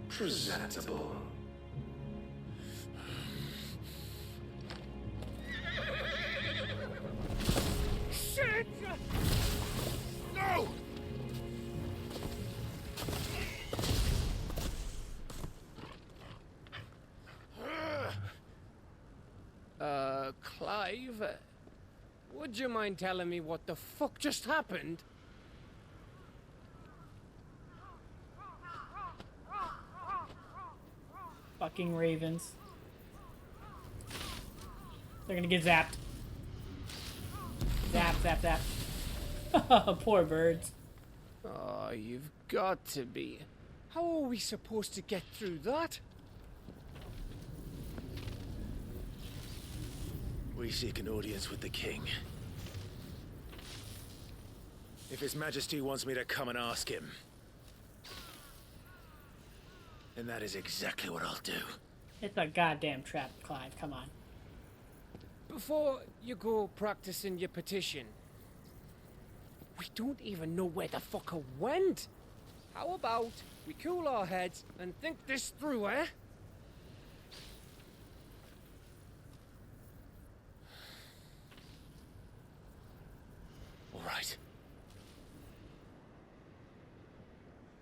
presentable. Shit! No! Clive, would you mind telling me what the fuck just happened? Fucking ravens. They're gonna get zapped. Zap, zap, zap. Poor birds. Oh, you've got to be. How are we supposed to get through that? We seek an audience with the king. If His Majesty wants me to come and ask him, then that is exactly what I'll do. It's a goddamn trap, Clive. Come on. before you go practicing your petition, we don't even know where the fucker went. How about we cool our heads and think this through, eh? All right.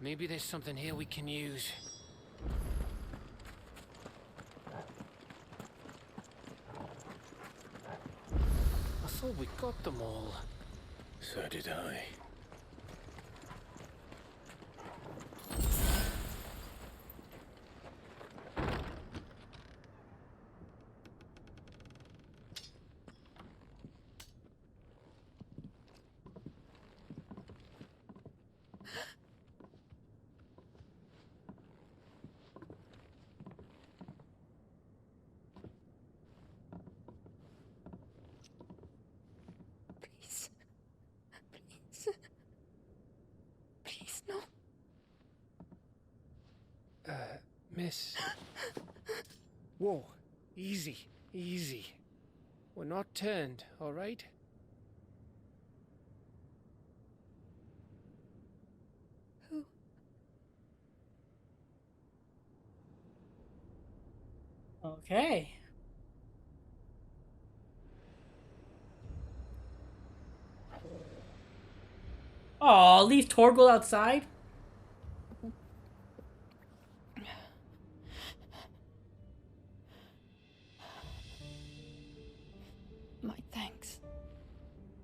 Maybe there's something here we can use. I thought we got them all. So did I. Please, no. Miss. Whoa, easy, easy. We're not turned, all right? Who? Okay. Oh, leave Torgal outside? My thanks,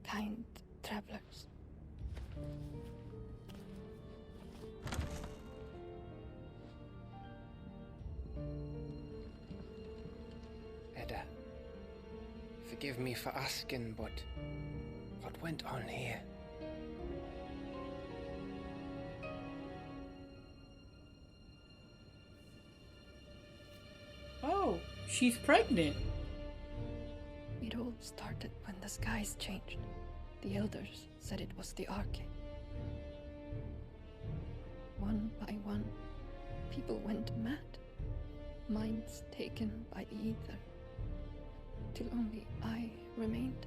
kind travelers. Edda, forgive me for asking, but what went on here? Oh, she's pregnant. It all started when the skies changed. The elders said it was the Arche. One by one, people went mad. Minds taken by the ether. Till only I remained.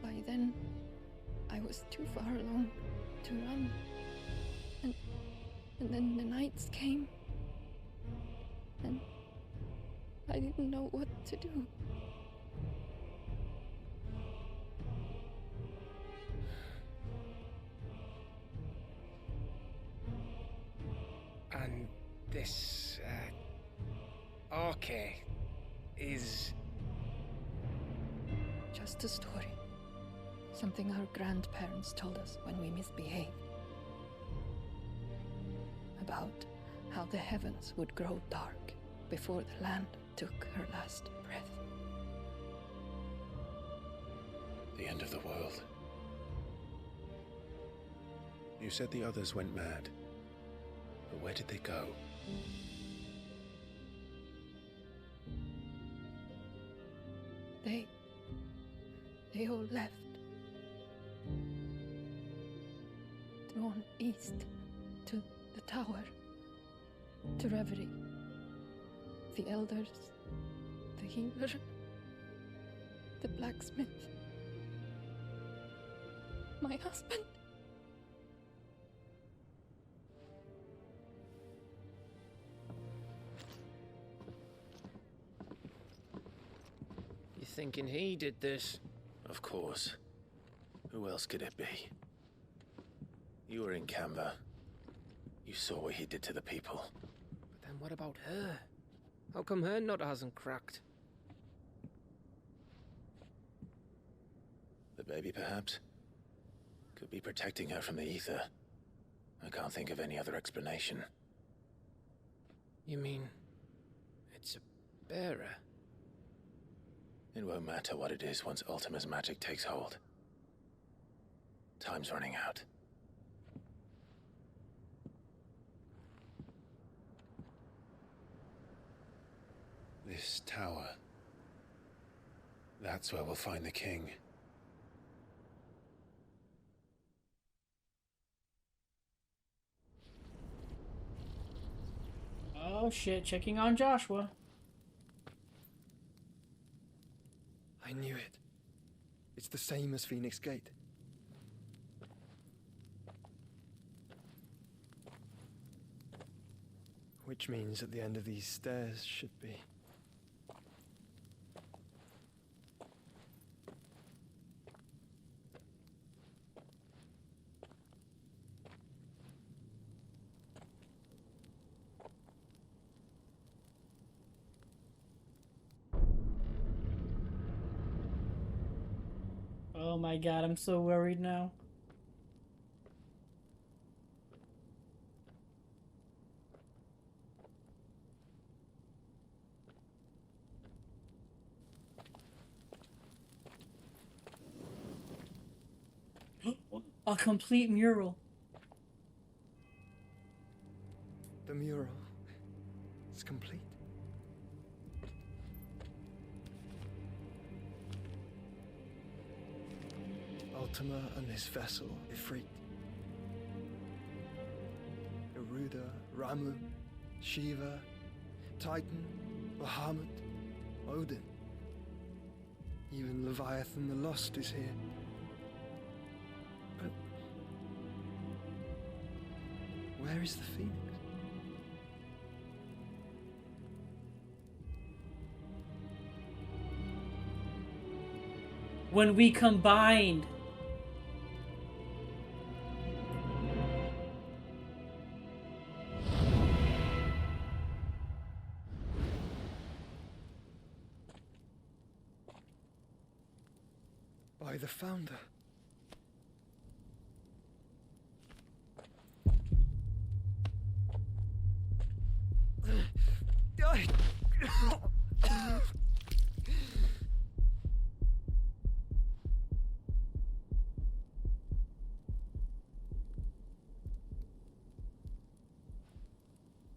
By then, I was too far along to run. And then the nights came. And I didn't know what to do. And this, Arche is... Just a story. Something our grandparents told us when we misbehaved. About how the heavens would grow dark before the land took her last breath. The end of the world. You said the others went mad. But where did they go? They all left. Drawn east to the tower. To Reverie. The elders. The healer. The blacksmith. My husband. You thinking he did this? Of course. Who else could it be? You were in Canva. You saw what he did to the people. But then what about her? How come her nut hasn't cracked? The baby, perhaps? Could be protecting her from the ether. I can't think of any other explanation. You mean... it's a bearer? It won't matter what it is once Ultima's magic takes hold. Time's running out. This tower. That's where we'll find the king. Oh shit, checking on Joshua. the same as Phoenix Gate. Which means at the end of these stairs should be... Oh my god, I'm so worried now. A complete mural. The mural is complete. Ultima and his vessel, Ifrit. Garuda, Ramu, Shiva, Titan, Bahamut, Odin. Even Leviathan the Lost is here. But where is the Phoenix? When we combined. By the Founder.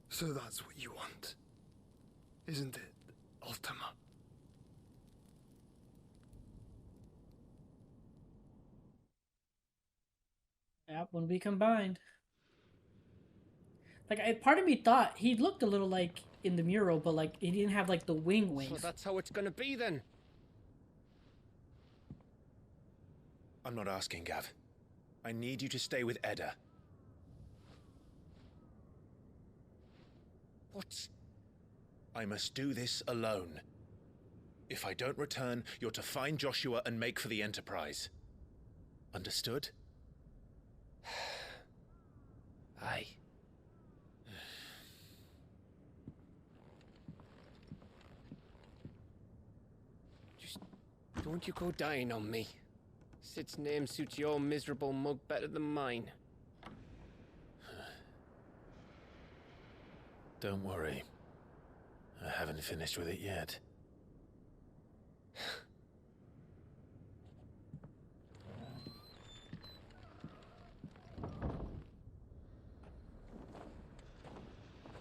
So that's what you want, isn't it, Ultima? Yep, when we combined. Like, part of me thought he looked a little like in the mural, but like he didn't have like the wings. So that's how it's gonna be then. I'm not asking, Gav. I need you to stay with Edda. What? I must do this alone. If I don't return, you're to find Joshua and make for the Enterprise. Understood? Aye. Just don't you go dying on me. Sid's name suits your miserable mug better than mine. Don't worry. I haven't finished with it yet.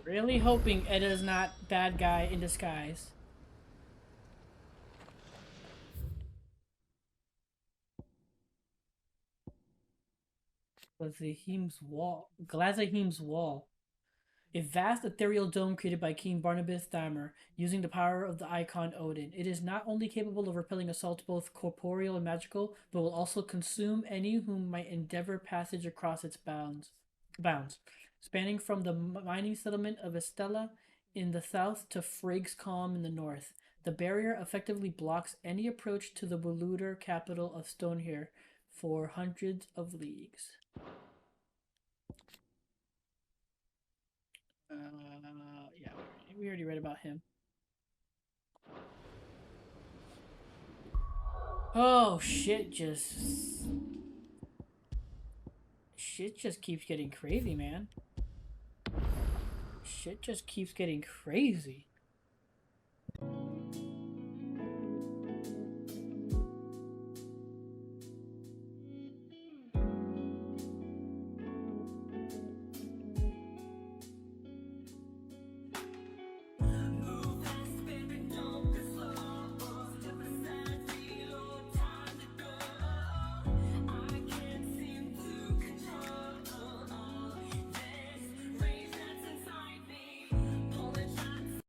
Really hoping Edda's not bad guy in disguise. Glazahim's Wall. A vast ethereal dome created by King Barnabas Thammer, using the power of the icon Odin. It is not only capable of repelling assaults both corporeal and magical, but will also consume any whom might endeavor passage across its bounds. Spanning from the mining settlement of Estella in the south to Frigg's Calm in the north. The barrier effectively blocks any approach to the Waloed capital of Stonehere for hundreds of leagues. Yeah, we already read about him. Oh, shit just keeps getting crazy, man. Shit just keeps getting crazy.